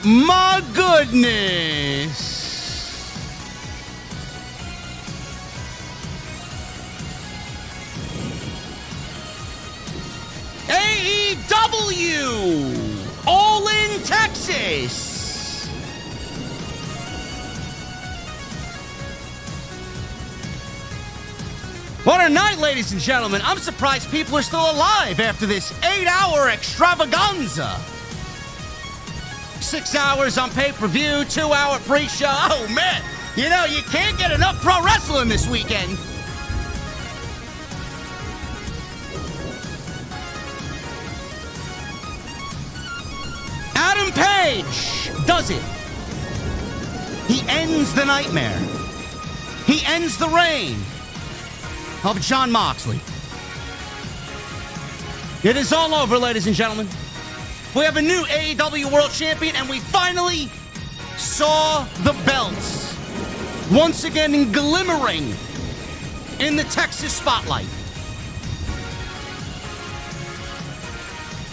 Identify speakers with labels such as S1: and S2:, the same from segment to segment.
S1: Oh, my goodness. AEW All in Texas. What a night, ladies and gentlemen. I'm surprised people are still alive after this 8-hour extravaganza. 6 hours on pay-per-view, 2-hour pre-show. Oh, man. You know, you can't get enough pro wrestling this weekend. Adam Page does it. He ends the nightmare. He ends the reign of Jon Moxley. It is all over, ladies and gentlemen. We have a new AEW World Champion, and we finally saw the belts once again glimmering in the Texas spotlight.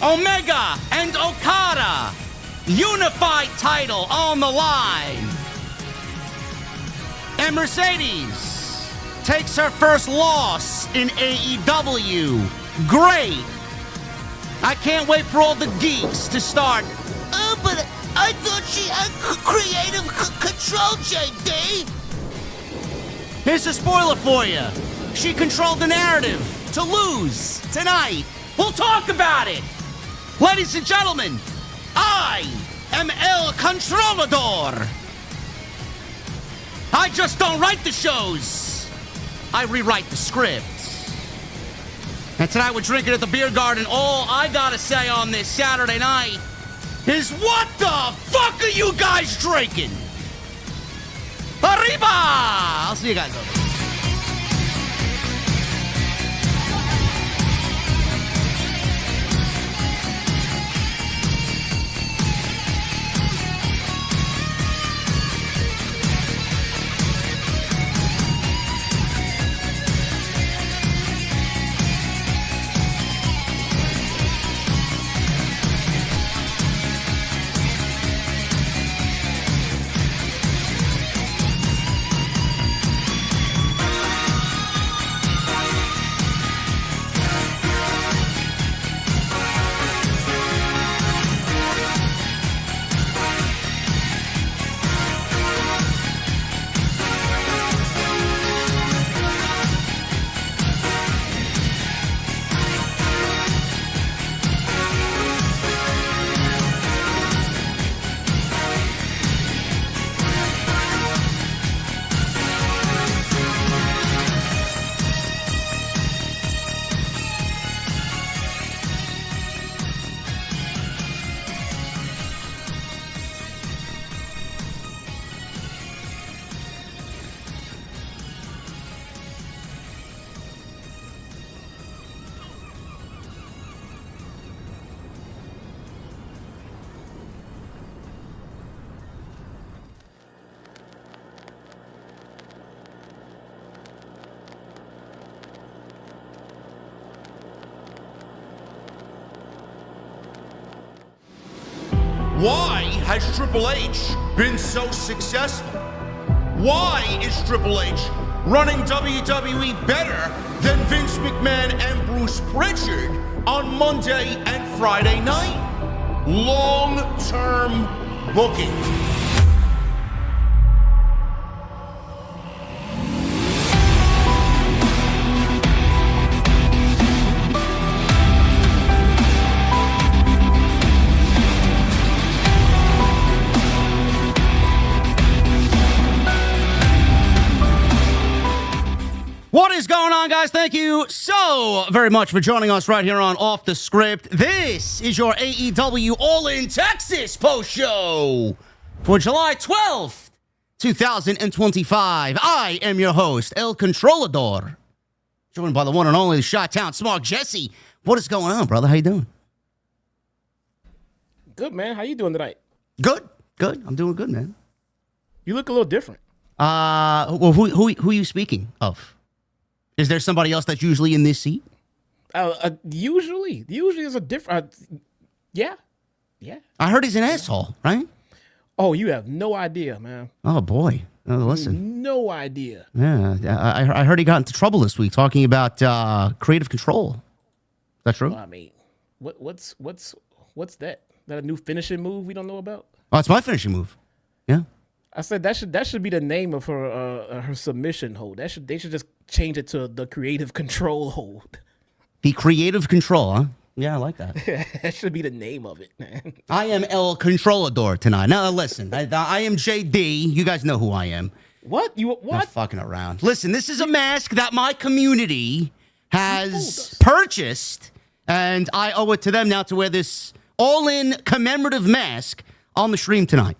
S1: Omega and Okada, unified title on the line. And Mercedes takes her first loss in AEW. Great. I can't wait for all the geeks to start. Oh, but I thought she had creative control, JD. Here's a spoiler for you. She controlled the narrative to lose tonight. We'll talk about it. Ladies and gentlemen, I am El Controlador. I just don't write the shows. I rewrite the scripts. And tonight we're drinking at the beer garden. All I gotta say on this Saturday night is, what the fuck are you guys drinking? Arriba! I'll see you guys over.
S2: Why has Triple H been so successful? Why is Triple H running WWE better than Vince McMahon and Bruce Pritchard on Monday and Friday night? Long-term booking.
S1: What is going on, guys? Thank you so very much for joining us right here on Off the Script. This is your AEW All in Texas post show for July 12th, 2025. I am your host, El Controlador, joined by the one and only Chi-Town Smart Jesse. What is going on, brother? How you doing?
S3: Good, man. How you doing tonight?
S1: Good. I'm doing good, man.
S3: You look a little different.
S1: Well, who are you speaking of? Is there somebody else that's usually in this seat?
S3: Usually is a different. Yeah.
S1: I heard he's an asshole, right?
S3: Oh, you have no idea, man.
S1: Oh, boy. Oh, listen.
S3: No idea.
S1: Yeah, I heard he got into trouble this week talking about creative control. Is that true?
S3: Well, I mean, what's that? That a new finishing move we don't know about?
S1: Oh, it's my finishing move. Yeah.
S3: I said that should be the name of her submission hold. They should just change it to the creative control hold.
S1: The creative control, huh? Yeah, I like that.
S3: That should be the name of it, man.
S1: I am El Controlador tonight. Now, listen, I am JD. You guys know who I am.
S3: What? What?
S1: Not fucking around. Listen, this is a mask that my community has purchased, and I owe it to them now to wear this all-in commemorative mask on the stream tonight.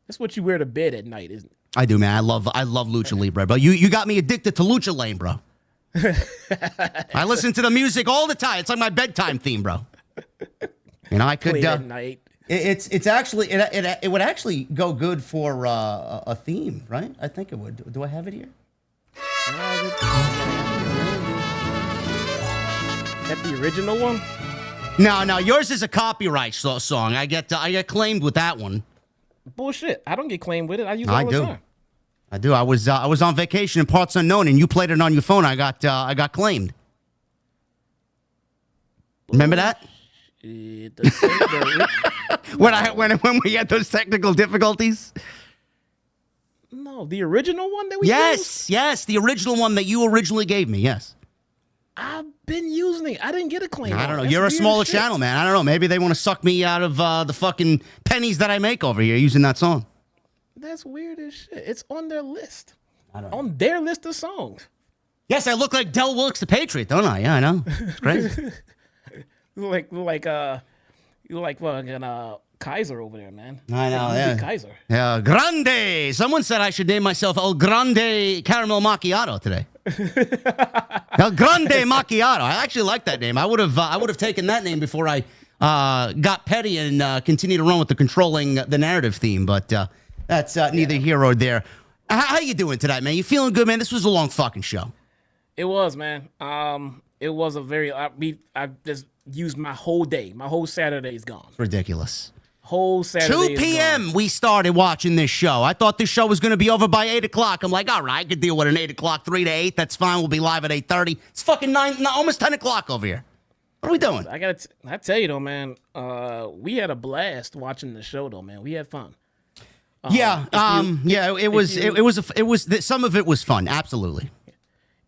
S3: That's what you wear to bed at night, isn't it?
S1: I do, man. I love Lucha Libre, bro. You got me addicted to Lucha Lane, bro. I listen to the music all the time. It's like my bedtime theme, bro. And I could
S3: Play at night.
S1: It's actually it would actually go good for a theme, right? I think it would. Do I have it here?
S3: That the original one?
S1: No. Yours is a copyright song. I get claimed with that one.
S3: Bullshit. I don't get claimed with it. I use it all the time.
S1: I do. I was on vacation in parts unknown, and you played it on your phone. I got claimed. Remember that? When we had those technical difficulties.
S3: No, the original one that we used?
S1: Yes, the original one that you originally gave me. Yes.
S3: I've been using it. I didn't get a claim.
S1: I don't know. You're a smaller channel, man. I don't know. Maybe they want to suck me out of the fucking pennies that I make over here using that song.
S3: That's weird as shit. It's on their list.
S1: I don't know.
S3: On their list of songs.
S1: Yes, I look like Del Wilkes the Patriot, don't I? Yeah, I know. It's crazy.
S3: You look like fucking Kaiser over there, man.
S1: I know,
S3: like
S1: yeah.
S3: Kaiser.
S1: Yeah, Grande. Someone said I should name myself El Grande Caramel Macchiato today. El Grande Macchiato. I actually like that name. I would have taken that name before I got petty and continued to run with the controlling the narrative theme. But that's neither here or there. How you doing tonight, man? You feeling good, man? This was a long fucking show.
S3: It was, man. It was a very. I just used my whole day. My whole Saturday is gone.
S1: Ridiculous.
S3: Whole Saturday.
S1: 2 p.m. we started watching this show. I thought this show was going to be over by 8 o'clock. I'm like, all right, I could deal with an 8 o'clock, 3 to 8. That's fine. We'll be live at 8:30. It's fucking 9, almost 10 o'clock over here. What are we doing?
S3: I tell you though, man. We had a blast watching the show though, man. We had fun.
S1: It was some of it was fun. Absolutely.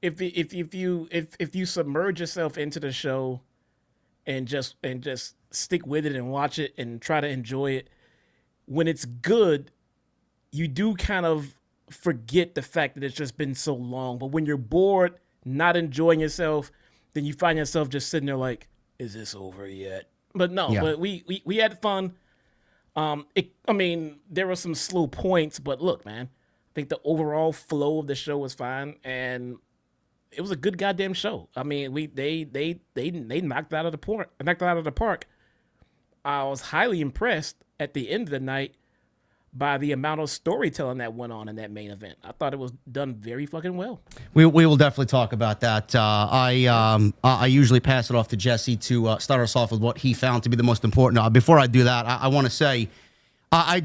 S3: If you submerge yourself into the show and just stick with it and watch it and try to enjoy it, when it's good, you do kind of forget the fact that it's just been so long. But when you're bored, not enjoying yourself, then you find yourself just sitting there like, is this over yet? But no, but we had fun. There were some slow points, but look, man, I think the overall flow of the show was fine, and it was a good goddamn show. I mean, they knocked it out of the park. I was highly impressed at the end of the night by the amount of storytelling that went on in that main event. I thought it was done very fucking well.
S1: We will definitely talk about that. I usually pass it off to Jesse to start us off with what he found to be the most important. Before I do that, I want to say I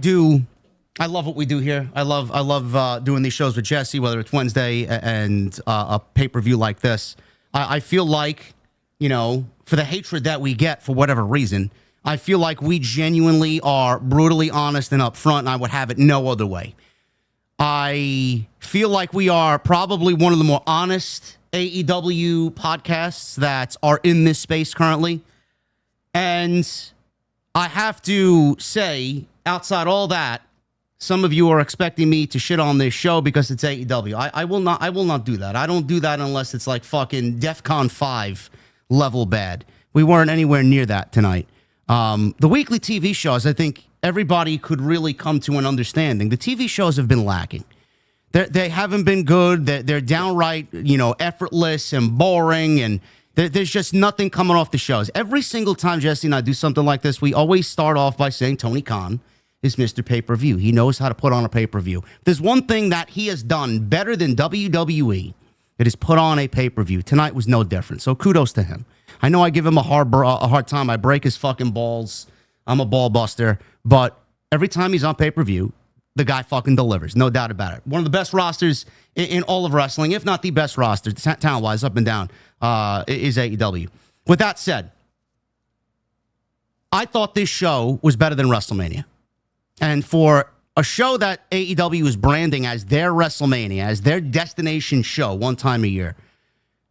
S1: love what we do here. I love doing these shows with Jesse, whether it's Wednesday and a pay-per-view like this. I feel like, for the hatred that we get for whatever reason, I feel like we genuinely are brutally honest and upfront, and I would have it no other way. I feel like we are probably one of the more honest AEW podcasts that are in this space currently. And I have to say, outside all that, some of you are expecting me to shit on this show because it's AEW. I will not do that. I don't do that unless it's like fucking DEFCON 5 level bad. We weren't anywhere near that tonight. The weekly TV shows, I think everybody could really come to an understanding. The TV shows have been lacking. They haven't been good. They're downright, effortless and boring, and there's just nothing coming off the shows. Every single time Jesse and I do something like this, we always start off by saying Tony Khan is Mr. Pay-Per-View. He knows how to put on a pay-per-view. There's one thing that he has done better than WWE. It is put on a pay-per-view. Tonight was no different, so kudos to him. I know I give him a hard time. I break his fucking balls. I'm a ball buster. But every time he's on pay-per-view, the guy fucking delivers. No doubt about it. One of the best rosters in all of wrestling, if not the best roster, talent-wise, up and down, is AEW. With that said, I thought this show was better than WrestleMania. And for a show that AEW is branding as their WrestleMania, as their destination show one time a year,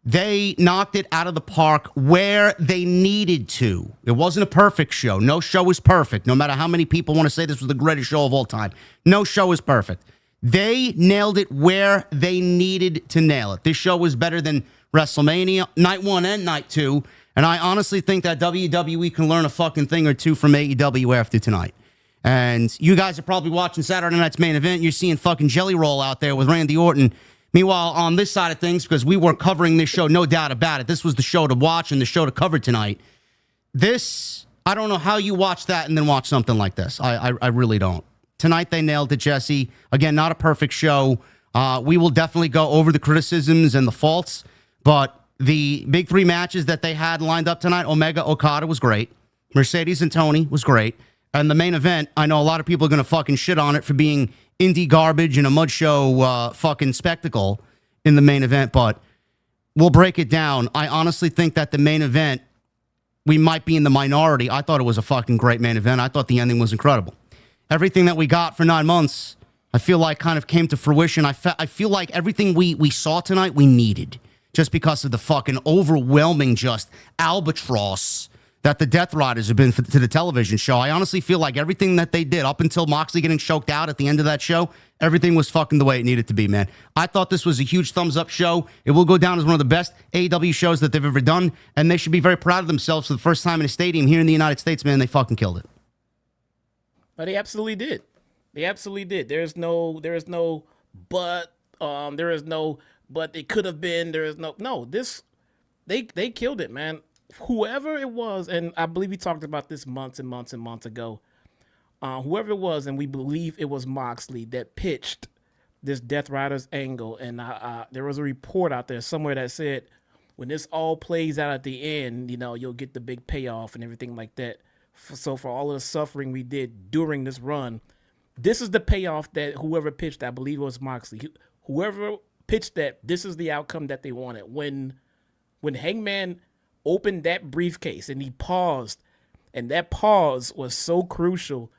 S1: they knocked it out of the park where they needed to. It wasn't a perfect show. No show was perfect. No matter how many people want to say this was the greatest show of all time. No show is perfect. They nailed it where they needed to nail it. This show was better than WrestleMania, night 1 and night 2. And I honestly think that WWE can learn a fucking thing or two from AEW after tonight. And you guys are probably watching Saturday night's main event. You're seeing fucking Jelly Roll out there with Randy Orton. Meanwhile, on this side of things, because we were covering this show, no doubt about it, this was the show to watch and the show to cover tonight. This, I don't know how you watch that and then watch something like this. I really don't. Tonight they nailed it, Jesse. Again, not a perfect show. We will definitely go over the criticisms and the faults, but the big 3 matches that they had lined up tonight, Omega Okada was great. Mercedes and Toni was great. And the main event, I know a lot of people are going to fucking shit on it for being indie garbage and a mud show fucking spectacle in the main event, but we'll break it down. I honestly think that the main event, we might be in the minority. I thought it was a fucking great main event. I thought the ending was incredible. Everything that we got for 9 months, I feel like kind of came to fruition. I feel like everything we saw tonight, we needed, just because of the fucking overwhelming just albatross that the Death Riders have been to the television show. I honestly feel like everything that they did up until Moxley getting choked out at the end of that show, everything was fucking the way it needed to be, man. I thought this was a huge thumbs-up show. It will go down as one of the best AEW shows that they've ever done, and they should be very proud of themselves for the first time in a stadium here in the United States, man. They fucking killed it.
S3: But they absolutely did. They absolutely did. There is no but. There is no but. It could have been. There is no. This they killed it, man. Whoever it was, and I believe we talked about this months and months and months ago. Whoever it was, and we believe it was Moxley that pitched this Death Riders angle. And there was a report out there somewhere that said when this all plays out at the end, you'll get the big payoff and everything like that. So for all of the suffering we did during this run, this is the payoff that whoever pitched, I believe it was Moxley. Whoever pitched that, this is the outcome that they wanted. When Hangman opened that briefcase and he paused, and that pause was so crucial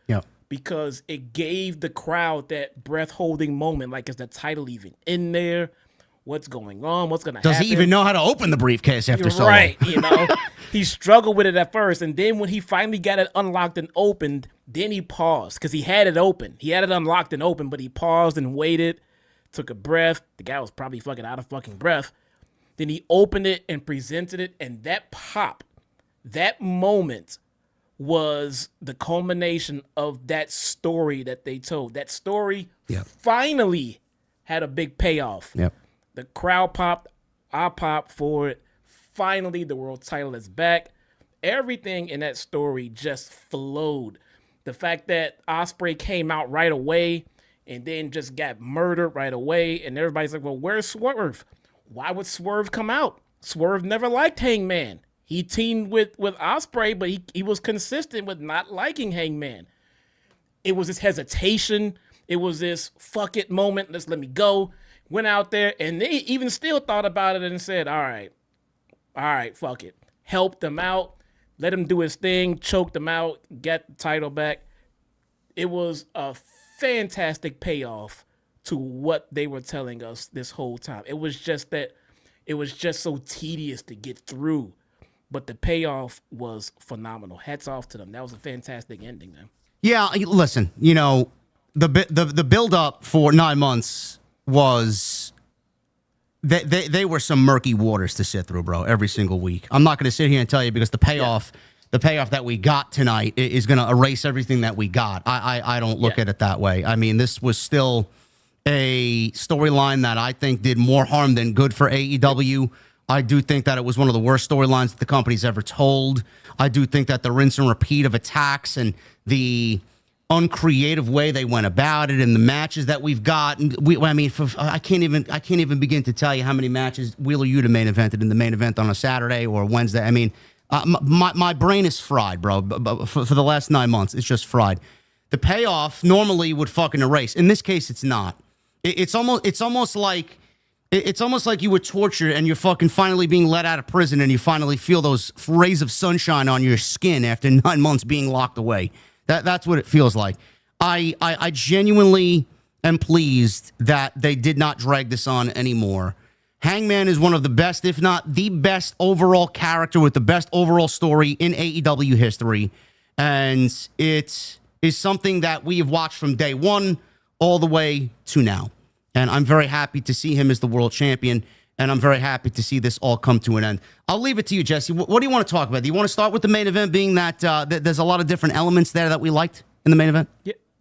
S3: because it gave the crowd that breath-holding moment, like is the title even in there? What's going on? What's going to happen?
S1: Does he even know how to open the briefcase after so long?
S3: Right, he struggled with it at first, and then when he finally got it unlocked and opened, then he paused because he had it open. He had it unlocked and open, but he paused and waited, took a breath. The guy was probably fucking out of fucking breath. Then he opened it and presented it, and that pop, that moment was the culmination of that story that they told. That story finally had a big payoff.
S1: Yep.
S3: The crowd popped, I popped for it. Finally, the world title is back. Everything in that story just flowed. The fact that Ospreay came out right away and then just got murdered right away, and everybody's like, well, where's Swerve? Why would Swerve come out? Swerve never liked Hangman. He teamed with Ospreay, but he was consistent with not liking Hangman. It was this hesitation. It was this fuck it moment. Let's let me go. Went out there, and they even still thought about it and said, all right, fuck it. Helped him out. Let him do his thing. Choked him out. Get the title back. It was a fantastic payoff to what they were telling us this whole time. It was just so tedious to get through, but the payoff was phenomenal. Hats off to them. That was a fantastic ending, man.
S1: Yeah, listen, the build up for 9 months was they were some murky waters to sit through, bro. Every single week. I'm not going to sit here and tell you because the payoff that we got tonight is going to erase everything that we got. I don't look at it that way. I mean, this was still a storyline that I think did more harm than good for AEW. I do think that it was one of the worst storylines that the company's ever told. I do think that the rinse and repeat of attacks and the uncreative way they went about it and the matches that we've got. I can't even begin to tell you how many matches Wheeler Yuta main evented in the main event on a Saturday or Wednesday. I mean, my brain is fried, bro. For the last 9 months, it's just fried. the payoff normally would fucking erase. In this case, it's not. It's almost like you were tortured and you're fucking finally being let out of prison and you finally feel those rays of sunshine on your skin after 9 months being locked away. That's what it feels like. I genuinely am pleased that they did not drag this on anymore. Hangman is one of the best, if not the best overall character with the best overall story in AEW history. And it is something that we have watched from day one all the way to now. And I'm very happy to see him as the world champion. And I'm very happy to see this all come to an end. I'll leave it to you, Jesse. What do you want to talk about? Do you want to start with the main event, being that there's a lot of different elements there that we liked in the main event?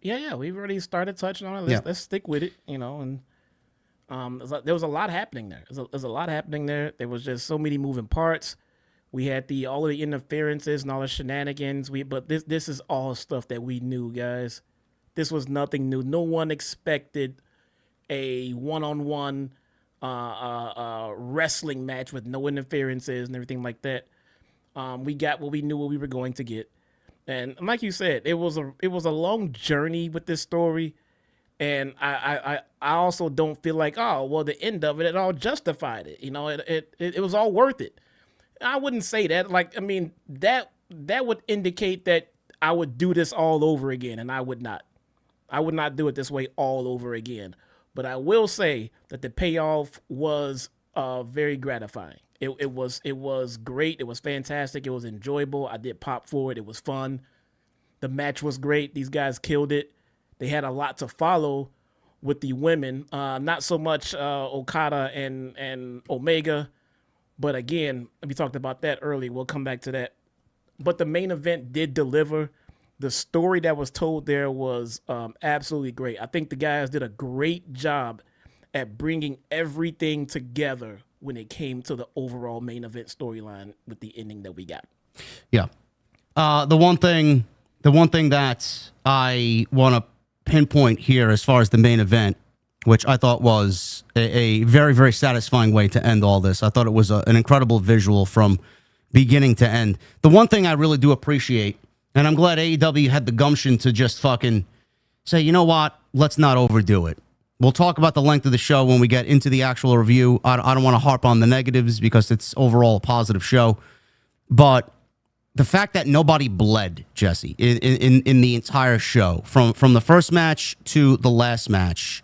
S3: Yeah. We've already started touching on it. Let's stick with it, and there was a lot happening there. There's a lot happening there. There was just so many moving parts. We had all of the interferences and all the shenanigans. But this is all stuff that we knew, guys. This was nothing new. No one expected a one-on-one wrestling match with no interferences and everything like that. We got what we knew what we were going to get. And like you said, it was a long journey with this story. And I also don't feel like, the end of it all justified it. It was all worth it. I wouldn't say that. That would indicate that I would do this all over again, and I would not. I would not do it this way all over again. But I will say that the payoff was very gratifying. It was great. It was fantastic. It was enjoyable. I did pop for it. It was fun. The match was great. These guys killed it. They had a lot to follow with the women. Not so much Okada and Omega. But again, we talked about that earlier. We'll come back to that. But the main event did deliver. The story that was told there was absolutely great. I think the guys did a great job at bringing everything together when it came to the overall main event storyline with the ending that we got.
S1: Yeah. The one thing that I want to pinpoint here as far as the main event, which I thought was a very, very satisfying way to end all this. I thought it was an incredible visual from beginning to end. The one thing I really do appreciate, and I'm glad AEW had the gumption to just fucking say, you know what, let's not overdo it. We'll talk about the length of the show when we get into the actual review. I don't want to harp on the negatives because it's overall a positive show. But the fact that nobody bled, Jesse, in the entire show, from the first match to the last match,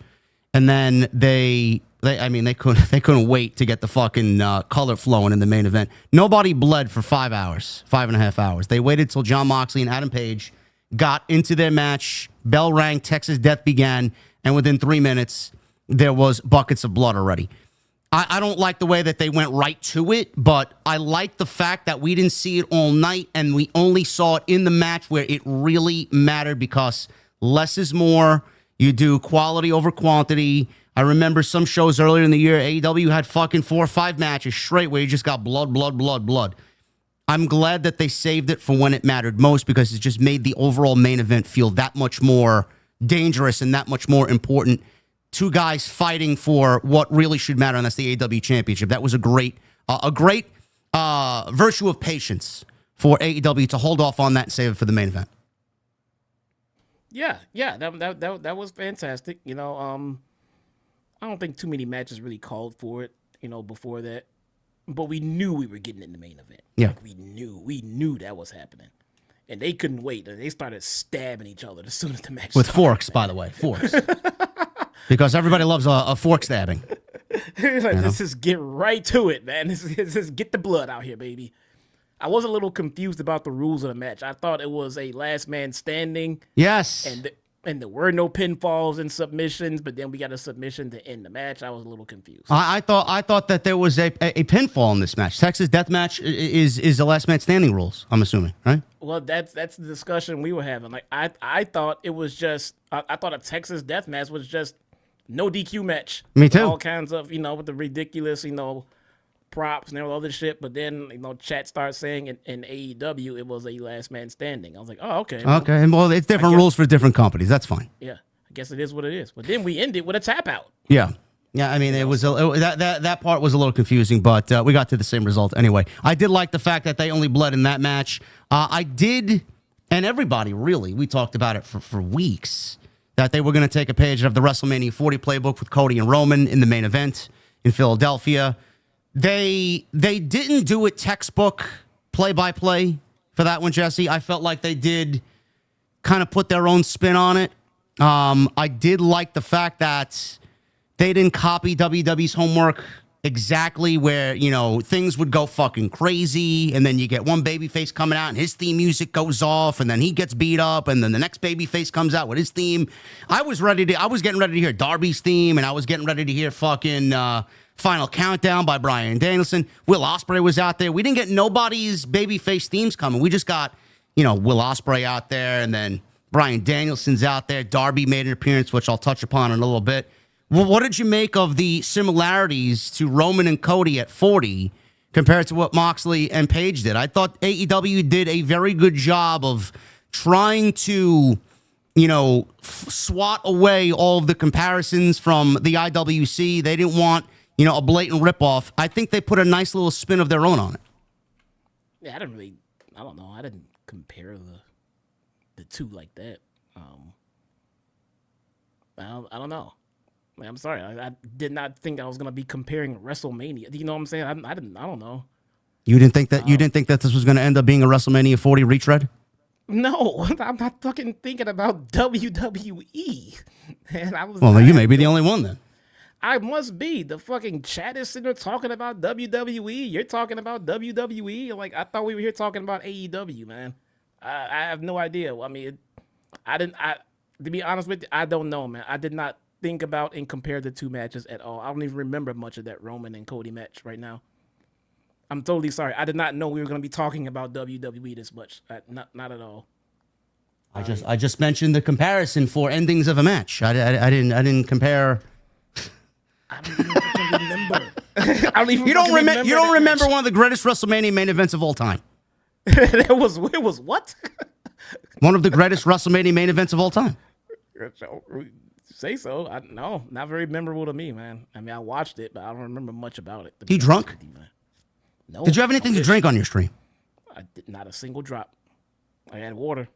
S1: and then they couldn't wait to get the fucking color flowing in the main event. Nobody bled for 5 hours, 5.5 hours. They waited till Jon Moxley and Adam Page got into their match. Bell rang, Texas Death began, and within 3 minutes, there was buckets of blood already. I don't like the way that they went right to it, but I like the fact that we didn't see it all night, and we only saw it in the match where it really mattered, because less is more. You do quality over quantity. I remember some shows earlier in the year, AEW had fucking 4 or 5 matches straight where you just got blood. I'm glad that they saved it for when it mattered most, because it just made the overall main event feel that much more dangerous and that much more important. 2 guys fighting for what really should matter, and that's the AEW Championship. That was a great virtue of patience for AEW to hold off on that and save it for the main event.
S3: Yeah, that was fantastic. I don't think too many matches really called for it, before that. But we knew we were getting in the main event.
S1: Yeah.
S3: We knew that was happening. And they couldn't wait. They started stabbing each other as soon as the match
S1: with
S3: started.
S1: Forks, by the way. Forks. Because everybody loves a fork stabbing.
S3: Let's just get right to it, man. Let's just get the blood out here, baby. I was a little confused about the rules of the match. I thought it was a last man standing.
S1: Yes.
S3: And there were no pinfalls and submissions, but then we got a submission to end the match. I was a little confused.
S1: I thought that there was a pinfall in this match. Texas Death Match is the last man standing rules, I'm assuming, right?
S3: Well, that's the discussion we were having. Like I thought it was just I thought a Texas Death Match was just no DQ match.
S1: Me too.
S3: All kinds of, with the ridiculous, props and all other shit. But then, chat starts saying in AEW it was a last man standing. I was like, oh, okay.
S1: Okay. Well, it's different rules for different companies. That's fine.
S3: Yeah. I guess it is what it is. But then we ended with a tap out.
S1: Yeah. Yeah, I mean, that part was a little confusing, but we got to the same result anyway. I did like the fact that they only bled in that match. I did and everybody, really, we talked about it for weeks, that they were going to take a page of the WrestleMania 40 playbook with Cody and Roman in the main event in Philadelphia. They didn't do it textbook play-by-play for that one, Jesse. I felt like they did kind of put their own spin on it. I did like the fact that they didn't copy WWE's homework exactly, where, you know, things would go fucking crazy, and then you get one babyface coming out and his theme music goes off, and then he gets beat up, and then the next babyface comes out with his theme. I was getting ready to hear Darby's theme, and I was getting ready to hear fucking Final Countdown by Bryan Danielson. Will Ospreay was out there. We didn't get nobody's babyface themes coming. We just got, you know, Will Ospreay out there, and then Bryan Danielson's out there. Darby made an appearance, which I'll touch upon in a little bit. Well, what did you make of the similarities to Roman and Cody at 40 compared to what Moxley and Page did? I thought AEW did a very good job of trying to, you know, swat away all of the comparisons from the IWC. They didn't want, you know, a blatant ripoff. I think they put a nice little spin of their own on it.
S3: Yeah, I don't know. I didn't compare the two like that. I don't know. I'm sorry. I did not think I was gonna be comparing WrestleMania. You know what I'm saying? I don't know.
S1: You didn't think that this was gonna end up being a WrestleMania 40 retread?
S3: No, I'm not fucking thinking about WWE. And
S1: you may be the only one then.
S3: I must be. The fucking chat is sitting there talking about WWE. You're talking about WWE. Like, I thought we were here talking about AEW, man. I have no idea. I mean, to be honest with you, I don't know, man. I did not think about and compare the two matches at all. I don't even remember much of that Roman and Cody match right now. I'm totally sorry. I did not know we were going to be talking about WWE this much. Not at all.
S1: I just mentioned the comparison for endings of a match. I didn't compare.
S3: I don't even remember. I don't even.
S1: You don't remember one of the greatest WrestleMania main events of all time.
S3: It was what?
S1: One of the greatest WrestleMania main events of all time.
S3: Say so. No, not very memorable to me, man. I mean, I watched it, but I don't remember much about it.
S1: You drunk?
S3: No.
S1: Did you have anything to drink on your stream?
S3: I did not a single drop. I had water.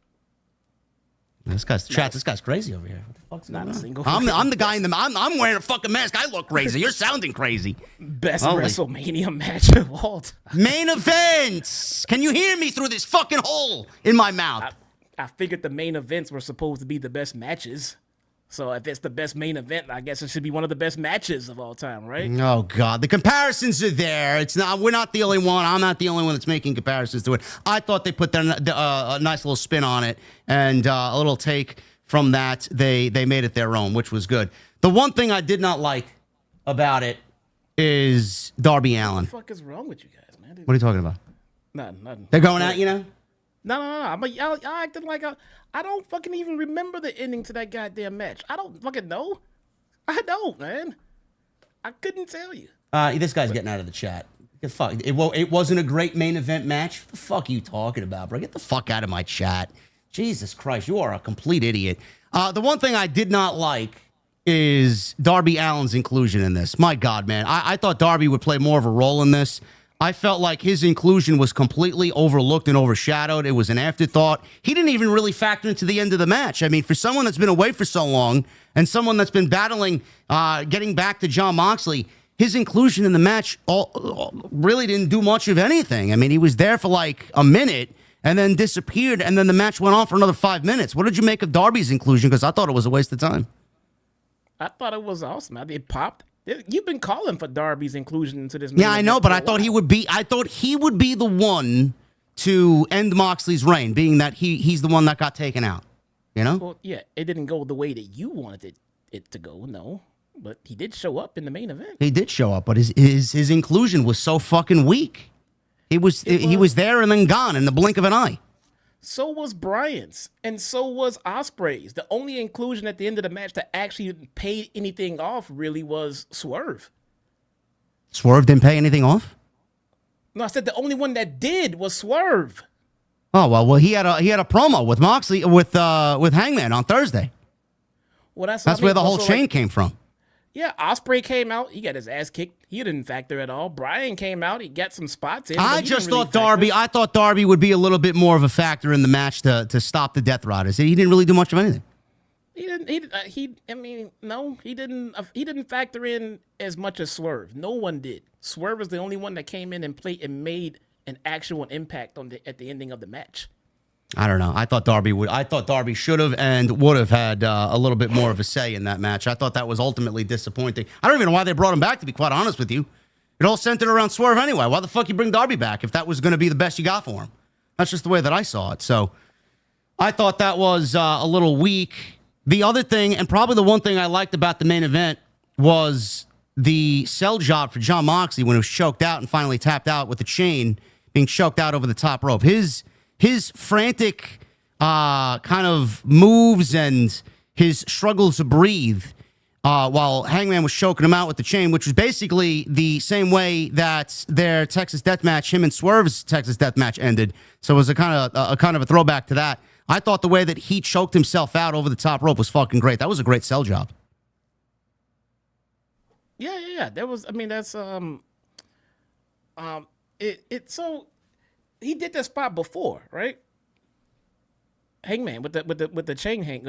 S1: This guy's crazy over here. What the fuck's
S3: not a single.
S1: I'm the guy I'm wearing a fucking mask. I look crazy. You're sounding crazy.
S3: Best WrestleMania match of all time.
S1: Main events. Can you hear me through this fucking hole in my mouth?
S3: I figured the main events were supposed to be the best matches. So if it's the best main event, I guess it should be one of the best matches of all time, right?
S1: Oh God, the comparisons are there. It's not. We're not the only one. I'm not the only one that's making comparisons to it. I thought they put a nice little spin on it and a little take from that. They made it their own, which was good. The one thing I did not like about it is Darby Allin.
S3: What the fuck is wrong with you guys, man?
S1: What are you talking about?
S3: Nothing.
S1: They're going at you now?
S3: No. I acted like I don't fucking even remember the ending to that goddamn match. I don't fucking know. I don't, man. I couldn't tell you.
S1: This guy's getting out of the chat. Fuck. It wasn't a great main event match. What the fuck are you talking about, bro? Get the fuck out of my chat. Jesus Christ, you are a complete idiot. The one thing I did not like is Darby Allin's inclusion in this. My God, man. I thought Darby would play more of a role in this. I felt like his inclusion was completely overlooked and overshadowed. It was an afterthought. He didn't even really factor into the end of the match. I mean, for someone that's been away for so long and someone that's been battling, getting back to Jon Moxley, his inclusion in the match really didn't do much of anything. I mean, he was there for like a minute and then disappeared, and then the match went on for another 5 minutes. What did you make of Darby's inclusion? Because I thought it was a waste of time.
S3: I thought it was awesome. It popped. You've been calling for Darby's inclusion into this.
S1: Yeah, I know, but I thought he would be the one to end Moxley's reign, being that he's the one that got taken out. You know?
S3: Well, yeah, it didn't go the way that you wanted it to go. No, but he did show up in the main event.
S1: He did show up, but his inclusion was so fucking weak. He was there and then gone in the blink of an eye.
S3: So was Bryan's, and so was Ospreay's. The only inclusion at the end of the match that actually paid anything off really was Swerve.
S1: Swerve didn't pay anything off?
S3: No, I said the only one that did was Swerve.
S1: Oh well, he had a promo with Moxley with Hangman on Thursday.
S3: Well, that's
S1: where the whole chain came from.
S3: Yeah, Ospreay came out. He got his ass kicked. He didn't factor at all. Bryan came out. He got some spots in.
S1: I just thought Darby. I thought Darby would be a little bit more of a factor in the match to stop the Death Riders. He didn't really do much of anything.
S3: He didn't. I mean, no, he didn't. He didn't factor in as much as Swerve. No one did. Swerve was the only one that came in and played and made an actual impact at the ending of the match.
S1: I don't know. I thought Darby should have and would have had a little bit more of a say in that match. I thought that was ultimately disappointing. I don't even know why they brought him back, to be quite honest with you. It all centered around Swerve anyway. Why the fuck you bring Darby back if that was going to be the best you got for him? That's just the way that I saw it. So I thought that was a little weak. The other thing, and probably the one thing I liked about the main event, was the sell job for Jon Moxley when he was choked out and finally tapped out with the chain, being choked out over the top rope. His frantic kind of moves and his struggle to breathe while Hangman was choking him out with the chain, which was basically the same way that their Texas Death Match, him and Swerve's Texas Death Match, ended. So it was a kind of a throwback to that. I thought the way that he choked himself out over the top rope was fucking great. That was a great sell job.
S3: Yeah. That was. I mean, that's So he did that spot before, right? Hangman with the chain hang.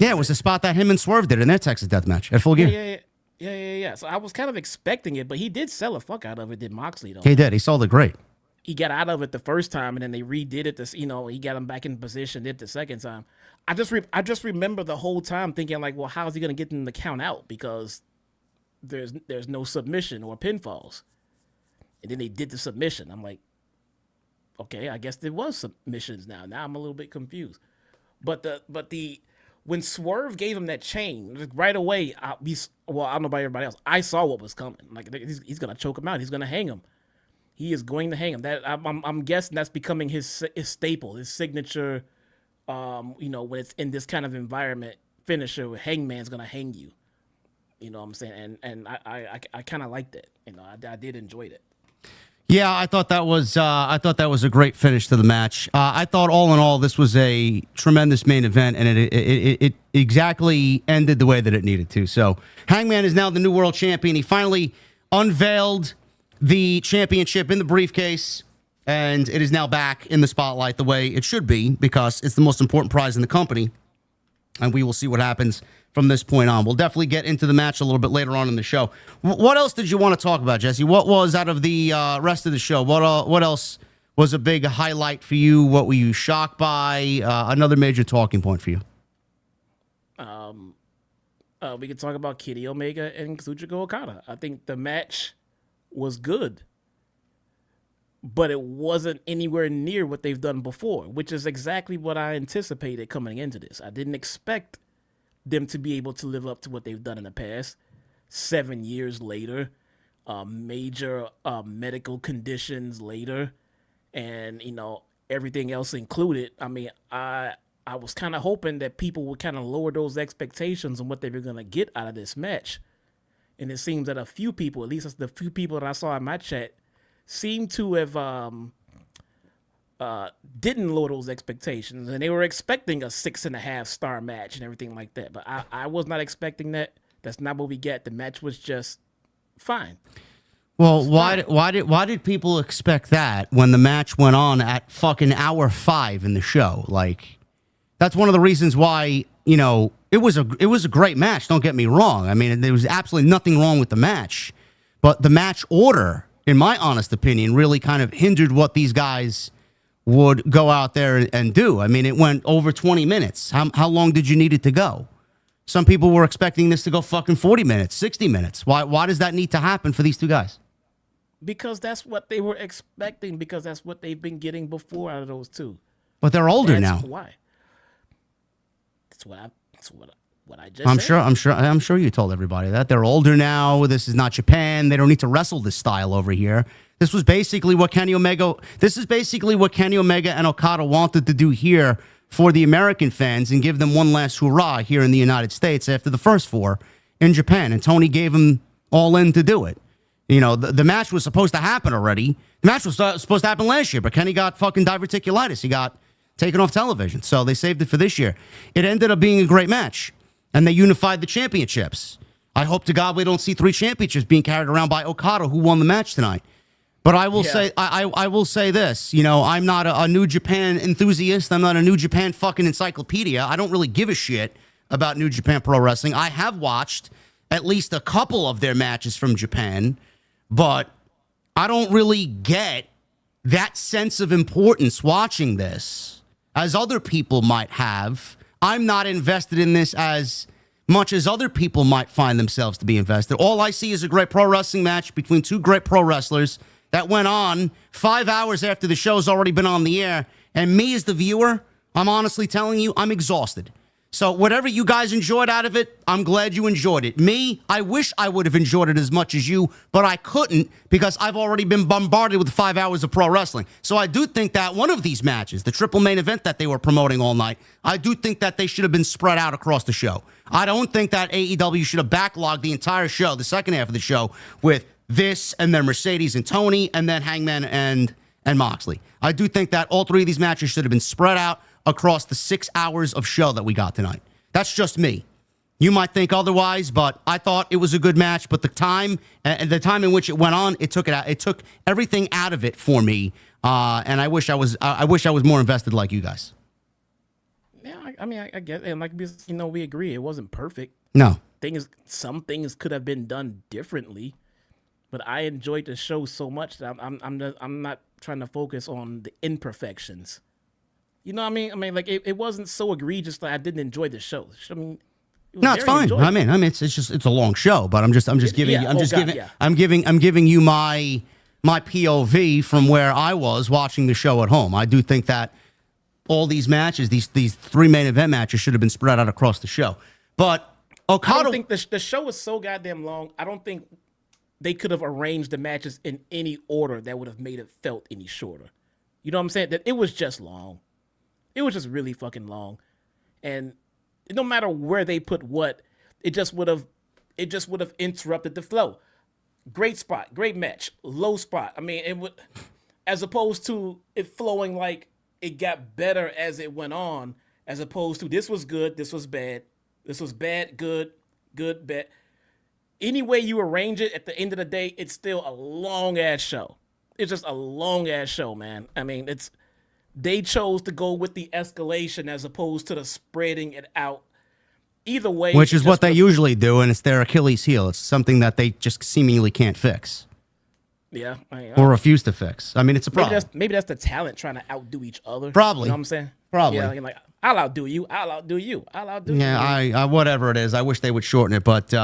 S1: Yeah, it was the spot that him and Swerve did in their Texas Death Match at Full Gear.
S3: Yeah. So I was kind of expecting it, but he did sell the fuck out of it. Did Moxley though?
S1: He did. He sold it great.
S3: He got out of it the first time, and then they redid it. He got him back in position. Did it the second time. I just remember the whole time thinking like, well, how is he gonna get them to count out because there's no submission or pinfalls, and then they did the submission. I'm like, okay, I guess there was submissions now. Now I'm a little bit confused. But when Swerve gave him that chain right away, I don't know about everybody else. I saw what was coming. Like he's gonna choke him out. He's gonna hang him. He is going to hang him. That I'm guessing that's becoming his staple, his signature. When it's in this kind of environment, finisher, Hangman's gonna hang you. You know what I'm saying? And I kind of liked it. I did enjoy it.
S1: Yeah, I thought that was a great finish to the match. I thought all in all this was a tremendous main event, and it exactly ended the way that it needed to. So Hangman is now the new world champion. He finally unveiled the championship in the briefcase, and it is now back in the spotlight the way it should be because it's the most important prize in the company, and we will see what happens from this point on. We'll definitely get into the match a little bit later on in the show. What else did you want to talk about, Jesse? What was out of the rest of the show? What else was a big highlight for you? What were you shocked by? Another major talking point for you?
S3: We could talk about Kenny Omega and Kazuchika Okada. I think the match was good, but it wasn't anywhere near what they've done before, which is exactly what I anticipated coming into this. I didn't expect them to be able to live up to what they've done in the past. 7 years later, major medical conditions later, and everything else included. I mean, I was kind of hoping that people would kind of lower those expectations on what they were going to get out of this match. And it seems that a few people, at least the few people that I saw in my chat, seem to have didn't lower those expectations, and they were expecting a 6.5 star match and everything like that. But I was not expecting that. That's not what we get. The match was just fine.
S1: Well, why did people expect that when the match went on at fucking hour 5 in the show? Like, that's one of the reasons why it was a great match. Don't get me wrong. I mean, there was absolutely nothing wrong with the match, but the match order, in my honest opinion, really kind of hindered what these guys would go out there and do. I mean, it went over 20 minutes. How long did you need it to go? Some people were expecting this to go fucking 40 minutes, 60 minutes. Why does that need to happen for these two guys?
S3: Because that's what they were expecting, because that's what they've been getting before out of those two.
S1: But they're older now.
S3: Why? That's what I just said.
S1: I'm sure you told everybody that. They're older now. This is not Japan. They don't need to wrestle this style over here. This is basically what Kenny Omega and Okada wanted to do here for the American fans and give them one last hurrah here in the United States after the first 4 in Japan. And Tony gave them all in to do it. The match was supposed to happen already. The match was supposed to happen last year, but Kenny got fucking diverticulitis. He got taken off television, so they saved it for this year. It ended up being a great match, and they unified the championships. I hope to God we don't see 3 championships being carried around by Okada, who won the match tonight. But I will say, I will say this, you know, I'm not a New Japan enthusiast. I'm not a New Japan fucking encyclopedia. I don't really give a shit about New Japan Pro Wrestling. I have watched at least a couple of their matches from Japan, but I don't really get that sense of importance watching this as other people might have. I'm not invested in this as much as other people might find themselves to be invested. All I see is a great pro wrestling match between 2 great pro wrestlers that went on 5 hours after the show's already been on the air. And me as the viewer, I'm honestly telling you, I'm exhausted. So whatever you guys enjoyed out of it, I'm glad you enjoyed it. Me, I wish I would have enjoyed it as much as you, but I couldn't because I've already been bombarded with 5 hours of pro wrestling. So I do think that one of these matches, the triple main event that they were promoting all night, I do think that they should have been spread out across the show. I don't think that AEW should have backlogged the entire show, the second half of the show, with this and then Mercedes and Toni and then Hangman and Moxley. I do think that all 3 of these matches should have been spread out across the 6 hours of show that we got tonight. That's just me. You might think otherwise, but I thought it was a good match. But the time and the time in which it went on, it took everything out of it for me. And I wish I was more invested like you guys.
S3: Yeah, I get it. And like, you know, we agree it wasn't perfect.
S1: No.
S3: Some things could have been done differently, but I enjoyed the show so much that I'm not trying to focus on the imperfections. You know what I mean? Like it wasn't so egregious that I didn't enjoy the show. I mean,
S1: no, it's fine.
S3: Enjoyable.
S1: I mean, it's a long show, but I'm just giving you my POV from where I was watching the show at home. I do think that all these matches, these 3 main event matches, should have been spread out across the show. But Okada,
S3: I don't think the show was so goddamn long. I don't think they could have arranged the matches in any order that would have made it felt any shorter. You know what I'm saying? That it was just long. It was just really fucking long. And no matter where they put what, it just would have interrupted the flow. Great spot, great match, low spot. I mean, it would, as opposed to it flowing like it got better as it went on, as opposed to this was good, this was bad, this was bad, good, good, bad. Any way you arrange it, at the end of the day, it's still a long ass show. It's just a long ass show, man. I mean, they chose to go with the escalation as opposed to the spreading it out. Either way,
S1: which is what they usually do, and it's their Achilles heel. It's something that they just seemingly can't fix.
S3: Yeah,
S1: or refuse to fix. I mean, it's a problem.
S3: Maybe that's the talent trying to outdo each other.
S1: Probably.
S3: You know what I'm saying?
S1: Probably.
S3: Yeah, like I'll outdo you. I'll outdo you. I'll outdo you.
S1: Yeah, I whatever it is. I wish they would shorten it, but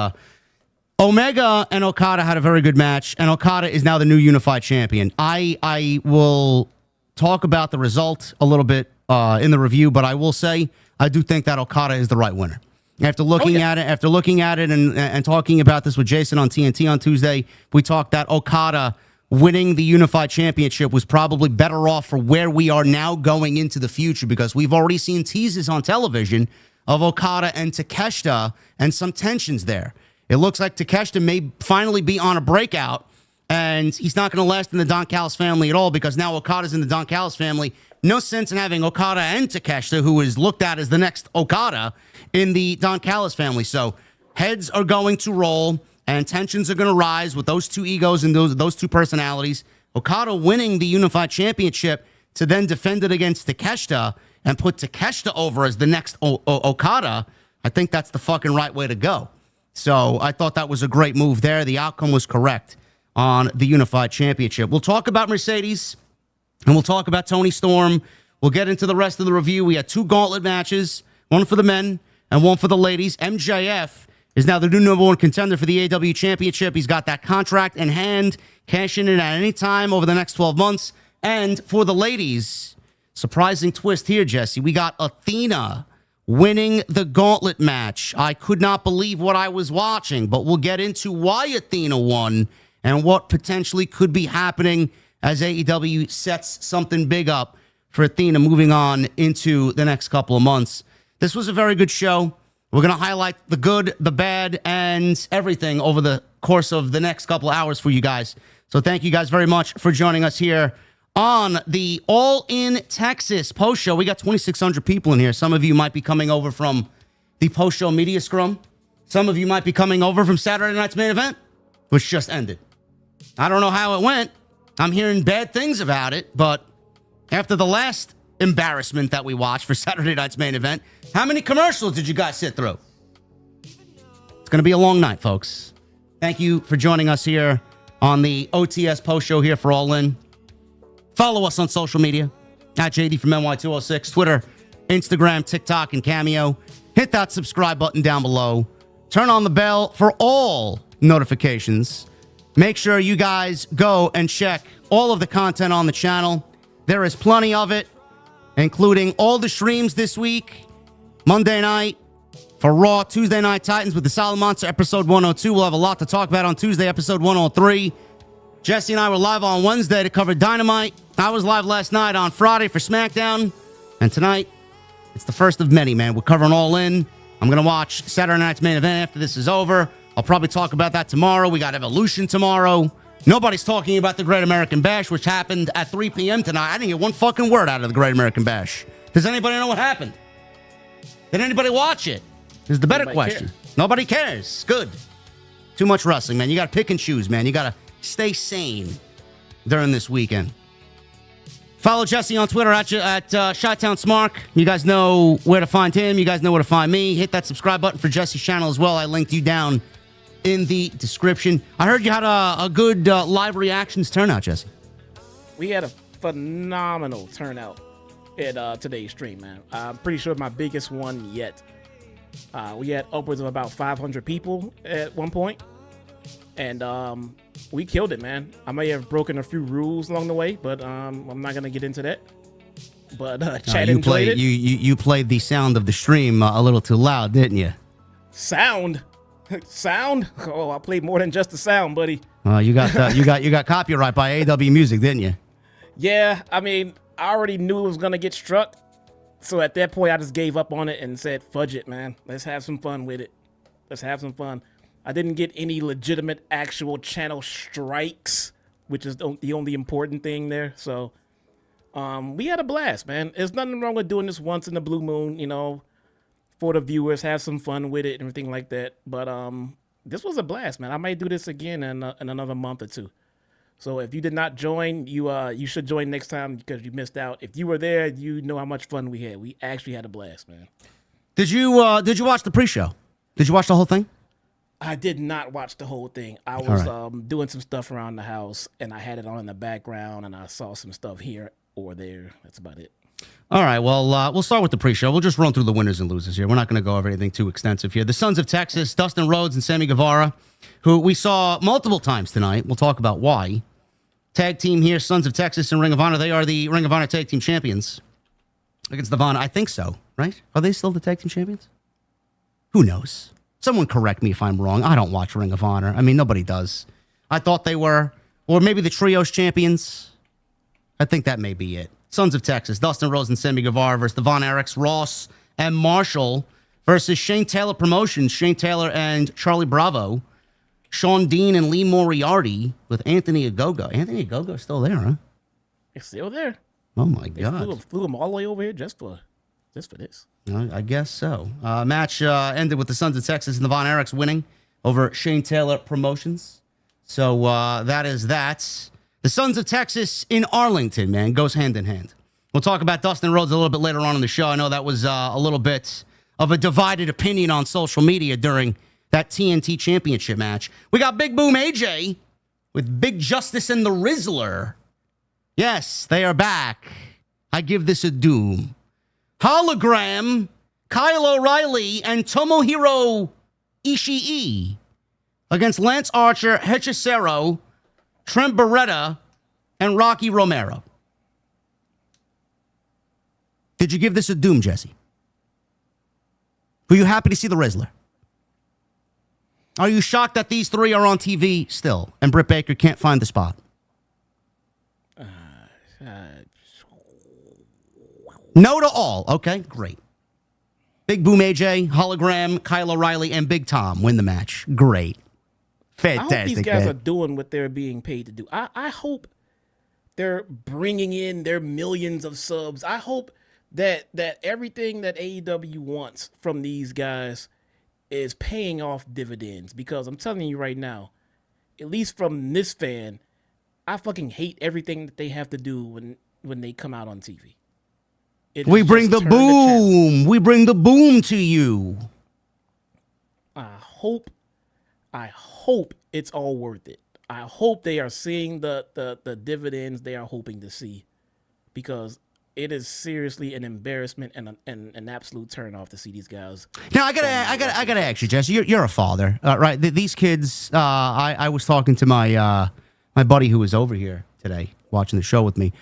S1: Omega and Okada had a very good match, and Okada is now the new unified champion. I will talk about the result a little bit in the review, but I will say I do think that Okada is the right winner. After looking at it and talking about this with Jason on TNT on Tuesday, we talked that Okada winning the unified championship was probably better off for where we are now going into the future, because we've already seen teases on television of Okada and Takeshita and some tensions there. It looks like Takeshita may finally be on a breakout, and he's not going to last in the Don Callis family at all, because now Okada's in the Don Callis family. No sense in having Okada and Takeshita, who is looked at as the next Okada, in the Don Callis family. So heads are going to roll, and tensions are going to rise with those 2 egos and those 2 personalities. Okada winning the unified championship to then defend it against Takeshita and put Takeshita over as the next Okada, I think that's the fucking right way to go. So I thought that was a great move there. The outcome was correct on the unified championship. We'll talk about Mercedes, and we'll talk about Toni Storm. We'll get into the rest of the review. We had 2 gauntlet matches, one for the men and one for the ladies. MJF is now the new #1 contender for the AEW championship. He's got that contract in hand, cashing in at any time over the next 12 months. And for the ladies, surprising twist here, Jesse. We got Athena winning the gauntlet match. I could not believe what I was watching, but we'll get into why Athena won and what potentially could be happening as AEW sets something big up for Athena moving on into the next couple of months. This was a very good show. We're going to highlight the good, the bad, and everything over the course of the next couple of hours for you guys. So thank you guys very much for joining us here on the All In Texas post show. We got 2,600 people in here. Some of you might be coming over from the post show media scrum. Some of you might be coming over from Saturday night's main event, which just ended. I don't know how it went. I'm hearing bad things about it, but after the last embarrassment that we watched for Saturday night's main event, how many commercials did you guys sit through? It's going to be a long night, folks. Thank you for joining us here on the OTS post show here for All In. Follow us on social media at JD from NY206, Twitter, Instagram, TikTok, and Cameo. Hit that subscribe button down below. Turn on the bell for all notifications. Make sure you guys go and check all of the content on the channel. There is plenty of it, including all the streams this week. Monday night for Raw, Tuesday Night Titans with the Solid Monster, episode 102. We'll have a lot to talk about on Tuesday, episode 103. Jesse and I were live on Wednesday to cover Dynamite. I was live last night on Friday for SmackDown. And tonight, it's the first of many, man. We're covering All In. I'm going to watch Saturday night's main event after this is over. I'll probably talk about that tomorrow. We got Evolution tomorrow. Nobody's talking about the Great American Bash, which happened at 3 p.m. tonight. I didn't get one fucking word out of the Great American Bash. Does anybody know what happened? Did anybody watch it? Is the better question. Nobody cares. Good. Too much wrestling, man. You got to pick and choose, man. You got to stay sane during this weekend. Follow Jesse on Twitter at Shottown Smark. You guys know where to find him. You guys know where to find me. Hit that subscribe button for Jesse's channel as well. I linked you down in the description. I heard you had a good live reactions turnout, Jesse.
S3: We had a phenomenal turnout at today's stream, man. I'm pretty sure my biggest one yet. We had upwards of about 500 people at one point. And we killed it, man. I may have broken a few rules along the way, but I'm not gonna get into that. But Chad enjoyed it.
S1: You played the sound of the stream a little too loud, didn't you?
S3: Sound? Oh, I played more than just the sound, buddy.
S1: You got copyright by AEW Music, didn't you?
S3: Yeah, I mean, I already knew it was gonna get struck, so at that point, I just gave up on it and said, "Fudge it, man. Let's have some fun with it. Let's have some fun." I didn't get any legitimate actual channel strikes, which is the only important thing there. So we had a blast, man. There's nothing wrong with doing this once in the blue moon, you know, for the viewers, have some fun with it and everything like that. But this was a blast, man. I might do this again in another month or two. So if you did not join, you should join next time because you missed out. If you were there, you know how much fun we had. We actually had a blast, man.
S1: Did you watch the pre-show? Did you watch the whole thing?
S3: I did not watch the whole thing. I was doing some stuff around the house, and I had it on in the background, and I saw some stuff here or there. That's about it.
S1: All right, well, we'll start with the pre-show. We'll just run through the winners and losers here. We're not going to go over anything too extensive here. The Sons of Texas, Dustin Rhodes and Sammy Guevara, who we saw multiple times tonight. We'll talk about why. Tag team here, Sons of Texas and Ring of Honor. They are the Ring of Honor Tag Team Champions against the Von. I think so, right? Are they still the Tag Team Champions? Who knows? Someone correct me if I'm wrong. I don't watch Ring of Honor. I mean, nobody does. I thought they were. Or maybe the Trios Champions. I think that may be it. Sons of Texas, Dustin Rhodes and Sammy Guevara versus the Von Erichs, Ross and Marshall versus Shane Taylor Promotions, Shane Taylor and Charlie Bravo, Sean Dean and Lee Moriarty with Anthony Ogogo. Anthony Ogogo is still there, huh?
S3: It's still there.
S1: Oh, my God.
S3: Flew him all the way over here just for this.
S1: I guess so. Match ended with the Sons of Texas and the Von Erichs winning over Shane Taylor Promotions. So that is that. The Sons of Texas in Arlington, man, goes hand in hand. We'll talk about Dustin Rhodes a little bit later on in the show. I know that was a little bit of a divided opinion on social media during that TNT Championship match. We got Big Boom AJ with Big Justice and the Rizzler. Yes, they are back. I give this a doom. Hologram, Kyle O'Reilly, and Tomohiro Ishii against Lance Archer, Hechicero, Trent Beretta, and Rocky Romero. Did you give this a doom, Jesse? Were you happy to see the Rizzler? Are you shocked that these three are on TV still and Britt Baker can't find the spot? No to all. Okay, great. Big Boom AJ, Hologram, Kyle O'Reilly, and Big Tom win the match. Great. Fantastic.
S3: I hope these guys are doing what they're being paid to do. I hope they're bringing in their millions of subs. I hope that everything that AEW wants from these guys is paying off dividends, because I'm telling you right now, at least from this fan, I fucking hate everything that they have to do when they come out on TV.
S1: We bring the boom. We bring the boom to you.
S3: I hope it's all worth it. I hope they are seeing the dividends they are hoping to see, because it is seriously an embarrassment and an absolute turnoff to see these guys.
S1: Now I gotta ask you, Jesse. You're a father, right? These kids. I was talking to my buddy who was over here today watching the show with me.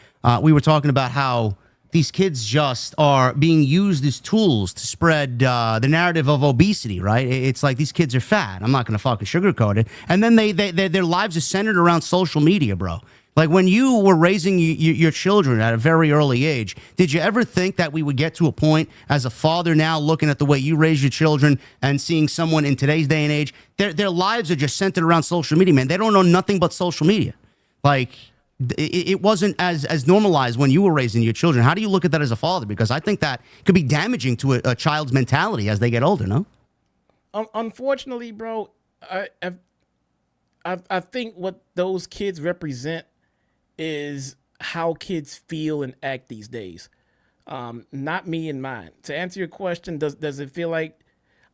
S1: We were talking about how these kids just are being used as tools to spread the narrative of obesity, right? It's like these kids are fat. I'm not going to fucking sugarcoat it. And then their lives are centered around social media, bro. Like when you were raising your children at a very early age, did you ever think that we would get to a point as a father now looking at the way you raise your children and seeing someone in today's day and age, their lives are just centered around social media, man. They don't know nothing but social media. Like it wasn't as normalized when you were raising your children. How do you look at that as a father? Because I think that could be damaging to a child's mentality as they get older, no?
S3: Unfortunately, bro, I think what those kids represent is how kids feel and act these days. Not me and mine. To answer your question, does it feel like,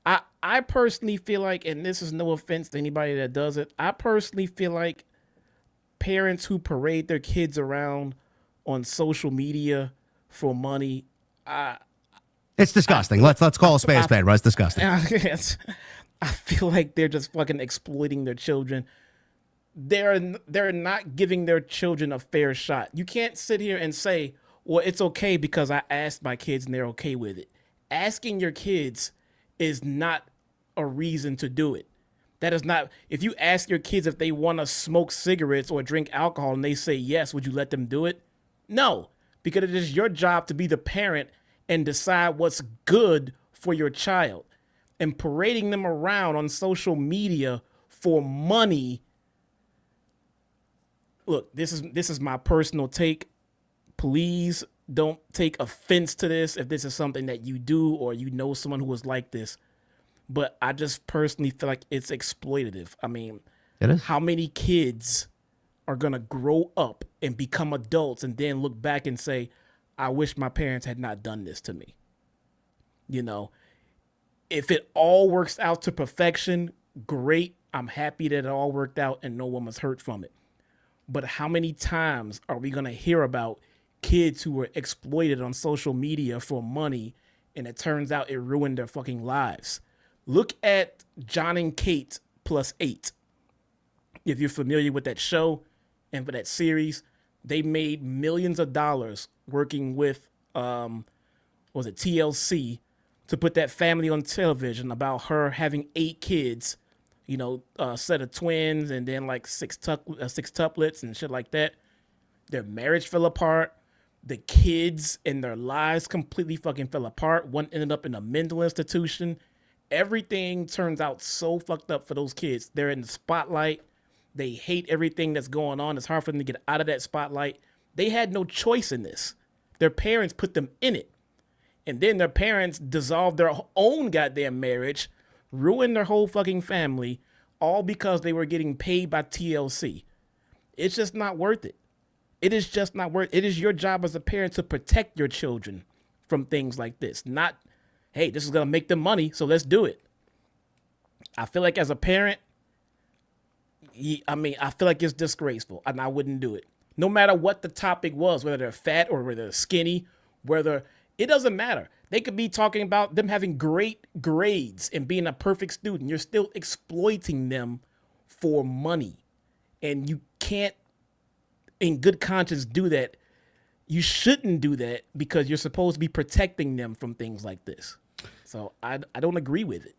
S3: I personally feel like, and this is no offense to anybody that does it, I personally feel like parents who parade their kids around on social media for money,
S1: it's disgusting. Let's call a spade, right? It's disgusting.
S3: I feel like they're just fucking exploiting their children. They're not giving their children a fair shot. You can't sit here and say, well, it's okay because I asked my kids and they're okay with it. Asking your kids is not a reason to do it. That is not, if you ask your kids if they want to smoke cigarettes or drink alcohol and they say yes, would you let them do it? No, because it is your job to be the parent and decide what's good for your child. And parading them around on social media for money. Look, this is my personal take. Please don't take offense to this if this is something that you do or you know someone who was like this. But I just personally feel like it's exploitative. I mean,
S1: it is.
S3: How many kids are going to grow up and become adults and then look back and say, I wish my parents had not done this to me? You know, if it all works out to perfection, great. I'm happy that it all worked out and no one was hurt from it. But how many times are we going to hear about kids who were exploited on social media for money and it turns out it ruined their fucking lives? Look at John and Kate +8. If you're familiar with that show and with that series, they made millions of dollars working with, TLC, to put that family on television about her having 8 kids, you know, a set of twins and then like six tuplets and shit like that. Their marriage fell apart. The kids and their lives completely fucking fell apart. One ended up in a mental institution. Everything turns out so fucked up for those kids. They're in the spotlight. They hate everything that's going on. It's hard for them to get out of that spotlight. They had no choice in this. Their parents put them in it. And then their parents dissolved their own goddamn marriage, ruined their whole fucking family, all because they were getting paid by TLC. It's just not worth it. It is just not worth it. It is your job as a parent to protect your children from things like this. Not, hey, this is going to make them money, so let's do it. I feel like as a parent, I feel like it's disgraceful, and I wouldn't do it. No matter what the topic was, whether they're fat or whether they're skinny, it doesn't matter. They could be talking about them having great grades and being a perfect student. You're still exploiting them for money. And you can't, in good conscience, do that. You shouldn't do that because you're supposed to be protecting them from things like this. So I don't agree with it.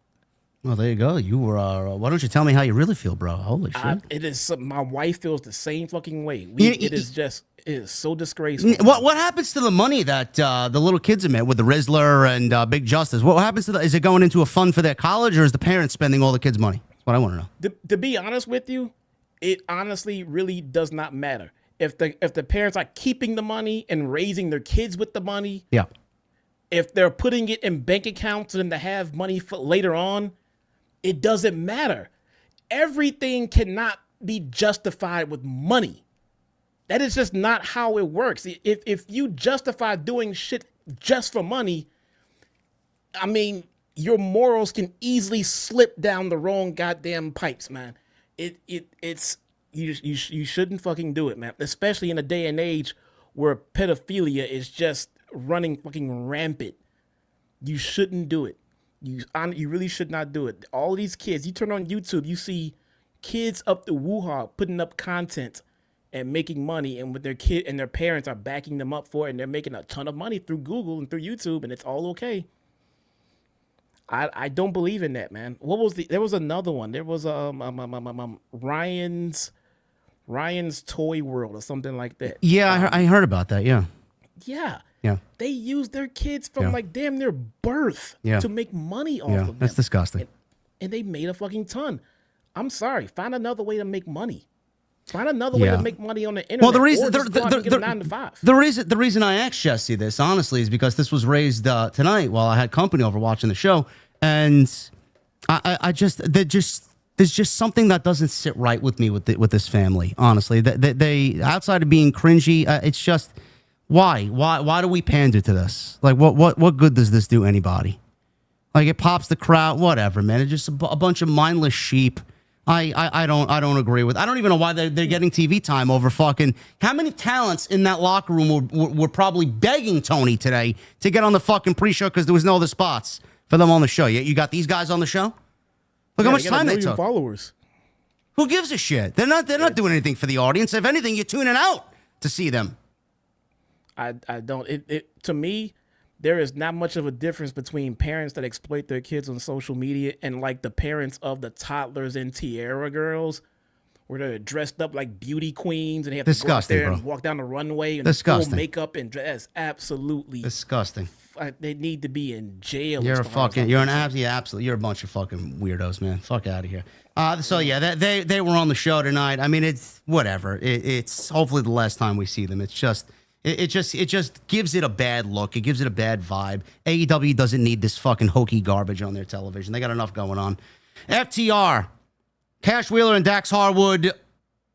S1: Well, there you go. You were. Why don't you tell me how you really feel, bro? Holy shit!
S3: It is. My wife feels the same fucking way. It is so disgraceful.
S1: What happens to the money that the little kids are made with the Rizzler and Big Justice? What happens to is it going into a fund for their college, or is the parents spending all the kids' money? That's what I want to know.
S3: To be honest with you, it honestly really does not matter. If the parents are keeping the money and raising their kids with the money,
S1: yeah.
S3: If they're putting it in bank accounts for them to have money for later on, It doesn't matter. Everything cannot be justified with money. That is just not how it works. If you justify doing shit just for money, I mean, your morals can easily slip down the wrong goddamn pipes, man. It's you shouldn't fucking do it, man. Especially in a day and age where pedophilia is just running fucking rampant. You shouldn't do it. You really should not do it. All these kids, you turn on YouTube, you see kids up the woo-ha putting up content and making money, and with their kid and their parents are backing them up for it, and they're making a ton of money through Google and through YouTube, and it's all okay. I don't believe in that, man. There was another one. There was Ryan's Toy World or something like that.
S4: Yeah, I heard about that. Yeah.
S3: Yeah.
S4: Yeah.
S3: They use their kids from like damn near birth to make money off of them.
S4: That's disgusting.
S3: And they made a fucking ton. I'm sorry. Find another way to make money. Find another way to make money on the internet.
S4: Well, the reason I asked Jesse this, honestly, is because this was raised tonight while I had company over watching the show, and there's just something that doesn't sit right with me with this family. Honestly, they outside of being cringy, it's just why do we pander to this? Like, what good does this do anybody? Like, it pops the crowd, whatever, man. It's just a bunch of mindless sheep. I don't agree with. I don't even know why they're getting TV time over fucking. How many talents in that locker room were probably begging Toni today to get on the fucking pre-show because there was no other spots for them on the show. You got these guys on the show. Look how much time they took.
S3: Followers.
S4: Who gives a shit? They're not doing anything for the audience. If anything, you're tuning out to see them.
S3: I don't. To me, there is not much of a difference between parents that exploit their kids on social media and like the parents of the toddlers and tiara girls, where they're dressed up like beauty queens and they have to go out there and walk down the runway and full makeup and dress. Absolutely
S4: disgusting.
S3: They need to be in jail.
S4: You're a bunch of fucking weirdos, man. Fuck out of here. So yeah, they were on the show tonight. I mean, it's whatever. It's hopefully the last time we see them. It's just. It just gives it a bad look. It gives it a bad vibe. AEW doesn't need this fucking hokey garbage on their television. They got enough going on. FTR, Cash Wheeler and Dax Harwood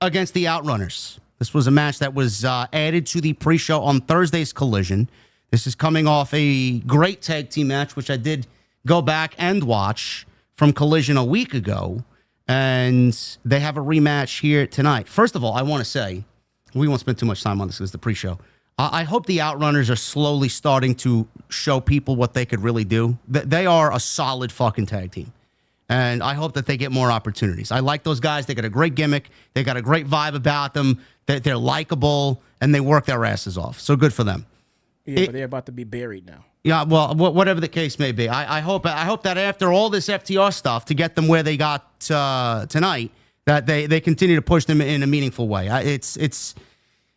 S4: against the Outrunners. This was a match that was added to the pre-show on Thursday's Collision. This is coming off a great tag team match, which I did go back and watch from Collision a week ago. And they have a rematch here tonight. First of all, I want to say, we won't spend too much time on this because the pre-show. I hope the Outrunners are slowly starting to show people what they could really do. They are a solid fucking tag team. And I hope that they get more opportunities. I like those guys. They got a great gimmick. They got a great vibe about them. They're likable, and they work their asses off. So good for them.
S3: Yeah, but they're about to be buried now.
S4: Yeah, well, whatever the case may be. I hope that after all this FTR stuff, to get them where they got tonight, that they continue to push them in a meaningful way.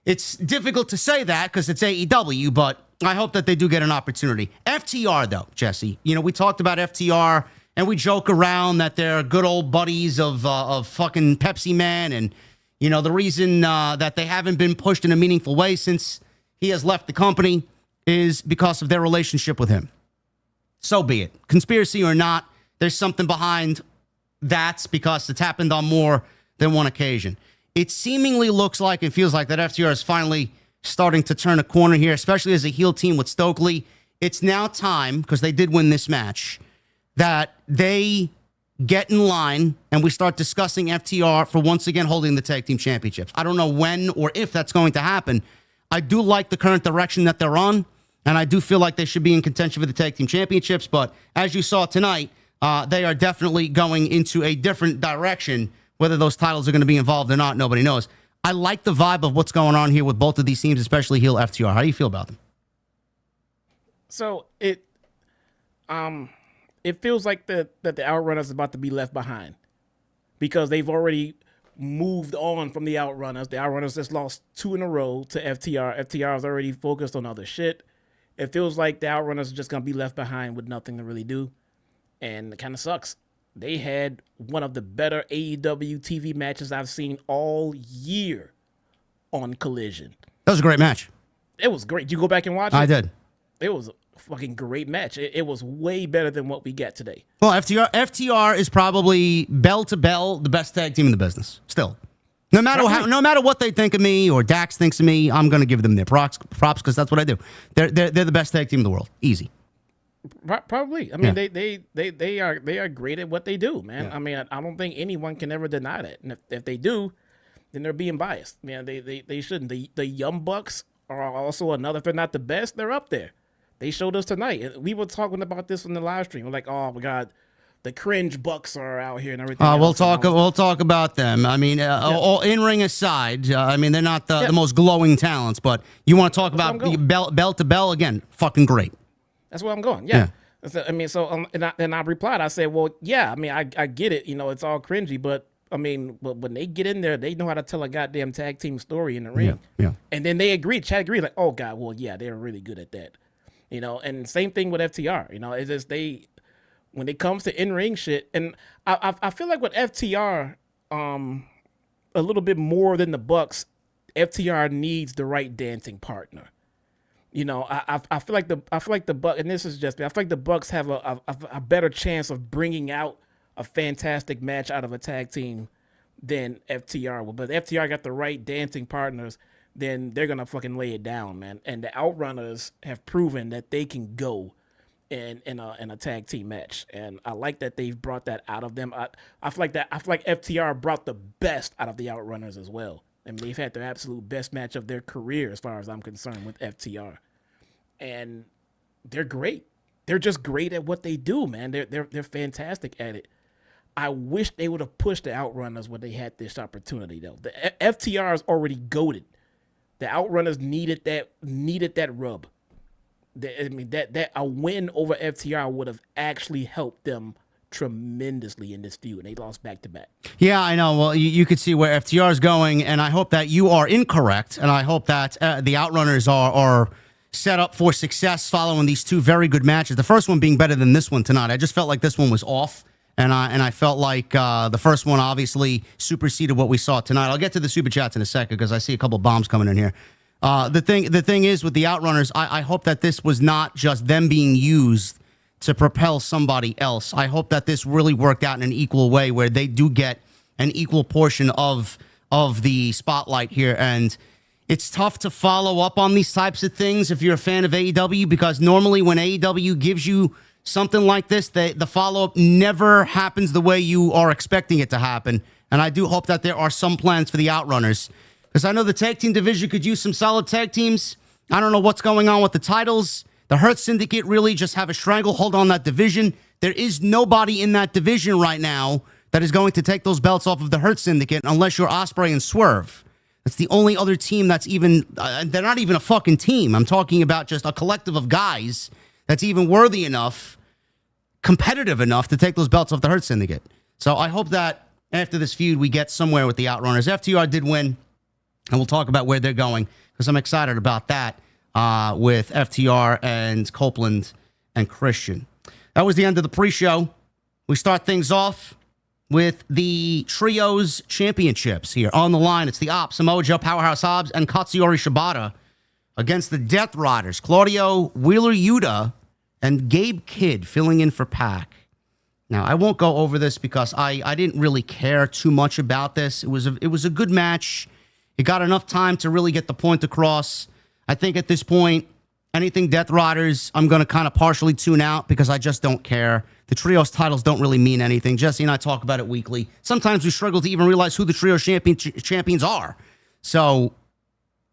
S4: It's difficult to say that because it's AEW, but I hope that they do get an opportunity. FTR, though, Jesse, we talked about FTR, and we joke around that they're good old buddies of fucking Pepsi Man, and, the reason that they haven't been pushed in a meaningful way since he has left the company is because of their relationship with him. So be it. Conspiracy or not, there's something behind that because it's happened on more than one occasion. It seemingly looks like and feels like that FTR is finally starting to turn a corner here, especially as a heel team with Stokely. It's now time, because they did win this match, that they get in line and we start discussing FTR for once again holding the tag team championships. I don't know when or if that's going to happen. I do like the current direction that they're on, and I do feel like they should be in contention for the tag team championships. But as you saw tonight, they are definitely going into a different direction. Whether those titles are going to be involved or not, nobody knows. I like the vibe of what's going on here with both of these teams, especially heel FTR. How do you feel about them?
S3: So it feels like that the Outrunners is about to be left behind because they've already moved on from the Outrunners. The Outrunners just lost 2 in a row to FTR. FTR is already focused on other shit. It feels like the Outrunners are just going to be left behind with nothing to really do, and it kind of sucks. They had one of the better AEW TV matches I've seen all year on Collision.
S4: That was a great match.
S3: It was great. Did you go back and watch it?
S4: I did.
S3: It was fucking great match. It was way better than what we get today.
S4: Well, FTR is probably bell to bell the best tag team in the business. Still, no matter what they think of me or Dax thinks of me, I'm going to give them their props because that's what I do. They're the best tag team in the world. Easy.
S3: Probably. I mean, they are great at what they do, man. Yeah. I mean, I don't think anyone can ever deny that. And if they do, then they're being biased. Man, they shouldn't. The Young Bucks are also another. If they're not the best, they're up there. They showed us tonight. We were talking about this on the live stream. We're like, oh my God, the cringe Bucks are out here and everything.
S4: We'll talk about them. I mean, all in-ring aside, I mean, they're not the most glowing talents, but you want to talk about bell to bell again? Fucking great.
S3: That's where I'm going. Yeah. I mean, so and I replied. I said, well, yeah. I mean, I get it. You know, it's all cringy, but I mean, but when they get in there, they know how to tell a goddamn tag team story in the ring.
S4: Yeah.
S3: And then they agreed. Chad agreed. Like, oh God, well, yeah, they're really good at that. You know, and same thing with FTR. You know, it's just when it comes to in-ring shit, and I feel like with FTR, a little bit more than the Bucks, FTR needs the right dancing partner. You know, I feel like the Bucks, and this is just me, I feel like the Bucks have a better chance of bringing out a fantastic match out of a tag team than FTR will. But if FTR got the right dancing partners, then they're gonna fucking lay it down, man. And the Outrunners have proven that they can go in a tag team match, and I like that they've brought that out of them. I feel like FTR brought the best out of the Outrunners as well. I mean, they've had their absolute best match of their career, as far as I'm concerned, with FTR, and they're great. They're just great at what they do, man. They're fantastic at it. I wish they would have pushed the Outrunners when they had this opportunity, though. The FTR is already goated. The Outrunners needed that rub. I mean, that a win over FTR would have actually helped them tremendously in this feud, and they lost back-to-back.
S4: Yeah, I know. Well, you could see where FTR is going, and I hope that you are incorrect, and I hope that the Outrunners are set up for success following these two very good matches. The first one being better than this one tonight. I just felt like this one was off. And I felt like the first one obviously superseded what we saw tonight. I'll get to the super chats in a second because I see a couple of bombs coming in here. The thing is with the Outrunners, I hope that this was not just them being used to propel somebody else. I hope that this really worked out in an equal way where they do get an equal portion of the spotlight here. And it's tough to follow up on these types of things if you're a fan of AEW, because normally when AEW gives you something like this, the follow-up never happens the way you are expecting it to happen. And I do hope that there are some plans for the Outrunners, because I know the tag team division could use some solid tag teams. I don't know what's going on with the titles. The Hurt Syndicate really just have a stranglehold on that division. There is nobody in that division right now that is going to take those belts off of the Hurt Syndicate unless you're Ospreay and Swerve. That's the only other team that's even... they're not even a fucking team. I'm talking about just a collective of guys that's even worthy enough, competitive enough to take those belts off the Hurt Syndicate. So I hope that after this feud, we get somewhere with the Outrunners. FTR did win, and we'll talk about where they're going, because I'm excited about that with FTR and Copeland and Christian. That was the end of the pre-show. We start things off with the Trios Championships here. On the line, it's the Ops, Samoa Joe, Powerhouse Hobbs, and Katsuyori Shibata against the Death Riders, Claudio Wheeler Yuta and Gabe Kidd filling in for Pac. Now, I won't go over this because I didn't really care too much about this. It was a good match. It got enough time to really get the point across. I think at this point, anything Death Riders, I'm going to kind of partially tune out because I just don't care. The Trios titles don't really mean anything. Jesse and I talk about it weekly. Sometimes we struggle to even realize who the Trios champions are. So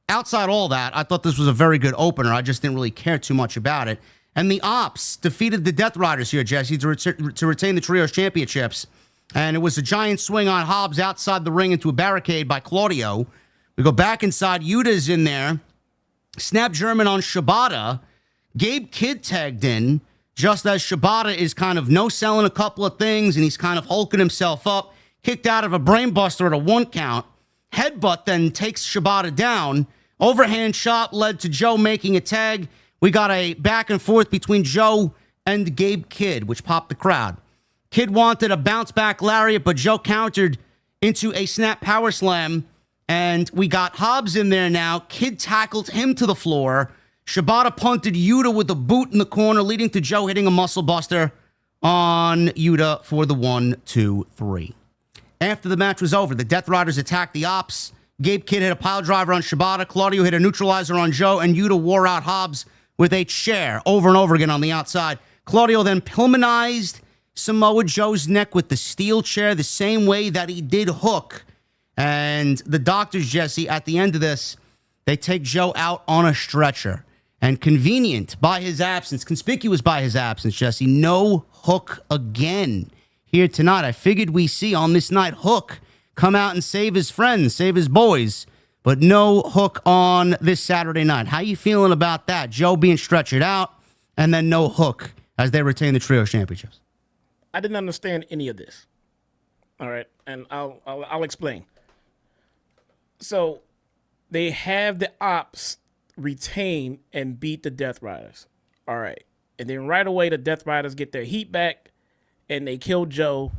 S4: outside all that, I thought this was a very good opener. I just didn't really care too much about it. And the Ops defeated the Death Riders here, Jesse, to retain the Trios Championships. And it was a giant swing on Hobbs outside the ring into a barricade by Claudio. We go back inside. Yuta's in there. Snap German on Shibata. Gabe Kidd tagged in just as Shibata is kind of no-selling a couple of things, and he's kind of hulking himself up. Kicked out of a brainbuster at a 1 count. Headbutt then takes Shibata down. Overhand shot led to Joe making a tag. We got a back and forth between Joe and Gabe Kidd, which popped the crowd. Kidd wanted a bounce-back lariat, but Joe countered into a snap power slam. And we got Hobbs in there now. Kidd tackled him to the floor. Shibata punted Yuta with a boot in the corner, leading to Joe hitting a muscle buster on Yuta for the 1-2-3. After the match was over, the Death Riders attacked the Ops. Gabe Kidd hit a pile driver on Shibata. Claudio hit a neutralizer on Joe, and Yuta wore out Hobbs with a chair over and over again on the outside. Claudio then Pillmanized Samoa Joe's neck with the steel chair the same way that he did Hook. And the doctors, Jesse, at the end of this, they take Joe out on a stretcher. And convenient by his absence, conspicuous by his absence, Jesse, no Hook again here tonight. I figured we see on this night Hook come out and save his friends, save his boys, but no Hook on this Saturday night. How you feeling about that? Joe being stretchered out and then no Hook as they retain the Trio Championships.
S3: I didn't understand any of this. All right, and I'll explain. So they have the Ops retain and beat the Death Riders. All right, and then right away the Death Riders get their heat back and they kill Joe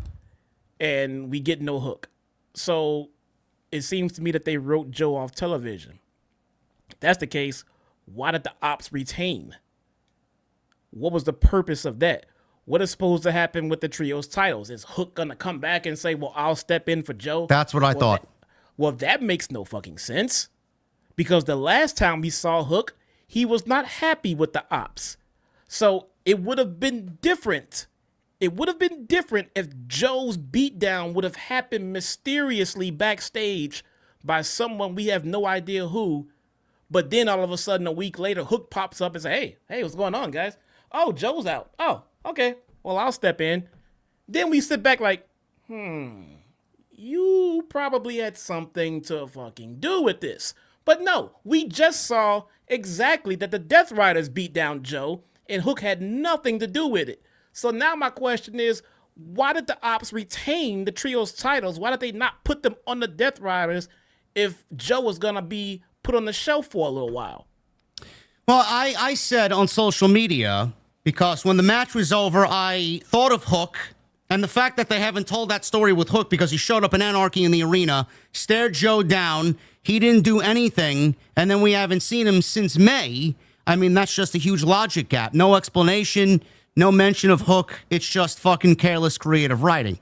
S3: and we get no Hook. So it seems to me that they wrote Joe off television. If that's the case, why did the Ops retain? What was the purpose of that? What is supposed to happen with the Trios titles? Is Hook going to come back and say, well, I'll step in for Joe?
S4: That's what I thought.
S3: That makes no fucking sense. Because the last time we saw Hook, he was not happy with the Ops. So it would have been different. It would have been different if Joe's beatdown would have happened mysteriously backstage by someone we have no idea who. But then all of a sudden, a week later, Hook pops up and says, hey, what's going on, guys? Oh, Joe's out. Oh, okay. Well, I'll step in. Then we sit back like, you probably had something to fucking do with this. But no, we just saw exactly that the Death Riders beat down Joe and Hook had nothing to do with it. So now my question is, why did the Ops retain the Trios titles? Why did they not put them on the Death Riders if Joe was going to be put on the shelf for a little while?
S4: Well, I said on social media, because when the match was over, I thought of Hook and the fact that they haven't told that story with Hook because he showed up in Anarchy in the arena, stared Joe down, he didn't do anything, and then we haven't seen him since May. I mean, that's just a huge logic gap. No explanation, no mention of Hook. It's just fucking careless creative writing.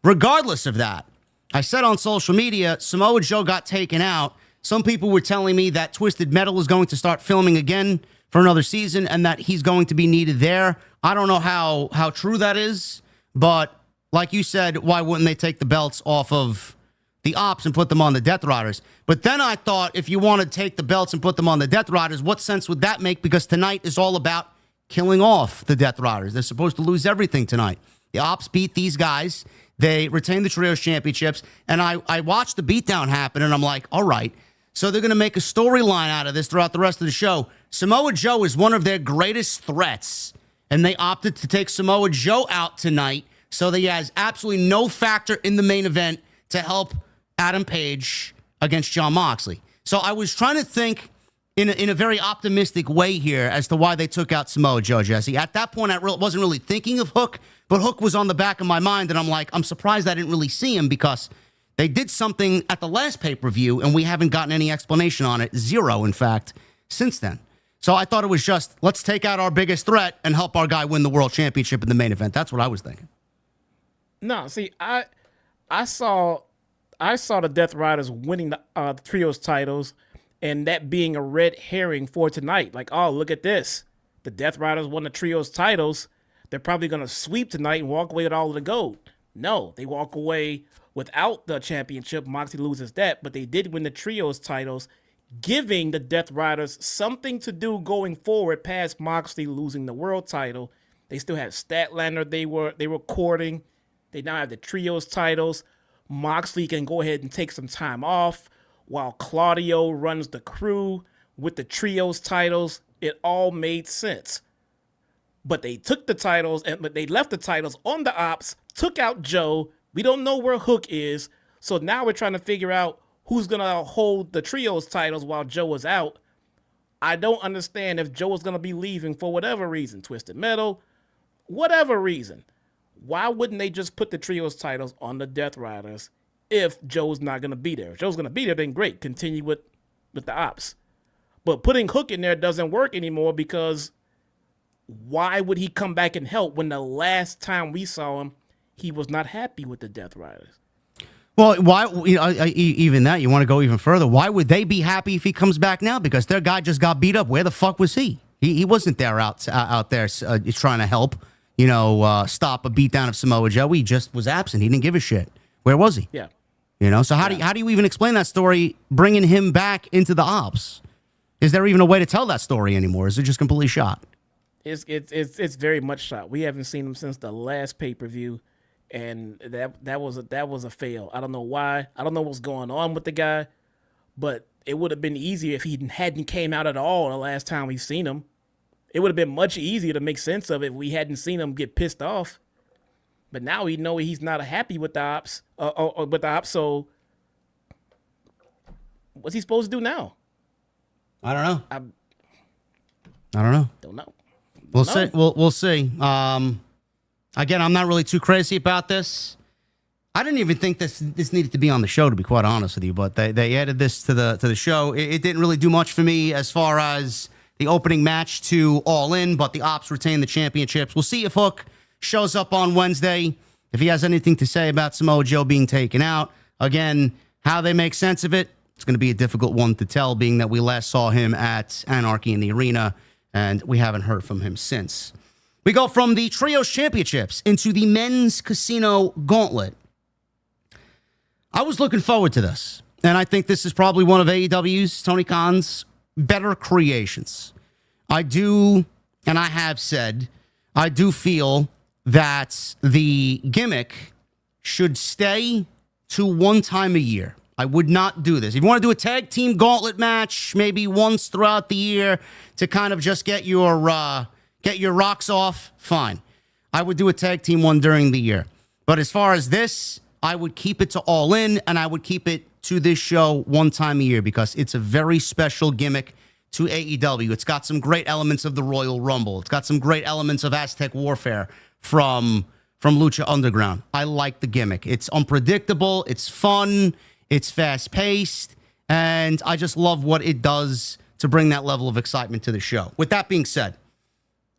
S4: Regardless of that, I said on social media, Samoa Joe got taken out. Some people were telling me that Twisted Metal is going to start filming again for another season and that he's going to be needed there. I don't know how true that is, but like you said, why wouldn't they take the belts off of the Ops and put them on the Death Riders? But then I thought, if you want to take the belts and put them on the Death Riders, what sense would that make? Because tonight is all about killing off the Death Riders. They're supposed to lose everything tonight. The Ops beat these guys. They retain the Trios Championships. And I watched the beatdown happen, and I'm like, all right. So they're going to make a storyline out of this throughout the rest of the show. Samoa Joe is one of their greatest threats, and they opted to take Samoa Joe out tonight so that he has absolutely no factor in the main event to help Adam Page against Jon Moxley. So I was trying to think in a very optimistic way here as to why they took out Samoa Joe, Jesse. At that point, I wasn't really thinking of Hook, but Hook was on the back of my mind, and I'm like, I'm surprised I didn't really see him because they did something at the last pay-per-view, and we haven't gotten any explanation on it. Zero, in fact, since then. So I thought it was just, let's take out our biggest threat and help our guy win the world championship in the main event. That's what I was thinking.
S3: No, see, I saw the Death Riders winning the Trios titles and that being a red herring for tonight. Like, oh, look at this. The Death Riders won the Trios titles. They're probably going to sweep tonight and walk away with all of the gold. No, they walk away without the championship. Moxley loses that, but they did win the Trios titles, giving the Death Riders something to do going forward past Moxley losing the world title. They still have Statlander they were courting. They now have the Trios titles. Moxley can go ahead and take some time off while Claudio runs the crew with the Trios titles. It all made sense. But they took the titles, but they left the titles on the Ops, took out Joe. We don't know where Hook is. So now we're trying to figure out who's going to hold the Trios titles while Joe is out. I don't understand if Joe is going to be leaving for whatever reason, Twisted Metal, whatever reason. Why wouldn't they just put the Trios titles on the Death Riders if Joe's not going to be there? If Joe's going to be there, then great. Continue with the Ops. But putting Hook in there doesn't work anymore because why would he come back and help when the last time we saw him, he was not happy with the Death Riders?
S4: Well, why? Even that, you want to go even further. Why would they be happy if he comes back now? Because their guy just got beat up. Where the fuck was he? He wasn't there out there trying to help. Stop a beatdown of Samoa Joe. He just was absent. He didn't give a shit. Where was he?
S3: Yeah.
S4: So how do you even explain that story? Bringing him back into the ops. Is there even a way to tell that story anymore? Is it just completely shot?
S3: It's very much shot. We haven't seen him since the last pay-per-view, and that was a fail. I don't know why. I don't know what's going on with the guy, but it would have been easier if he hadn't came out at all the last time we've seen him. It would have been much easier to make sense of it if we hadn't seen him get pissed off. But now we know he's not happy with the ops. So what's he supposed to do now?
S4: I don't know.
S3: I
S4: don't know.
S3: Don't know.
S4: We'll see. We'll see. Again, I'm not really too crazy about this. I didn't even think this needed to be on the show, to be quite honest with you. But they added this to the show. It didn't really do much for me as far as the opening match to All In, but the Ops retain the championships. We'll see if Hook shows up on Wednesday, if he has anything to say about Samoa Joe being taken out. Again, how they make sense of it, it's going to be a difficult one to tell, being that we last saw him at Anarchy in the Arena, and we haven't heard from him since. We go from the Trios Championships into the Men's Casino Gauntlet. I was looking forward to this, and I think this is probably one of AEW's, Tony Khan's, better creations. I do, and I have said, I do feel that the gimmick should stay to one time a year. I would not do this. If you want to do a tag team gauntlet match, maybe once throughout the year to kind of just get your rocks off, fine. I would do a tag team one during the year. But as far as this, I would keep it to All In, and I would keep it to this show one time a year because it's a very special gimmick to AEW. It's got some great elements of the Royal Rumble. It's got some great elements of Aztec Warfare from Lucha Underground. I like the gimmick. It's unpredictable. It's fun. It's fast-paced. And I just love what it does to bring that level of excitement to the show. With that being said,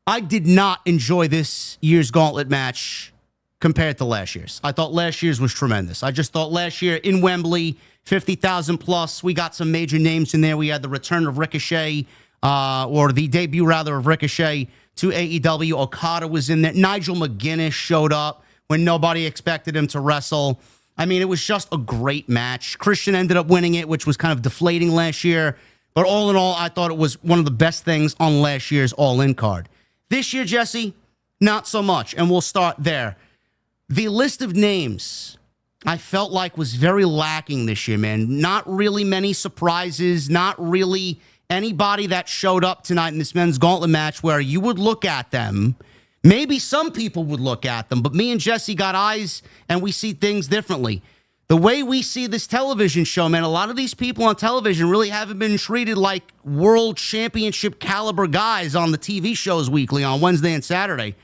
S4: I did not enjoy this year's Gauntlet match compared to last year's. I thought last year's was tremendous. I just thought last year in Wembley, 50,000 plus, we got some major names in there. We had the return of Ricochet, or the debut, rather, of Ricochet to AEW. Okada was in there. Nigel McGuinness showed up when nobody expected him to wrestle. I mean, it was just a great match. Christian ended up winning it, which was kind of deflating last year. But all in all, I thought it was one of the best things on last year's All-In card. This year, Jesse, not so much. And we'll start there. The list of names I felt like was very lacking this year, man. Not really many surprises, not really anybody that showed up tonight in this men's gauntlet match where you would look at them. Maybe some people would look at them, but me and Jesse got eyes and we see things differently. The way we see this television show, man, a lot of these people on television really haven't been treated like world championship caliber guys on the TV shows weekly on Wednesday and Saturday.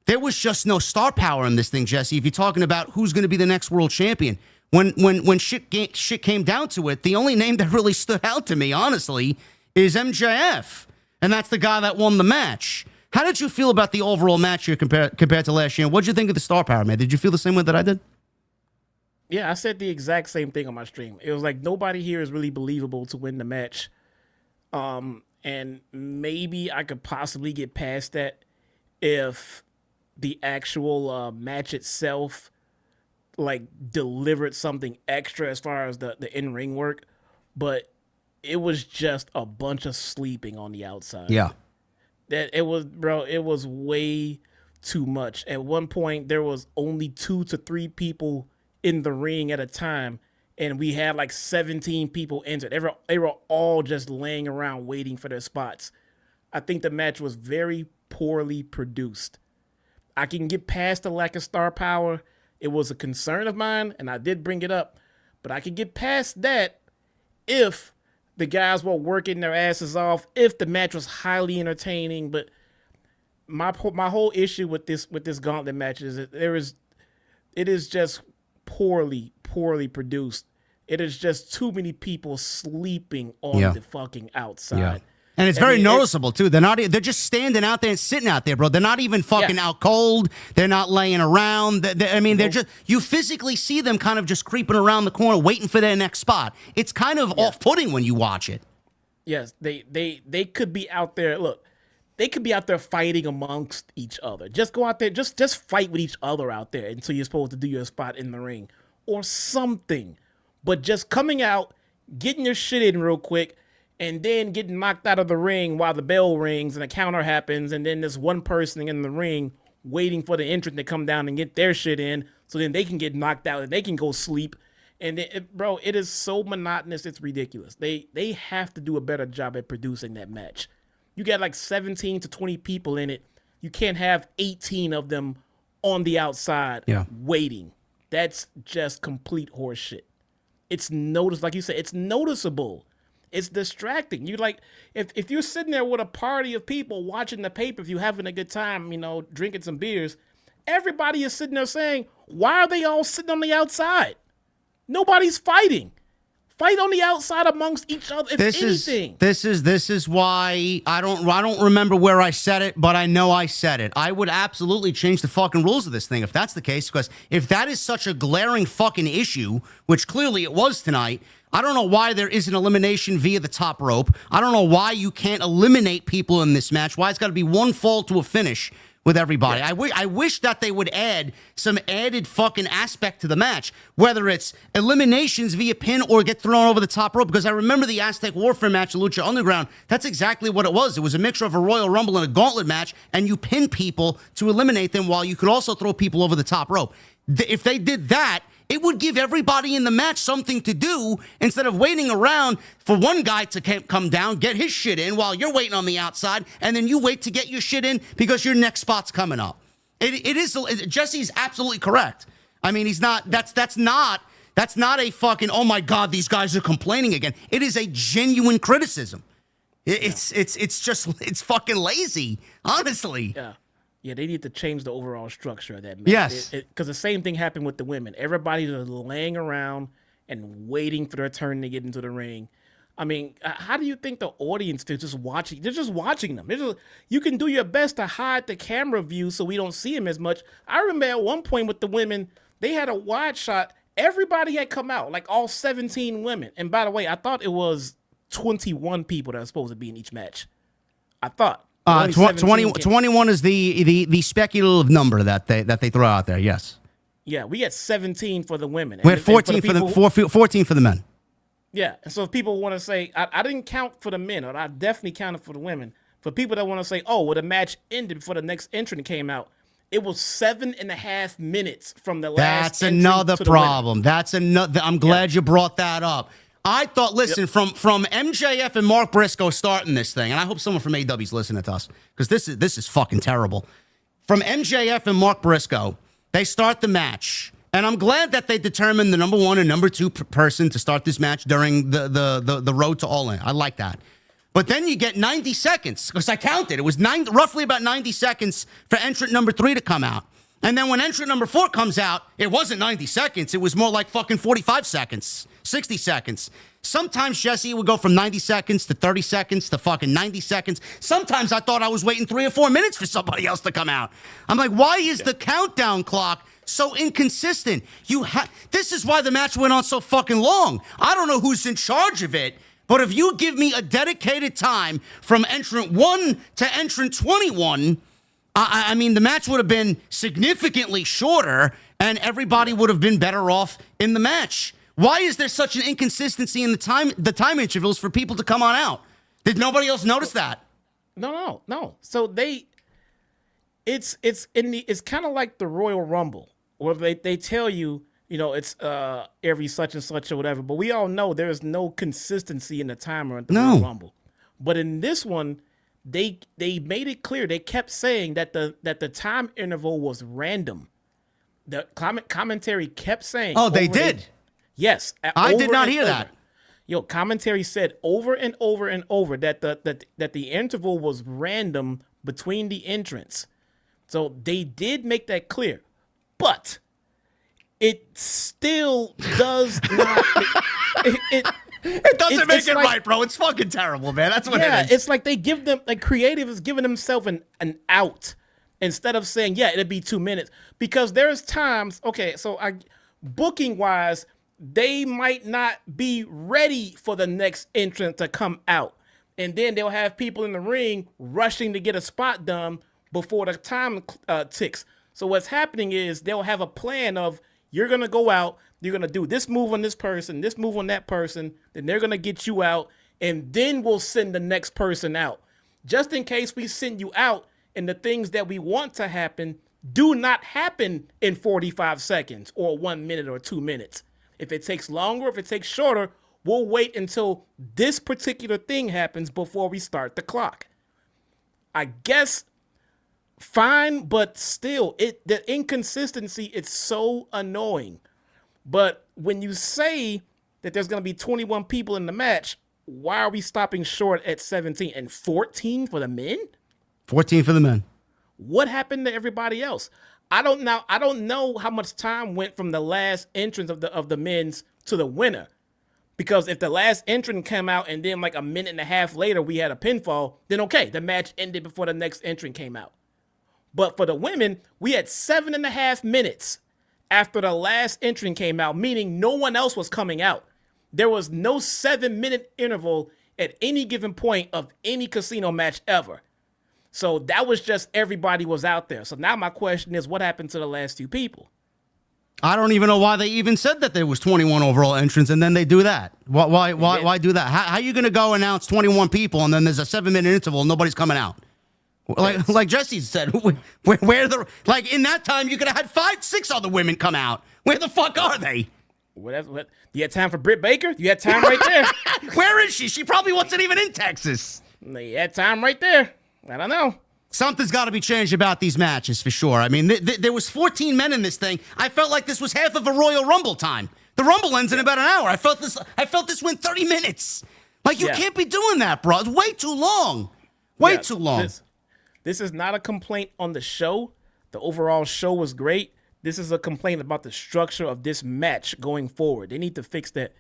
S4: There was just no star power in this thing, Jesse. If you're talking about who's going to be the next world champion, when shit came down to it, the only name that really stood out to me, honestly, is MJF, and that's the guy that won the match. How did you feel about the overall match here compared to last year? What did you think of the star power, man? Did you feel the same way that I did?
S3: Yeah, I said the exact same thing on my stream. It was like nobody here is really believable to win the match, and maybe I could possibly get past that if the actual match itself like delivered something extra as far as the in-ring work, but it was just a bunch of sleeping on the outside.
S4: Yeah.
S3: That it was way too much. At one point there was only 2 to 3 people in the ring at a time, and we had like 17 people entered. They were all just laying around waiting for their spots. I think the match was very poorly produced. I can get past the lack of star power. It was a concern of mine, and I did bring it up. But I can get past that if the guys were working their asses off, if the match was highly entertaining. But my whole issue with this gauntlet match is that it is just poorly produced. It is just too many people sleeping on the fucking outside.
S4: Yeah. And it's very noticeable too. They're just standing out there and sitting out there, bro. They're not even fucking out cold. They're not laying around. They're just, you physically see them kind of just creeping around the corner, waiting for their next spot. It's kind of off-putting when you watch it.
S3: Yes, they could be out there. Look, they could be out there fighting amongst each other. Just go out there, just fight with each other out there until you're supposed to do your spot in the ring or something. But just coming out, getting your shit in real quick, and then getting knocked out of the ring while the bell rings and a counter happens, and then there's one person in the ring waiting for the entrant to come down and get their shit in, so then they can get knocked out and they can go sleep. And bro, it is so monotonous, it's ridiculous. They have to do a better job at producing that match. You got like 17 to 20 people in it. You can't have 18 of them on the outside waiting. That's just complete horseshit. It's like you said, it's noticeable. It's distracting. You like if you're sitting there with a party of people watching the pay-per-view, having a good time, drinking some beers, everybody is sitting there saying, why are they all sitting on the outside? Nobody's fighting. Fight on the outside amongst each other. This
S4: is why I don't remember where I said it, but I know I said it. I would absolutely change the fucking rules of this thing if that's the case, because if that is such a glaring fucking issue, which clearly it was tonight, I don't know why there isn't elimination via the top rope. I don't know why you can't eliminate people in this match, why it's got to be one fall to a finish with everybody. Yeah. I wish that they would add some added fucking aspect to the match, whether it's eliminations via pin or get thrown over the top rope, because I remember the Aztec Warfare match in Lucha Underground. That's exactly what it was. It was a mixture of a Royal Rumble and a gauntlet match, and you pin people to eliminate them while you could also throw people over the top rope. If they did that, it would give everybody in the match something to do instead of waiting around for one guy to come down, get his shit in while you're waiting on the outside, and then you wait to get your shit in because your next spot's coming up. Jesse's absolutely correct. I mean, he's not. That's not a fucking, oh my God, these guys are complaining again. It is a genuine criticism. It's fucking lazy, honestly.
S3: Yeah. Yeah, they need to change the overall structure of that match.
S4: Yes.
S3: Because the same thing happened with the women. Everybody's just laying around and waiting for their turn to get into the ring. I mean, how do you think the audience is just watching? They're just watching them. You can do your best to hide the camera view so we don't see them as much. I remember at one point with the women, they had a wide shot. Everybody had come out, like all 17 women. And by the way, I thought it was 21 people that are supposed to be in each match. I thought.
S4: 21 is the speculative number that they throw out there. Yes.
S3: Yeah, we had 17 for the women.
S4: We had 14 for the men.
S3: Yeah, and so if people want to say, I didn't count for the men, or I definitely counted for the women. For people that want to say, oh, well, the match ended before the next entrant came out, it was 7.5 minutes from the last.
S4: That's another problem. That's another. I'm glad you brought that up. I thought, listen, from MJF and Mark Briscoe starting this thing, and I hope someone from AEW's listening to us, because this is fucking terrible. From MJF and Mark Briscoe, they start the match, and I'm glad that they determined the number one and number two person to start this match during the road to All In. I like that. But then you get 90 seconds, because I counted. It was roughly about 90 seconds for entrant number 3 to come out. And then when entrant number 4 comes out, it wasn't 90 seconds. It was more like fucking 45 seconds, 60 seconds. Sometimes, Jesse, would go from 90 seconds to 30 seconds to fucking 90 seconds. Sometimes I thought I was waiting 3 or 4 minutes for somebody else to come out. I'm like, why is the countdown clock so inconsistent? This is why the match went on so fucking long. I don't know who's in charge of it, but if you give me a dedicated time from entrant 1 to entrant 21... I mean, the match would have been significantly shorter, and everybody would have been better off in the match. Why is there such an inconsistency in the time intervals for people to come on out? Did nobody else notice that?
S3: No. So it's kind of like the Royal Rumble, where they tell you, it's every such and such or whatever. But we all know there is no consistency in the timer at the Royal Rumble. But in this one, They made it clear. They kept saying that the time interval was random. The commentary kept saying.
S4: Oh, they did.
S3: Yes,
S4: I did not hear that.
S3: Commentary said over and over and over that the interval was random between the entrants. So they did make that clear, but it still does not.
S4: It doesn't make
S3: it's
S4: it
S3: like,
S4: right, bro. It's fucking terrible, man. That's what it is.
S3: it's like they give them, like, creative is giving themselves an out instead of saying, yeah, it'll be 2 minutes. Because there's times, okay, so booking wise, they might not be ready for the next entrant to come out. And then they'll have people in the ring rushing to get a spot done before the time ticks. So what's happening is they'll have a plan of, you're going to go out, you're going to do this move on this person, this move on that person, then they're going to get you out, and then we'll send the next person out. Just in case we send you out and the things that we want to happen do not happen in 45 seconds or 1 minute or 2 minutes. If it takes longer, if it takes shorter, we'll wait until this particular thing happens before we start the clock. I guess fine, but still, the inconsistency, it's so annoying. But when you say that there's going to be 21 people in the match, why are we stopping short at 17 and 14 for the men?
S4: 14 for the men.
S3: What happened to everybody else? I don't know how much time went from the last entrance of the men's to the winner. Because if the last entrant came out and then like a minute and a half later we had a pinfall, then okay, the match ended before the next entrant came out. But for the women, we had 7.5 minutes after the last entrant came out, meaning no one else was coming out. There was no 7-minute interval at any given point of any casino match ever. So that was just everybody was out there. So now my question is, what happened to the last two people?
S4: I don't even know why they even said that there was 21 overall entrants, and then they do that. Why do that? How are you going to go announce 21 people, and then there's a 7-minute interval, and nobody's coming out? Like Jesse said, where the like in that time you could have had 5-6 other women come out. Where the fuck are they?
S3: What? You had time for Britt Baker? You had time right there.
S4: Where is she? She probably wasn't even in Texas.
S3: You had time right there. I don't know.
S4: Something's got to be changed about these matches for sure. I mean, there was 14 men in this thing. I felt like this was half of a Royal Rumble time. The Rumble ends in about an hour. I felt this went 30 minutes. Like, you can't be doing that, bro. It's way too long. Way too long.
S3: This is not a complaint on the show. The overall show was great. This is a complaint about the structure of this match going forward. They need to fix that.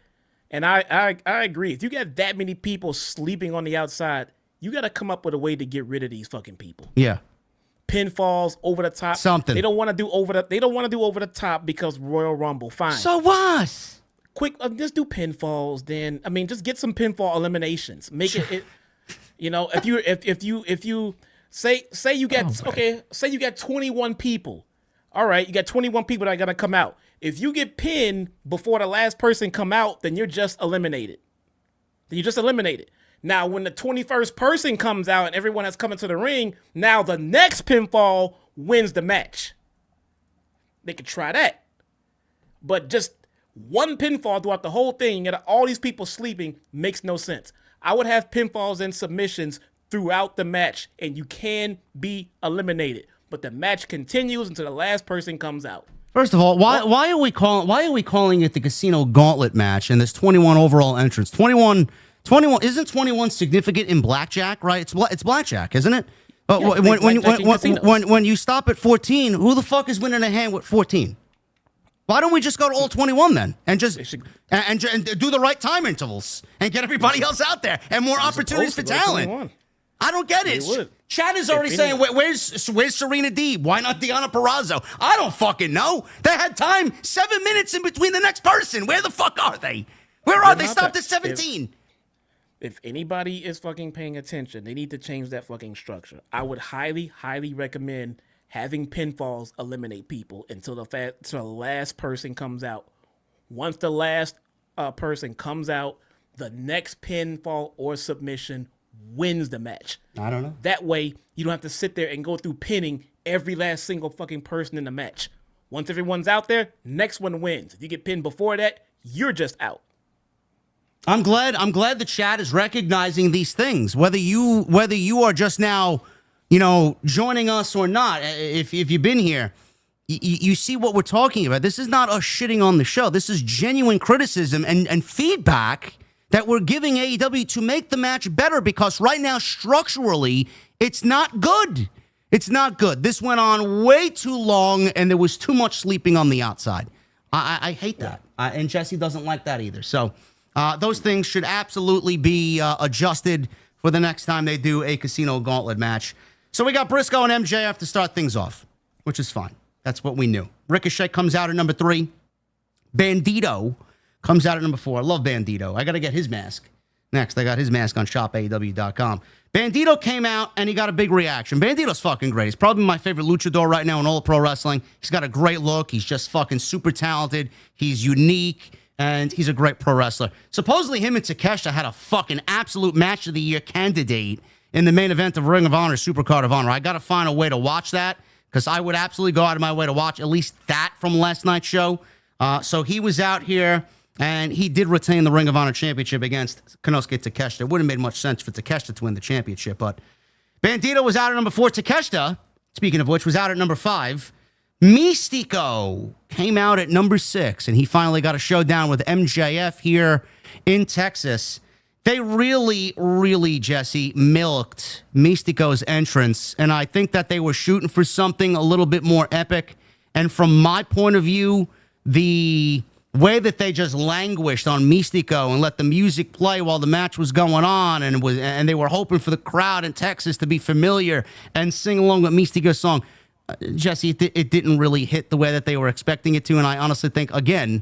S3: And I agree. If you got that many people sleeping on the outside, you got to come up with a way to get rid of these fucking people.
S4: Yeah.
S3: Pinfalls, over the top.
S4: Something.
S3: They don't want to do over the top because Royal Rumble. Fine.
S4: So what?
S3: Quick, just do pinfalls. Then I mean, just get some pinfall eliminations. Make it. You know, if you say you got say you got 21 people. All right, you got 21 people that are gonna come out. If you get pinned before the last person come out, then you're just eliminated. Now, when the 21st person comes out and everyone has come into the ring, now the next pinfall wins the match. They could try that. But just one pinfall throughout the whole thing and all these people sleeping makes no sense. I would have pinfalls and submissions throughout the match, and you can be eliminated. But the match continues until the last person comes out.
S4: First of all, why are we calling it the Casino Gauntlet match and this 21 overall entrance? 21 isn't 21 significant in blackjack, right? It's blackjack, isn't it? When you stop at 14, who the fuck is winning a hand with 14? Why don't we just go to all 21 then and just and do the right time intervals and get everybody else out there and more opportunities for talent? I don't get it. Chad is already saying, where's Serena Deeb? Why not Deonna Purrazzo? I don't fucking know. They had time 7 minutes in between the next person. Where the fuck are they? Where are they? Stopped at 17.
S3: If anybody is fucking paying attention, they need to change that fucking structure. I would highly, highly recommend having pinfalls eliminate people until the last person comes out. Once the last person comes out, the next pinfall or submission wins the match.
S4: I don't know.
S3: That way, you don't have to sit there and go through pinning every last single fucking person in the match. Once everyone's out there, next one wins. If you get pinned before that, you're just out.
S4: I'm glad the chat is recognizing these things. Whether you are just now, joining us or not, if you've been here, you see what we're talking about. This is not us shitting on the show. This is genuine criticism and feedback that we're giving AEW to make the match better, because right now, structurally, it's not good. It's not good. This went on way too long, and there was too much sleeping on the outside. I hate that. And Jesse doesn't like that either. So Those things should absolutely be adjusted for the next time they do a casino gauntlet match. So we got Briscoe and MJF to start things off, which is fine. That's what we knew. Ricochet comes out at number 3. Bandito comes out at number 4. I love Bandito. I got to get his mask. Next, I got his mask on shopaew.com. Bandito came out, and he got a big reaction. Bandito's fucking great. He's probably my favorite luchador right now in all of pro wrestling. He's got a great look. He's just fucking super talented. He's unique, and he's a great pro wrestler. Supposedly, him and Takeshita had a fucking absolute match of the year candidate in the main event of Ring of Honor, Supercard of Honor. I got to find a way to watch that, because I would absolutely go out of my way to watch at least that from last night's show. So he was out here, and he did retain the Ring of Honor Championship against Konosuke Takeshita. It wouldn't have made much sense for Takeshita to win the championship, but Bandito was out at number 4. Takeshita, speaking of which, was out at number 5. Mystico came out at number 6, and he finally got a showdown with MJF here in Texas. They really, really, Jesse, milked Mystico's entrance, and I think that they were shooting for something a little bit more epic. And from my point of view, the way that they just languished on Mystico and let the music play while the match was going on, and they were hoping for the crowd in Texas to be familiar and sing along with Mystico's song, Jesse, it didn't really hit the way that they were expecting it to, and I honestly think, again,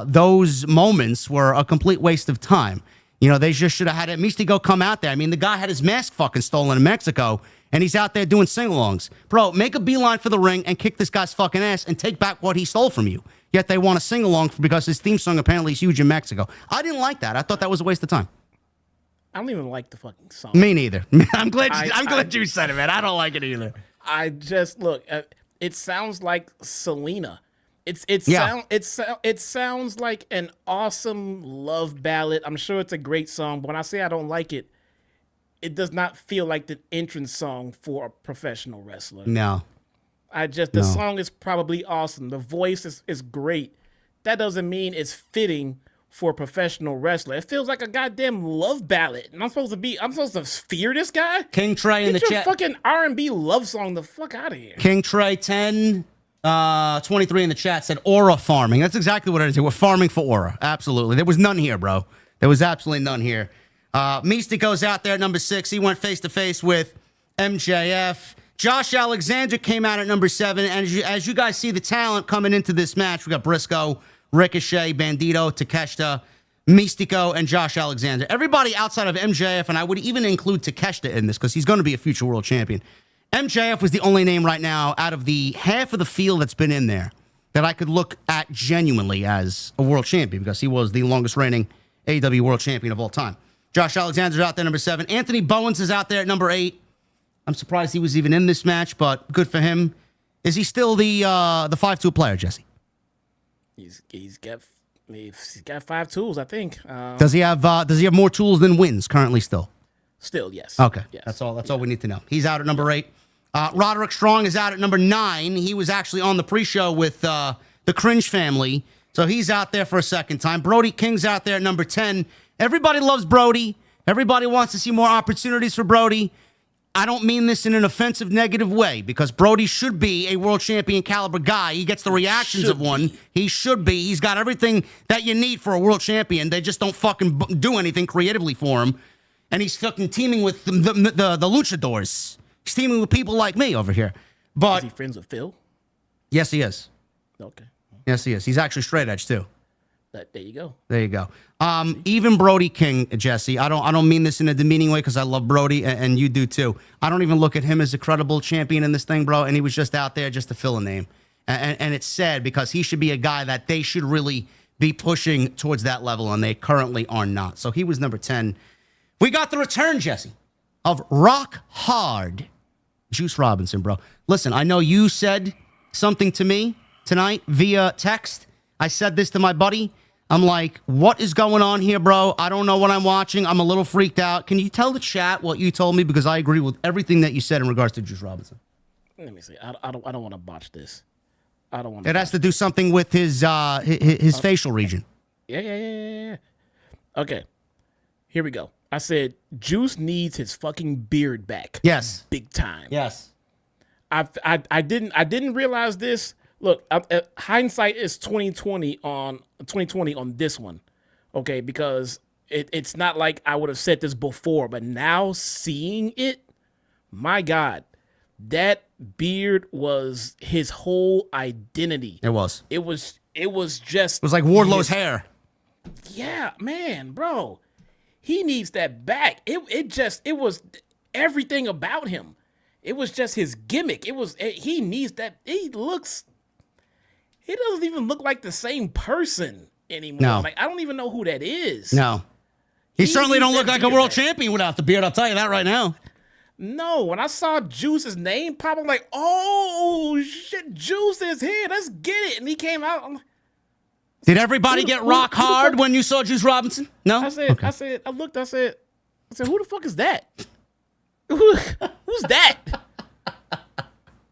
S4: those moments were a complete waste of time. You know, they just should have had Mystico come out there. I mean, the guy had his mask fucking stolen in Mexico, and he's out there doing sing-alongs. Bro, make a beeline for the ring and kick this guy's fucking ass and take back what he stole from you. Yet they want to sing-along because his theme song apparently is huge in Mexico. I didn't like that. I thought that was a waste of time.
S3: I don't even like the fucking song.
S4: Me neither. I'm glad you said it, man. I don't like it either.
S3: I just, look, it sounds like Selena. It sounds like an awesome love ballad. I'm sure it's a great song, but when I say I don't like it, it does not feel like the entrance song for a professional wrestler.
S4: No.
S3: The song is probably awesome. The voice is great. That doesn't mean it's fitting for a professional wrestler. It feels like a goddamn love ballad. And I'm supposed to fear this guy?
S4: King Trey in the
S3: chat.
S4: chat.
S3: Fucking R&B love song the fuck out of here.
S4: King Trey 1023 in the chat said aura farming. That's exactly what it is. We're farming for aura. Absolutely. There was none here, bro. There was absolutely none here. Mystico's out there at number 6. He went face-to-face with MJF. Josh Alexander came out at number 7. And as you guys see the talent coming into this match, we got Briscoe, Ricochet, Bandito, Takeshita, Mystico, and Josh Alexander. Everybody outside of MJF, and I would even include Takeshita in this because he's going to be a future world champion. MJF was the only name right now out of the half of the field that's been in there that I could look at genuinely as a world champion because he was the longest reigning AEW world champion of all time. Josh Alexander's out there, number 7. Anthony Bowens is out there at number 8. I'm surprised he was even in this match, but good for him. Is he still the 5-tool player, Jesse?
S3: He's got 5 tools, I think.
S4: Does he have more tools than wins currently still?
S3: Still, yes.
S4: Okay,
S3: yes.
S4: That's all we need to know. He's out at number 8. Roderick Strong is out at number 9. He was actually on the pre-show with the Cringe family, so he's out there for a second time. Brody King's out there at number 10. Everybody loves Brody. Everybody wants to see more opportunities for Brody. I don't mean this in an offensive, negative way, because Brody should be a world champion caliber guy. He gets the reactions of one. He should be. He's got everything that you need for a world champion. They just don't fucking do anything creatively for him. And he's fucking teaming with the luchadors. He's teaming with people like me over here. But
S3: is he friends with Phil?
S4: Yes, he is.
S3: Okay.
S4: Yes, he is. He's actually straight edge too.
S3: There you go.
S4: There you go. Even Brody King, Jesse, I don't mean this in a demeaning way because I love Brody and you do too. I don't even look at him as a credible champion in this thing, bro. And he was just out there just to fill a name. And it's sad because he should be a guy that they should really be pushing towards that level, and they currently are not. So he was number 10. We got the return, Jesse, of Rock Hard Juice Robinson, bro. Listen, I know you said something to me tonight via text. I said this to my buddy. I'm like, what is going on here, bro? I don't know what I'm watching. I'm a little freaked out. Can you tell the chat what you told me? Because I agree with everything that you said in regards to Juice Robinson.
S3: Let me see. I don't want to botch this. I don't want.
S4: It has to do something with his facial region.
S3: Yeah. Okay, here we go. I said Juice needs his fucking beard back.
S4: Yes,
S3: big time.
S4: Yes.
S3: I didn't realize this. Look, hindsight is 2020 on this one. Okay, because it's not like I would have said this before, but now seeing it, my God, that beard was his whole identity.
S4: It was.
S3: It was just.
S4: It was like Wardlow's hair.
S3: Yeah, man, bro. He needs that back. It was everything about him. It was just his gimmick. He needs that. He doesn't even look like the same person anymore.
S4: No.
S3: Like, I don't even know who that is.
S4: No. He certainly don't
S3: needs
S4: look
S3: that
S4: like a
S3: beard
S4: world
S3: back.
S4: champion without the beard. I'll tell you that right now.
S3: No, when I saw Juice's name pop, I'm like, oh shit, Juice is here. Let's get it. And he came out. I'm like,
S4: Did everybody get rock
S3: who the
S4: hard
S3: fuck-
S4: when you saw Juice Robinson? No?
S3: I said, who the fuck is that? Who's that?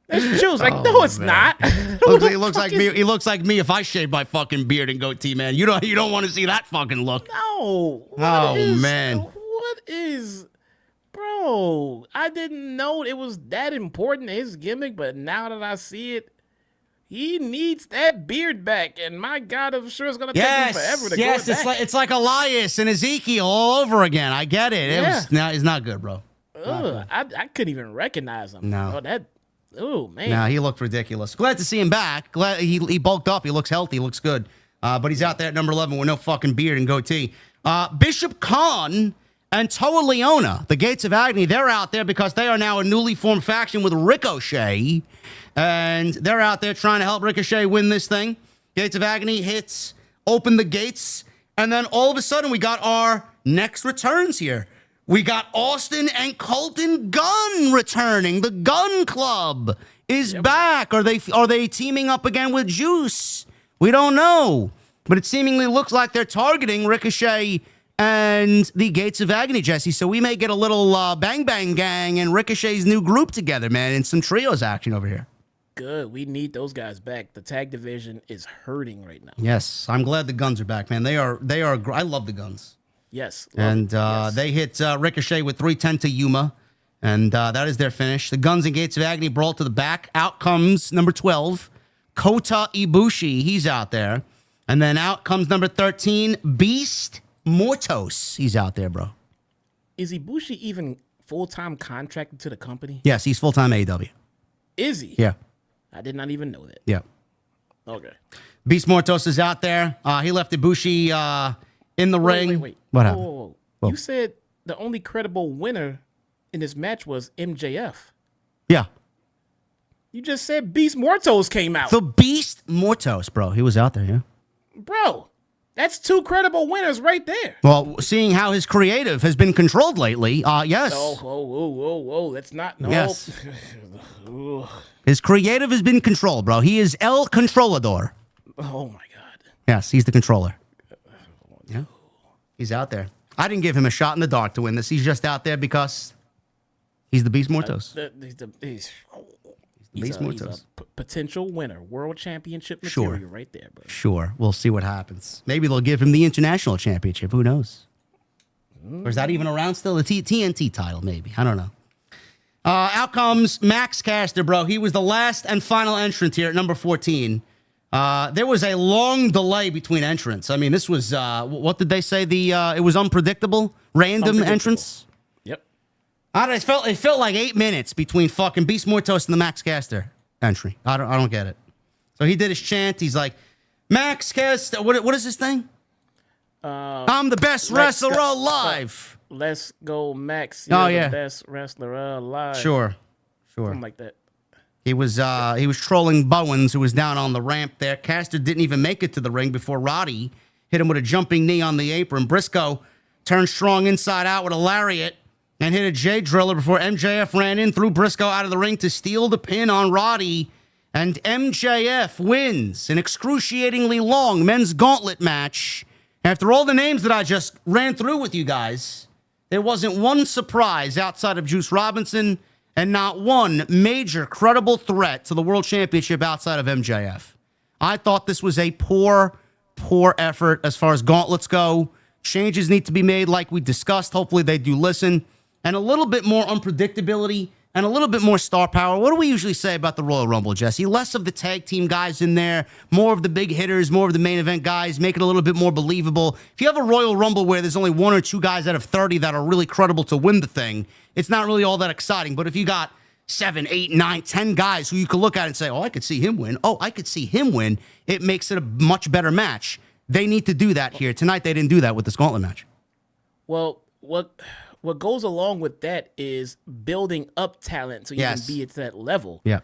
S3: That's Juice. Like, no, it's not.
S4: He looks like me. He looks like me if I shave my fucking beard and goatee, man. You don't want to see that fucking look.
S3: No.
S4: Man.
S3: What is, bro? I didn't know it was that important to his gimmick, but now that I see it, he needs that beard back. And my God, I'm sure it's gonna take him forever to go back.
S4: It's like Elias and Ezekiel all over again. I get it.
S3: Yeah.
S4: It's not good, bro.
S3: Ugh, I couldn't even recognize him.
S4: No.
S3: Oh man.
S4: Nah, he looked ridiculous. Glad to see him back. Glad he bulked up. He looks healthy. He looks good. But he's out there at number 11 with no fucking beard and goatee. Bishop Khan and Toa Leona, the Gates of Agony, they're out there because they are now a newly formed faction with Ricochet. And they're out there trying to help Ricochet win this thing. Gates of Agony hits, open the gates. And then all of a sudden we got our next returns here. We got Austin and Colton Gunn returning. The Gun Club is back. Are they teaming up again with Juice? We don't know. But it seemingly looks like they're targeting Ricochet and the Gates of Agony, Jesse. So we may get a little Bang Bang Gang and Ricochet's new group together, man, and some trios action over here.
S3: Good. We need those guys back. The tag division is hurting right now.
S4: Yes, I'm glad the Guns are back, man. They are. I love the Guns.
S3: Yes.
S4: And they hit Ricochet with 310 to Yuma. And that is their finish. The Guns and Gates of Agony brawl to the back. Out comes number 12, Kota Ibushi. He's out there. And then out comes number 13, Beast Mortos. He's out there, bro.
S3: Is Ibushi even full-time contracted to the company?
S4: Yes, he's full-time AEW.
S3: Is he?
S4: Yeah.
S3: I did not even know that.
S4: Yeah.
S3: Okay.
S4: Beast Mortos is out there. He left Ibushi in the ring.
S3: Wait.
S4: What happened?
S3: Whoa. You said the only credible winner in this match was MJF.
S4: Yeah.
S3: You just said Beast Mortos came out.
S4: The Beast Mortos, bro. He was out there, yeah.
S3: Bro, that's two credible winners right there.
S4: Well, seeing how his creative has been controlled lately, yes.
S3: Whoa. Let's not. No.
S4: Yes. His creative has been controlled, bro. He is El Controlador.
S3: Oh, my God.
S4: Yes, he's the controller. Yeah. He's out there. I didn't give him a shot in the dark to win this. He's just out there because he's the Beast Mortos.
S3: He's
S4: Beast Mortos.
S3: Potential winner. World championship material right there, bro.
S4: Sure. We'll see what happens. Maybe they'll give him the international championship. Who knows? Or is that even around still? The TNT title, maybe. I don't know. Out comes Max Caster, bro. He was the last and final entrant here at number 14. There was a long delay between entrants. I mean, this was, what did they say? It was unpredictable? Random entrance?
S3: Yep.
S4: It felt like 8 minutes between fucking Beast Mortos and the Max Caster entry. I don't get it. So he did his chant. He's like, Max Caster, what is this thing? I'm the best wrestler alive.
S3: Let's go, Max. You're
S4: yeah.
S3: the best wrestler alive.
S4: Sure.
S3: Something like that.
S4: He was trolling Bowens, who was down on the ramp there. Caster didn't even make it to the ring before Roddy hit him with a jumping knee on the apron. Briscoe turned strong inside out with a lariat and hit a J Driller before MJF ran in, threw Briscoe out of the ring to steal the pin on Roddy. And MJF wins an excruciatingly long men's gauntlet match. After all the names that I just ran through with you guys, there wasn't one surprise outside of Juice Robinson and not one major credible threat to the World Championship outside of MJF. I thought this was a poor effort as far as gauntlets go. Changes need to be made like we discussed. Hopefully they do listen. And a little bit more unpredictability and a little bit more star power. What do we usually say about the Royal Rumble, Jesse? Less of the tag team guys in there, more of the big hitters, more of the main event guys, make it a little bit more believable. If you have a Royal Rumble where there's only 1 or 2 guys out of 30 that are really credible to win the thing, it's not really all that exciting. But if you got 7, 8, 9, 10 guys who you could look at and say, oh, I could see him win. Oh, I could see him win. It makes it a much better match. They need to do that here. Tonight, they didn't do that with this gauntlet match.
S3: Well, what goes along with that is building up talent so you can be at that level.
S4: Yeah.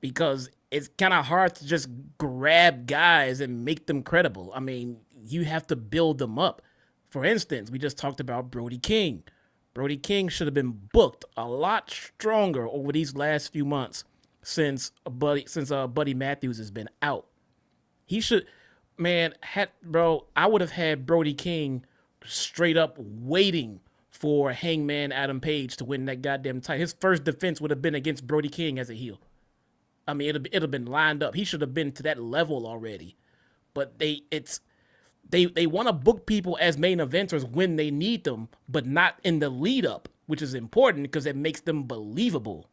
S3: Because it's kind of hard to just grab guys and make them credible. I mean, you have to build them up. For instance, we just talked about Brody King. Brody King should have been booked a lot stronger over these last few months since Buddy Matthews has been out. He should, I would have had Brody King straight up waiting for Hangman Adam Page to win that goddamn title. His first defense would have been against Brody King as a heel. I mean, it'd have been lined up. He should have been to that level already. But they want to book people as main eventers when they need them, but not in the lead up, which is important because it makes them believable.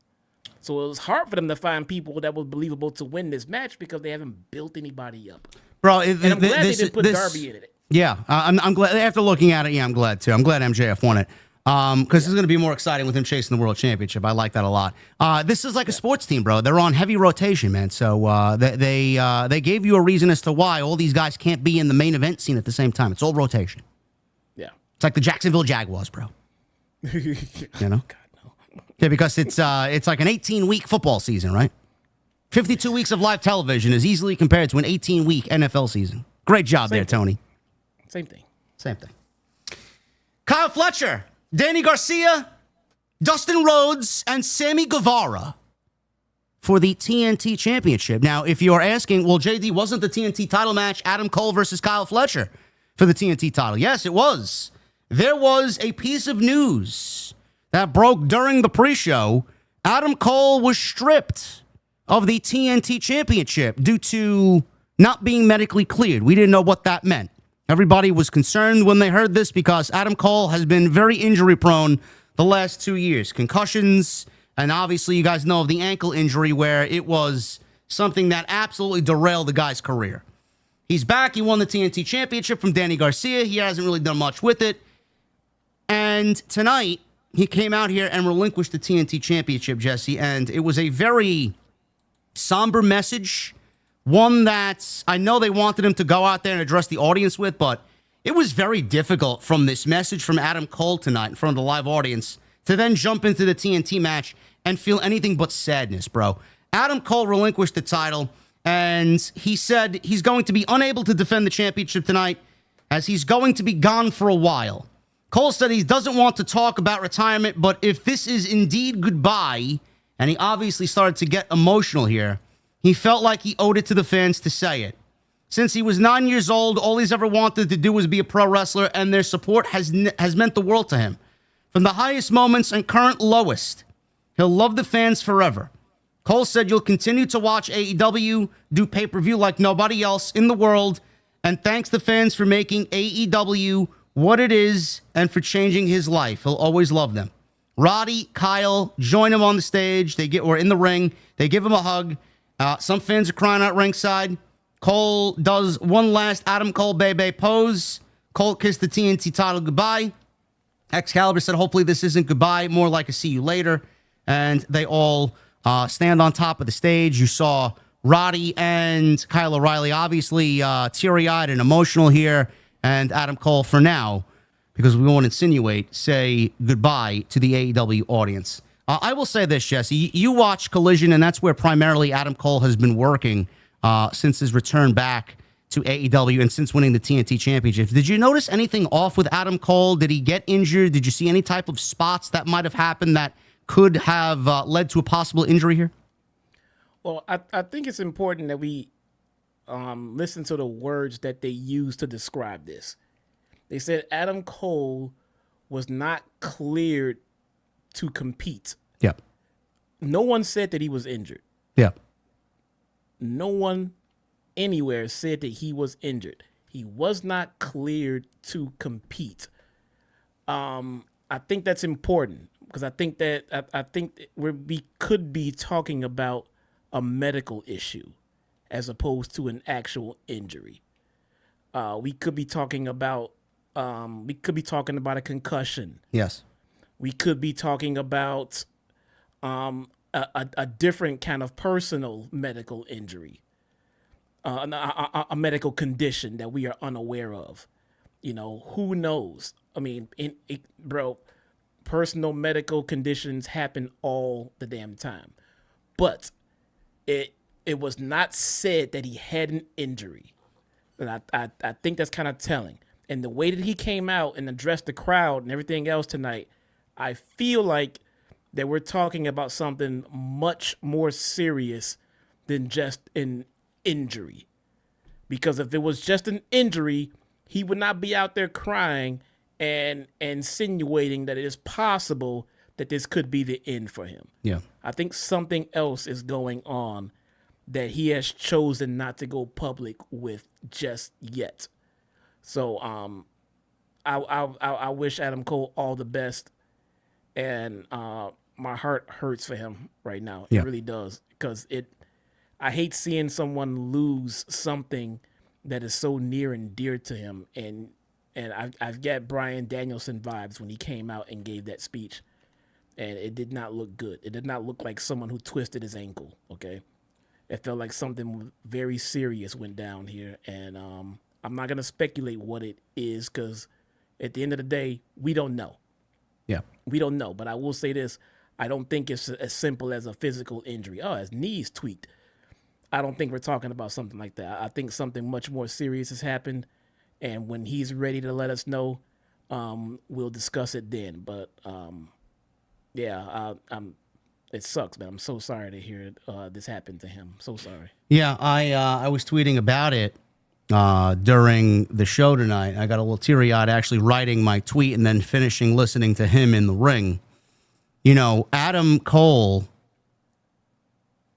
S3: So it was hard for them to find people that were believable to win this match because they haven't built anybody up.
S4: Bro,
S3: and I'm glad they didn't put Darby in it.
S4: Yeah, I'm glad. After looking at it, I'm glad too. I'm glad MJF won it because it's going to be more exciting with him chasing the world championship. I like that a lot. This is like a sports team, bro. They're on heavy rotation, man. So they gave you a reason as to why all these guys can't be in the main event scene at the same time. It's all rotation.
S3: Yeah,
S4: it's like the Jacksonville Jaguars, bro. You know?
S3: God, no.
S4: Yeah, because it's like an 18-week football season, right? 52 weeks of live television is easily compared to an 18-week NFL season. Great job there, Tony.
S3: Same thing.
S4: Kyle Fletcher, Danny Garcia, Dustin Rhodes, and Sammy Guevara for the TNT Championship. Now, if you're asking, well, JD, wasn't the TNT title match Adam Cole versus Kyle Fletcher for the TNT title? Yes, it was. There was a piece of news that broke during the pre-show. Adam Cole was stripped of the TNT Championship due to not being medically cleared. We didn't know what that meant. Everybody was concerned when they heard this because Adam Cole has been very injury prone the last 2 years. Concussions, and obviously you guys know of the ankle injury where it was something that absolutely derailed the guy's career. He's back. He won the TNT Championship from Danny Garcia. He hasn't really done much with it. And tonight, he came out here and relinquished the TNT Championship, Jesse, and it was a very somber message. One that I know they wanted him to go out there and address the audience with, but it was very difficult from this message from Adam Cole tonight in front of the live audience to then jump into the TNT match and feel anything but sadness, bro. Adam Cole relinquished the title, and he said he's going to be unable to defend the championship tonight as he's going to be gone for a while. Cole said he doesn't want to talk about retirement, but if this is indeed goodbye, and he obviously started to get emotional here, he felt like he owed it to the fans to say it. Since he was 9 years old, all he's ever wanted to do was be a pro wrestler, and their support has meant the world to him. From the highest moments and current lowest, he'll love the fans forever. Cole said you'll continue to watch AEW do pay-per-view like nobody else in the world, and thanks the fans for making AEW what it is and for changing his life. He'll always love them. Roddy, Kyle, join him on the stage. Or in the ring. They give him a hug. Some fans are crying out ringside. Cole does one last Adam Cole Bebe pose. Cole kissed the TNT title goodbye. Excalibur said, hopefully this isn't goodbye, more like a see you later. And they all stand on top of the stage. You saw Roddy and Kyle O'Reilly obviously teary-eyed and emotional here. And Adam Cole, for now, because we won't insinuate, say goodbye to the AEW audience. I will say this, Jesse. You watch Collision, and that's where primarily Adam Cole has been working since his return back to AEW and since winning the TNT Championships. Did you notice anything off with Adam Cole? Did he get injured? Did you see any type of spots that might have happened that could have led to a possible injury here?
S3: Well, I think it's important that we listen to the words that they use to describe this. They said Adam Cole was not cleared to compete.
S4: Yeah.
S3: No one said that he was injured.
S4: Yeah.
S3: No one anywhere said that he was injured. He was not cleared to compete. I think that's important. because I think that we could be talking about a medical issue as opposed to an actual injury. We could be talking about a concussion.
S4: Yes.
S3: We could be talking about a different kind of personal medical injury, a medical condition that we are unaware of. You know, who knows? I mean, bro, personal medical conditions happen all the damn time. But it was not said that he had an injury. And I think that's kind of telling. And the way that he came out and addressed the crowd and everything else tonight, I feel like that we're talking about something much more serious than just an injury. Because if it was just an injury, he would not be out there crying and insinuating that it is possible that this could be the end for him.
S4: Yeah. I
S3: think something else is going on that he has chosen not to go public with just yet. So I wish Adam Cole all the best, and my heart hurts for him right now. It really does, because I hate seeing someone lose something that is so near and dear to him, and I've got Bryan Danielson vibes when he came out and gave that speech, and it did not look good. It did not look like someone who twisted his ankle. Okay, it felt like something very serious went down here, and I'm not gonna speculate what it is, because at the end of the day, we don't know.
S4: Yeah,
S3: we don't know. But I will say this: I don't think it's as simple as a physical injury. Oh, his knee's tweaked. I don't think we're talking about something like that. I think something much more serious has happened, and when he's ready to let us know, we'll discuss it then. But it sucks, man. I'm so sorry to hear this happened to him. So sorry.
S4: Yeah, I was tweeting about it during the show tonight. I got a little teary-eyed actually writing my tweet and then finishing listening to him in the ring. You know, Adam Cole,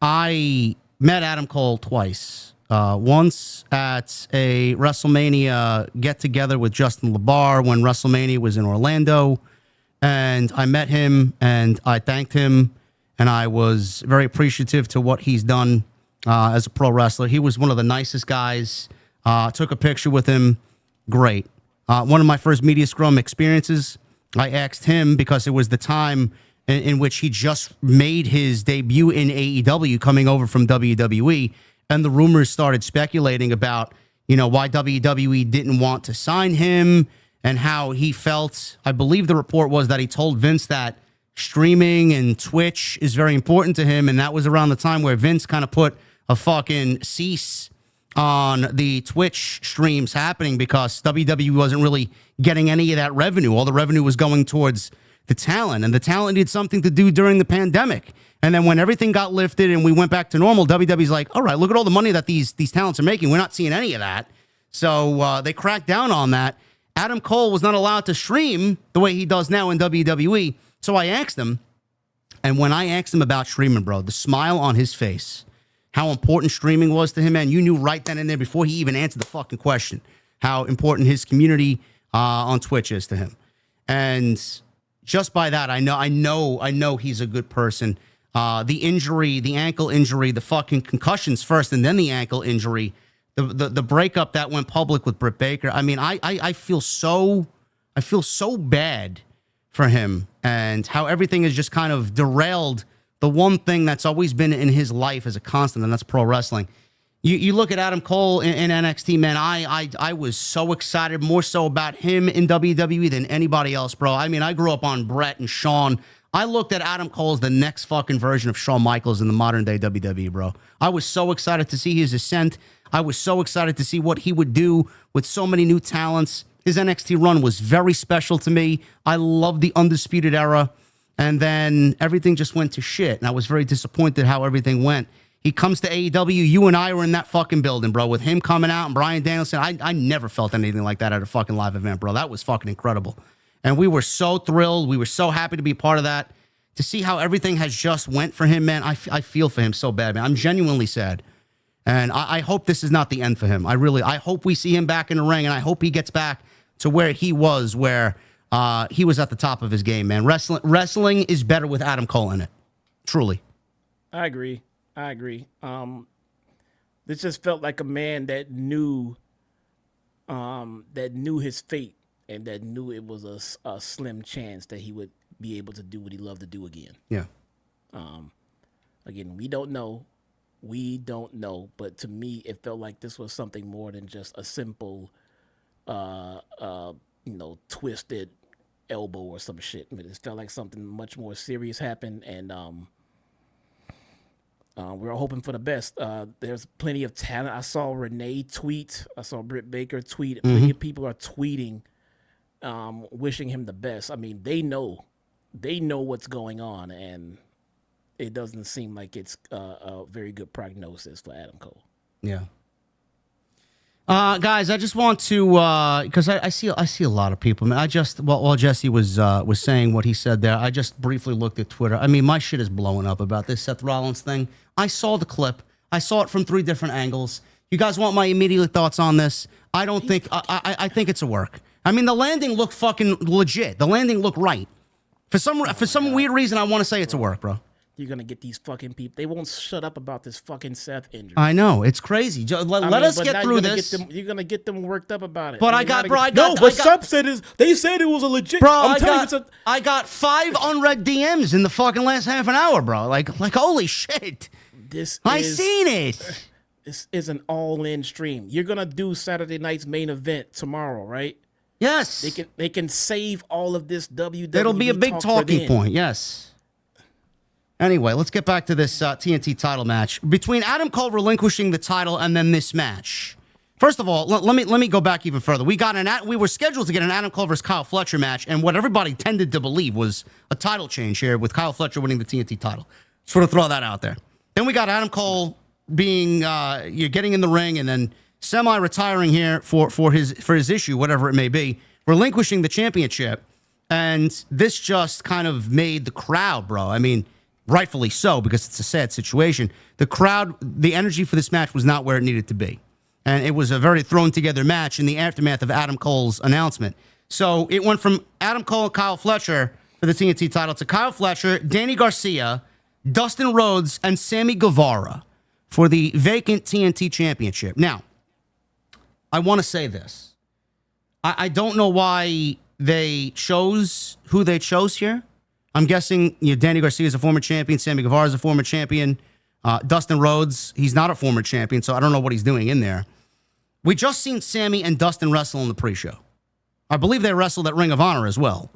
S4: I met Adam Cole twice. Once at a WrestleMania get-together with Justin LaBar when WrestleMania was in Orlando. And I met him and I thanked him. And I was very appreciative to what he's done as a pro wrestler. He was one of the nicest guys. Took a picture with him. Great. One of my first Media Scrum experiences, I asked him because it was the time in which he just made his debut in AEW coming over from WWE. And the rumors started speculating about, you know, why WWE didn't want to sign him and how he felt. I believe the report was that he told Vince that streaming and Twitch is very important to him. And that was around the time where Vince kind of put a fucking cease on the Twitch streams happening because WWE wasn't really getting any of that revenue. All the revenue was going towards the talent, and the talent needed something to do during the pandemic. And then when everything got lifted and we went back to normal, WWE's like, all right, look at all the money that these talents are making. We're not seeing any of that. So they cracked down on that. Adam Cole was not allowed to stream the way he does now in WWE. So I asked him, and when I asked him about streaming, bro, the smile on his face, how important streaming was to him, man, you knew right then and there before he even answered the fucking question, how important his community on Twitch is to him. And just by that, I know he's a good person. The injury, the ankle injury, the fucking concussions first, and then the ankle injury, the breakup that went public with Britt Baker. I mean, I feel so bad for him and how everything is just kind of derailed the one thing that's always been in his life as a constant, and that's pro wrestling. You look at Adam Cole in NXT, man, I was so excited, more so about him in WWE than anybody else, bro. I mean, I grew up on Brett and Shawn. I looked at Adam Cole as the next fucking version of Shawn Michaels in the modern day WWE, bro. I was so excited to see his ascent. I was so excited to see what he would do with so many new talents. His NXT run was very special to me. I love the Undisputed Era. And then everything just went to shit. And I was very disappointed how everything went. He comes to AEW. You and I were in that fucking building, bro, with him coming out and Bryan Danielson. I never felt anything like that at a fucking live event, bro. That was fucking incredible. And we were so thrilled. We were so happy to be a part of that. To see how everything has just went for him, man, I feel for him so bad, man. I'm genuinely sad. And I hope this is not the end for him. I hope we see him back in the ring, and I hope he gets back to where he was, where he was at the top of his game, man. Wrestling is better with Adam Cole in it. Truly.
S3: I agree. This just felt like a man that knew his fate and that knew it was a slim chance that he would be able to do what he loved to do again.
S4: Yeah.
S3: Again, we don't know, but to me, it felt like this was something more than just a simple, twisted elbow or some shit. I mean, it felt like something much more serious happened, and we're hoping for the best. There's plenty of talent. I saw Renee tweet. I saw Britt Baker tweet. Plenty of people are tweeting, wishing him the best. I mean, they know what's going on, and it doesn't seem like it's a very good prognosis for Adam Cole.
S4: Yeah. Guys, I just want to because I see a lot of people. I mean, while Jesse was saying what he said there, I just briefly looked at Twitter. I mean, my shit is blowing up about this Seth Rollins thing. I saw the clip. I saw it from 3 different angles. You guys want my immediate thoughts on this? I don't think I think it's a work. I mean, the landing looked fucking legit. The landing looked right. For some weird reason, I want to say it's a work, bro.
S3: You're going to get these fucking people. They won't shut up about this fucking Seth injury.
S4: I know. It's crazy. Let us get through this.
S3: You're going to get them worked up about it.
S4: But
S3: Seth said they said it was a legit.
S4: Bro, I got 5 unread DMs in the fucking last half an hour, bro. Like holy shit. I seen it.
S3: This is an all-in stream. You're going to do Saturday night's main event tomorrow, right?
S4: Yes.
S3: They can save all of this WWE.
S4: It'll be a big talking point. Yes. Anyway, let's get back to this TNT title match between Adam Cole relinquishing the title and then this match. First of all, let me go back even further. We were scheduled to get an Adam Cole versus Kyle Fletcher match, and what everybody tended to believe was a title change here with Kyle Fletcher winning the TNT title. Just want to throw that out there. Then we got Adam Cole being you're getting in the ring and then semi-retiring here for his issue, whatever it may be, relinquishing the championship, and this just kind of made the crowd, bro. I mean, rightfully so, because it's a sad situation. The crowd, the energy for this match was not where it needed to be. And it was a very thrown together match in the aftermath of Adam Cole's announcement. So it went from Adam Cole and Kyle Fletcher for the TNT title to Kyle Fletcher, Danny Garcia, Dustin Rhodes, and Sammy Guevara for the vacant TNT championship. Now, I want to say this. I don't know why they chose who they chose here. I'm guessing Danny Garcia is a former champion. Sammy Guevara is a former champion. Dustin Rhodes, he's not a former champion, so I don't know what he's doing in there. We just seen Sammy and Dustin wrestle in the pre-show. I believe they wrestled at Ring of Honor as well.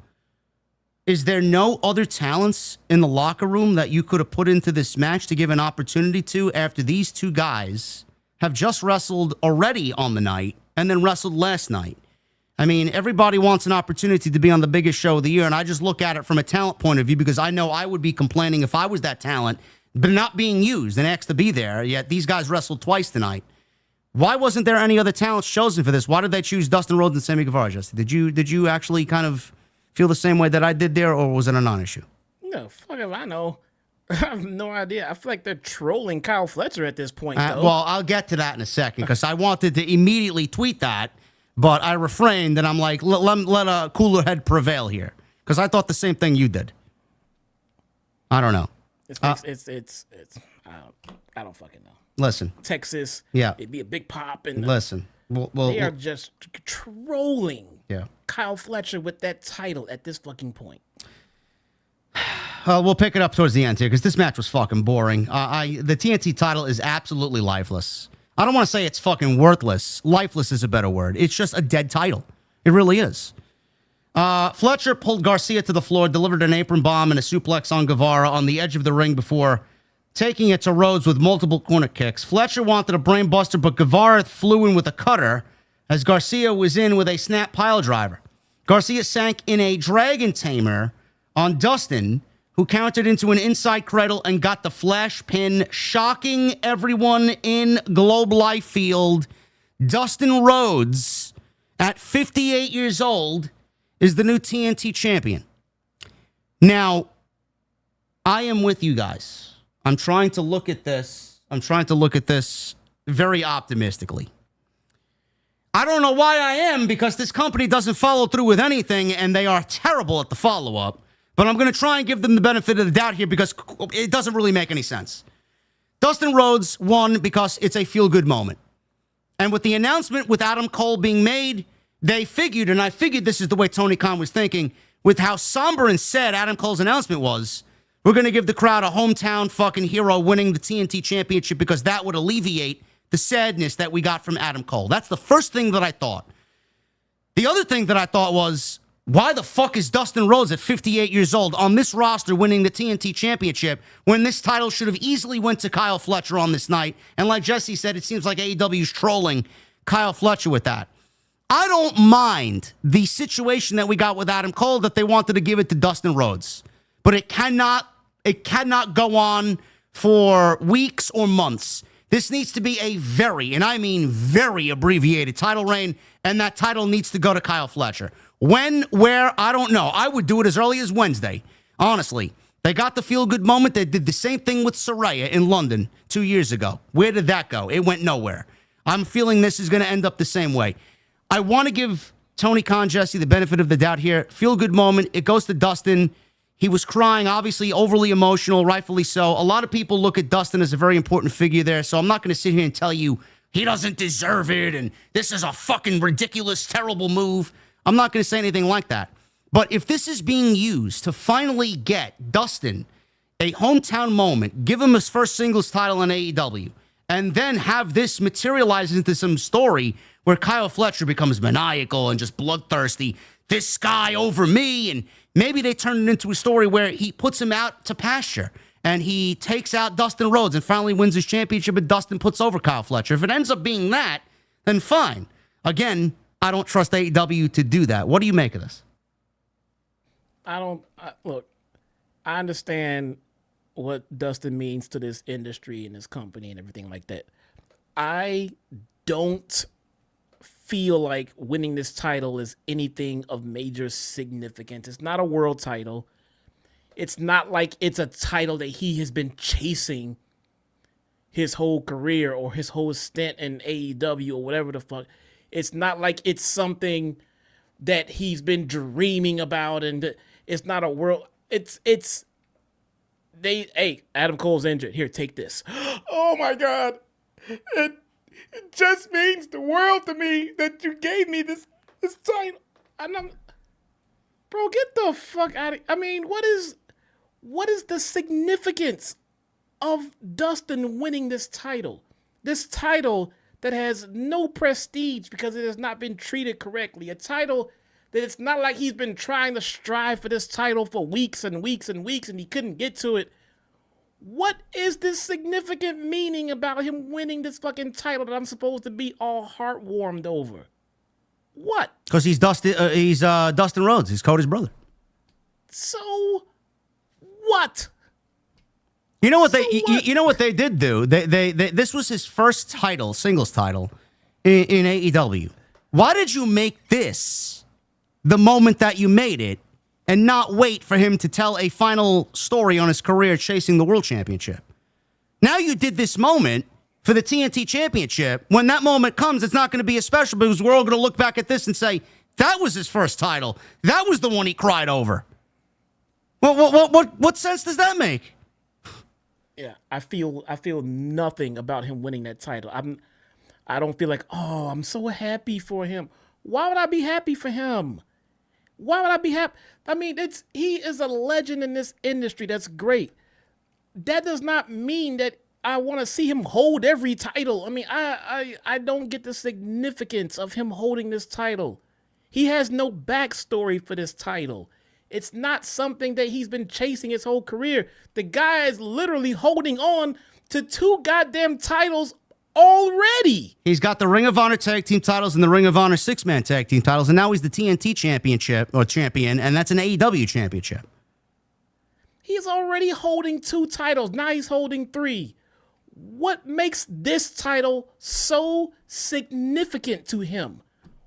S4: Is there no other talents in the locker room that you could have put into this match to give an opportunity to after these 2 guys have just wrestled already on the night and then wrestled last night? I mean, everybody wants an opportunity to be on the biggest show of the year, and I just look at it from a talent point of view because I know I would be complaining if I was that talent, but not being used and asked to be there, yet these guys wrestled twice tonight. Why wasn't there any other talents chosen for this? Why did they choose Dustin Rhodes and Sammy Guevara, Jesse? Did you actually kind of feel the same way that I did there, or was it a non-issue?
S3: No, fuck if I know. I have no idea. I feel like they're trolling Kyle Fletcher at this point, though.
S4: Well, I'll get to that in a second because I wanted to immediately tweet that, but I refrained, and I'm like, let a cooler head prevail here because I thought the same thing you did. I don't know.
S3: I don't fucking know.
S4: Listen,
S3: Texas,
S4: yeah,
S3: it'd be a big pop, and
S4: listen,
S3: they are just trolling
S4: yeah.
S3: Kyle Fletcher with that title at this fucking point.
S4: We'll pick it up towards the end here because this match was fucking boring. The TNT title is absolutely lifeless. I don't want to say it's fucking worthless. Lifeless is a better word. It's just a dead title. It really is. Fletcher pulled Garcia to the floor, delivered an apron bomb and a suplex on Guevara on the edge of the ring before taking it to Rhodes with multiple corner kicks. Fletcher wanted a brain buster, but Guevara flew in with a cutter as Garcia was in with a snap pile driver. Garcia sank in a dragon tamer on Dustin, who countered into an inside cradle and got the flash pin, shocking everyone in Globe Life Field. Dustin Rhodes, at 58 years old, is the new TNT champion. Now, I am with you guys. I'm trying to look at this very optimistically. I don't know why I am, because this company doesn't follow through with anything, and they are terrible at the follow-up. But I'm going to try and give them the benefit of the doubt here because it doesn't really make any sense. Dustin Rhodes won because it's a feel-good moment. And with the announcement with Adam Cole being made, they figured, and I figured this is the way Tony Khan was thinking, with how somber and sad Adam Cole's announcement was, we're going to give the crowd a hometown fucking hero winning the TNT Championship because that would alleviate the sadness that we got from Adam Cole. That's the first thing that I thought. The other thing that I thought was, why the fuck is Dustin Rhodes at 58 years old on this roster winning the TNT Championship when this title should have easily went to Kyle Fletcher on this night? And like Jesse said, it seems like AEW's trolling Kyle Fletcher with that. I don't mind the situation that we got with Adam Cole that they wanted to give it to Dustin Rhodes. But it cannot go on for weeks or months. This needs to be a very, and I mean very abbreviated title reign, and that title needs to go to Kyle Fletcher. When, where, I don't know. I would do it as early as Wednesday, honestly. They got the feel-good moment. They did the same thing with Saraya in London 2 years ago. Where did that go? It went nowhere. I'm feeling this is going to end up the same way. I want to give Tony Khan, Jesse, the benefit of the doubt here. Feel-good moment. It goes to Dustin. He was crying, obviously overly emotional, rightfully so. A lot of people look at Dustin as a very important figure there, so I'm not going to sit here and tell you he doesn't deserve it and this is a fucking ridiculous, terrible move. I'm not going to say anything like that. But if this is being used to finally get Dustin a hometown moment, give him his first singles title in AEW, and then have this materialize into some story where Kyle Fletcher becomes maniacal and just bloodthirsty, this guy over me, and maybe they turn it into a story where he puts him out to pasture and he takes out Dustin Rhodes and finally wins his championship and Dustin puts over Kyle Fletcher. If it ends up being that, then fine. Again, I don't trust AEW to do that. What do you make of this?
S3: Look, I understand what Dustin means to this industry and this company and everything like that. I don't feel like winning this title is anything of major significance. It's not a world title. It's not like it's a title that he has been chasing his whole career or his whole stint in AEW or whatever the fuck. It's not like it's something that he's been dreaming about, and it's not a world. Hey, Adam Cole's injured. Here, take this. Oh my God. It just means the world to me that you gave me this title. Bro, get the fuck out of. I mean, what is the significance of Dustin winning this title? This title that has no prestige because it has not been treated correctly. A title that it's not like he's been trying to strive for this title for weeks and weeks and weeks and he couldn't get to it. What is this significant meaning about him winning this fucking title that I'm supposed to be all heartwarmed over? What? Because
S4: he's Dustin Rhodes. He's Cody's brother.
S3: So what?
S4: You know what you know what they did do? They this was his first title, singles title in AEW. Why did you make this the moment that you made it and not wait for him to tell a final story on his career chasing the world championship? Now you did this moment for the TNT championship. When that moment comes, it's not going to be as special because we're all going to look back at this and say, that was his first title. That was the one he cried over. What sense does that make?
S3: Yeah, I feel nothing about him winning that title. I don't feel like, oh, I'm so happy for him. Why would I be happy for him? Why would I be happy? I mean, he is a legend in this industry. That's great. That does not mean that I want to see him hold every title. I mean, I don't get the significance of him holding this title. He has no backstory for this title. It's not something that he's been chasing his whole career. The guy is literally holding on to 2 goddamn titles already.
S4: He's got the Ring of Honor tag team titles and the Ring of Honor 6-man tag team titles, and now he's the TNT champion, and that's an AEW championship.
S3: He's already holding 2 titles. Now he's holding 3. What makes this title so significant to him?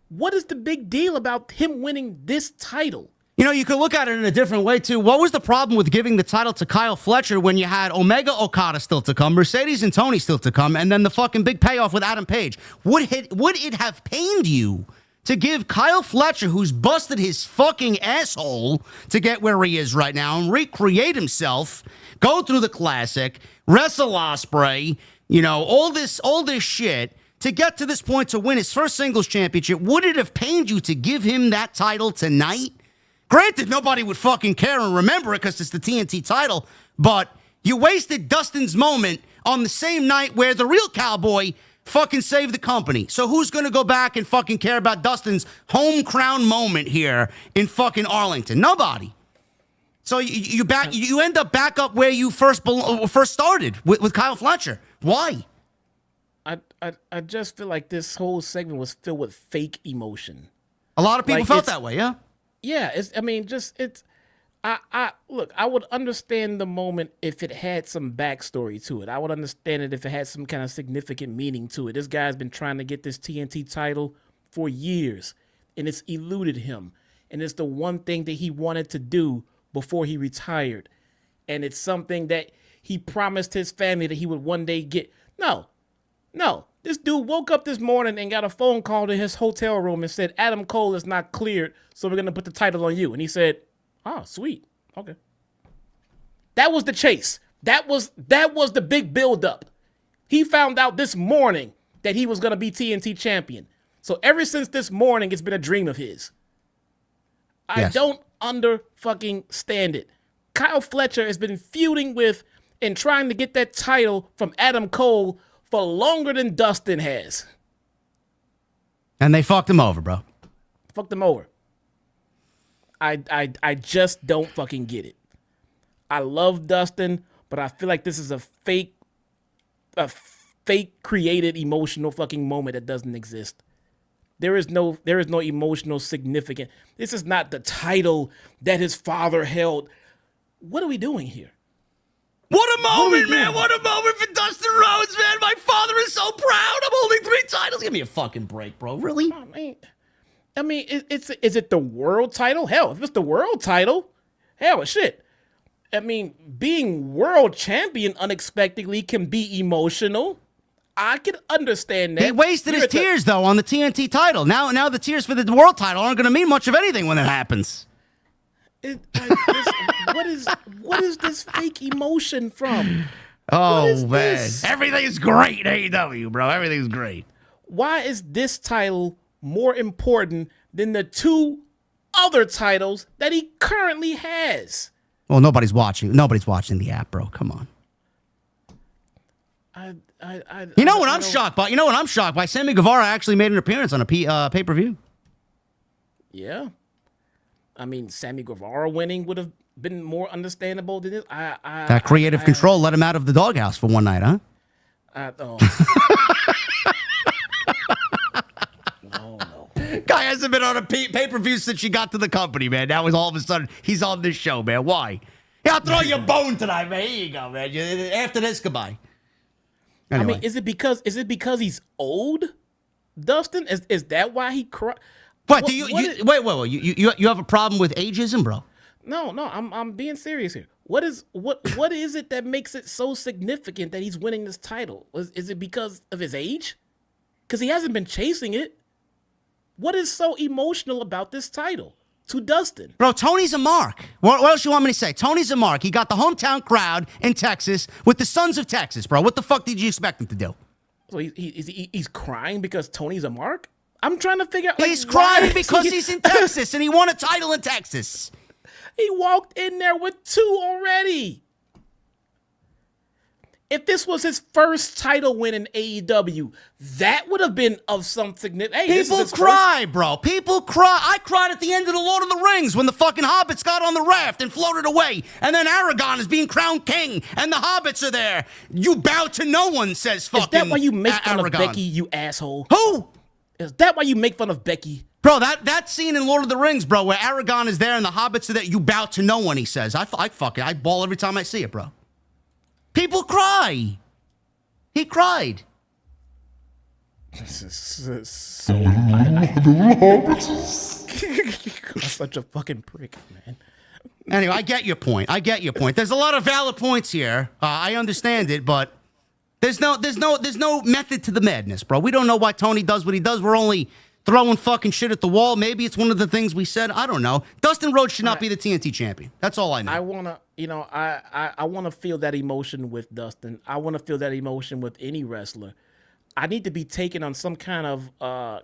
S3: What is the big deal about him winning this title?
S4: You know, you could look at it in a different way, too. What was the problem with giving the title to Kyle Fletcher when you had Omega Okada still to come, Mercedes and Toni still to come, and then the fucking big payoff with Adam Page? Would it have pained you to give Kyle Fletcher, who's busted his fucking asshole to get where he is right now and recreate himself, go through the classic, wrestle Ospreay, you know, all this shit, to get to this point to win his first singles championship? Would it have pained you to give him that title tonight? Granted, nobody would fucking care and remember it because it's the TNT title, but you wasted Dustin's moment on the same night where the real cowboy fucking saved the company. So who's going to go back and fucking care about Dustin's home crown moment here in fucking Arlington? Nobody. So you end up back up where you first started with Kyle Fletcher. Why?
S3: I just feel like this whole segment was filled with fake emotion.
S4: A lot of people felt that way, yeah?
S3: Yeah, look, I would understand the moment if it had some backstory to it. I would understand it if it had some kind of significant meaning to it. This guy's been trying to get this TNT title for years, and it's eluded him. And it's the one thing that he wanted to do before he retired. And it's something that he promised his family that he would one day get. No. This dude woke up this morning and got a phone call to his hotel room and said, Adam Cole is not cleared, so we're going to put the title on you. And he said, oh, sweet. Okay. That was the chase. That was the big buildup. He found out this morning that he was going to be TNT champion. So ever since this morning, it's been a dream of his. I don't stand it. Kyle Fletcher has been feuding with and trying to get that title from Adam Cole for longer than Dustin has.
S4: And they fucked him over, bro.
S3: Fucked him over. I just don't fucking get it. I love Dustin, but I feel like this is a fake created emotional fucking moment that doesn't exist. There is no emotional significance. This is not the title that his father held. What are we doing here?
S4: What a moment, man. What a moment for Dustin Rhodes, man. My father is so proud. I'm holding 3 titles. Give me a fucking break, bro. Really?
S3: I mean, is it the world title? Hell, if it's the world title, hell, shit. I mean, being world champion unexpectedly can be emotional. I can understand that.
S4: He wasted his tears, though, on the TNT title. Now the tears for the world title aren't going to mean much of anything when it happens.
S3: What is this fake emotion from?
S4: Oh, man. This? Everything is great in AEW, bro. Everything's great.
S3: Why is this title more important than the 2 other titles that he currently has?
S4: Well, nobody's watching. Nobody's watching the app, bro. Come on. You know what I'm shocked by? Sammy Guevara actually made an appearance on a pay-per-view.
S3: Yeah. I mean, Sammy Guevara winning would have been more understandable than this.
S4: That creative control let him out of the doghouse for one night, huh?
S3: No.
S4: Guy hasn't been on a pay-per-view since she got to the company, man. Now all of a sudden he's on this show, man. Why? Yeah, I'll throw you a bone tonight, man. Here you go, man. After this, goodbye. Anyway.
S3: I mean, is it because he's old, Dustin? Is that why he cried?
S4: What do you have a problem with ageism, bro?
S3: No, I'm being serious here. What is it that makes it so significant that he's winning this title? Is it because of his age? Because he hasn't been chasing it. What is so emotional about this title to Dustin?
S4: Bro, Tony's a mark. What else you want me to say? Tony's a mark. He got the hometown crowd in Texas with the Sons of Texas, bro. What the fuck did you expect him to do?
S3: So he's crying because Tony's a mark? I'm trying to figure out.
S4: He's crying because he's in Texas and he won a title in Texas.
S3: He walked in there with 2 already. If this was his first title win in AEW, that would have been of some significance. Hey,
S4: people cry, bro. People cry. I cried at the end of the Lord of the Rings when the fucking hobbits got on the raft and floated away. And then Aragorn is being crowned king and the hobbits are there. You bow to no one, says fucking Aragorn.
S3: Is that why you make fun of Becky, you asshole?
S4: Who?
S3: Is that why you make fun of Becky?
S4: Bro, that scene in Lord of the Rings, bro, where Aragorn is there and the hobbits are there, you bow to no one, he says. I bawl every time I see it, bro. People cry. He cried.
S3: This is so... such a fucking prick, man.
S4: Anyway, I get your point. There's a lot of valid points here. I understand it, but there's no method to the madness, bro. We don't know why Tony does what he does. We're only throwing fucking shit at the wall. Maybe it's one of the things we said. I don't know. Dustin Rhodes should not be the TNT champion. That's all I know.
S3: I wanna feel that emotion with Dustin. I wanna feel that emotion with any wrestler. I need to be taken on some kind of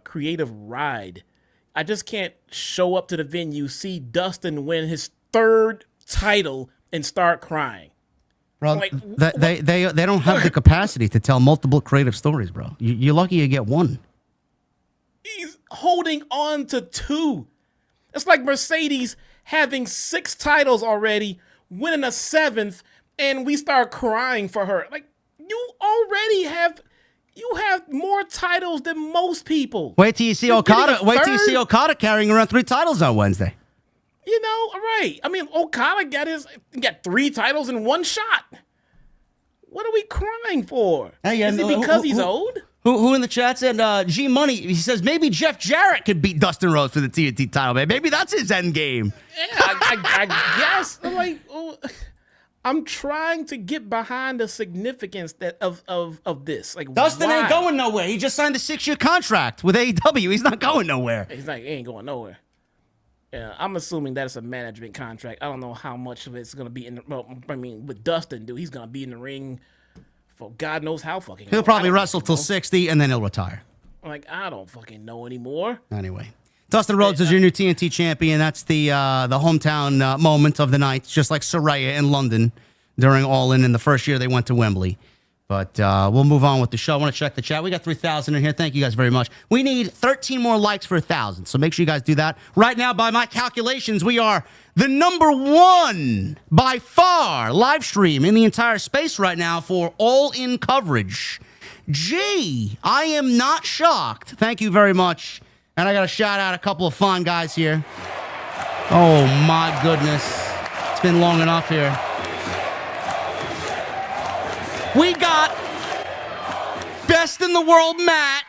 S3: creative ride. I just can't show up to the venue, see Dustin win his 3rd title, and start crying.
S4: Bro, like, they don't have the capacity to tell multiple creative stories, bro. You're lucky you get one.
S3: He's holding on to 2. It's like Mercedes having 6 titles already, winning a 7th, and we start crying for her. Like, you already have more titles than most people.
S4: Wait till you see Okada. Wait till you see Okada carrying around 3 titles on Wednesday.
S3: You know, right? I mean, Okada got 3 titles in 1 shot. What are we crying for?
S4: Hey,
S3: is it because he's old?
S4: Who in the chat said G Money? He says maybe Jeff Jarrett could beat Dustin Rhodes for the TNT title, man. Maybe that's his end game.
S3: Yeah, I guess. I'm trying to get behind the significance of this. Like,
S4: Dustin
S3: why?
S4: ain't going nowhere. He just signed a 6-year contract with AEW. He's not going nowhere.
S3: He ain't going nowhere. Yeah, I'm assuming that it's a management contract. I don't know how much of it's gonna be with Dustin, dude, he's gonna be in the ring for God knows how fucking.
S4: He'll probably wrestle till 60 and then he'll retire.
S3: Like, I don't fucking know anymore.
S4: Anyway, Dustin Rhodes is your new TNT champion. That's the hometown moment of the night. It's just like Saraya in London during All In the first year they went to Wembley. But we'll move on with the show. I want to check the chat. We got 3,000 in here. Thank you guys very much. We need 13 more likes for 1,000. So make sure you guys do that. Right now, by my calculations, we are the #1 by far live stream in the entire space right now for All In coverage. Gee, I am not shocked. Thank you very much. And I got to shout out a couple of fun guys here. Oh, my goodness. It's been long enough here. We got Best in the World Matt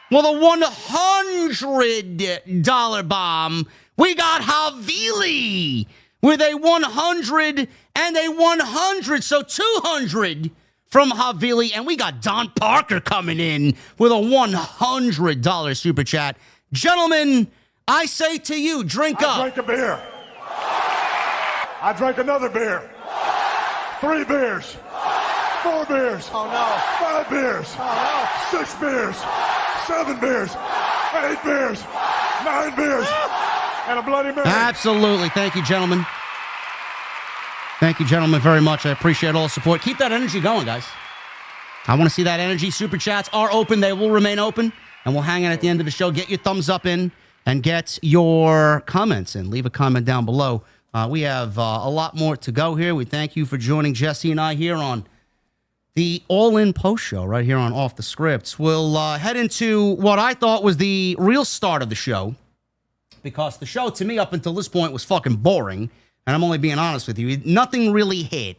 S4: with a $100 bomb. We got Havili with a 100 and a 100, so 200 from Havili. And we got Don Parker coming in with a $100 super chat. Gentlemen, I say to you, drink up.
S5: I drank a beer. I drank another beer. 3 beers. 4 beers. Oh no. 5 beers. Oh no. 6 beers. 7 beers. 8 beers. 9 beers. And a Bloody Mary.
S4: Absolutely. Thank you, gentlemen. Thank you, gentlemen, very much. I appreciate all the support. Keep that energy going, guys. I want to see that energy. Super chats are open. They will remain open. And we'll hang out at the end of the show. Get your thumbs up in and get your comments in. Leave a comment down below. We have a lot more to go here. We thank you for joining Jesse and I here on the All In Post Show right here on Off the Scripts. We'll head into what I thought was the real start of the show, because the show to me up until this point was fucking boring, and I'm only being honest with you. Nothing really hit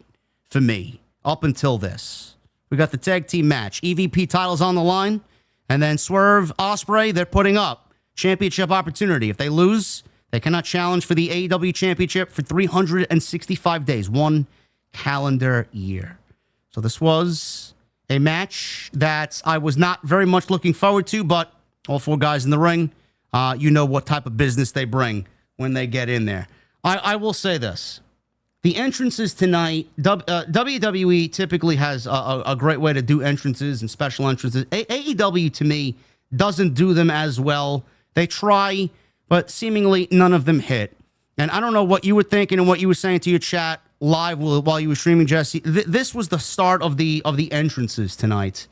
S4: for me up until this. We got the tag team match. EVP titles on the line, and then Swerve, Ospreay, they're putting up championship opportunity. If they lose, they cannot challenge for the AEW championship for 365 days, 1 calendar year. So this was a match that I was not very much looking forward to, but all 4 guys in the ring, you know what type of business they bring when they get in there. I will say this. The entrances tonight, WWE typically has a great way to do entrances and special entrances. AEW, to me, doesn't do them as well. They try, but seemingly none of them hit. And I don't know what you were thinking and what you were saying to your chat live while you were streaming, Jesse. This was the start of the entrances tonight.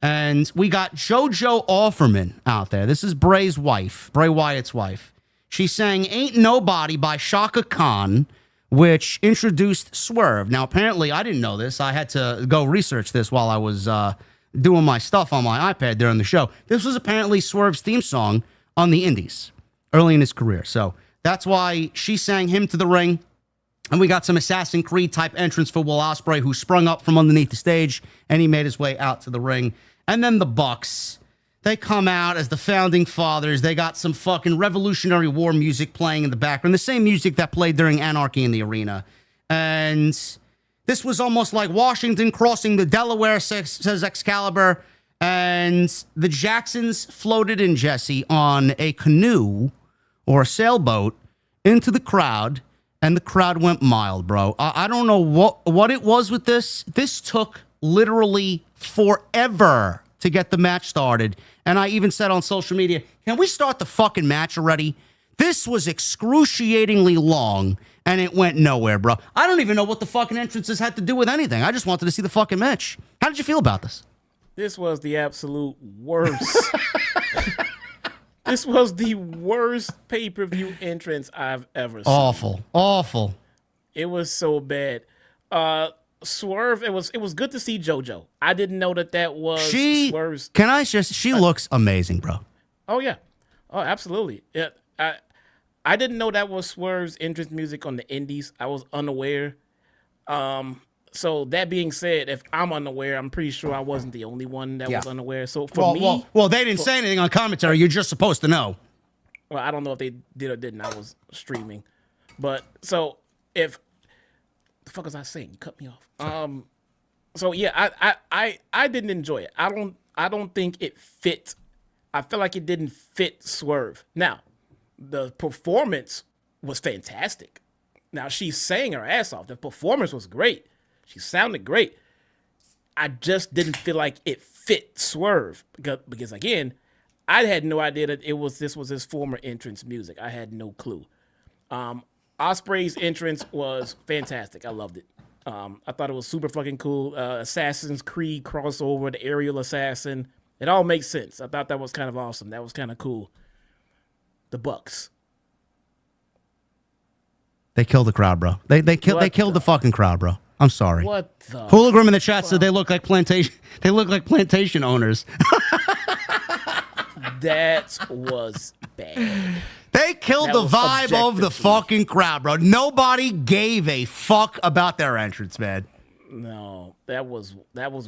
S4: And we got JoJo Offerman out there. This is Bray Wyatt's wife. She sang Ain't Nobody by Shaka Khan, which introduced Swerve. Now, apparently, I didn't know this. I had to go research this while I was doing my stuff on my iPad during the show. This was apparently Swerve's theme song on the Indies early in his career. So that's why she sang him to the ring. And we got some Assassin's Creed type entrance for Will Ospreay, who sprung up from underneath the stage, and he made his way out to the ring. And then the Bucks. They come out as the founding fathers. They got some fucking Revolutionary War music playing in the background, the same music that played during Anarchy in the Arena. And this was almost like Washington crossing the Delaware, says Excalibur. And the Jacksons floated in, Jesse, on a canoe or a sailboat into the crowd, and the crowd went mild, bro. I don't know what it was with this. This took literally forever to get the match started. And I even said on social media, can we start the fucking match already? This was excruciatingly long, and it went nowhere, bro. I don't even know what the fucking entrances had to do with anything. I just wanted to see the fucking match. How did you feel about this?
S3: This was the absolute worst. This was the worst pay-per-view entrance I've ever seen.
S4: Awful.
S3: It was so bad. Swerve, it was good to see JoJo. I didn't know that was Swerve's.
S4: Can I just? She looks amazing, bro.
S3: Oh yeah, oh absolutely. Yeah, I didn't know that was Swerve's entrance music on the Indies. I was unaware. So that being said, if I'm unaware, I'm pretty sure I wasn't the only one that was unaware. So for me,
S4: well, they didn't say anything on commentary. You're just supposed to know.
S3: Well, I don't know if they did or didn't. I was streaming, but so if the fuck was I saying? You cut me off. So yeah, I didn't enjoy it. I don't think it fit. I feel like it didn't fit Swerve. Now, the performance was fantastic. Now she sang her ass off. The performance was great. She sounded great. I just didn't feel like it fit Swerve because again, I had no idea that this was his former entrance music. I had no clue. Ospreay's entrance was fantastic. I loved it. I thought it was super fucking cool. Assassin's Creed crossover, the aerial assassin. It all makes sense. I thought that was kind of awesome. That was kind of cool. The Bucks.
S4: They killed the crowd, bro. They killed the fucking crowd, bro. I'm sorry.
S3: What the?
S4: Hologram in the chat said they look like plantation. They look like plantation owners.
S3: That was bad.
S4: They killed the vibe of the fucking crowd, bro. Nobody gave a fuck about their entrance, man.
S3: No, that was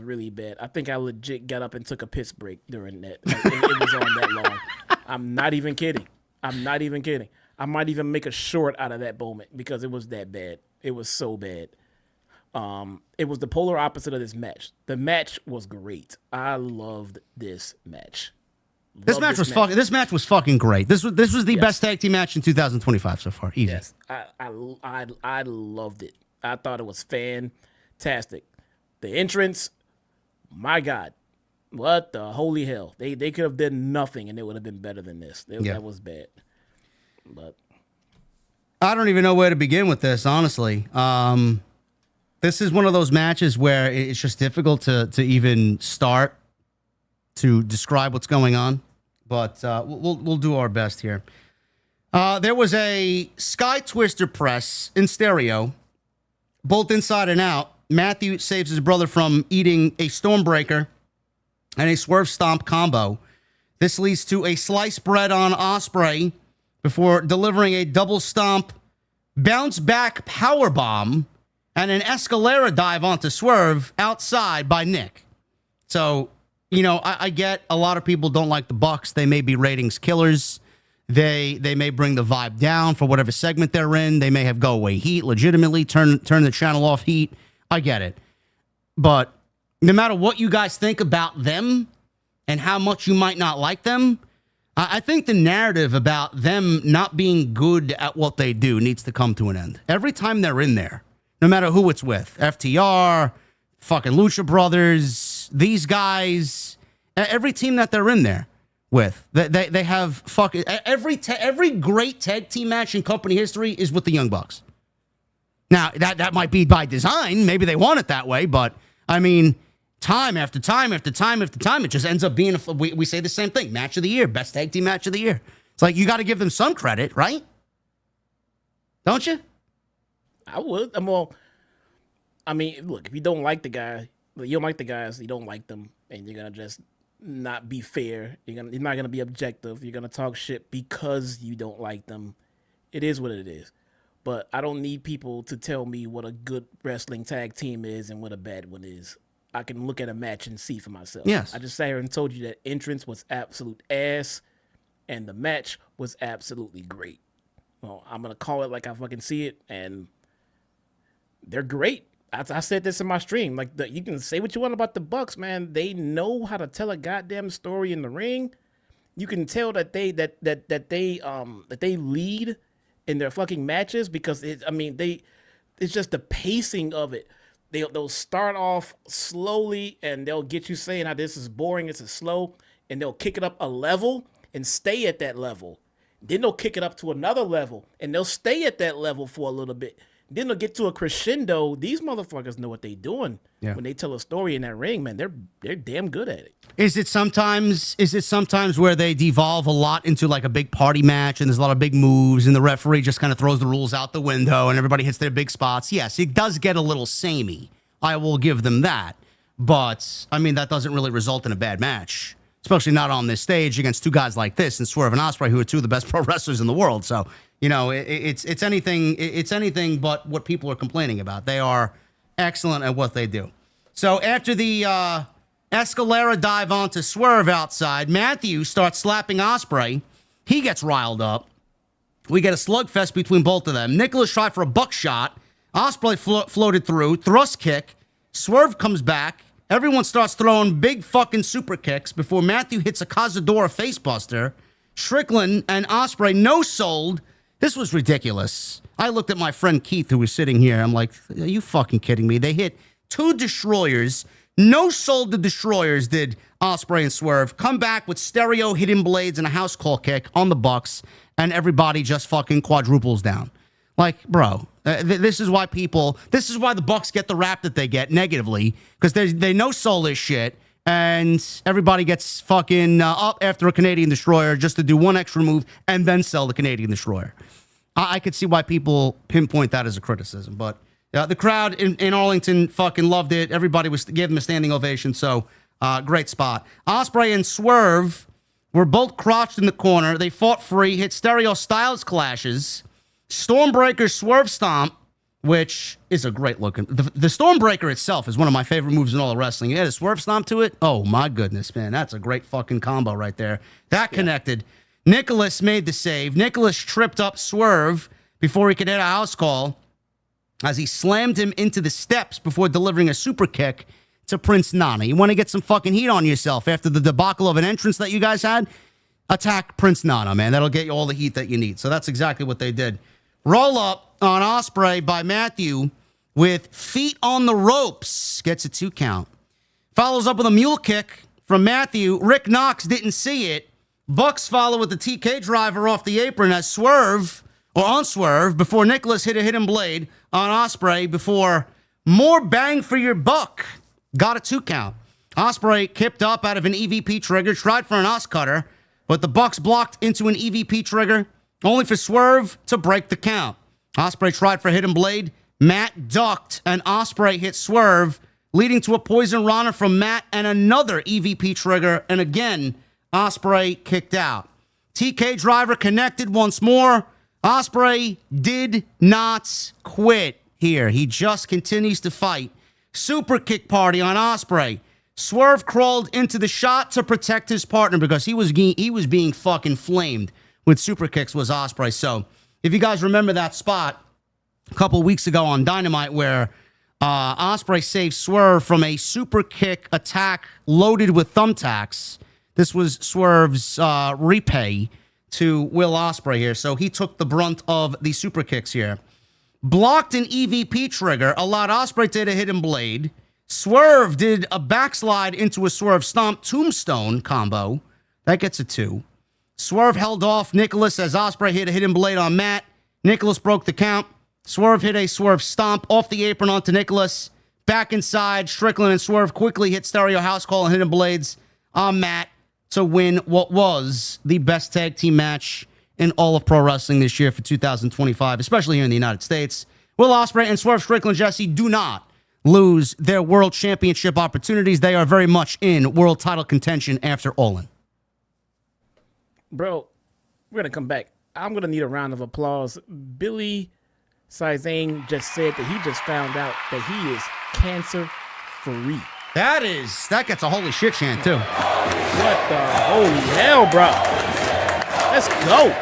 S3: really bad. I think I legit got up and took a piss break during that. Like, it was on that long. I'm not even kidding. I might even make a short out of that moment because it was that bad. It was so bad. It was the polar opposite of this match. The match was great. I loved this match.
S4: This match was fucking great. This was the best tag team match in 2025 so far. Easy.
S3: Yes, I loved it. I thought it was fantastic. The entrance, my God, what the holy hell? They could have done nothing and it would have been better than this. That was bad. But
S4: I don't even know where to begin with this, honestly. This is one of those matches where it's just difficult to even start to describe what's going on, but we'll do our best here. There was a Sky Twister press in stereo, both inside and out. Matthew saves his brother from eating a Stormbreaker and a Swerve Stomp combo. This leads to a sliced bread on Ospreay before delivering a double stomp, bounce back power bomb, and an Escalera dive onto Swerve outside by Nick. So, you know, I get a lot of people don't like the Bucks. They may be ratings killers. They may bring the vibe down for whatever segment they're in. They may have go away heat, legitimately turn the channel off heat. I get it. But no matter what you guys think about them and how much you might not like them, I think the narrative about them not being good at what they do needs to come to an end. Every time they're in there, no matter who it's with, FTR, fucking Lucha Brothers, these guys, every team that they're in there with, they have fucking every great tag team match in company history is with the Young Bucks. Now that might be by design, maybe they want it that way, but I mean, time after time after time after time, it just ends up being we say the same thing: match of the year, best tag team match of the year. It's like you got to give them some credit, right? Don't you?
S3: I would. Well, I mean, look, if you don't like the guy, you don't like the guys, you don't like them, and you're gonna just not be fair. You're not gonna be objective. You're gonna talk shit because you don't like them. It is what it is. But I don't need people to tell me what a good wrestling tag team is and what a bad one is. I can look at a match and see for myself.
S4: Yes.
S3: I just sat here and told you that entrance was absolute ass, and the match was absolutely great. Well, I'm gonna call it like I fucking see it, and they're great. I said this in my stream. Like, you can say what you want about the Bucks, man. They know how to tell a goddamn story in the ring. You can tell that they lead in their fucking matches because it's just the pacing of it. They'll start off slowly and they'll get you saying how this is boring, this is slow, and they'll kick it up a level and stay at that level. Then they'll kick it up to another level and they'll stay at that level for a little bit. Then they'll get to a crescendo. These motherfuckers know what they're doing when they tell a story in that ring, man. They're damn good at it.
S4: Is it sometimes where they devolve a lot into like a big party match and there's a lot of big moves and the referee just kind of throws the rules out the window and everybody hits their big spots? Yes, it does get a little samey. I will give them that. But, I mean, that doesn't really result in a bad match, especially not on this stage against two guys like this and Swerve and Ospreay, who are two of the best pro wrestlers in the world. So, you know, it's anything but what people are complaining about. They are excellent at what they do. So after the Escalera dive onto Swerve outside, Matthew starts slapping Ospreay. He gets riled up. We get a slugfest between both of them. Nicholas tried for a buckshot. Ospreay floated through. Thrust kick. Swerve comes back. Everyone starts throwing big fucking super kicks before Matthew hits a Cazadora facebuster. Strickland and Ospreay no-sold. This was ridiculous. I looked at my friend Keith, who was sitting here. I'm like, are you fucking kidding me? They hit two destroyers. No-sold the destroyers did Ospreay and Swerve. Come back with stereo hidden blades and a house call kick on the Bucks, and everybody just fucking quadruples down. Like, bro, this is why the Bucks get the rap that they get negatively, because they no-soul this shit, and everybody gets fucking up after a Canadian Destroyer just to do one extra move and then sell the Canadian Destroyer. I could see why people pinpoint that as a criticism, but the crowd in Arlington fucking loved it. Everybody gave them a standing ovation, so great spot. Ospreay and Swerve were both crouched in the corner. They fought free, hit stereo styles clashes. Stormbreaker Swerve Stomp, which is a great looking. The Stormbreaker itself is one of my favorite moves in all of wrestling. You add a Swerve Stomp to it. Oh my goodness, man. That's a great fucking combo right there. That connected. Nicholas made the save. Nicholas tripped up Swerve before he could hit a house call as he slammed him into the steps before delivering a super kick to Prince Nana. You want to get some fucking heat on yourself after the debacle of an entrance that you guys had? Attack Prince Nana, man. That'll get you all the heat that you need. So that's exactly what they did. Roll up on Ospreay by Matthew with feet on the ropes. Gets a 2 count. Follows up with a mule kick from Matthew. Rick Knox didn't see it. Bucks follow with the TK driver off the apron as Swerve, or on Swerve, before Nicholas hit a hidden blade on Ospreay before more bang for your buck. Got a 2 count. Ospreay kipped up out of an EVP trigger, tried for an Os cutter, but the Bucks blocked into an EVP trigger, only for Swerve to break the count. Ospreay tried for a hidden blade. Matt ducked, and Ospreay hit Swerve, leading to a poison Rana from Matt and another EVP trigger, and again, Ospreay kicked out. TK driver connected once more. Ospreay did not quit here. He just continues to fight. Super kick party on Ospreay. Swerve crawled into the shot to protect his partner because he was being fucking flamed with super kicks, was Ospreay. So if you guys remember that spot a couple weeks ago on Dynamite where Ospreay saved Swerve from a super kick attack loaded with thumbtacks, this was Swerve's repay to Will Ospreay here. So he took the brunt of the super kicks here. Blocked an EVP trigger, allowed Ospreay to hit a hidden blade. Swerve did a backslide into a Swerve Stomp tombstone combo. That gets a 2. Swerve held off Nicholas as Ospreay hit a hidden blade on Matt. Nicholas broke the count. Swerve hit a Swerve Stomp off the apron onto Nicholas. Back inside, Strickland and Swerve quickly hit stereo house call and hidden blades on Matt to win what was the best tag team match in all of pro wrestling this year for 2025, especially here in the United States. Will Ospreay and Swerve Strickland Jesse do not lose their world championship opportunities. They are very much in world title contention after All In.
S3: Bro, we're going to come back. I'm going to need a round of applause. Billy Sizane just said that he just found out that he is cancer-free.
S4: That gets a holy shit chant, too.
S3: What the holy hell, bro? Let's go.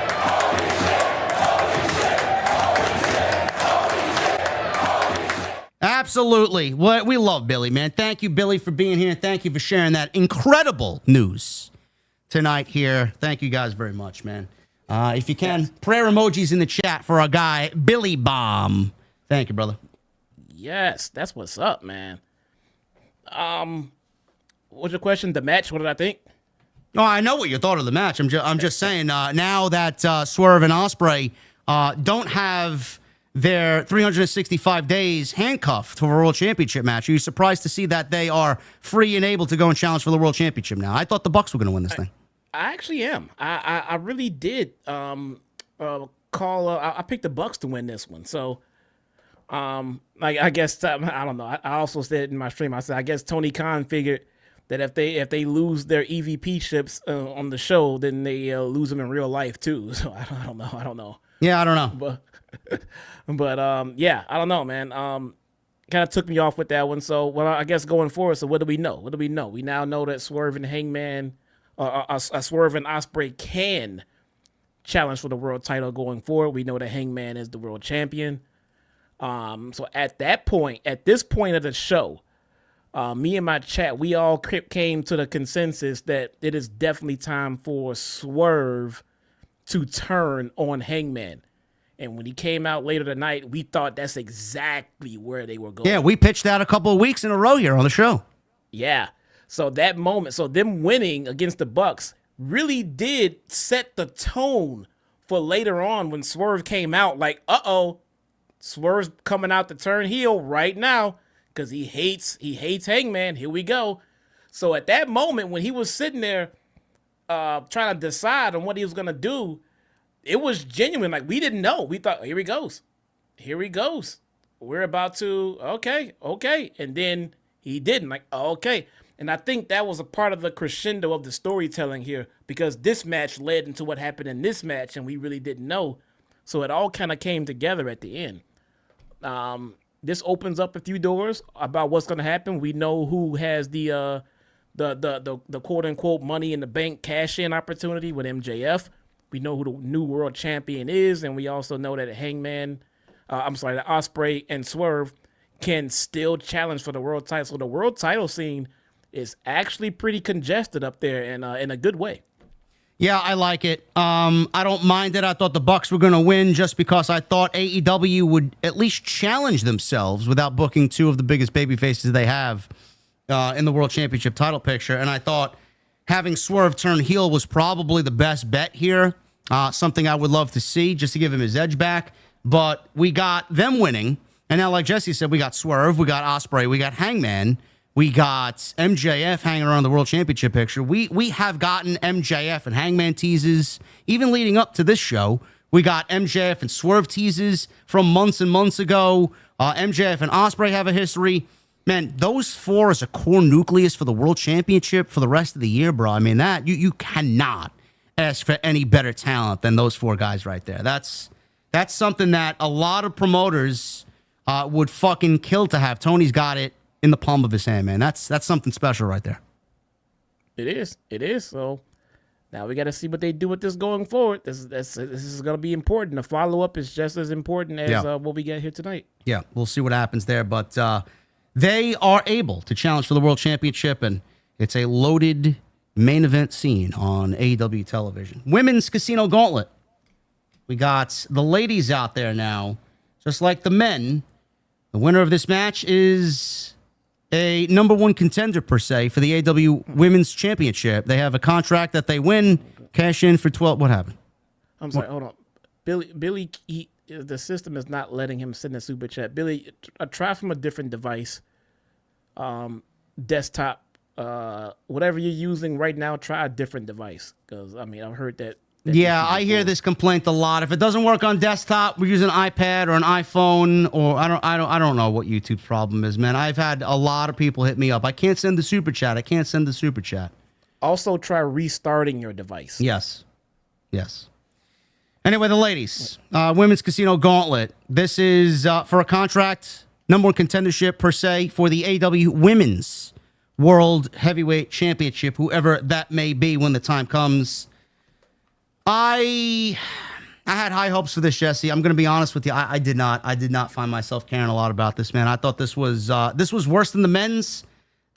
S4: Absolutely. We love Billy, man. Thank you, Billy, for being here. Thank you for sharing that incredible news tonight here. Thank you guys very much, man. If you can, prayer emojis in the chat for our guy, Billy Bomb. Thank you, brother.
S3: Yes, that's what's up, man. What's your question? The match, what did I think?
S4: No, I know what you thought of the match. I'm just saying, now that Swerve and Ospreay don't have their 365 days handcuffed for a World Championship match, are you surprised to see that they are free and able to go and challenge for the World Championship now? I thought the Bucks were going to win this thing.
S3: I actually am. I really did I picked the Bucks to win this one. So, I guess I don't know. I also said in my stream, I said I guess Tony Khan figured that if they lose their EVP ships on the show, then they lose them in real life too. So I don't know.
S4: Yeah, I don't know.
S3: But yeah, I don't know, man. Kind of took me off with that one. So, well, I guess going forward. So what do we know? We now know that Swerve and Hangman, Swerve and Ospreay can challenge for the world title going forward. We know that Hangman is the world champion. So at this point of the show, me and my chat, we all came to the consensus that it is definitely time for Swerve to turn on Hangman. And when he came out later tonight, we thought that's exactly where they were going.
S4: Yeah, we pitched that a couple of weeks in a row here on the show.
S3: Yeah. So that moment, them winning against the Bucks really did set the tone for later on when Swerve came out like, Swerve's coming out to turn heel right now because he hates Hangman. Here we go. So at that moment when he was sitting there trying to decide on what he was going to do, it was genuine. Like, we didn't know. We thought, here he goes. We're about to, okay. And then he didn't. Like, okay. And I think that was a part of the crescendo of the storytelling here because this match led into what happened in this match and we really didn't know. So it all kind of came together at the end. This opens up a few doors about what's going to happen. We know who has the quote unquote money in the bank cash in opportunity with MJF. We know who the new world champion is, and we also know that that Ospreay and Swerve can still challenge for the world title. So the world title scene is actually pretty congested up there in a good way.
S4: Yeah, I like it. I don't mind it. I thought the Bucks were going to win just because I thought AEW would at least challenge themselves without booking two of the biggest baby faces they have in the World Championship title picture. And I thought having Swerve turn heel was probably the best bet here. Something I would love to see just to give him his edge back. But we got them winning. And now, like Jesse said, we got Swerve, we got Ospreay, we got Hangman, we got MJF hanging around the World Championship picture. We have gotten MJF and Hangman teases, even leading up to this show. We got MJF and Swerve teases from months and months ago. MJF and Ospreay have a history. Man, those four is a core nucleus for the World Championship for the rest of the year, bro. I mean, that you cannot ask for any better talent than those four guys right there. That's something that a lot of promoters would fucking kill to have. Tony's got it in the palm of his hand, man. That's something special right there.
S3: It is. So now we got to see what they do with this going forward. This is going to be important. The follow-up is just as important as what we get here tonight.
S4: Yeah, we'll see what happens there. But they are able to challenge for the World Championship, and it's a loaded main event scene on AEW television. Women's Casino Gauntlet. We got the ladies out there now, just like the men. The winner of this match is a number one contender, per se, for the AEW Women's Championship. They have a contract that they win, cash in for 12. What happened?
S3: I'm sorry, hold on. Billy, the system is not letting him send a super chat. Billy, try from a different device, desktop, whatever you're using right now. Try a different device, because I mean I've heard that.
S4: Yeah, I hear this complaint a lot. If it doesn't work on desktop, we're using an iPad or an iPhone, or I don't know what YouTube's problem is, man. I've had a lot of people hit me up. I can't send the super chat.
S3: Also, try restarting your device.
S4: Yes. Anyway, the ladies, Women's Casino Gauntlet. This is for a contract, number one contendership per se for the AEW Women's World Heavyweight Championship, whoever that may be when the time comes. I had high hopes for this, Jesse. I'm going to be honest with you. I did not find myself caring a lot about this, man. I thought this was worse than the men's.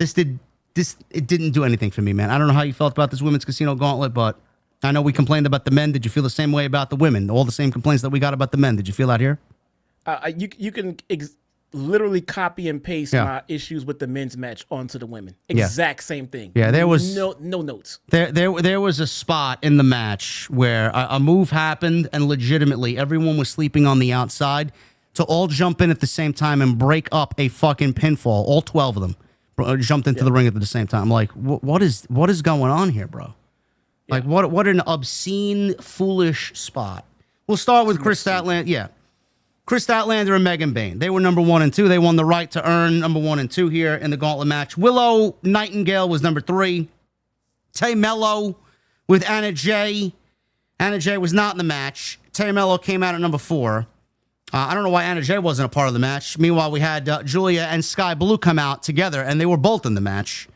S4: It didn't do anything for me, man. I don't know how you felt about this women's casino gauntlet, but I know we complained about the men. Did you feel the same way about the women? All the same complaints that we got about the men. Did you feel that here?
S3: You can literally copy and paste my issues with the men's match onto the women. Exact same thing.
S4: Yeah, there was
S3: no notes.
S4: There was a spot in the match where a move happened and legitimately everyone was sleeping on the outside to all jump in at the same time and break up a fucking pinfall. All 12 of them jumped into the ring at the same time. I'm like, what is going on here, bro? Like, what an obscene, foolish spot. We'll start with Chris Statlander. Yeah. Chris Statlander and Megan Bayne. They were number 1 and 2. They won the right to earn number 1 and 2 here in the gauntlet match. Willow Nightingale was number 3. Tay Mello with Anna Jay. Anna Jay was not in the match. Tay Mello came out at number 4. I don't know why Anna Jay wasn't a part of the match. Meanwhile, we had Julia and Sky Blue come out together, and they were both in the match.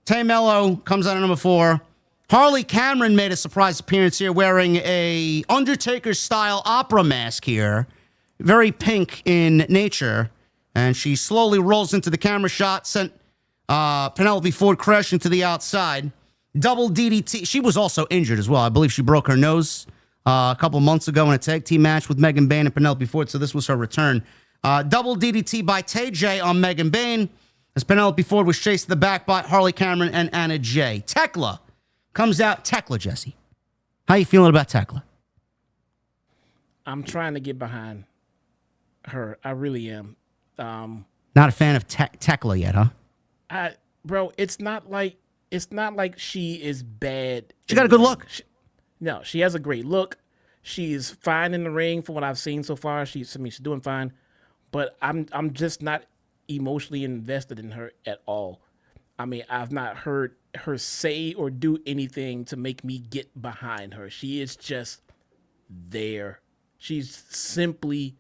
S4: Tay Mello comes out at number 4. Harley Cameron made a surprise appearance here wearing a Undertaker-style opera mask here. Very pink in nature. And she slowly rolls into the camera shot, sent Penelope Ford crashing to the outside. Double DDT. She was also injured as well. I believe she broke her nose a couple months ago in a tag team match with Megan Bayne and Penelope Ford, so this was her return. Double DDT by Tay J on Megan Bayne as Penelope Ford was chased to the back by Harley Cameron and Anna Jay. Tekla comes out. Tekla, Jesse. How you feeling about Tekla?
S3: I'm trying to get behind her. I really am.
S4: Not a fan of Tekla yet, huh?
S3: Bro, it's not like she is bad.
S4: She got a good look.
S3: No, she has a great look. She's fine in the ring from what I've seen so far. She's doing fine, but I'm just not emotionally invested in her at all. I mean, I've not heard her say or do anything to make me get behind her. She is just there. She's simply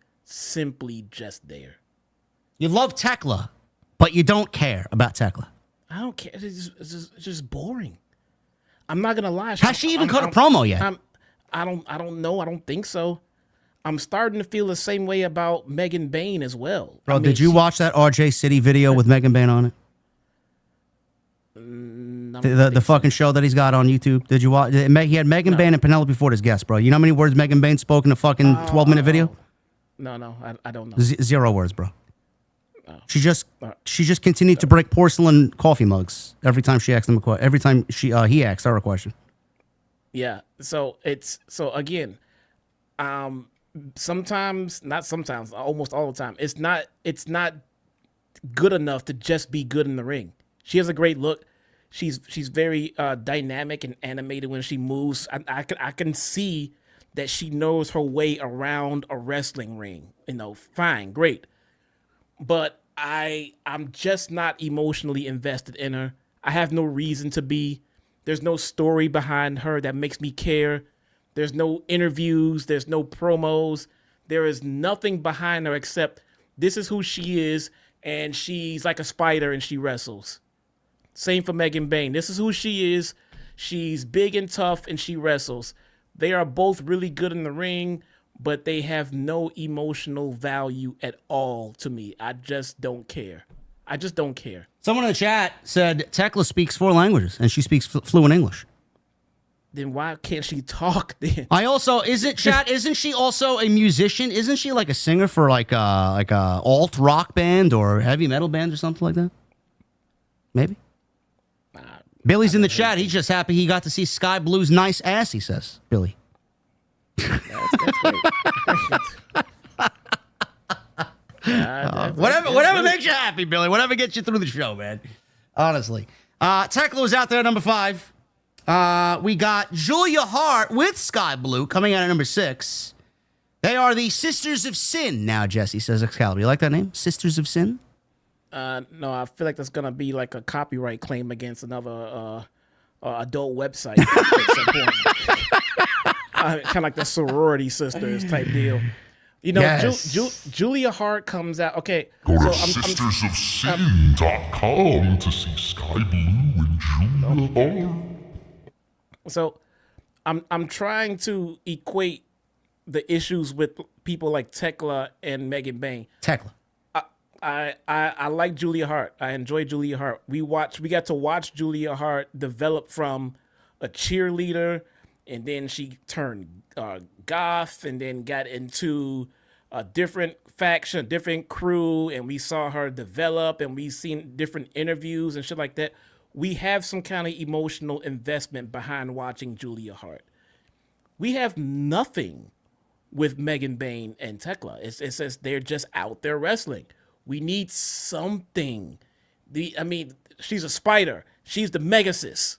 S3: just there.
S4: You love Tekla, but you don't care about Tekla.
S3: I don't care. It's just boring. I'm not gonna lie.
S4: Has she even cut a promo yet?
S3: I don't know. I don't think so. I'm starting to feel the same way about Megan Bayne as well.
S4: Bro, did you watch that RJ City video with Megan Bayne on it? The fucking show that he's got on YouTube. Did you watch? He had Megan Bayne and Penelope Ford as guests, bro. You know how many words Megan Bayne spoke in a fucking 12-minute video?
S3: No, I don't know.
S4: 0 words, bro. She just continued to break porcelain coffee mugs every time she asked him a question. Every time he asked her a question.
S3: Yeah. So again, not sometimes, almost all the time. It's not good enough to just be good in the ring. She has a great look. She's very dynamic and animated when she moves. I can see that she knows her way around a wrestling ring. You know, fine, great. But I'm just not emotionally invested in her. I have no reason to be. There's no story behind her that makes me care. There's no interviews. There's no promos. There is nothing behind her except this is who she is, and she's like a spider and she wrestles. Same for Megan Bayne. This is who she is. She's big and tough and she wrestles. They are both really good in the ring, but they have no emotional value at all to me. I just don't care. I just don't care.
S4: Someone in the chat said Tekla speaks 4 languages and she speaks fluent English.
S3: Then why can't she talk then?
S4: Isn't she also a musician? Isn't she like a singer for like a alt rock band or heavy metal band or something like that? Maybe. Billy's in the chat. He's just happy he got to see Sky Blue's nice ass, he says. Billy.
S3: That's great.
S4: Whatever makes you happy, Billy. Whatever gets you through the show, man. Honestly. Tekla was out there at number 5. We got Julia Hart with Sky Blue coming out at number 6. They are the Sisters of Sin now, Jesse, says Excalibur. You like that name? Sisters of Sin?
S3: No, I feel like that's going to be like a copyright claim against another adult website at some point. Kind of like the sorority sisters type deal. You know,
S4: Yes.
S3: Julia Hart comes out. Okay,
S5: Go to
S3: so
S5: sistersofsin.com to see Sky Blue and Julia Hart.
S3: So I'm trying to equate the issues with people like Tekla and Megan Bayne.
S4: Tekla.
S3: I like Julia Hart. I enjoy Julia Hart. We got to watch Julia Hart develop from a cheerleader, and then she turned goth, and then got into a different faction, different crew, and we saw her develop, and we seen different interviews and shit like that. We have some kind of emotional investment behind watching Julia Hart. We have nothing with Megan Bayne and Tekla. It says they're just out there wrestling. We need something. She's a spider. She's the Megasis.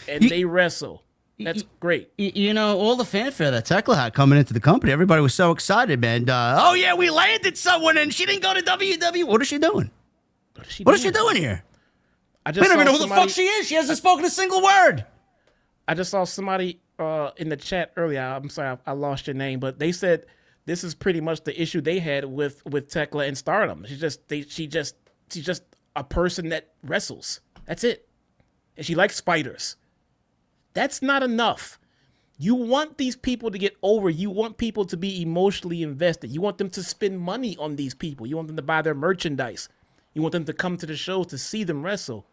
S3: And they wrestle. That's great.
S4: You know, all the fanfare that Tekla had coming into the company, everybody was so excited, man. Oh, yeah, we landed someone, and she didn't go to WWE. What is she doing? What is she doing here?
S3: I
S4: We
S3: just
S4: don't even
S3: saw
S4: know who the fuck she is. She hasn't spoken a single word.
S3: I just saw somebody in the chat earlier. I'm sorry, I lost your name, but they said this is pretty much the issue they had with Tekla and Stardom. She's just a person that wrestles. That's it. And she likes spiders. That's not enough. You want these people to get over. You want people to be emotionally invested. You want them to spend money on these people. You want them to buy their merchandise. You want them to come to the shows to see them wrestle.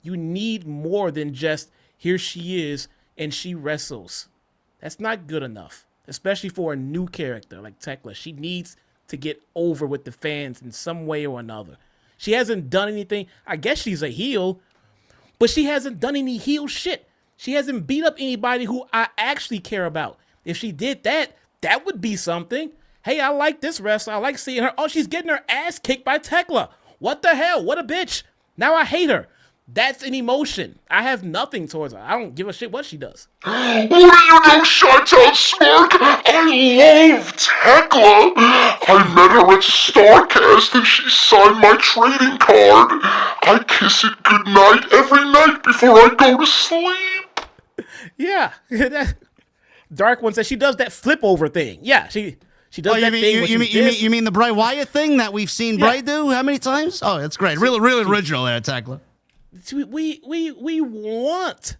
S3: You need more than just, here she is and she wrestles. That's not good enough, especially for a new character like Tekla. She needs to get over with the fans in some way or another. She hasn't done anything. I guess she's a heel, but she hasn't done any heel shit. She hasn't beat up anybody who I actually care about. If she did that, that would be something. Hey, I like this wrestler. I like seeing her. Oh, she's getting her ass kicked by Tekla. What the hell? What a bitch. Now I hate her. That's an emotion. I have nothing towards her. I don't give a shit what she does.
S5: What do you know, Chi-Town Smark? I love Tekla. I met her at StarCast and she signed my trading card. I kiss it goodnight every night before I go to sleep.
S3: Yeah. Dark One says she does that flip over thing. Yeah, she does that thing.
S4: You mean the Bray Wyatt thing that we've seen Bray do? How many times? Oh, that's great. Really original there, Tekla.
S3: We want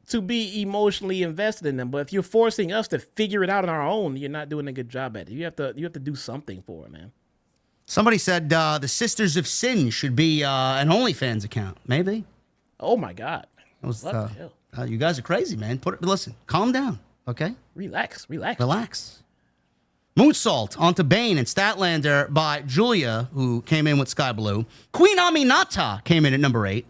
S3: to be emotionally invested in them, but if you're forcing us to figure it out on our own, you're not doing a good job at it. You have to do something for it, man.
S4: Somebody said the Sisters of Sin should be an OnlyFans account. Maybe.
S3: Oh my God.
S4: That was,
S3: what the hell?
S4: You guys are crazy, man. Listen, calm down, okay?
S3: Relax.
S4: Moonsault onto Bane and Statlander by Julia, who came in with Sky Blue. Queen Aminata came in at number 8.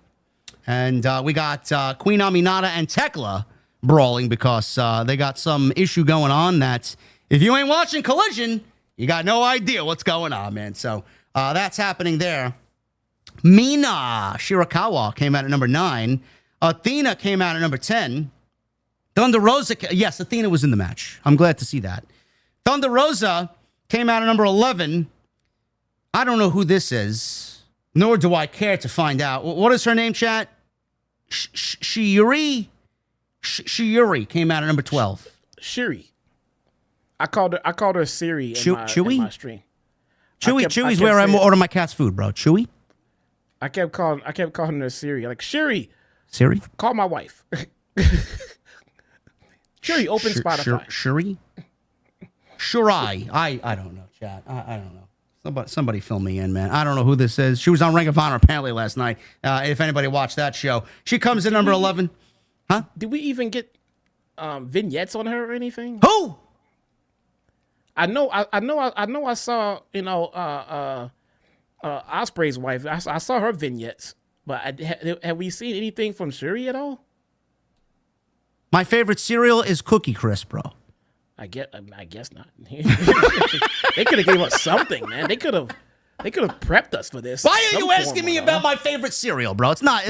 S4: And we got Queen Aminata and Tekla brawling because they got some issue going on that if you ain't watching Collision, you got no idea what's going on, man. So that's happening there. Mina Shirakawa came out at number 9. Athena came out at number 10. Thunder Rosa, yes, Athena was in the match. I'm glad to see that. Thunder Rosa came out at number 11. I don't know who this is, nor do I care to find out. What is her name, chat? Shiuri came out at number 12.
S3: Shiri. I called her Siri in my stream.
S4: Chewy's where I order my cat's food, bro. Chewy?
S3: I kept calling her Siri. Like, Siri, call my wife. Siri, open Spotify.
S4: Shurai. I don't know, chat. I don't know. Somebody fill me in, man. I don't know who this is. She was on Ring of Honor apparently last night. If anybody watched that show. She comes in number 11. Huh?
S3: Did we even get vignettes on her or anything?
S4: Who?
S3: I know I saw, Osprey's wife. I saw her vignettes. But have we seen anything from Shuri at all?
S4: My favorite cereal is Cookie Crisp, bro.
S3: I guess not. They could have gave us something, man. They could have prepped us for this.
S4: Why are you asking me about my favorite cereal, bro? It's not.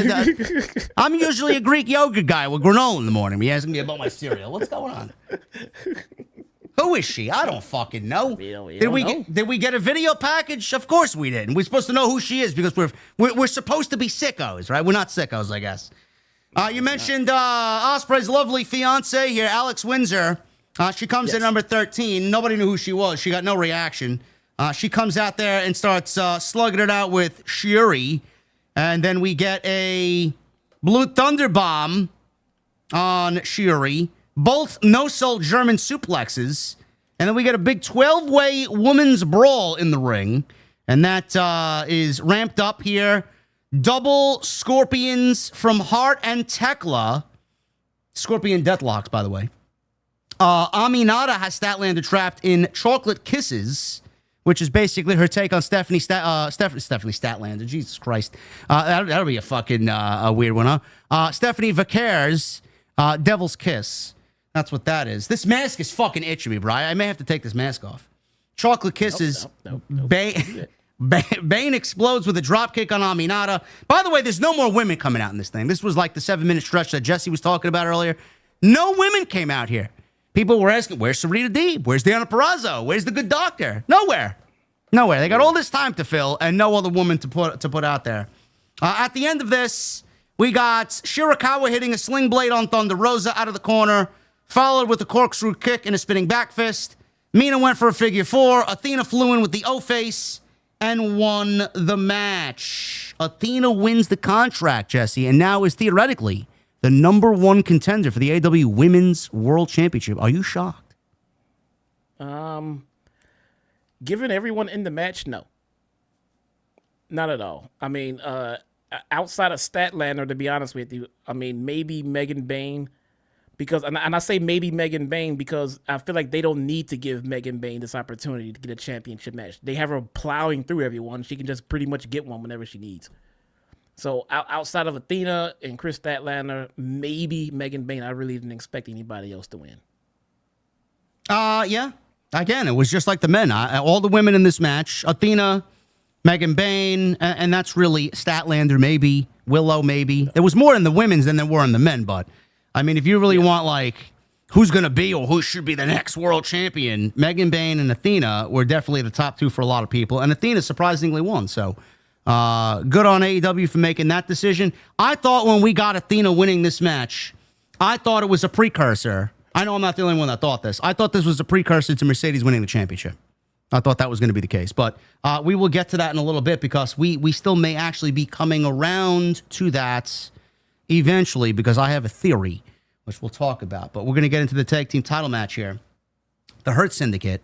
S4: I'm usually a Greek yogurt guy with granola in the morning. You're asking me about my cereal. What's going on? Who is she? I don't fucking know. Did we get a video package? Of course we did. And we're supposed to know who she is because we're supposed to be sickos, right? We're not sickos, I guess. You mentioned Osprey's lovely fiance here, Alex Windsor. She comes in number 13. Nobody knew who she was. She got no reaction. She comes out there and starts slugging it out with Shuri. And then we get a Blue Thunder Bomb on Shuri. Both no-soul German suplexes. And then we get a big 12-way women's brawl in the ring. And that is ramped up here. Double Scorpions from Hart and Tekla. Scorpion Deathlocks, by the way. Aminata has Statlander trapped in Chocolate Kisses, which is basically her take on Stephanie Statlander. Jesus Christ. That'll be a fucking a weird one, huh? Stephanie Vaquer's Devil's Kiss. That's what that is. This mask is fucking itching me, bro. I may have to take this mask off. Chocolate Kisses.
S3: Nope.
S4: Bane explodes with a dropkick on Aminata. By the way, there's no more women coming out in this thing. This was like the 7-minute stretch that Jesse was talking about earlier. No women came out here. People were asking, where's Serena Deeb? Where's Deanna Purrazzo? Where's the Good Doctor? Nowhere. They got all this time to fill and no other woman to put out there. At the end of this, we got Shirakawa hitting a sling blade on Thunder Rosa out of the corner, followed with a corkscrew kick and a spinning back fist. Mina went for a figure 4. Athena flew in with the O-face and won the match. Athena wins the contract, Jesse, and now is theoretically the number 1 contender for the AEW Women's World Championship. Are you shocked?
S3: Given everyone in the match, no. Not at all. I mean, outside of Statlander, to be honest with you, I mean, maybe Megan Bayne. Because, and I say maybe Megan Bayne because I feel like they don't need to give Megan Bayne this opportunity to get a championship match. They have her plowing through everyone. She can just pretty much get one whenever she needs. So outside of Athena and Chris Statlander, maybe Megan Bayne, I really didn't expect anybody else to win.
S4: Yeah. Again, it was just like the men. All the women in this match, Athena, Megan Bayne, and that's really Statlander maybe, Willow maybe. There was more in the women's than there were in the men, but I mean, if you really want, like, who's going to be or who should be the next world champion, Megan Bayne and Athena were definitely the top 2 for a lot of people. And Athena surprisingly won. So good on AEW for making that decision. I thought when we got Athena winning this match, I thought it was a precursor. I know I'm not the only one that thought this. I thought this was a precursor to Mercedes winning the championship. I thought that was going to be the case. But we will get to that in a little bit because we still may actually be coming around to that eventually, because I have a theory, which we'll talk about. But we're going to get into the tag team title match here. The Hurt Syndicate.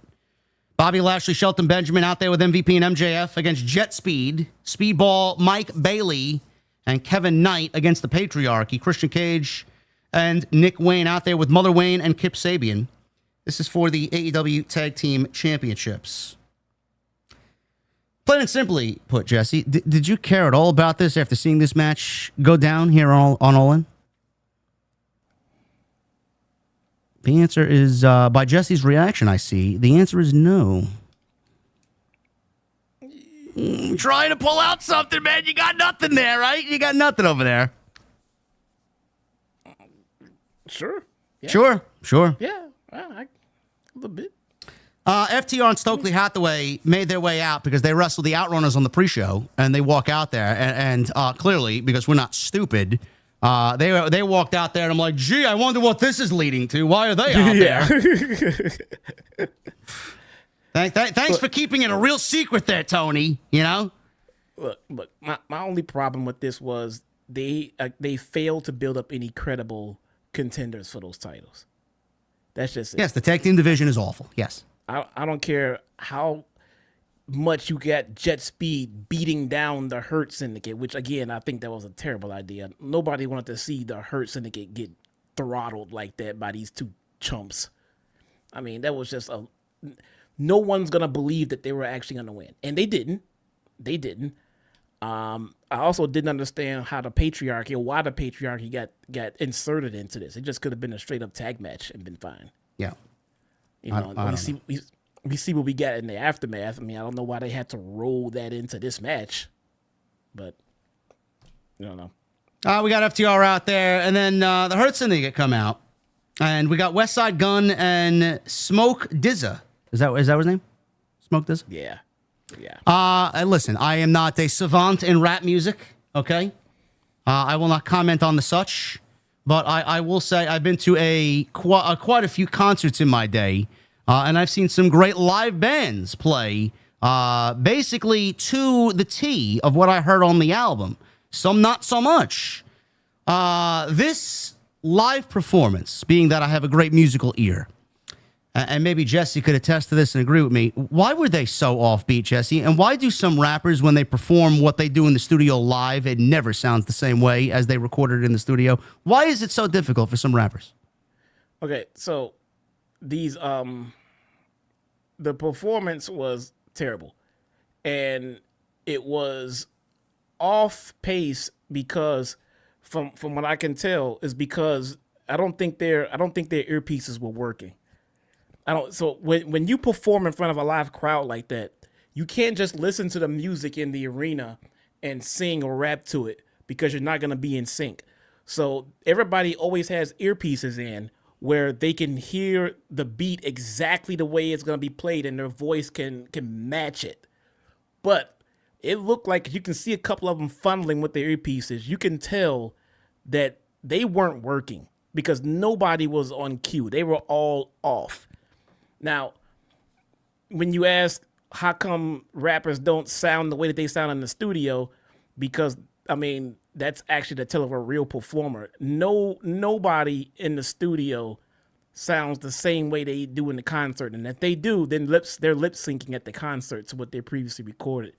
S4: Bobby Lashley, Shelton Benjamin out there with MVP and MJF against Jet Speed, Speedball, Mike Bailey, and Kevin Knight against the Patriarchy. Christian Cage and Nick Wayne out there with Mother Wayne and Kip Sabian. This is for the AEW Tag Team Championships. Plain and simply put, Jesse, did you care at all about this after seeing this match go down here on All In? The answer is, by Jesse's reaction, I see, the answer is no. Trying to pull out something, man. You got nothing there, right? You got nothing over there.
S3: Sure. Yeah.
S4: Sure.
S3: Yeah, a little bit.
S4: FTR and Stokely Hathaway made their way out because they wrestled the Outrunners on the pre-show, and they walk out there, and clearly, because we're not stupid, they walked out there, and I'm like, gee, I wonder what this is leading to. Why are they out there? Thanks for keeping it a real secret there, Tony, you know?
S3: Look, my only problem with this was they failed to build up any credible contenders for those titles. That's just it.
S4: Yes, the tag team division is awful, yes.
S3: I don't care how much you get Jet Speed beating down the Hurt Syndicate, which, again, I think that was a terrible idea. Nobody wanted to see the Hurt Syndicate get throttled like that by these 2 chumps. I mean, that was just no one's going to believe that they were actually going to win. And they didn't. I also didn't understand how the Patriarchy, or why the Patriarchy got inserted into this. It just could have been a straight-up tag match and been fine.
S4: Yeah.
S3: You know, we see what we got in the aftermath. I mean, I don't know why they had to roll that into this match, but I don't know.
S4: We got FTR out there, and then the Hurt Syndicate come out, and we got West Side Gun and Smoke Dizza. Is that his name? Smoke Dizza?
S3: Yeah.
S4: Listen, I am not a savant in rap music. Okay, I will not comment on the such. but I will say I've been to quite a few concerts in my day, and I've seen some great live bands play basically to the T of what I heard on the album. Some not so much. This live performance, being that I have a great musical ear, and maybe Jesse could attest to this and agree with me, why were they so offbeat, Jesse? And why do some rappers, when they perform what they do in the studio live, it never sounds the same way as they recorded it in the studio? Why is it so difficult for some rappers?
S3: Okay, so these the performance was terrible, and it was off pace because from what I can tell is because I don't think their earpieces were working. So when you perform in front of a live crowd like that, you can't just listen to the music in the arena and sing or rap to it because you're not going to be in sync. So everybody always has earpieces in where they can hear the beat exactly the way it's going to be played and their voice can match it. But it looked like you can see a couple of them funneling with their earpieces. You can tell that they weren't working because nobody was on cue. They were all off. Now, when you ask how come rappers don't sound the way that they sound in the studio, because, I mean, that's actually the tell of a real performer. Nobody in the studio sounds the same way they do in the concert. And if they do, then they're lip syncing at the concert to what they previously recorded.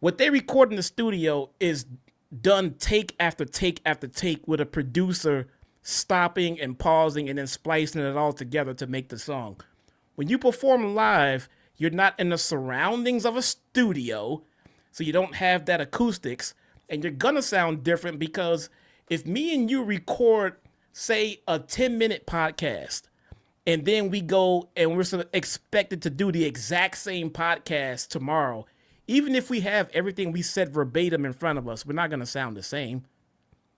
S3: What they record in the studio is done take after take after take with a producer stopping and pausing and then splicing it all together to make the song. When you perform live, you're not in the surroundings of a studio, so you don't have that acoustics, and you're gonna sound different because if me and you record, say, a 10-minute podcast, and then we go and we're sort of expected to do the exact same podcast tomorrow, even if we have everything we said verbatim in front of us, we're not gonna sound the same.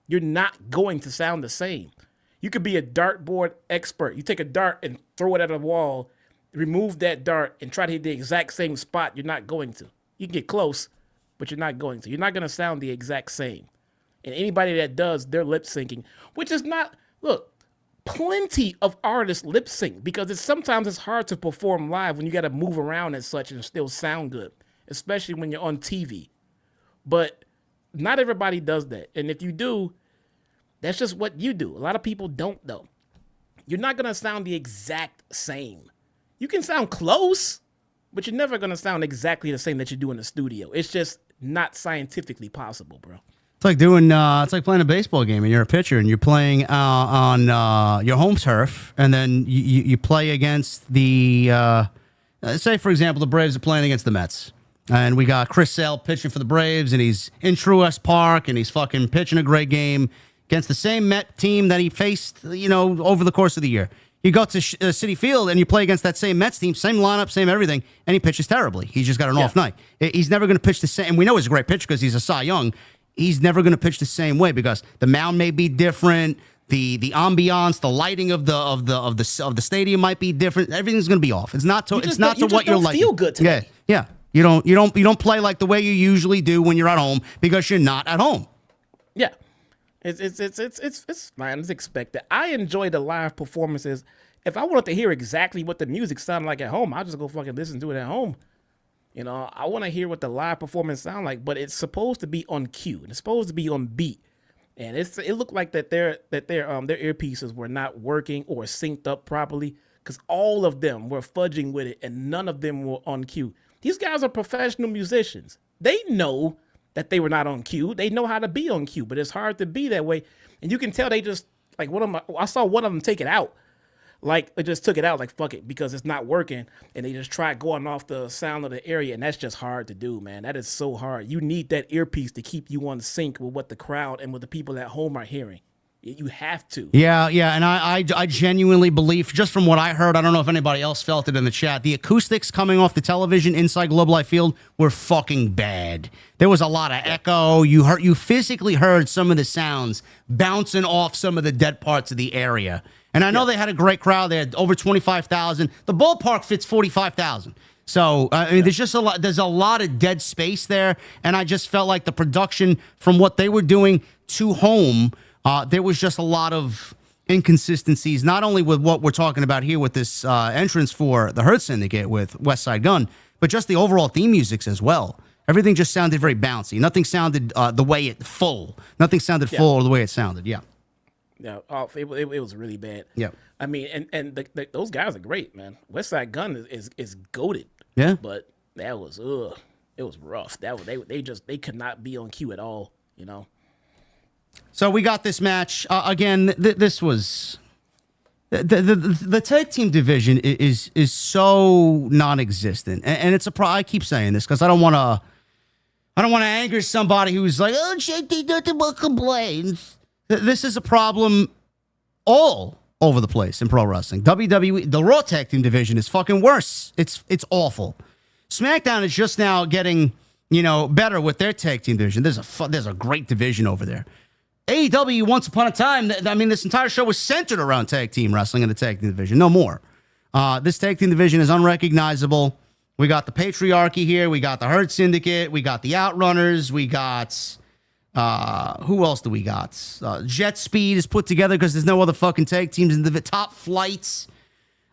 S3: You're not going to sound the same. You could be a dartboard expert. You take a dart and throw it at a wall, remove that dart and try to hit the exact same spot. You're not going to. You can get close, but you're not going to. You're not going to sound the exact same. And anybody that does, they're lip syncing, which is not, look, plenty of artists lip sync because sometimes it's hard to perform live when you got to move around and such and still sound good, especially when you're on TV. But not everybody does that. And if you do, that's just what you do. A lot of people don't, though. You're not going to sound the exact same. You can sound close, but you're never going to sound exactly the same that you do in the studio. It's just not scientifically possible, bro.
S4: It's like it's like playing a baseball game and you're a pitcher and you're playing on your home turf, and then you play against the, say, for example, the Braves are playing against the Mets. And we got Chris Sale pitching for the Braves, and he's in Truist Park, and he's fucking pitching a great game against the same Met team that he faced, over the course of the year. You go to Citi Field and you play against that same Mets team, same lineup, same everything, and he pitches terribly. He's just got an off night. He's never going to pitch the same. And we know he's a great pitcher because he's a Cy Young. He's never going to pitch the same way because the mound may be different, the ambiance, the lighting of the stadium might be different. Everything's going to be off. It's not to what you're like.
S3: Feel good today.
S4: Yeah. You don't play like the way you usually do when you're at home because you're not at home.
S3: Yeah. It's fine. It's expected. I enjoy the live performances. If I wanted to hear exactly what the music sounded like at home, I'll just go fucking listen to it at home. I want to hear what the live performance sound like, but it's supposed to be on cue. It's supposed to be on beat. And it looked like that their earpieces were not working or synced up properly because all of them were fudging with it and none of them were on cue. These guys are professional musicians. They know that they were not on cue. They know how to be on cue, but it's hard to be that way. And you can tell they just, like, I saw one of them take it out. Like, they just took it out, like, fuck it, because it's not working. And they just tried going off the sound of the area, and that's just hard to do, man. That is so hard. You need that earpiece to keep you on sync with what the crowd and what the people at home are hearing. You have to.
S4: Yeah, and I genuinely believe, just from what I heard, I don't know if anybody else felt it in the chat, the acoustics coming off the television inside Globe Life Field were fucking bad. There was a lot of echo. You physically heard some of the sounds bouncing off some of the dead parts of the area. And I know they had a great crowd. They had over 25,000. The ballpark fits 45,000. So, there's just there's a lot of dead space there. And I just felt like the production from what they were doing to home There was just a lot of inconsistencies, not only with what we're talking about here with this entrance for the Hurt Syndicate with West Side Gun, but just the overall theme musics as well. Everything just sounded very bouncy. Nothing sounded the way it full. Nothing sounded full or the way it sounded. Yeah.
S3: Yeah, it was really bad.
S4: Yeah.
S3: I mean, and those guys are great, man. West Side Gun is goated.
S4: Yeah.
S3: But that was it was rough. They could not be on cue at all, you know.
S4: So we got this match again. This was the tag team division is so non-existent, and it's I keep saying this because I don't want to anger somebody who's like, oh, shit, they nothing but complaints. This is a problem all over the place in pro wrestling. WWE, the Raw tag team division is fucking worse. It's awful. SmackDown is just now getting, better with their tag team division. There's a great division over there. AEW, once upon a time, this entire show was centered around tag team wrestling in the tag team division. No more. This tag team division is unrecognizable. We got the Patriarchy here. We got the Hurt Syndicate. We got the Outrunners. We got... who else do we got? Jet Speed is put together because there's no other fucking tag teams in the Top Flights.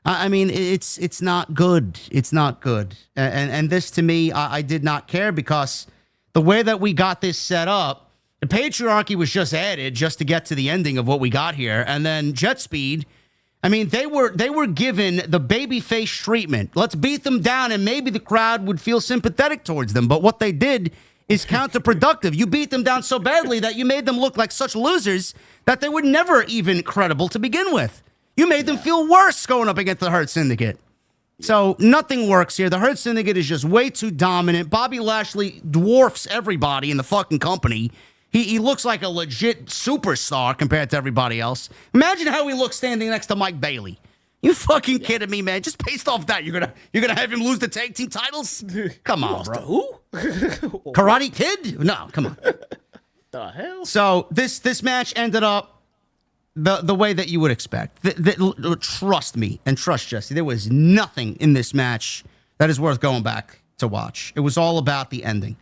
S4: It's not good. It's not good. And this, to me, I did not care because the way that we got this set up, the Patriarchy was just added just to get to the ending of what we got here. And then Jet Speed, they were given the babyface treatment. Let's beat them down and maybe the crowd would feel sympathetic towards them. But what they did is counterproductive. You beat them down so badly that you made them look like such losers that they were never even credible to begin with. You made them feel worse going up against the Hurt Syndicate. So nothing works here. The Hurt Syndicate is just way too dominant. Bobby Lashley dwarfs everybody in the fucking company. He looks like a legit superstar compared to everybody else. Imagine how he looks standing next to Mike Bailey. You fucking kidding me, man? Just based off that, you're gonna have him lose the tag team titles? Come on, bro.
S3: Who?
S4: Karate Kid? No, come on.
S3: The hell?
S4: So this match ended up the way that you would expect. Trust me and trust Jesse. There was nothing in this match that is worth going back to watch. It was all about the ending.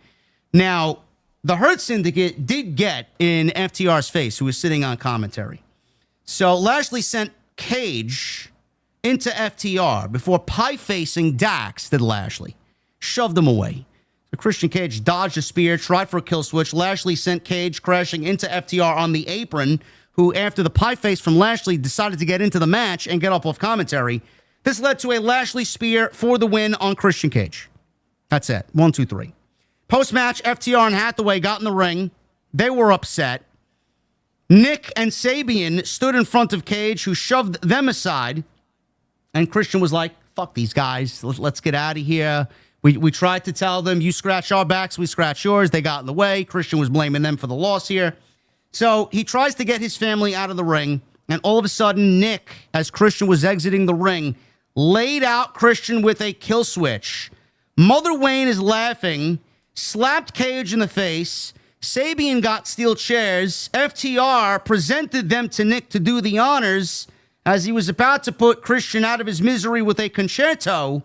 S4: Now, the Hurt Syndicate did get in FTR's face, who was sitting on commentary. So Lashley sent Cage into FTR before pie-facing Dax did Lashley. Shoved him away. So Christian Cage dodged a spear, tried for a kill switch. Lashley sent Cage crashing into FTR on the apron, who, after the pie face from Lashley, decided to get into the match and get up off commentary. This led to a Lashley spear for the win on Christian Cage. That's it. 1, 2, 3. Post-match, FTR and Hathaway got in the ring. They were upset. Nick and Sabian stood in front of Cage, who shoved them aside. And Christian was like, fuck these guys. Let's get out of here. We tried to tell them, you scratch our backs, we scratch yours. They got in the way. Christian was blaming them for the loss here. So he tries to get his family out of the ring. And all of a sudden, Nick, as Christian was exiting the ring, laid out Christian with a kill switch. Mother Wayne is laughing, slapped Cage in the face. Sabian got steel chairs. FTR presented them to Nick to do the honors as he was about to put Christian out of his misery with a concerto.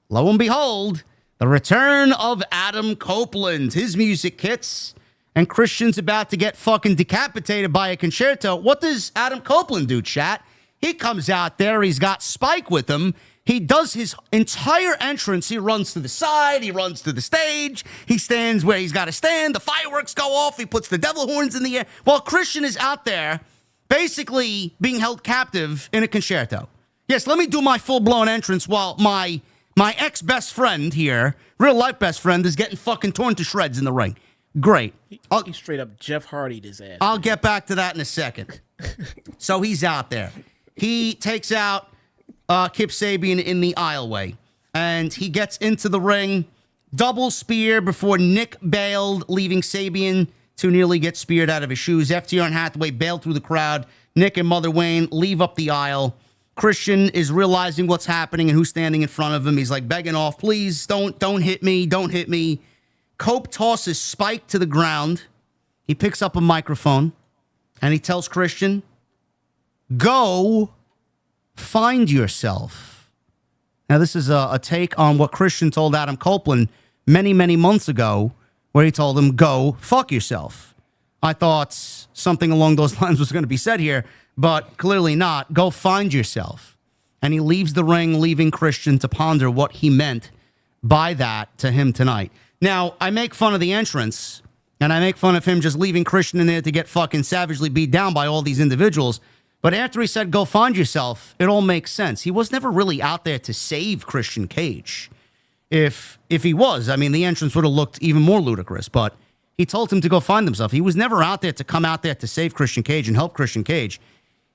S4: Lo and behold, the return of Adam Copeland. His music hits, and Christian's about to get fucking decapitated by a concerto. What does Adam Copeland do, chat? He comes out there. He's got Spike with him. He does his entire entrance. He runs to the side. He runs to the stage. He stands where he's got to stand. The fireworks go off. He puts the devil horns in the air. While Christian is out there basically being held captive in a concerto. Yes, let me do my full-blown entrance while my ex-best friend here, real-life best friend, is getting fucking torn to shreds in the ring. Great.
S3: He straight up Jeff Hardy'd his ass.
S4: I'll get back to that in a second. So he's out there. He takes out Kip Sabian in the aisleway, and he gets into the ring. Double spear before Nick bailed, leaving Sabian to nearly get speared out of his shoes. FTR and Hathaway bailed through the crowd. Nick and Mother Wayne leave up the aisle. Christian is realizing what's happening and who's standing in front of him. He's like begging off, please don't hit me, don't hit me. Cope tosses Spike to the ground. He picks up a microphone and he tells Christian, go find yourself. Now, this is a take on what Christian told Adam Copeland many, many months ago, where he told him, go fuck yourself. I thought something along those lines was going to be said here, but clearly not. Go find yourself. And he leaves the ring, leaving Christian to ponder what he meant by that to him tonight. Now, I make fun of the entrance, and I make fun of him just leaving Christian in there to get fucking savagely beat down by all these individuals. But after he said, go find yourself, it all makes sense. He was never really out there to save Christian Cage. If he was, I mean, the entrance would have looked even more ludicrous, but he told him to go find himself. He was never out there to come out there to save Christian Cage and help Christian Cage.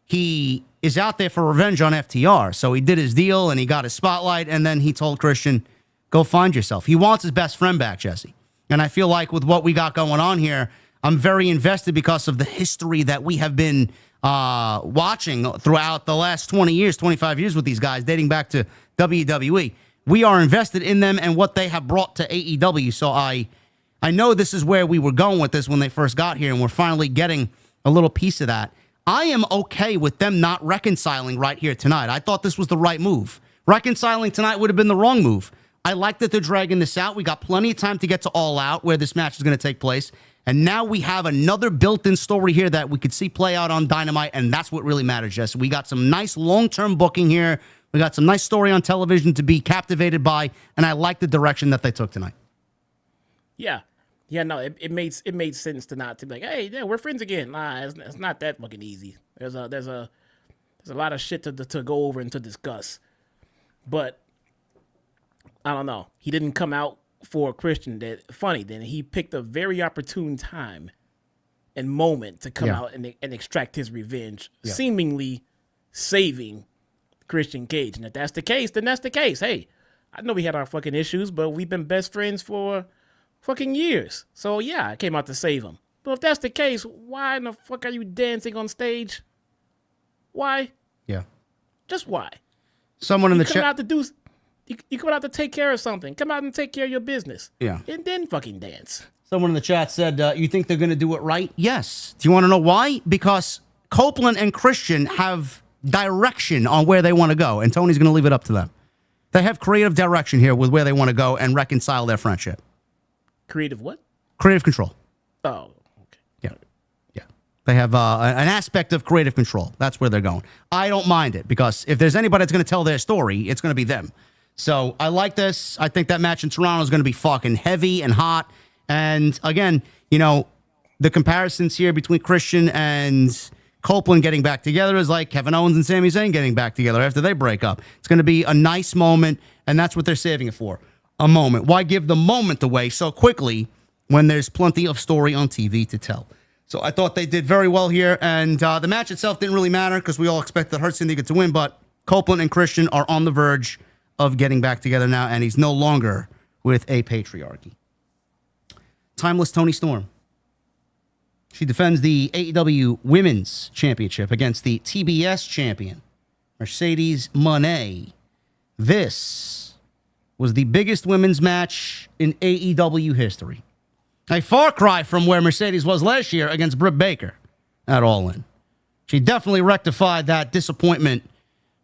S4: He is out there for revenge on FTR. So he did his deal and he got his spotlight, and then he told Christian, go find yourself. He wants his best friend back, Jesse. And I feel like with what we got going on here, I'm very invested because of the history that we have been watching throughout the last 20 years, 25 years with these guys, dating back to WWE. We are invested in them and what they have brought to AEW. So I know this is where we were going with this when they first got here, and we're finally getting a little piece of that. I am okay with them not reconciling right here tonight. I thought this was the right move. Reconciling tonight would have been the wrong move. I like that they're dragging this out. We got plenty of time to get to All Out, where this match is going to take place. And now we have another built-in story here that we could see play out on Dynamite, and that's what really matters, Jess. We got some nice long-term booking here. We got some nice story on television to be captivated by, and I like the direction that they took tonight.
S3: Yeah. Yeah, no, it made sense to not to be like, hey, yeah, we're friends again. Nah, it's not that fucking easy. There's a lot of shit to go over and to discuss. But I don't know. He didn't come out for Christian. Then he picked a very opportune time and moment to come out and extract his revenge, seemingly saving Christian Cage. And if that's the case, then that's the case. Hey, I know we had our fucking issues, but we've been best friends for fucking years. So yeah, I came out to save him. But if that's the case, why in the fuck are you dancing on stage? Why?
S4: Yeah.
S3: Just why?
S4: Someone in the chat.
S3: You come out to take care of something. Come out and take care of your business.
S4: Yeah.
S3: And then fucking dance.
S4: Someone in the chat said, you think they're going to do it right? Yes. Do you want to know why? Because Copeland and Christian have direction on where they want to go, and Tony's going to leave it up to them. They have creative direction here with where they want to go and reconcile their friendship.
S3: Creative what?
S4: Creative control.
S3: Oh, okay.
S4: Yeah. Yeah. They have an aspect of creative control. That's where they're going. I don't mind it, because if there's anybody that's going to tell their story, it's going to be them. So I like this. I think that match in Toronto is going to be fucking heavy and hot. And again, you know, the comparisons here between Christian and Copeland getting back together is like Kevin Owens and Sami Zayn getting back together after they break up. It's going to be a nice moment, and that's what they're saving it for. A moment. Why give the moment away so quickly when there's plenty of story on TV to tell? So I thought they did very well here, and the match itself didn't really matter because we all expected Hurt Syndicate to win, but Copeland and Christian are on the verge of getting back together now, and he's no longer with a patriarchy. Timeless Toni Storm. She defends the AEW Women's Championship against the TBS champion, Mercedes Moné. This was the biggest women's match in AEW history. A far cry from where Mercedes was last year against Britt Baker at All In. She definitely rectified that disappointment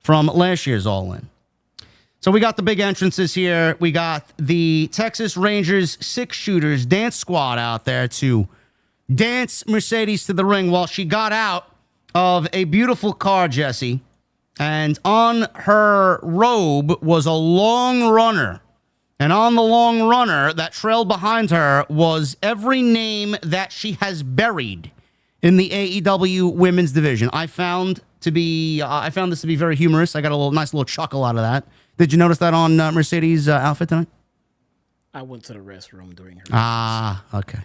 S4: from last year's All In. So we got the big entrances here. We got the Texas Rangers 6-shooters dance squad out there to dance Mercedes to the ring while she got out of a beautiful car, Jesse. And on her robe was a long runner. And on the long runner that trailed behind her was every name that she has buried in the AEW women's division. I found this to be very humorous. I got a nice little chuckle out of that. Did you notice that on Mercedes' outfit tonight?
S3: I went to the restroom during her.
S4: Okay.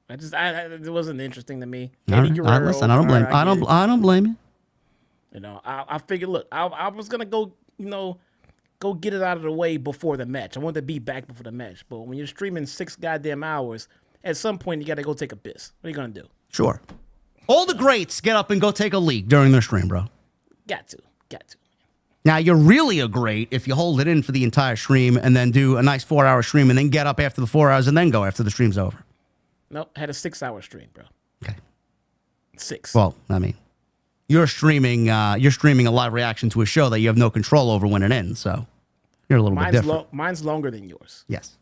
S3: It wasn't interesting to me.
S4: Listen, I don't blame. I don't blame you.
S3: You know, I figured. Look, I was gonna go. You know, go get it out of the way before the match. I wanted to be back before the match. But when you're streaming 6 goddamn hours, at some point you got to go take a piss. What are you gonna do?
S4: Sure. All the greats get up and go take a leak during their stream, bro.
S3: Got to.
S4: Now, you're really a great if you hold it in for the entire stream and then do a nice 4-hour stream and then get up after the 4 hours and then go after the stream's over.
S3: Nope, had a 6-hour stream, bro.
S4: Okay.
S3: 6.
S4: Well, I mean, you're streaming a live reaction to a show that you have no control over when it ends, so you're a little bit different.
S3: Mine's longer than yours.
S4: Yes.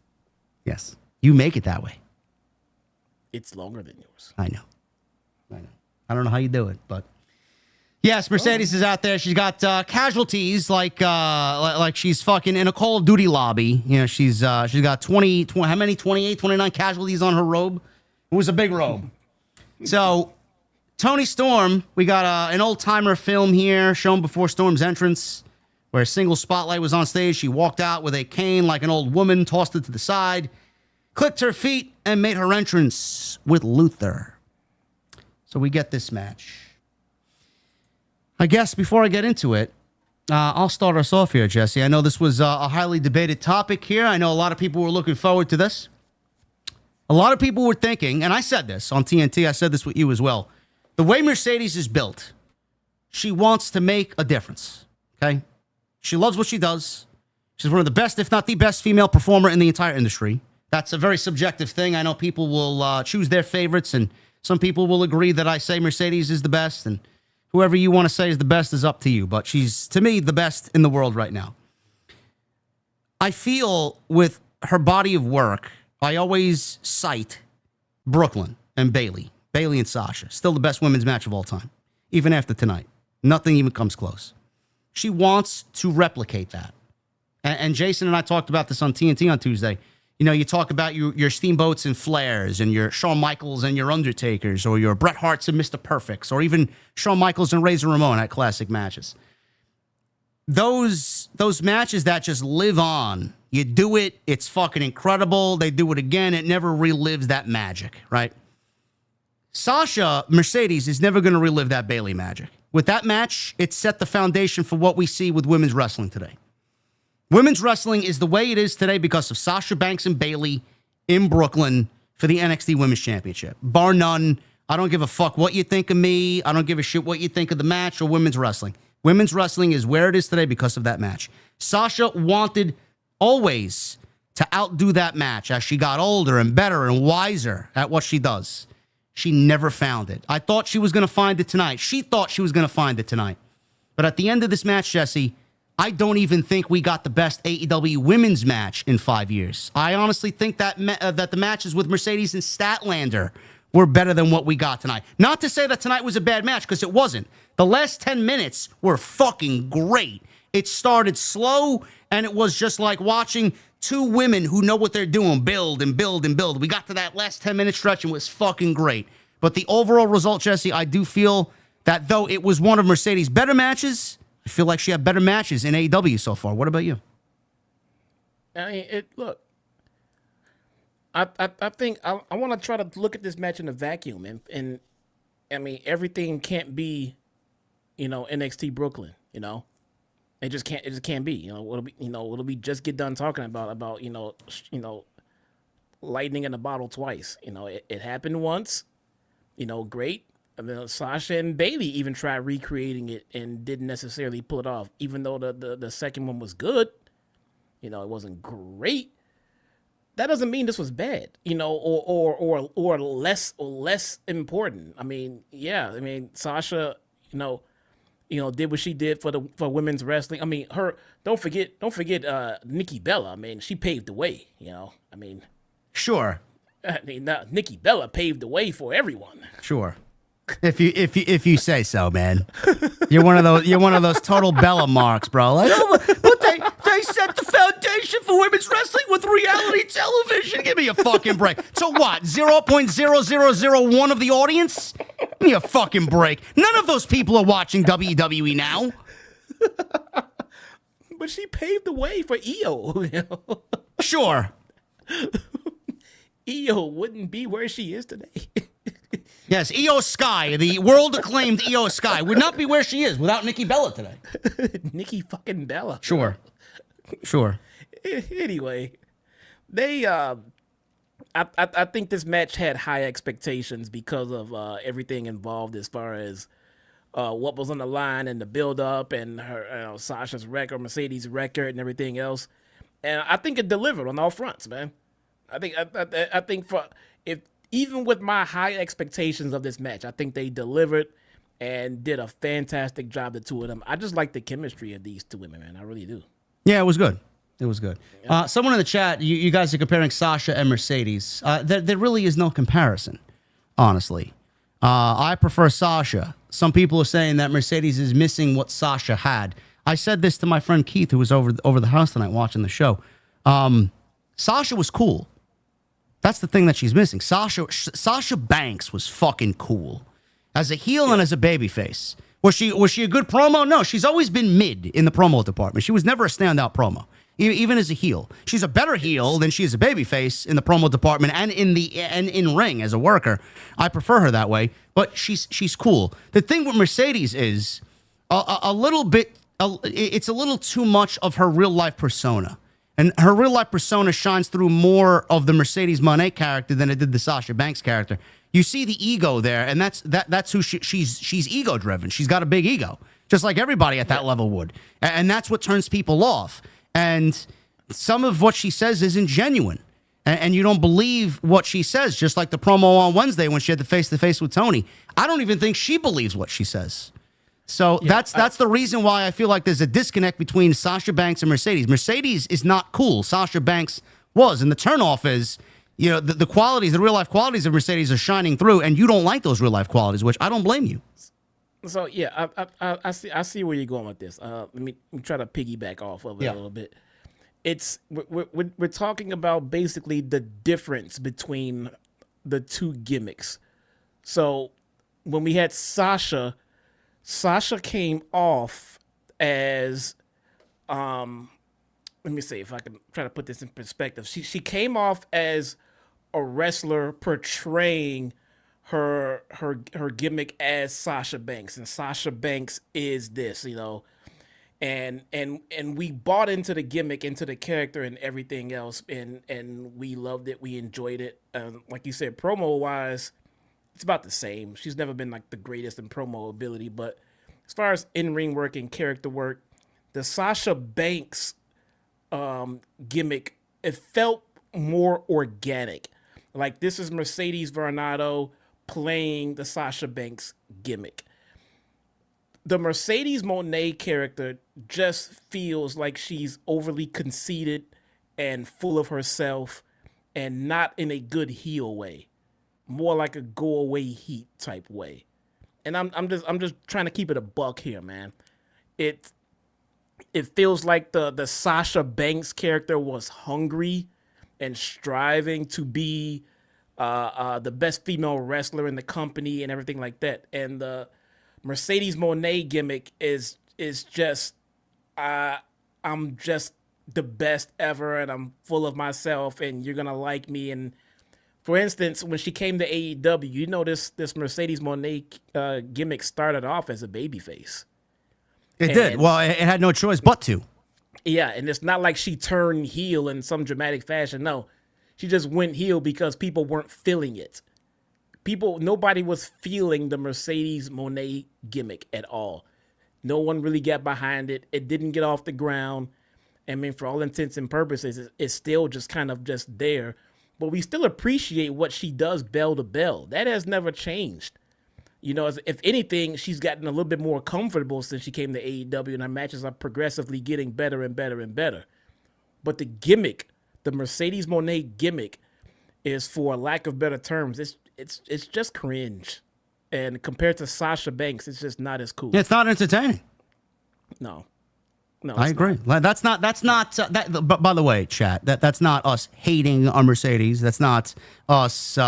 S4: You make it that way.
S3: it's longer than yours.
S4: I know. I don't know how you do it, but yes, Mercedes is out there. She's got casualties like she's fucking in a Call of Duty lobby. You know, she's got 20 how many? 28, 29 casualties on her robe. It was a big robe. So, Toni Storm, we got an old-timer film here shown before Storm's entrance where a single spotlight was on stage. She walked out with a cane like an old woman, tossed it to the side, clicked her feet, and made her entrance with Luther. So we get this match. I guess before I get into it, I'll start us off here, Jesse. I know this was a highly debated topic here. I know a lot of people were looking forward to this. A lot of people were thinking, and I said this on TNT, I said this with you as well. The way Mercedes is built, she wants to make a difference, okay? She loves what she does. She's one of the best, if not the best, female performer in the entire industry. That's a very subjective thing. I know people will choose their favorites, and some people will agree that I say Mercedes is the best, and whoever you want to say is the best is up to you. But she's, to me, the best in the world right now. I feel with her body of work, I always cite Brooklyn and Bayley. Bayley and Sasha. Still the best women's match of all time. Even after tonight. Nothing even comes close. She wants to replicate that. And Jason and I talked about this on TNT on Tuesday. You know, you talk about your Steamboats and Flairs and your Shawn Michaels and your Undertakers or your Bret Harts and Mr. Perfects or even Shawn Michaels and Razor Ramon at classic matches. Those matches that just live on. You do it, it's fucking incredible. They do it again. It never relives that magic, right? Sasha Mercedes is never going to relive that Bayley magic. With that match, it set the foundation for what we see with women's wrestling today. Women's wrestling is the way it is today because of Sasha Banks and Bayley in Brooklyn for the NXT Women's Championship. Bar none. I don't give a fuck what you think of me. I don't give a shit what you think of the match or women's wrestling. Women's wrestling is where it is today because of that match. Sasha wanted always to outdo that match as she got older and better and wiser at what she does. She never found it. I thought she was going to find it tonight. She thought she was going to find it tonight. But at the end of this match, Jesse, I don't even think we got the best AEW women's match in 5 years. I honestly think that that the matches with Mercedes and Statlander were better than what we got tonight. Not to say that tonight was a bad match, because it wasn't. The last 10 minutes were fucking great. It started slow, and it was just like watching two women who know what they're doing build and build and build. We got to that last 10-minute stretch and it was fucking great. But the overall result, Jesse, I do feel that though it was one of Mercedes' better matches, I feel like she had better matches in AEW so far. What about you?
S3: I mean, look, I think I want to try to look at this match in a vacuum, and I mean, everything can't be, NXT Brooklyn, It just can't be. It'll be just get done talking about lightning in a bottle twice. It happened once, great. And then Sasha and Bayley even tried recreating it and didn't necessarily pull it off, even though the second one was good. It wasn't great. That doesn't mean this was bad, or less important. I mean, Sasha, did what she did for women's wrestling. I mean, don't forget Nikki Bella. I mean, she paved the way,
S4: Sure.
S3: Nikki Bella paved the way for everyone.
S4: Sure. If you say so, man. You're one of those total Bella marks, bro. Like, but they set the foundation for women's wrestling with reality television. Give me a fucking break. So what? 0.0001 of the audience? Give me a fucking break. None of those people are watching WWE now.
S3: But she paved the way for Io.
S4: Sure.
S3: Io wouldn't be where she is today.
S4: Yes, Io Sky, the world-acclaimed Io Sky, would not be where she is without Nikki Bella today.
S3: Nikki fucking Bella.
S4: Sure.
S3: Anyway, I think this match had high expectations because of everything involved as far as what was on the line and the build-up and her Sasha's record, Mercedes' record, and everything else. And I think it delivered on all fronts, man. I think even with my high expectations of this match, I think they delivered and did a fantastic job, the two of them. I just like the chemistry of these two women, man. I really do.
S4: Yeah, it was good. It was good. Someone in the chat, you guys are comparing Sasha and Mercedes. There really is no comparison, honestly. I prefer Sasha. Some people are saying that Mercedes is missing what Sasha had. I said this to my friend Keith, who was over the house tonight watching the show. Sasha was cool. That's the thing that she's missing. Sasha Banks was fucking cool as a heel and as a babyface. Was she a good promo? No, she's always been mid in the promo department. She was never a standout promo, even as a heel. She's a better heel than she is a babyface in the promo department and in ring as a worker. I prefer her that way, but she's cool. The thing with Mercedes is a little bit. It's a little too much of her real life persona, and her real life persona shines through more of the Mercedes Moné character than it did the Sasha Banks character. You see the ego there, and that's who she's ego driven. She's got a big ego, just like everybody at that level would, and that's what turns people off. And some of what she says isn't genuine, and you don't believe what she says. Just like the promo on Wednesday when she had the face-to-face with Toni, I don't even think she believes what she says. So that's the reason why I feel like there's a disconnect between Sasha Banks and Mercedes. Mercedes is not cool. Sasha Banks was, and the turnoff is, the qualities, the real life qualities of Mercedes are shining through, and you don't like those real life qualities, which I don't blame you.
S3: So yeah, I see where you're going with this. Let me try to piggyback off of it a little bit. We're talking about basically the difference between the two gimmicks. So when we had Sasha came off as let me see if I can try to put this in perspective. She came off as a wrestler portraying her gimmick as Sasha Banks, and Sasha Banks is this, and we bought into the gimmick, into the character, and everything else, and we loved it, we enjoyed it. Like you said, promo wise, it's about the same. She's never been like the greatest in promo ability, but as far as in-ring work and character work, the Sasha Banks gimmick, it felt more organic. Like, this is Mercedes Varnado playing the Sasha Banks gimmick. The Mercedes Moné character just feels like she's overly conceited and full of herself, and not in a good heel way, more like a go away heat type way. And I'm just trying to keep it a buck here, man. It feels like the Sasha Banks character was hungry and striving to be the best female wrestler in the company and everything like that. And the Mercedes Moné gimmick is just I'm just the best ever, and I'm full of myself, and you're gonna like me. And for instance, when she came to AEW, this Mercedes Moné gimmick started off as a babyface.
S4: It did. Well, it had no choice but to.
S3: Yeah, and it's not like she turned heel in some dramatic fashion. No, she just went heel because people weren't feeling it. Nobody was feeling the Mercedes Moné gimmick at all. No one really got behind it. It didn't get off the ground. I mean, for all intents and purposes, it's still just kind of just there. But we still appreciate what she does bell to bell. That has never changed. If anything, she's gotten a little bit more comfortable since she came to AEW, and her matches are progressively getting better and better and better. But the gimmick, the Mercedes Moné gimmick, is, for lack of better terms, it's just cringe. And compared to Sasha Banks, it's just not as cool.
S4: It's not entertaining.
S3: No,
S4: I agree. That's not. But by the way, chat, that's not us hating on Mercedes. That's not us.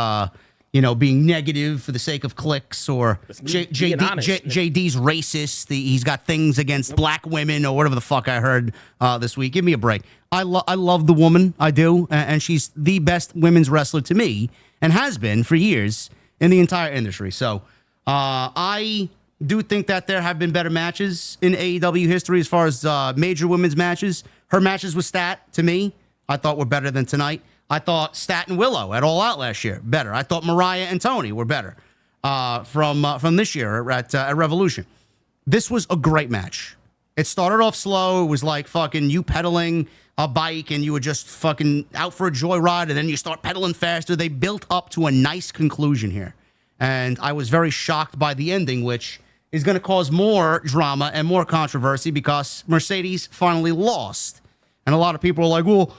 S4: Being negative for the sake of clicks, or JD's racist. He's got things against black women, or whatever the fuck I heard this week. Give me a break. I love the woman. I do. And she's the best women's wrestler to me, and has been for years in the entire industry. So I do think that there have been better matches in AEW history as far as major women's matches. Her matches with Stat, to me, I thought were better than tonight. I thought Stat and Willow at All Out last year, better. I thought Mariah and Toni were better from this year at Revolution. This was a great match. It started off slow. It was like fucking you pedaling a bike and you were just fucking out for a joyride, and then you start pedaling faster. They built up to a nice conclusion here. And I was very shocked by the ending, which is going to cause more drama and more controversy because Mercedes finally lost. And a lot of people are like, well,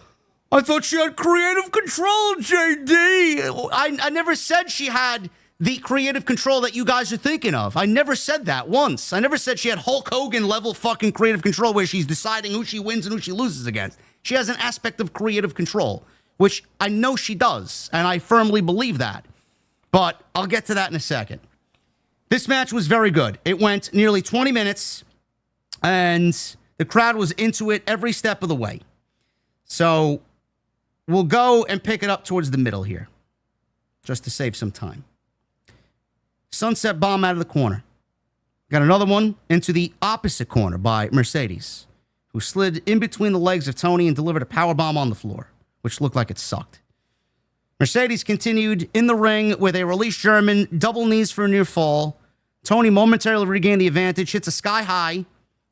S4: I thought she had creative control, JD. I never said she had the creative control that you guys are thinking of. I never said that once. I never said she had Hulk Hogan level fucking creative control where she's deciding who she wins and who she loses against. She has an aspect of creative control, which I know she does, and I firmly believe that. But I'll get to that in a second. This match was very good. It went nearly 20 minutes, and the crowd was into it every step of the way. So we'll go and pick it up towards the middle here, just to save some time. Sunset bomb out of the corner. Got another one into the opposite corner by Mercedes, who slid in between the legs of Toni and delivered a power bomb on the floor, which looked like it sucked. Mercedes continued in the ring with a released German, double knees for a near fall. Toni momentarily regained the advantage, hits a sky high.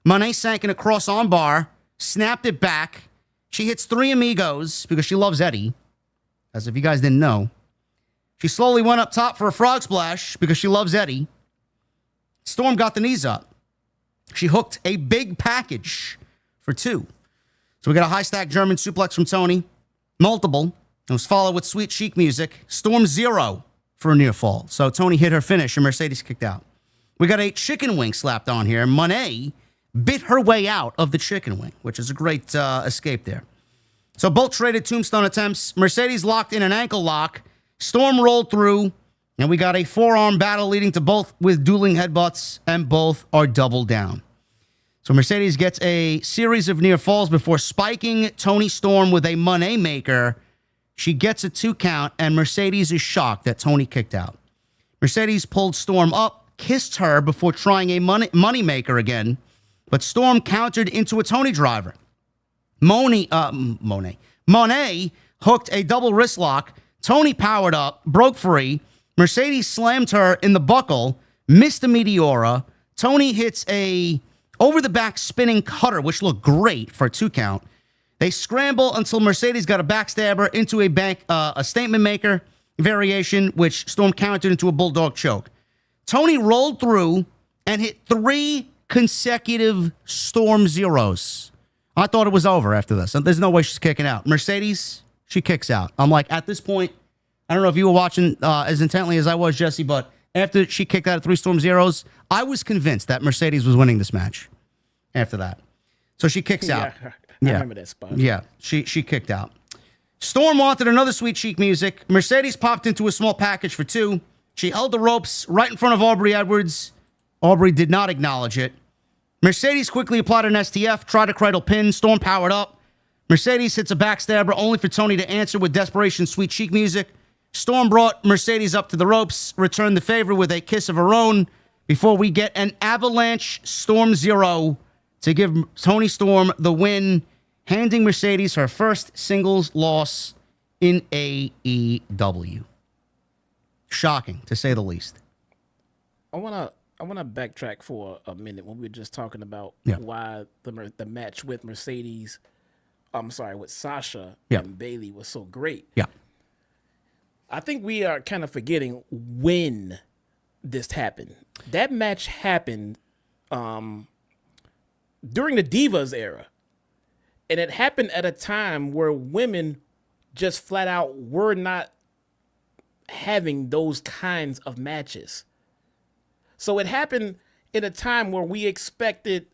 S4: Moné sank in a cross arm bar, snapped it back. She hits 3 amigos because she loves Eddie, as if you guys didn't know. She slowly went up top for a frog splash because she loves Eddie. Storm got the knees up. She hooked a big package for 2. So we got a high stack German suplex from Toni. Multiple. It was followed with sweet chic music. Storm 0 for a near fall. So Toni hit her finish and Mercedes kicked out. We got a chicken wing slapped on here. Moné bit her way out of the chicken wing, which is a great escape there. So both traded tombstone attempts. Mercedes locked in an ankle lock. Storm rolled through, and we got a forearm battle leading to both with dueling headbutts, and both are double down. So Mercedes gets a series of near falls before spiking Toni Storm with a Moné maker. She gets a 2 count, and Mercedes is shocked that Toni kicked out. Mercedes pulled Storm up, kissed her before trying a money maker again, but Storm countered into a Toni driver. Moné hooked a double wrist lock. Toni powered up, broke free. Mercedes slammed her in the buckle, missed a Meteora. Toni hits a over-the-back spinning cutter, which looked great for a 2 count. They scramble until Mercedes got a backstabber into a statement maker variation, which Storm countered into a bulldog choke. Toni rolled through and hit 3 consecutive Storm zeros. I thought it was over after this. There's no way she's kicking out. Mercedes, she kicks out. I'm like, at this point, I don't know if you were watching as intently as I was, Jesse, but after she kicked out of 3 Storm zeros, I was convinced that Mercedes was winning this match after that. So she kicks out.
S3: I remember that spot.
S4: Yeah, she kicked out. Storm wanted another sweet chic music. Mercedes popped into a small package for 2. She held the ropes right in front of Aubrey Edwards. Aubrey did not acknowledge it. Mercedes quickly applied an STF, tried a cradle pin. Storm powered up. Mercedes hits a backstabber only for Toni to answer with desperation sweet chic music. Storm brought Mercedes up to the ropes, returned the favor with a kiss of her own before we get an avalanche Storm 0 to give Toni Storm the win, handing Mercedes her first singles loss in AEW. Shocking, to say the least.
S3: I wanna backtrack for a minute when we were just talking about why the match with with Sasha and Bayley was so great.
S4: Yeah.
S3: I think we are kind of forgetting when this happened. That match happened during the Divas era. And it happened at a time where women just flat out were not having those kinds of matches. So it happened in a time where we expected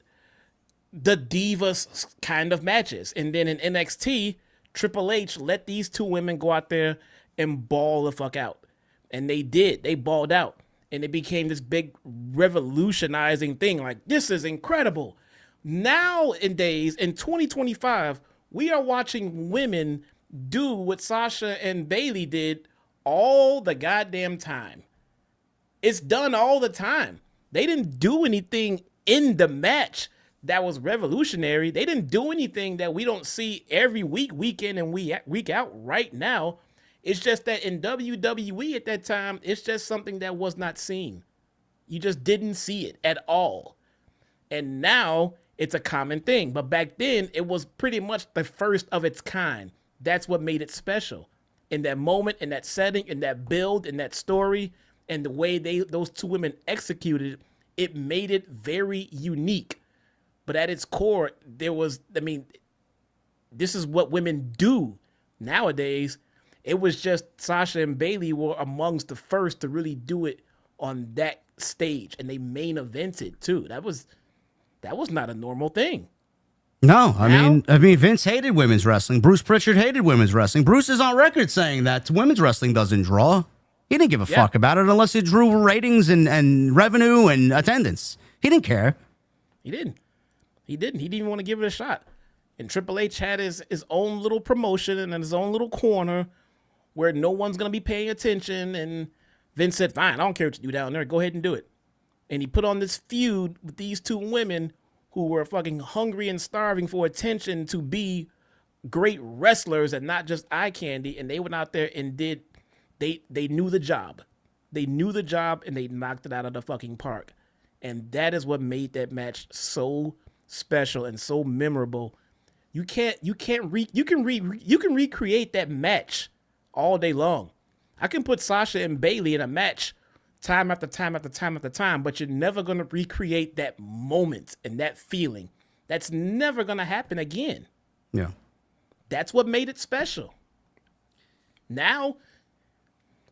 S3: the Divas kind of matches. And then in NXT, Triple H let these 2 women go out there and ball the fuck out. And they did. They balled out. And it became this big revolutionizing thing. Like, this is incredible. Nowadays, in 2025, we are watching women do what Sasha and Bayley did all the goddamn time. It's done all the time. They didn't do anything in the match that was revolutionary. They didn't do anything that we don't see every week, week in and week out right now. It's just that in WWE at that time, it's just something that was not seen. You just didn't see it at all. And now it's a common thing. But back then, it was pretty much the first of its kind. That's what made it special. In that moment, in that setting, in that build, in that story, and the way those 2 women executed it made it very unique. But at its core, this is what women do nowadays. It was just Sasha and Bayley were amongst the first to really do it on that stage, and they main evented too. That was not a normal thing.
S4: No, I mean, Vince hated women's wrestling. Bruce Pritchard hated women's wrestling. Bruce is on record saying that women's wrestling doesn't draw. He didn't give a fuck about it unless it drew ratings and revenue and attendance. He didn't care.
S3: He didn't. He didn't even want to give it a shot. And Triple H had his own little promotion and his own little corner where no one's going to be paying attention. And Vince said, fine, I don't care what you do down there. Go ahead and do it. And he put on this feud with these two women who were fucking hungry and starving for attention to be great wrestlers and not just eye candy. And they went out there and did, they knew the job. They knew the job and they knocked it out of the fucking park. And that is what made that match so special and so memorable. You can recreate that match all day long. I can put Sasha and Bayley in a match time after time after time after time, but you're never going to recreate that moment and that feeling. That's never going to happen again.
S4: Yeah.
S3: That's what made it special. Now,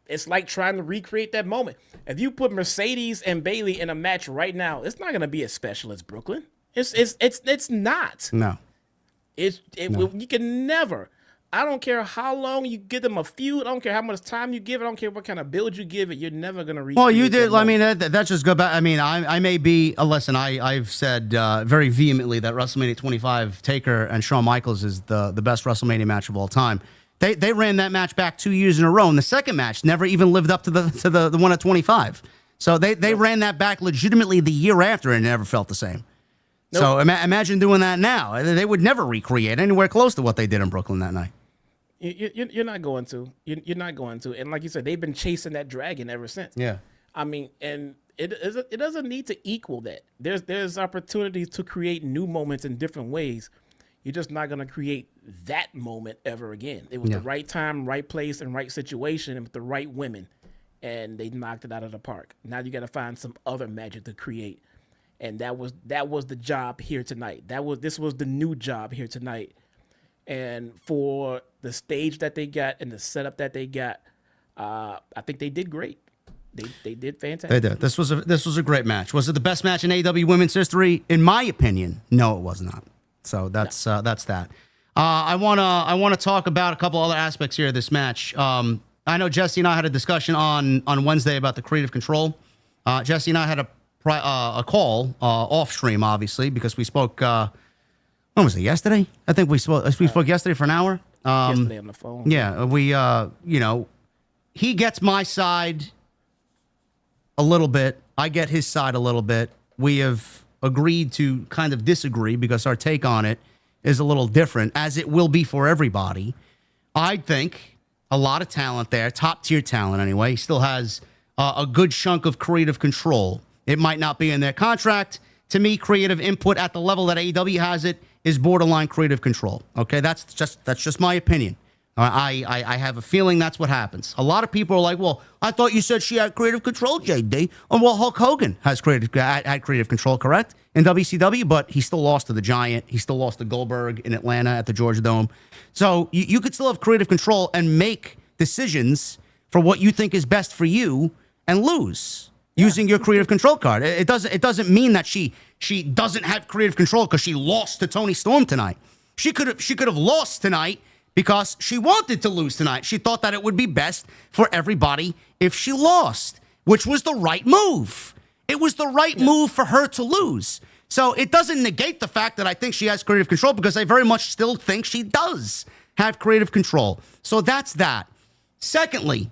S3: it's like trying to recreate that moment. If you put Mercedes and Bayley in a match right now, it's not going to be as special as Brooklyn. It's not.
S4: No.
S3: You can never. I don't care how long you give them a feud. I don't care how much time you give it. I don't care what kind of build you give it. You're never going to reach.
S4: Well, you did. I mean, that just go back. I mean, I may be. Listen, I've said very vehemently that WrestleMania 25 Taker and Shawn Michaels is the best WrestleMania match of all time. They ran that match back 2 years in a row, and the second match never even lived up to the one at 25. So they ran that back legitimately the year after, and it never felt the same. Nope. So imagine doing that now. They would never recreate anywhere close to what they did in Brooklyn that night.
S3: You're not going to. You're not going to. And like you said, they've been chasing that dragon ever since.
S4: Yeah.
S3: I mean, and it doesn't need to equal that. There's opportunities to create new moments in different ways. You're just not going to create that moment ever again. It was the right time, right place, and right situation, and with the right women. And they knocked it out of the park. Now you got to find some other magic to create. And that was the job here tonight. This was the new job here tonight. And for the stage that they got and the setup that they got, I think they did great. They did fantastic.
S4: They did. This was a great match. Was it the best match in AEW women's history? In my opinion, no, it was not. So that's that. I wanna talk about a couple other aspects here of this match. I know Jesse and I had a discussion on Wednesday about the creative control. Jesse and I had a call off stream, obviously, because we spoke. When was it? Yesterday? I think we spoke yesterday for an hour.
S3: Yesterday on the phone.
S4: Yeah, we he gets my side a little bit. I get his side a little bit. We have agreed to kind of disagree because our take on it is a little different, as it will be for everybody. I think a lot of talent there, top tier talent anyway. He still has a good chunk of creative control. It might not be in their contract. To me, creative input at the level that AEW has it is borderline creative control. Okay, that's just my opinion. I have a feeling that's what happens. A lot of people are like, well, I thought you said she had creative control, JD. Oh, well, Hulk Hogan had creative control, correct? In WCW, but he still lost to the Giant. He still lost to Goldberg in Atlanta at the Georgia Dome. So you could still have creative control and make decisions for what you think is best for you and lose using your creative control card. It doesn't mean that she doesn't have creative control because she lost to Toni Storm tonight. She could have lost tonight because she wanted to lose tonight. She thought that it would be best for everybody if she lost, which was the right move. It was the right move for her to lose. So it doesn't negate the fact that I think she has creative control, because I very much still think she does have creative control. So that's that. Secondly,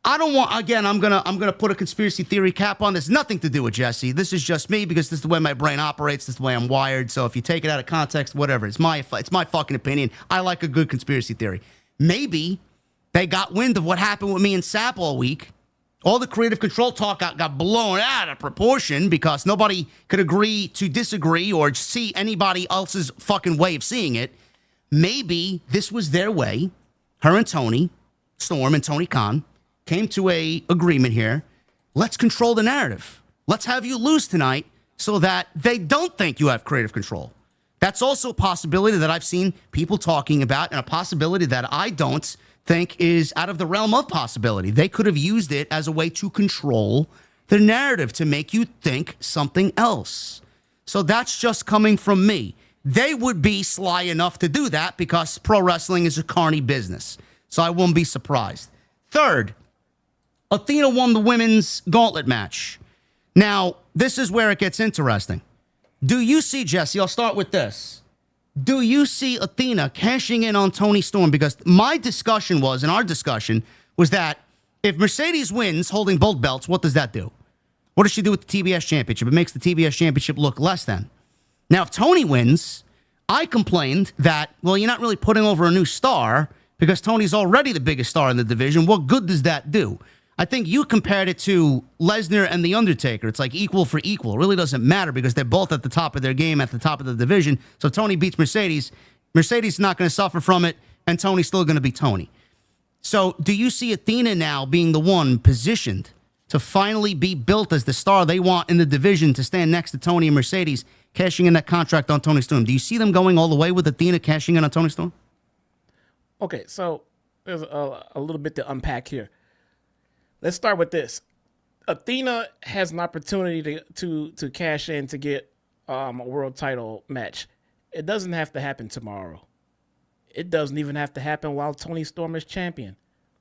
S4: I don't want, again, I'm gonna put a conspiracy theory cap on this. Nothing to do with Jesse. This is just me because this is the way my brain operates. This is the way I'm wired. So if you take it out of context, whatever. It's my fucking opinion. I like a good conspiracy theory. Maybe they got wind of what happened with me and Sapp all week. All the creative control talk got blown out of proportion because nobody could agree to disagree or see anybody else's fucking way of seeing it. Maybe this was their way. Her and Toni Storm and Tony Khan came to a agreement here. Let's control the narrative. Let's have you lose tonight so that they don't think you have creative control. That's also a possibility that I've seen people talking about, and a possibility that I don't think is out of the realm of possibility. They could have used it as a way to control the narrative, to make you think something else. So that's just coming from me. They would be sly enough to do that because pro wrestling is a carny business. So I won't be surprised. Third, Athena won the women's gauntlet match. Now, this is where it gets interesting. Do you see, Jesse, I'll start with this. Do you see Athena cashing in on Toni Storm? Because my discussion was, and our discussion was that if Mercedes wins holding both belts, what does that do? What does she do with the TBS championship? It makes the TBS championship look less than. Now, if Toni wins, I complained that, well, you're not really putting over a new star because Toni's already the biggest star in the division. What good does that do? I think you compared it to Lesnar and The Undertaker. It's like equal for equal. It really doesn't matter because they're both at the top of their game, at the top of the division. So Toni beats Mercedes. Mercedes is not going to suffer from it, and Toni's still going to be Toni. So do you see Athena now being the one positioned to finally be built as the star they want in the division, to stand next to Toni and Mercedes, cashing in that contract on Toni Storm? Do you see them going all the way with Athena cashing in on Toni Storm?
S3: Okay, so there's a little bit to unpack here. Let's start with this. Athena has an opportunity to cash in to get a world title match. It doesn't have to happen tomorrow. It doesn't even have to happen while Toni Storm is champion.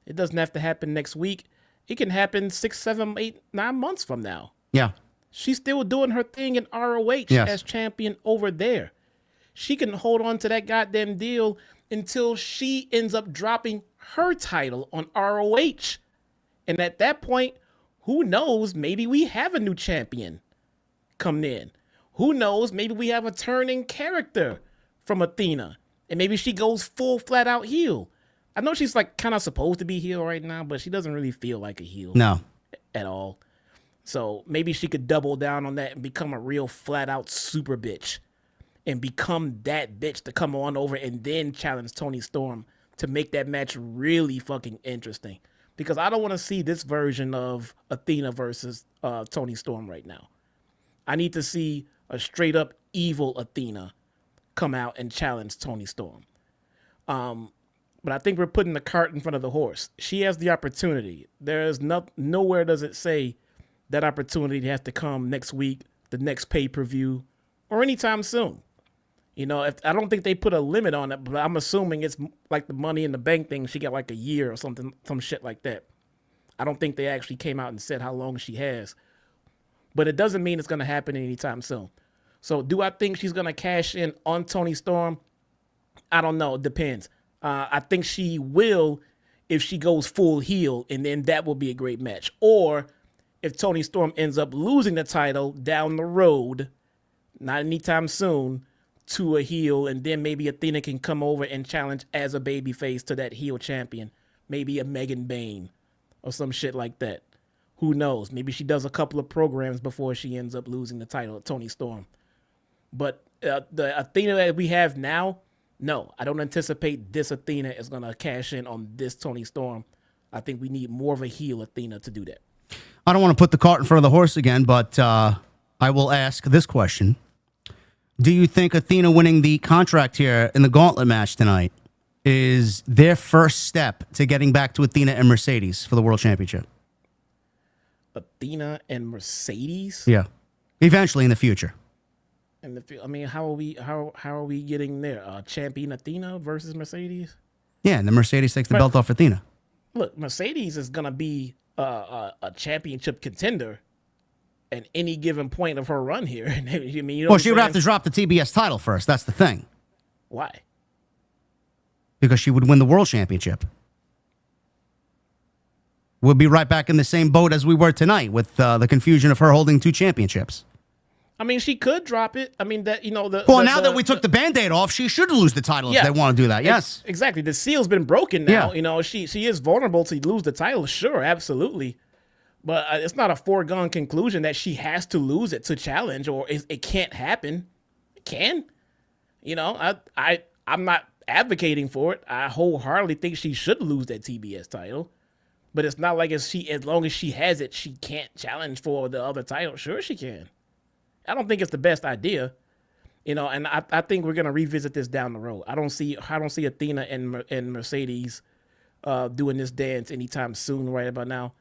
S3: It doesn't have to happen next week. It can happen 6, 7, 8, 9 months from now.
S4: Yeah.
S3: She's still doing her thing in ROH as champion over there. She can hold on to that goddamn deal until she ends up dropping her title on ROH. And at that point, who knows, maybe we have a new champion coming in. Who knows, maybe we have a turning character from Athena. And maybe she goes full flat out heel. I know she's like kind of supposed to be heel right now, but she doesn't really feel like a heel.
S4: No.
S3: At all. So maybe she could double down on that and become a real flat out super bitch. And become that bitch to come on over and then challenge Toni Storm to make that match really fucking interesting. Because I don't want to see this version of Athena versus Toni Storm right now. I need to see a straight up evil Athena come out and challenge Toni Storm. But I think we're putting the cart in front of the horse. She has the opportunity. There's nowhere does it say that opportunity has to come next week, the next pay-per-view, or anytime soon. You know, I don't think they put a limit on it, but I'm assuming it's like the Money in the Bank thing. She got like a year or something, some shit like that. I don't think they actually came out and said how long she has. But it doesn't mean it's going to happen anytime soon. So do I think she's going to cash in on Toni Storm? I don't know. It depends. I think she will if she goes full heel, and then that will be a great match. Or if Toni Storm ends up losing the title down the road, not anytime soon, to a heel, and then maybe Athena can come over and challenge as a babyface to that heel champion. Maybe a Megan Bayne or some shit like that. Who knows? Maybe she does a couple of programs before she ends up losing the title to Toni Storm. But the Athena that we have now, no, I don't anticipate this Athena is going to cash in on this Toni Storm. I think we need more of a heel Athena to do that.
S4: I don't want to put the cart in front of the horse again, but I will ask this question. Do you think Athena winning the contract here in the gauntlet match tonight is their first step to getting back to Athena and Mercedes for the World Championship?
S3: Athena and Mercedes?
S4: Yeah. Eventually in the future.
S3: I mean, how are we getting there? Champion Athena versus Mercedes?
S4: Yeah, and then Mercedes takes the belt off Athena.
S3: Look, Mercedes is going to be a championship contender at any given point of her run here. I mean, you know,
S4: well, she would have to drop the TBS title first. That's the thing.
S3: Why?
S4: Because she would win the World Championship. We'll be right back in the same boat as we were tonight with the confusion of her holding 2 championships.
S3: I mean, she could drop it. I mean, that, you know,
S4: now that we took the Band-Aid off, she should lose the title if they want to do that. Yes.
S3: Exactly. The seal's been broken now.
S4: Yeah.
S3: You know, she is vulnerable to lose the title. Sure, absolutely. But it's not a foregone conclusion that she has to lose it to challenge, or it can't happen. It can. You know, I'm not advocating for it. I wholeheartedly think she should lose that TBS title. But it's not like as long as she has it, she can't challenge for the other title. Sure she can. I don't think it's the best idea. And I think we're gonna revisit this down the road. I don't see Athena and Mercedes doing this dance anytime soon. Right about now,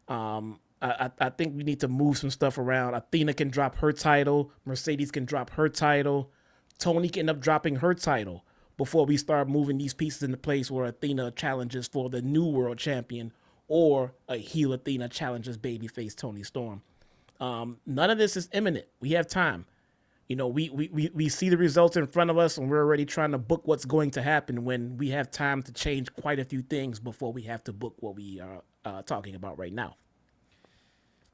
S3: I think we need to move some stuff around. Athena can drop her title. Mercedes can drop her title. Toni can end up dropping her title before we start moving these pieces into place where Athena challenges for the new world champion or a heel Athena challenges babyface Toni Storm. None of this is imminent. We have time. We see the results in front of us, and we're already trying to book what's going to happen when we have time to change quite a few things before we have to book what we are talking about right now.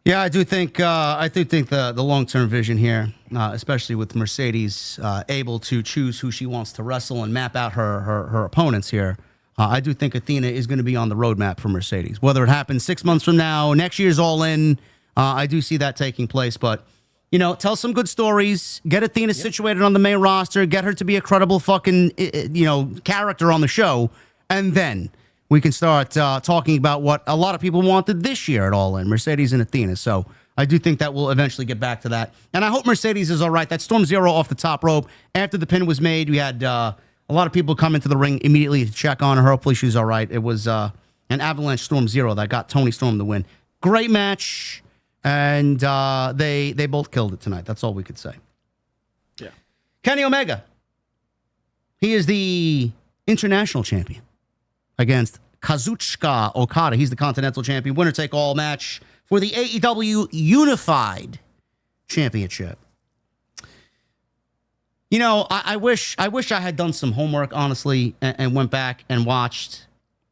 S4: Yeah, I do think the long-term vision here, especially with Mercedes able to choose who she wants to wrestle and map out her opponents here, I do think Athena is going to be on the roadmap for Mercedes. Whether it happens 6 months from now, next year's All In, I do see that taking place. But, tell some good stories, get Athena situated on the main roster, get her to be a credible fucking, character on the show, and then we can start talking about what a lot of people wanted this year at All In, Mercedes and Athena. So I do think that we'll eventually get back to that. And I hope Mercedes is all right. That Storm Zero off the top rope, after the pin was made, we had a lot of people come into the ring immediately to check on her. Hopefully she's all right. It was an Avalanche Storm Zero that got Toni Storm the win. Great match, and they both killed it tonight. That's all we could say.
S3: Yeah.
S4: Kenny Omega. He is the international champion against Kazuchika Okada. He's the Continental champion. Winner-take-all match for the AEW Unified Championship. I wish I had done some homework, honestly, and went back and watched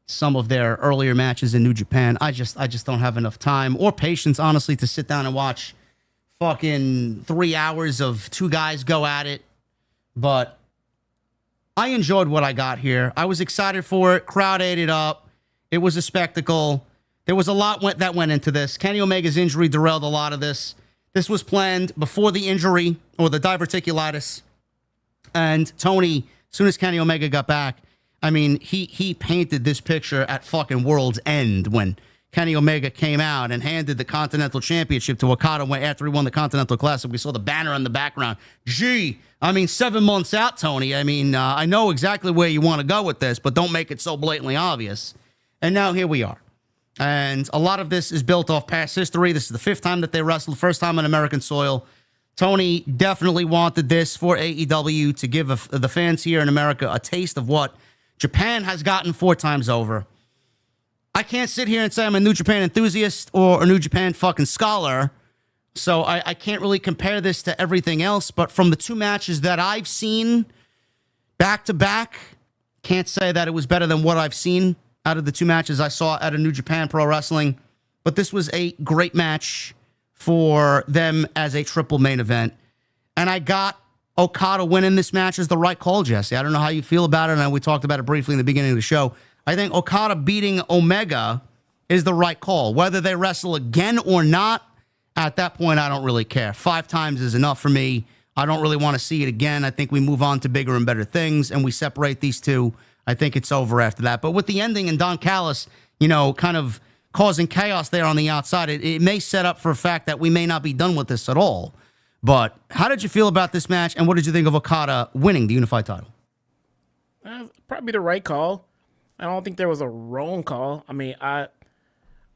S4: some of their earlier matches in New Japan. I just don't have enough time or patience, honestly, to sit down and watch fucking 3 hours of two guys go at it. But I enjoyed what I got here. I was excited for it. Crowd ate it up. It was a spectacle. There was a lot that went into this. Kenny Omega's injury derailed a lot of this. This was planned before the injury or the diverticulitis. And Toni, as soon as Kenny Omega got back, he painted this picture at fucking World's End when Kenny Omega came out and handed the Continental Championship to Okada after he won the Continental Classic. We saw the banner in the background. 7 months out, Tony. I know exactly where you want to go with this, but don't make it so blatantly obvious. And now here we are. And a lot of this is built off past history. This is the 5th time that they wrestled, first time on American soil. Tony definitely wanted this for AEW to give the fans here in America a taste of what Japan has gotten 4 times over. I can't sit here and say I'm a New Japan enthusiast or a New Japan fucking scholar, so I can't really compare this to everything else, but from the 2 matches that I've seen back to back, can't say that it was better than what I've seen out of the 2 matches I saw out of New Japan Pro Wrestling, but this was a great match for them as a triple main event, and I got Okada winning this match as the right call, Jesse. I don't know how you feel about it, and we talked about it briefly in the beginning of the show. I think Okada beating Omega is the right call. Whether they wrestle again or not, at that point, I don't really care. 5 times is enough for me. I don't really want to see it again. I think we move on to bigger and better things, and we separate these 2. I think it's over after that. But with the ending and Don Callis, kind of causing chaos there on the outside, it may set up for a fact that we may not be done with this at all. But how did you feel about this match, and what did you think of Okada winning the unified title?
S3: Probably the right call. I don't think there was a wrong call. I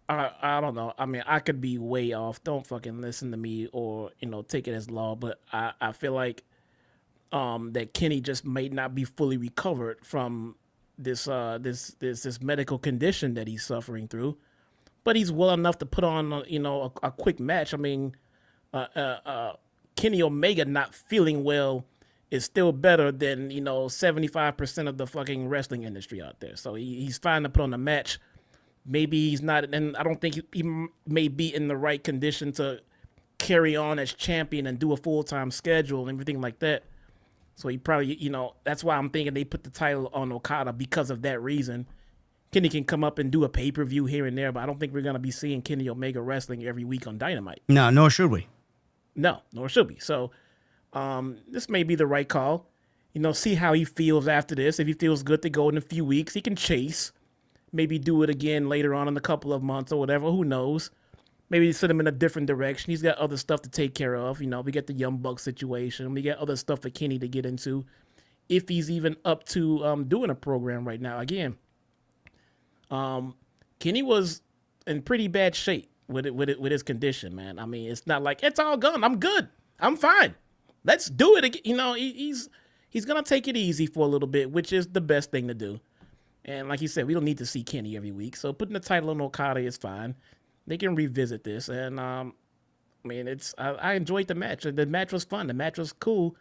S3: don't know. I could be way off. Don't fucking listen to me or, take it as law. But I feel like that Kenny just may not be fully recovered from this medical condition that he's suffering through. But he's well enough to put on, a quick match. Kenny Omega not feeling well is still better than, 75% of the fucking wrestling industry out there. So he's fine to put on a match. Maybe he's not, and I don't think he may be in the right condition to carry on as champion and do a full-time schedule and everything like that. So he probably, that's why I'm thinking they put the title on Okada because of that reason. Kenny can come up and do a pay-per-view here and there, but I don't think we're going to be seeing Kenny Omega wrestling every week on Dynamite.
S4: No, nor should we.
S3: No, nor should we. So this may be the right call. See how he feels after this. If he feels good to go in a few weeks, he can chase. Maybe do it again later on in a couple of months or whatever. Who knows? maybe send him in a different direction. He's got other stuff to take care of. You know, we got the Young Bucks situation. We got other stuff for Kenny to get into, if he's even up to doing a program right now. Again, Kenny was in pretty bad shape with his condition, man. I mean, it's not like it's all gone. I'm good. I'm fine. Let's do it again. You know, he's gonna take it easy for a little bit, which is the best thing to do. And like you said, we don't need to see Kenny every week, so putting the title on Okada is fine. They can revisit this, and I mean, I enjoyed the match. The match was fun. The match was cool.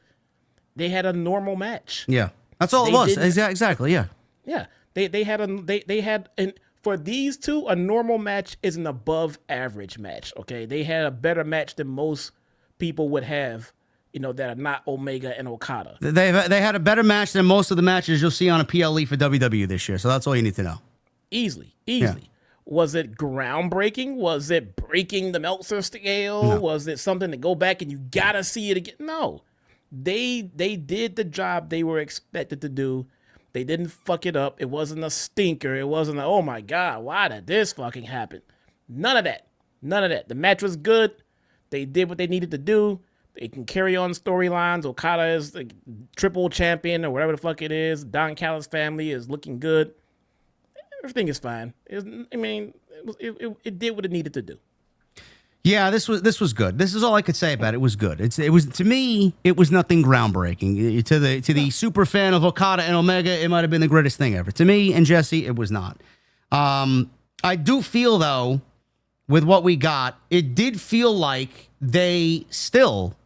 S3: They had a normal match.
S4: Yeah, that's all it was. Exactly. Yeah.
S3: Yeah. They had and for these two, a normal match is an above average match. Okay, they had a better match than most people would have. You know, that are not Omega and Okada.
S4: They had a better match than most of the matches you'll see on a PLE for WWE this year. So that's all you need to know.
S3: Easily.
S4: Yeah.
S3: Was it groundbreaking? Was it breaking the Meltzer scale?
S4: No.
S3: Was it something to go back and you gotta see it again? No. They did the job they were expected to do. They didn't fuck it up. It wasn't a stinker. It wasn't oh my God, why did this fucking happen? None of that. The match was good. They did what they needed to do. They can carry on storylines. Okada is the triple champion or whatever the fuck it is. Don Callis family is looking good. Everything is fine. It did what it needed to do.
S4: Yeah, this was good. This is all I could say about it. It was good. It was to me, it was nothing groundbreaking. To the super fan of Okada and Omega, it might have been the greatest thing ever. To me and Jesse, it was not. I do feel though, with what we got, it did feel like they still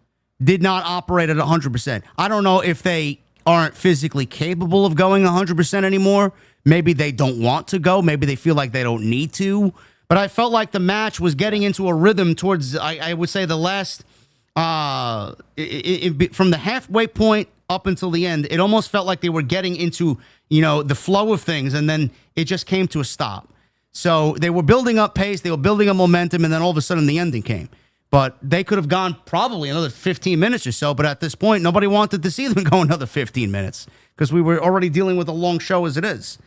S4: did not operate at 100%. I don't know if they aren't physically capable of going 100% anymore. Maybe they don't want to go. Maybe they feel like they don't need to. But I felt like the match was getting into a rhythm towards, I would say, the last, from the halfway point up until the end, it almost felt like they were getting into, the flow of things, and then it just came to a stop. So they were building up pace, they were building up momentum, and then all of a sudden the ending came. But they could have gone probably another 15 minutes or so, but at this point, nobody wanted to see them go another 15 minutes because we were already dealing with a long show as it is.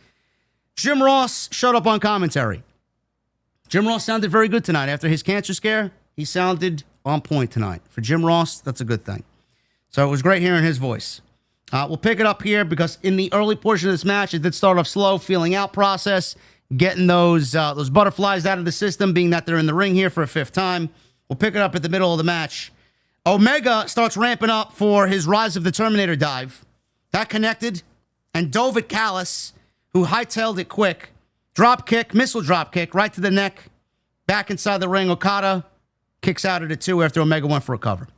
S4: Jim Ross showed up on commentary. Jim Ross sounded very good tonight. After his cancer scare, he sounded on point tonight. For Jim Ross, that's a good thing. So it was great hearing his voice. We'll pick it up here because in the early portion of this match, it did start off slow, feeling out process, getting those butterflies out of the system, being that they're in the ring here for a fifth time. We'll pick it up at the middle of the match. Omega starts ramping up for his Rise of the Terminator dive. That connected and dove at Callis, who hightailed it quick. Drop kick, missile drop kick, right to the neck. Back inside the ring, Okada kicks out at it too after Omega went for a cover.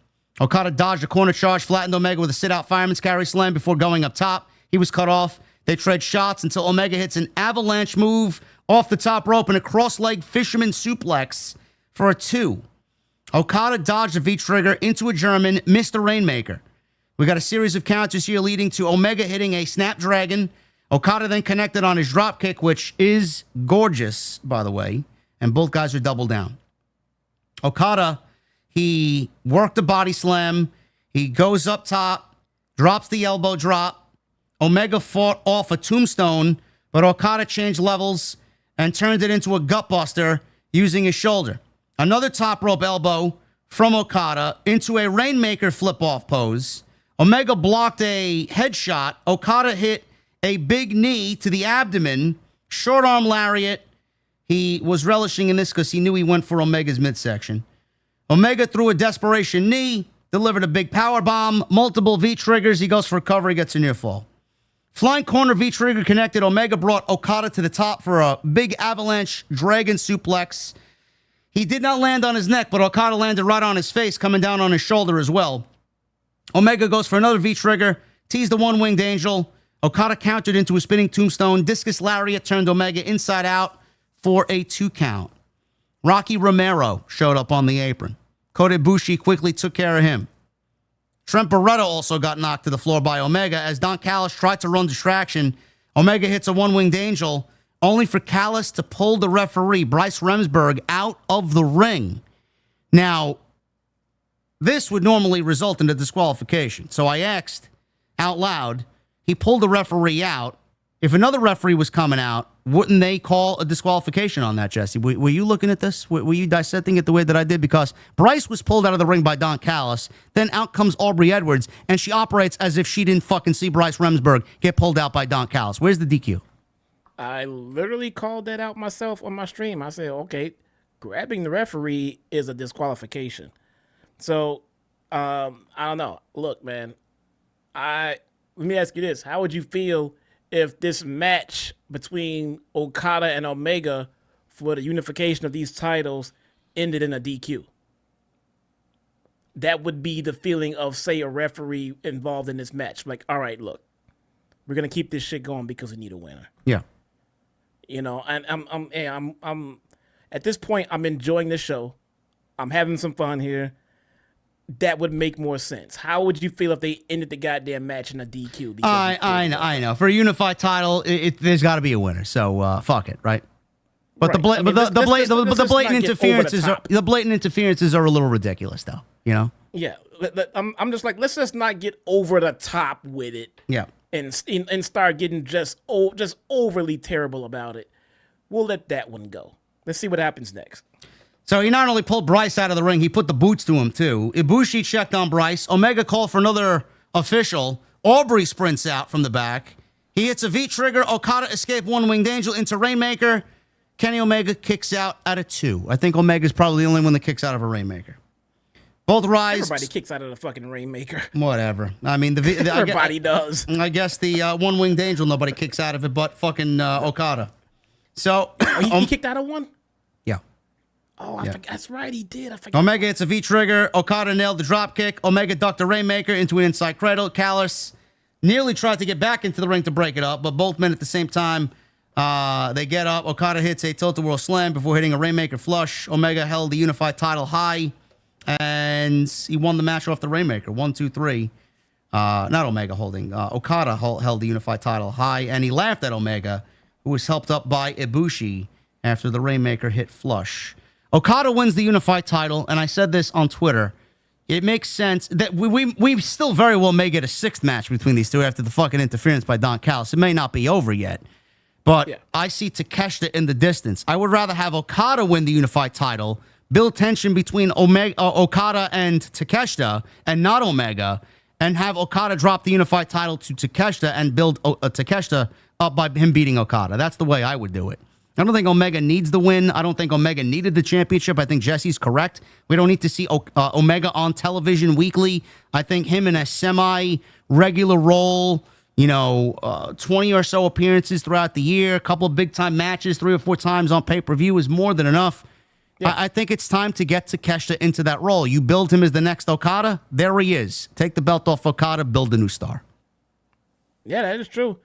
S4: Okada dodged a corner charge, flattened Omega with a sit-out fireman's carry slam before going up top. He was cut off. They trade shots until Omega hits an avalanche move off the top rope and a cross-leg fisherman suplex for a 2. Okada dodged a V-trigger into a German, missed a Rainmaker. We got a series of counters here leading to Omega hitting a Snapdragon. Okada then connected on his dropkick, which is gorgeous, by the way, and both guys are double down. Okada, he worked a body slam. He goes up top, drops the elbow drop. Omega fought off a tombstone, but Okada changed levels and turned it into a gutbuster using his shoulder. Another top rope elbow from Okada into a Rainmaker flip-off pose. Omega blocked a headshot. Okada hit a big knee to the abdomen. Short arm lariat. He was relishing in this because he knew he went for Omega's midsection. Omega threw a desperation knee, delivered a big power bomb, multiple V-triggers. He goes for a cover. He gets a near fall. Flying corner V-trigger connected. Omega brought Okada to the top for a big avalanche dragon suplex. He did not land on his neck, but Okada landed right on his face, coming down on his shoulder as well. Omega goes for another V-trigger, teased the one-winged angel. Okada countered into a spinning tombstone. Discus lariat turned Omega inside out for a 2 count. Rocky Romero showed up on the apron. Kota Ibushi quickly took care of him. Trent Beretta also got knocked to the floor by Omega as Don Callis tried to run distraction. Omega hits a one-winged angel, only for Callis to pull the referee, Bryce Remsburg, out of the ring. Now, this would normally result in a disqualification. So I asked out loud, he pulled the referee out. If another referee was coming out, wouldn't they call a disqualification on that, Jesse? Were you looking at this? Were you dissecting it the way that I did? Because Bryce was pulled out of the ring by Don Callis. Then out comes Aubrey Edwards, and she operates as if she didn't fucking see Bryce Remsburg get pulled out by Don Callis. Where's the DQ?
S3: I literally called that out myself on my stream. I said, okay, grabbing the referee is a disqualification. So, I don't know. Look, man, let me ask you this. How would you feel if this match between Okada and Omega for the unification of these titles ended in a DQ? That would be the feeling of, say, a referee involved in this match. Like, all right, look, we're gonna keep this shit going because we need a winner.
S4: Yeah.
S3: You know, and I'm at this point, I'm enjoying the show. I'm having some fun here. That would make more sense. How would you feel if they ended the goddamn match in a DQ?
S4: I know. For a unified title, there's got to be a winner. So fuck it, right? But right. The blatant interferences are a little ridiculous, though. You know?
S3: Yeah. I'm just like, let's just not get over the top with it.
S4: Yeah.
S3: And start getting just overly terrible about it. We'll let that one go. Let's see what happens next.
S4: So he not only pulled Bryce out of the ring, he put the boots to him, too. Ibushi checked on Bryce. Omega called for another official. Aubrey sprints out from the back. He hits a V-trigger. Okada escaped one-winged angel into Rainmaker. Kenny Omega kicks out of 2. I think Omega's probably the only one that kicks out of a Rainmaker. Both rise.
S3: Everybody kicks out of the fucking Rainmaker.
S4: Whatever. I mean,
S3: everybody does.
S4: I guess the one-winged angel, nobody kicks out of it but fucking Okada. So
S3: he kicked out of one?
S4: Yeah.
S3: Oh, I forgot. That's right, he did. I forgot.
S4: Omega hits a V-trigger. Okada nailed the drop kick. Omega ducked a Rainmaker into an inside cradle. Callis nearly tried to get back into the ring to break it up, but both men at the same time, they get up. Okada hits a tilt-a-whirl slam before hitting a Rainmaker flush. Omega held the unified title high, and he won the match off the Rainmaker. 1, 2, 3. Not Omega holding. Okada held the unified title high, and he laughed at Omega, who was helped up by Ibushi after the Rainmaker hit flush. Okada wins the unified title, and I said this on Twitter. It makes sense that we still very well may get a 6th match between these two after the fucking interference by Don Callis. It may not be over yet, but yeah. I see Takeshita in the distance. I would rather have Okada win the unified title, build tension between Okada and Takeshita, and not Omega, and have Okada drop the unified title to Takeshita and build Takeshita up by him beating Okada. That's the way I would do it. I don't think Omega needs the win. I don't think Omega needed the championship. I think Jesse's correct. We don't need to see Omega on television weekly. I think him in a semi-regular role, 20 or so appearances throughout the year, a couple of big-time matches, 3 or 4 times on pay-per-view is more than enough. Yeah. I think it's time to get Takeshita into that role. You build him as the next Okada, there he is. Take the belt off Okada, build a new star.
S3: Yeah, that is true.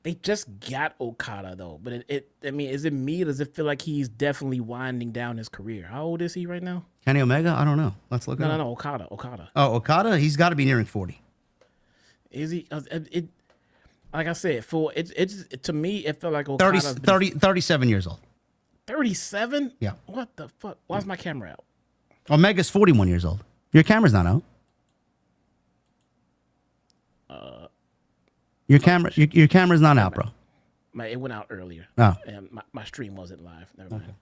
S3: They just got Okada though, but is it me or does it feel like he's definitely winding down his career? How old is he right now?
S4: Kenny Omega? I don't know. Let's look.
S3: No, Okada.
S4: Oh, Okada? He's got to be nearing 40.
S3: Is he? Like I said, to me, it felt like Okada
S4: 37 years old.
S3: 37?
S4: Yeah.
S3: What the fuck? Why's my camera out?
S4: Omega's 41 years old. Your camera's not out. Your camera's not out, bro.
S3: It went out earlier.
S4: Oh.
S3: And my stream wasn't live. Never mind.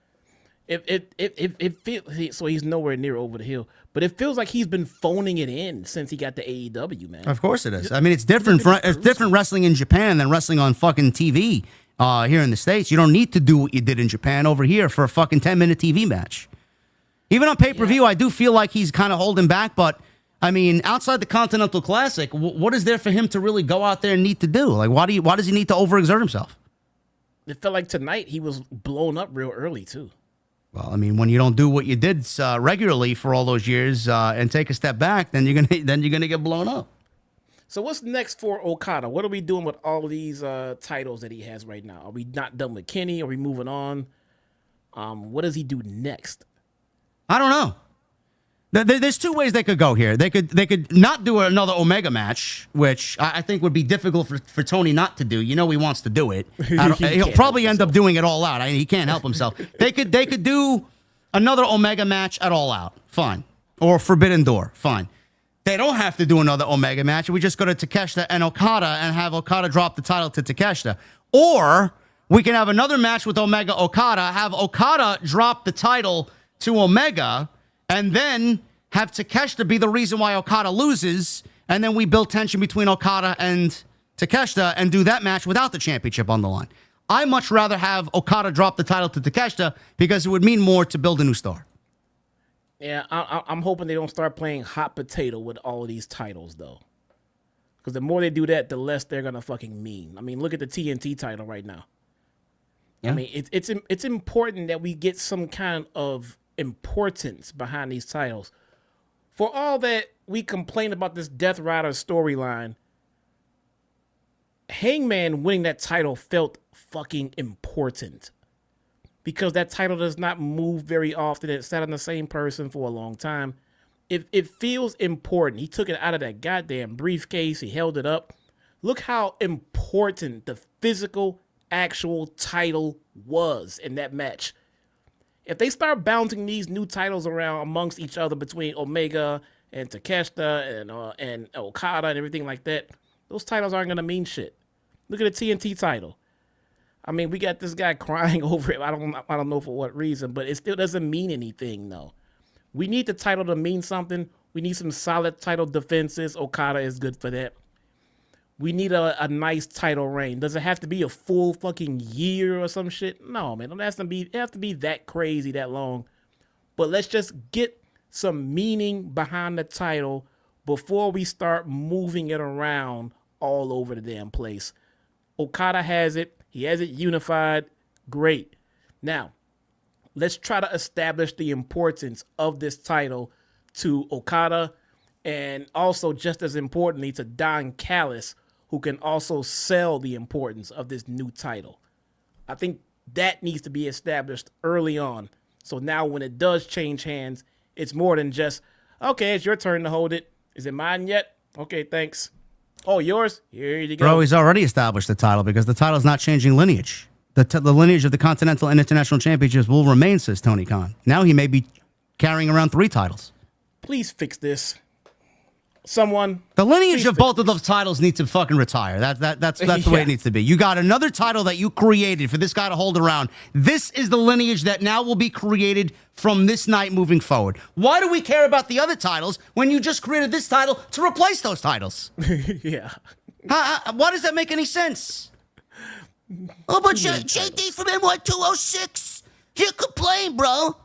S3: It feels so he's nowhere near over the hill, but it feels like he's been phoning it in since he got to AEW, man.
S4: Of course it is. I mean, it's different. It's different wrestling in Japan than wrestling on fucking TV here in the States. You don't need to do what you did in Japan over here for a fucking 10-minute TV match. Even on pay-per-view, I do feel like he's kind of holding back, but I mean, outside the Continental Classic, what is there for him to really go out there and need to do? Like, why does he need to overexert himself?
S3: It felt like tonight he was blown up real early too.
S4: Well, I mean, when you don't do what you did regularly for all those years and take a step back, then you're gonna get blown up.
S3: So what's next for Okada? What are we doing with all of these titles that he has right now? Are we not done with Kenny? Are we moving on? What does he do next?
S4: I don't know. There's 2 ways they could go here. They could not do another Omega match, which I think would be difficult for Tony not to do. He wants to do it. He'll probably end up doing it All Out. He can't help himself. They could do another Omega match at All Out. Fine. Or Forbidden Door. Fine. They don't have to do another Omega match. We just go to Takeshita and Okada and have Okada drop the title to Takeshita. Or we can have another match with Omega Okada, have Okada drop the title to Omega, and then have Takeshita be the reason why Okada loses, and then we build tension between Okada and Takeshita and do that match without the championship on the line. I much rather have Okada drop the title to Takeshita because it would mean more to build a new star.
S3: Yeah, I'm hoping they don't start playing hot potato with all of these titles, though. Because the more they do that, the less they're going to fucking mean. I mean, look at the TNT title right now. Yeah. I mean, it's important that we get some kind of importance behind these titles. For all that we complain about this Death Rider storyline, Hangman winning that title felt fucking important. Because that title does not move very often. It sat on the same person for a long time. It feels important. He took it out of that goddamn briefcase. He held it up. Look how important the physical, actual title was in that match. If they start bouncing these new titles around amongst each other between Omega and Takeshita and Okada and everything like that, those titles aren't going to mean shit. Look at the TNT title. I mean, we got this guy crying over it. I don't know for what reason, but it still doesn't mean anything, though. We need the title to mean something. We need some solid title defenses. Okada is good for that. We need a nice title reign. Does it have to be a full fucking year or some shit? No, man. It has to be that crazy, that long. But let's just get some meaning behind the title before we start moving it around all over the damn place. Okada has it. He has it unified. Great. Now, let's try to establish the importance of this title to Okada and also, just as importantly, to Don Callis, who can also sell the importance of this new title. I think that needs to be established early on. So now when it does change hands, it's more than just, okay, it's your turn to hold it. Is it mine yet? Okay, thanks. Oh, yours? Here you go.
S4: Bro, he's already established the title because the title's not changing lineage. The lineage of the Continental and International Championships will remain, says Tony Khan. Now he may be carrying around 3 titles.
S3: Please fix this. Someone.
S4: The lineage of both of those titles needs to fucking retire. That's the way it needs to be. You got another title that you created for this guy to hold around. This is the lineage that now will be created from this night moving forward. Why do we care about the other titles when you just created this title to replace those titles?
S3: Yeah.
S4: Why does that make any sense? Oh, but JD from NY206, you complain, bro.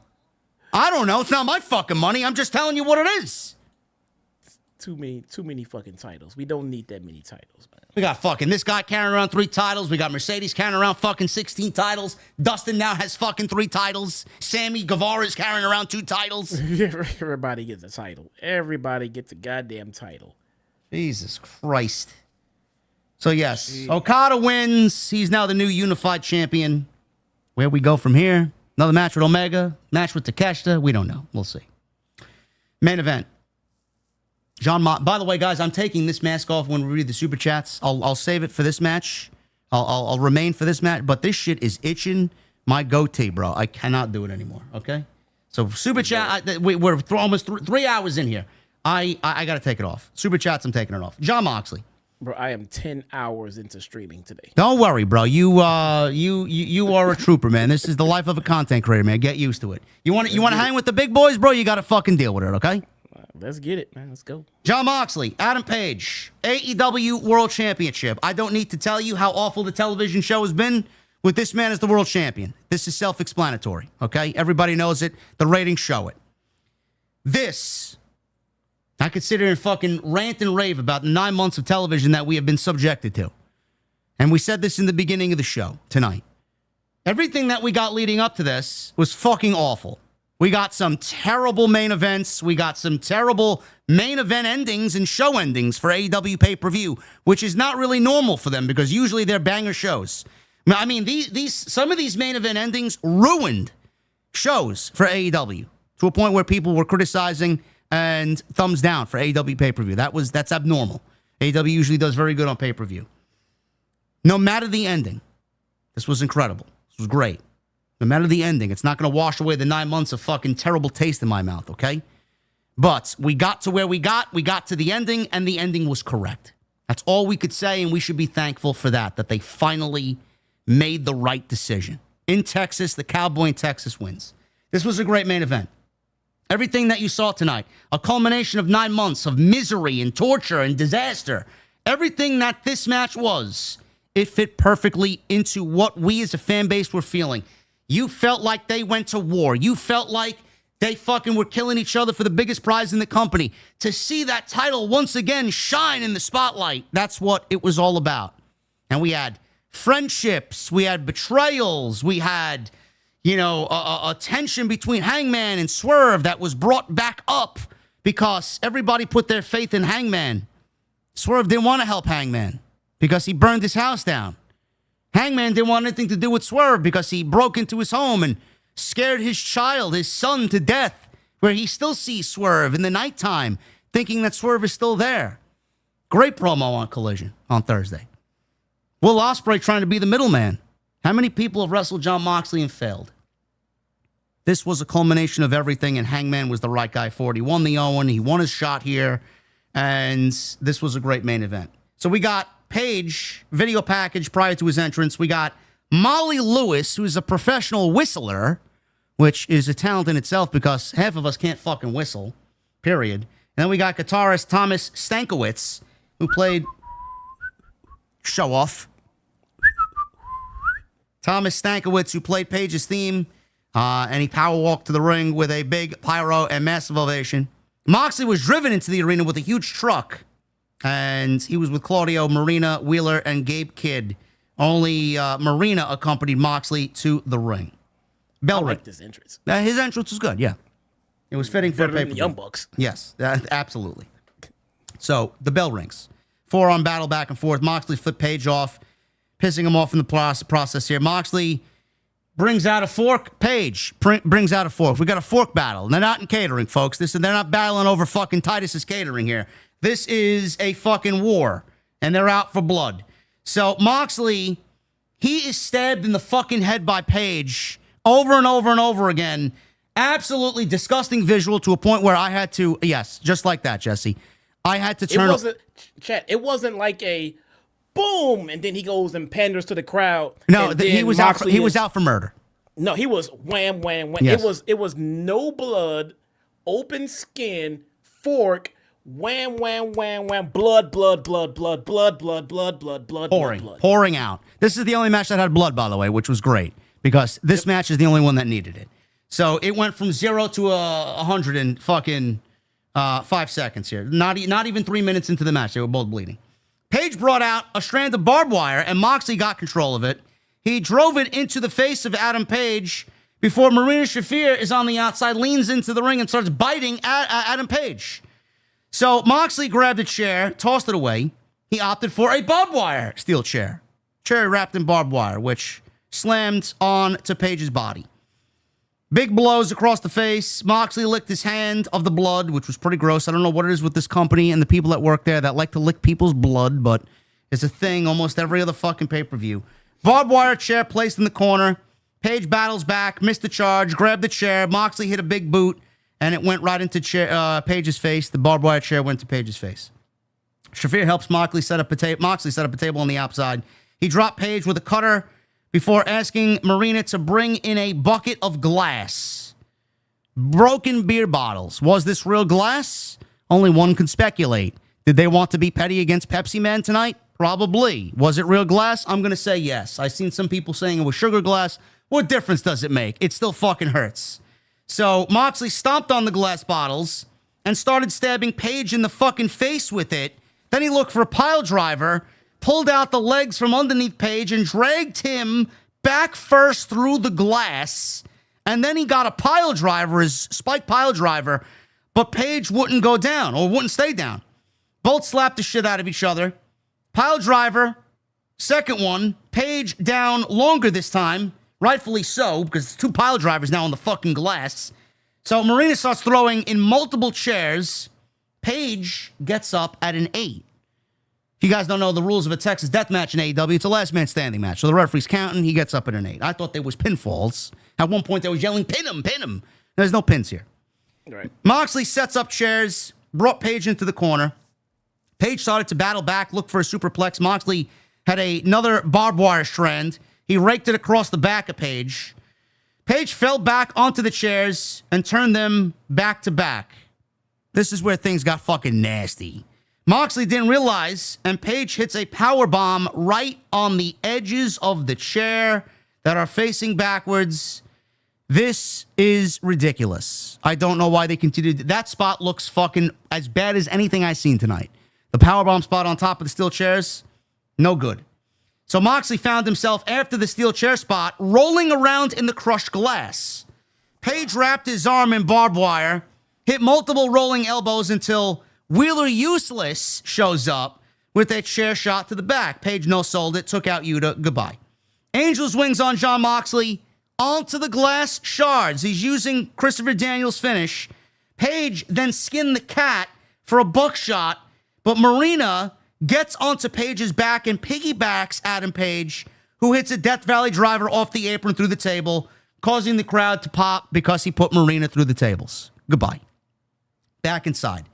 S4: I don't know. It's not my fucking money. I'm just telling you what it is.
S3: Too many fucking titles. We don't need that many titles, man.
S4: We got fucking this guy carrying around 3 titles. We got Mercedes carrying around fucking 16 titles. Dustin now has fucking 3 titles. Sammy Guevara's carrying around 2 titles.
S3: Everybody gets a title. Everybody gets a goddamn title.
S4: Jesus Christ. So yes, Okada wins. He's now the new unified champion. Where we go from here? Another match with Omega. Match with Takeshita. We don't know. We'll see. Main event. By the way, guys, I'm taking this mask off when we read the super chats. I'll save it for this match. I'll remain for this match. But this shit is itching my goatee, bro. I cannot do it anymore. Okay. So super chat. We're almost 3 hours in here. I got to take it off. Super chats. I'm taking it off. Jon Moxley.
S3: Bro, I am 10 hours into streaming today.
S4: Don't worry, bro. You are a trooper, man. This is the life of a content creator, man. Get used to it. You want to hang with the big boys, bro? You got to fucking deal with it, okay?
S3: Let's get it, man. Let's go.
S4: Jon Moxley, Adam Page, AEW World Championship. I don't need to tell you how awful the television show has been with this man as the world champion. This is self-explanatory, okay? Everybody knows it. The ratings show it. This, I could sit here and fucking rant and rave about the 9 months of television that we have been subjected to. And we said this in the beginning of the show tonight. Everything that we got leading up to this was fucking awful. We got some terrible main events. We got some terrible main event endings and show endings for AEW pay-per-view, which is not really normal for them because usually they're banger shows. I mean, some of these main event endings ruined shows for AEW to a point where people were criticizing and thumbs down for AEW pay-per-view. That's abnormal. AEW usually does very good on pay-per-view. No matter the ending, this was incredible. This was great. No matter the ending, it's not going to wash away the 9 months of fucking terrible taste in my mouth, okay? But we got to where we got to the ending, and the ending was correct. That's all we could say, and we should be thankful for that they finally made the right decision. In Texas, the Cowboy in Texas wins. This was a great main event. Everything that you saw tonight, a culmination of 9 months of misery and torture and disaster, everything that this match was, it fit perfectly into what we as a fan base were feeling. You felt like they went to war. You felt like they fucking were killing each other for the biggest prize in the company. To see that title once again shine in the spotlight, that's what it was all about. And we had friendships, we had betrayals, we had, a tension between Hangman and Swerve that was brought back up because everybody put their faith in Hangman. Swerve didn't want to help Hangman because he burned his house down. Hangman didn't want anything to do with Swerve because he broke into his home and scared his child, his son, to death, where he still sees Swerve in the nighttime, thinking that Swerve is still there. Great promo on Collision on Thursday. Will Ospreay trying to be the middleman. How many people have wrestled Jon Moxley and failed? This was a culmination of everything, and Hangman was the right guy for it. He won the Owen. He won his shot here, and this was a great main event. So we got Paige video package prior to his entrance. We got Molly Lewis, who's a professional whistler, which is a talent in itself because half of us can't fucking whistle, period. And then we got guitarist Thomas Stankiewicz, who played Show Off. Thomas Stankiewicz, who played Paige's theme, and he power walked to the ring with a big pyro and massive ovation. Moxley was driven into the arena with a huge truck, and he was with Claudio, Marina, Wheeler, and Gabe Kidd. Only Marina accompanied Moxley to the ring. Bell ring.
S3: I like this entrance.
S4: His entrance was good, yeah. It was fitting for a pay-per-view.
S3: Young Bucks.
S4: Yes, absolutely. So, the bell rings. Forearm battle back and forth. Moxley flipped Page off, pissing him off in the process here. Moxley brings out a fork. Page brings out a fork. We got a fork battle. And they're not in catering, folks. They're not battling over fucking Titus's catering here. This is a fucking war, and they're out for blood. So Moxley, he is stabbed in the fucking head by Page over and over and over again. Absolutely disgusting visual to a point where I had to, yes, just like that, Jesse. I had to turn.
S3: It wasn't like a boom, and then he goes and panders to the crowd.
S4: No, he was out. He was out for murder.
S3: No, he was wham, wham, wham.
S4: Yes.
S3: It was no blood, open skin, fork, wham, wham, wham, wham, blood, blood, blood, blood, blood, blood, blood, blood, blood, blood.
S4: Pouring out. This is the only match that had blood, by the way, which was great because this match is the only one that needed it. So it went from 0 to 100 in fucking 5 seconds here. Not even 3 minutes into the match, they were both bleeding. Page brought out a strand of barbed wire, and Moxley got control of it. He drove it into the face of Adam Page before Marina Shafir is on the outside, leans into the ring, and starts biting at Adam Page. So Moxley grabbed a chair, tossed it away. He opted for a barbed wire steel chair. Chair wrapped in barbed wire, which slammed on to Page's body. Big blows across the face. Moxley licked his hand of the blood, which was pretty gross. I don't know what it is with this company and the people that work there that like to lick people's blood, but it's a thing almost every other fucking pay-per-view. Barbed wire chair placed in the corner. Page battles back, missed the charge, grabbed the chair. Moxley hit a big boot, and it went right into Page's face. The barbed wire chair went to Page's face. Shafir helps Moxley set up a table on the outside. He dropped Page with a cutter before asking Marina to bring in a bucket of glass. Broken beer bottles. Was this real glass? Only one can speculate. Did they want to be petty against Pepsi Man tonight? Probably. Was it real glass? I'm going to say yes. I've seen some people saying it was sugar glass. What difference does it make? It still fucking hurts. So Moxley stomped on the glass bottles and started stabbing Page in the fucking face with it. Then he looked for a pile driver, pulled out the legs from underneath Page and dragged him back first through the glass. And then he got a pile driver, his spike pile driver, but Page wouldn't go down or wouldn't stay down. Both slapped the shit out of each other. Pile driver, second one, Page down longer this time, rightfully so, because it's two pile drivers now on the fucking glass. So Marina starts throwing in multiple chairs. Page gets up at an 8. If you guys don't know the rules of a Texas death match in AEW, it's a last man standing match. So the referee's counting, he gets up at an 8. I thought there was pinfalls. At one point, they was yelling, pin him, pin him. There's no pins here.
S3: Right.
S4: Moxley sets up chairs, brought Paige into the corner. Paige started to battle back, look for a superplex. Moxley had another barbed wire strand. He raked it across the back of Paige. Paige fell back onto the chairs and turned them back to back. This is where things got fucking nasty. Moxley didn't realize, and Paige hits a power bomb right on the edges of the chair that are facing backwards. This is ridiculous. I don't know why they continued. That spot looks fucking as bad as anything I've seen tonight. The powerbomb spot on top of the steel chairs, no good. So Moxley found himself after the steel chair spot rolling around in the crushed glass. Paige wrapped his arm in barbed wire, hit multiple rolling elbows until Wheeler Useless shows up with a chair shot to the back. Paige no-sold it, took out Yuta, goodbye. Angel's wings on Jon Moxley onto the glass shards. He's using Christopher Daniels' finish. Paige then skinned the cat for a buckshot, but Marina gets onto Paige's back and piggybacks Adam Page, who hits a Death Valley driver off the apron through the table, causing the crowd to pop because he put Marina through the tables. Goodbye. Back inside.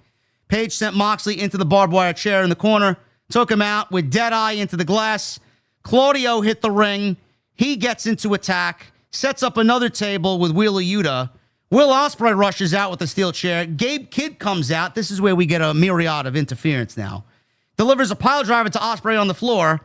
S4: Page sent Moxley into the barbed wire chair in the corner, took him out with Deadeye into the glass. Claudio hit the ring. He gets into attack, sets up another table with Wheeler Yuta. Will Ospreay rushes out with a steel chair. Gabe Kidd comes out. This is where we get a myriad of interference now. Delivers a pile driver to Ospreay on the floor.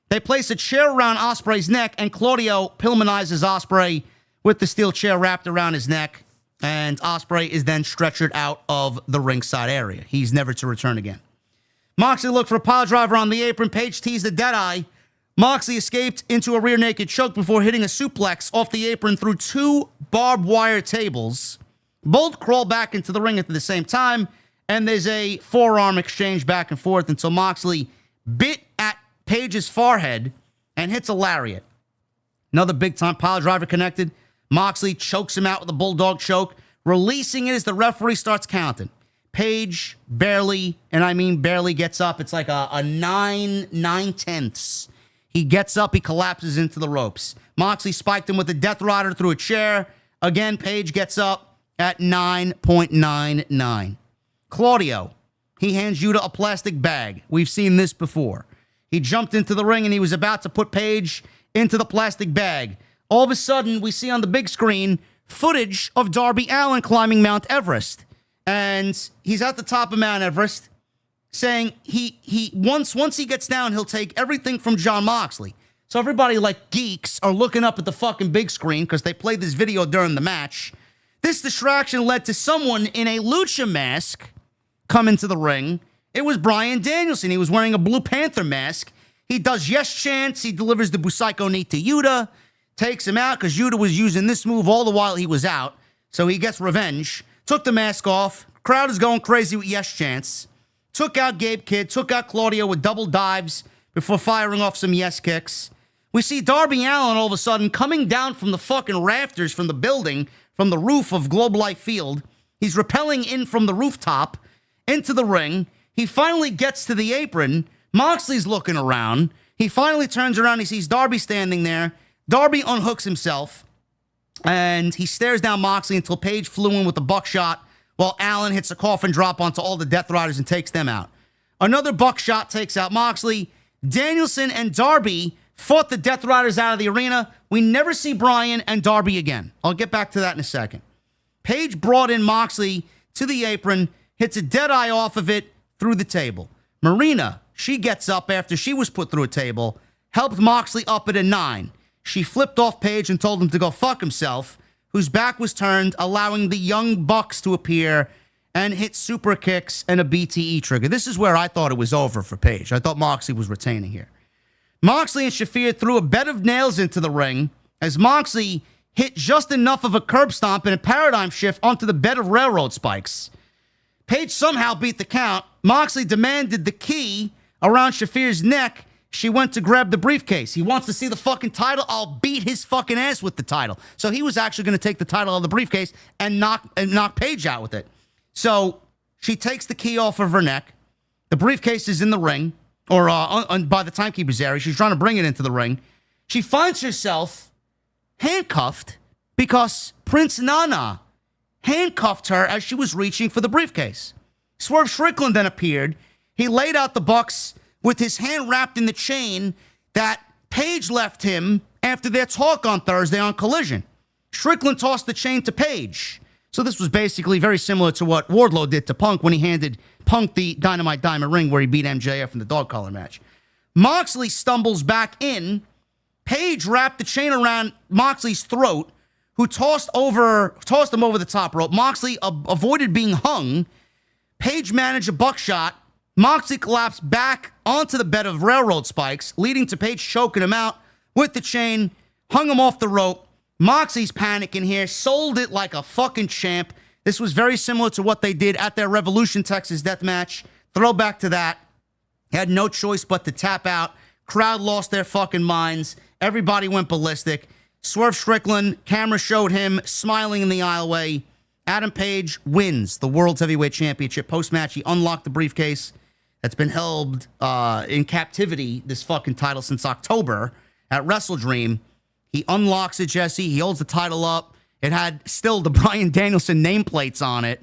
S4: They place a chair around Ospreay's neck, and Claudio Pillmanizes Ospreay with the steel chair wrapped around his neck. And Ospreay is then stretchered out of the ringside area. He's never to return again. Moxley looked for a pile driver on the apron. Page teased the Deadeye. Moxley escaped into a rear naked choke before hitting a suplex off the apron through two barbed wire tables. Both crawl back into the ring at the same time, and there's a forearm exchange back and forth until Moxley bit at Page's forehead and hits a lariat. Another big-time pile driver connected. Moxley chokes him out with a bulldog choke, releasing it as the referee starts counting. Page barely, and I mean barely, gets up. It's like a 9/10. He gets up, he collapses into the ropes. Moxley spiked him with a Death Rider through a chair. Again, Page gets up at 9.99. Claudio, he hands Yuta a plastic bag. We've seen this before. He jumped into the ring and he was about to put Page into the plastic bag. All of a sudden, we see on the big screen footage of Darby Allin climbing Mount Everest. And he's at the top of Mount Everest saying once he gets down, he'll take everything from Jon Moxley. So everybody like geeks are looking up at the fucking big screen because they played this video during the match. This distraction led to someone in a lucha mask come into the ring. It was Bryan Danielson. He was wearing a Blue Panther mask. He does yes chants. He delivers the Busaiko knee to Yuta. Takes him out because Yuta was using this move all the while he was out. So he gets revenge. Took the mask off. Crowd is going crazy with yes chants. Took out Gabe Kidd. Took out Claudio with double dives before firing off some yes kicks. We see Darby Allin all of a sudden coming down from the fucking rafters from the building, from the roof of Globe Life Field. He's rappelling in from the rooftop into the ring. He finally gets to the apron. Moxley's looking around. He finally turns around. He sees Darby standing there. Darby unhooks himself, and he stares down Moxley until Page flew in with a buckshot, while Allin hits a coffin drop onto all the Death Riders and takes them out. Another buckshot takes out Moxley. Danielson and Darby fought the Death Riders out of the arena. We never see Bryan and Darby again. I'll get back to that in a second. Page brought in Moxley to the apron, hits a Deadeye off of it through the table. Marina, she gets up after she was put through a table, helped Moxley up at a 9. She flipped off Page and told him to go fuck himself, whose back was turned, allowing the Young Bucks to appear and hit super kicks and a BTE trigger. This is where I thought it was over for Page. I thought Moxley was retaining here. Moxley and Shafir threw a bed of nails into the ring as Moxley hit just enough of a curb stomp and a paradigm shift onto the bed of railroad spikes. Page somehow beat the count. Moxley demanded the key around Shafir's neck. She went to grab the briefcase. He wants to see the fucking title. I'll beat his fucking ass with the title. So he was actually going to take the title of the briefcase and knock Paige out with it. So she takes the key off of her neck. The briefcase is in the ring, or by the timekeeper's area. She's trying to bring it into the ring. She finds herself handcuffed because Prince Nana handcuffed her as she was reaching for the briefcase. Swerve Strickland then appeared. He laid out the Bucks with his hand wrapped in the chain that Paige left him after their talk on Thursday on Collision. Strickland tossed the chain to Paige. So this was basically very similar to what Wardlow did to Punk when he handed Punk the Dynamite Diamond ring where he beat MJF in the dog collar match. Moxley stumbles back in. Paige wrapped the chain around Moxley's throat, who tossed him over the top rope. Moxley avoided being hung. Paige managed a buckshot. Moxley collapsed back onto the bed of railroad spikes, leading to Paige choking him out with the chain, hung him off the rope. Moxley's panicking here, sold it like a fucking champ. This was very similar to what they did at their Revolution Texas death match. Throwback to that. Had no choice but to tap out. Crowd lost their fucking minds. Everybody went ballistic. Swerve Strickland, camera showed him smiling in the aisleway. Adam Page wins the World's Heavyweight Championship. Post-match, he unlocked the briefcase that's been held in captivity, this fucking title, since October at WrestleDream. He unlocks it, Jesse. He holds the title up. It had still the Bryan Danielson nameplates on it,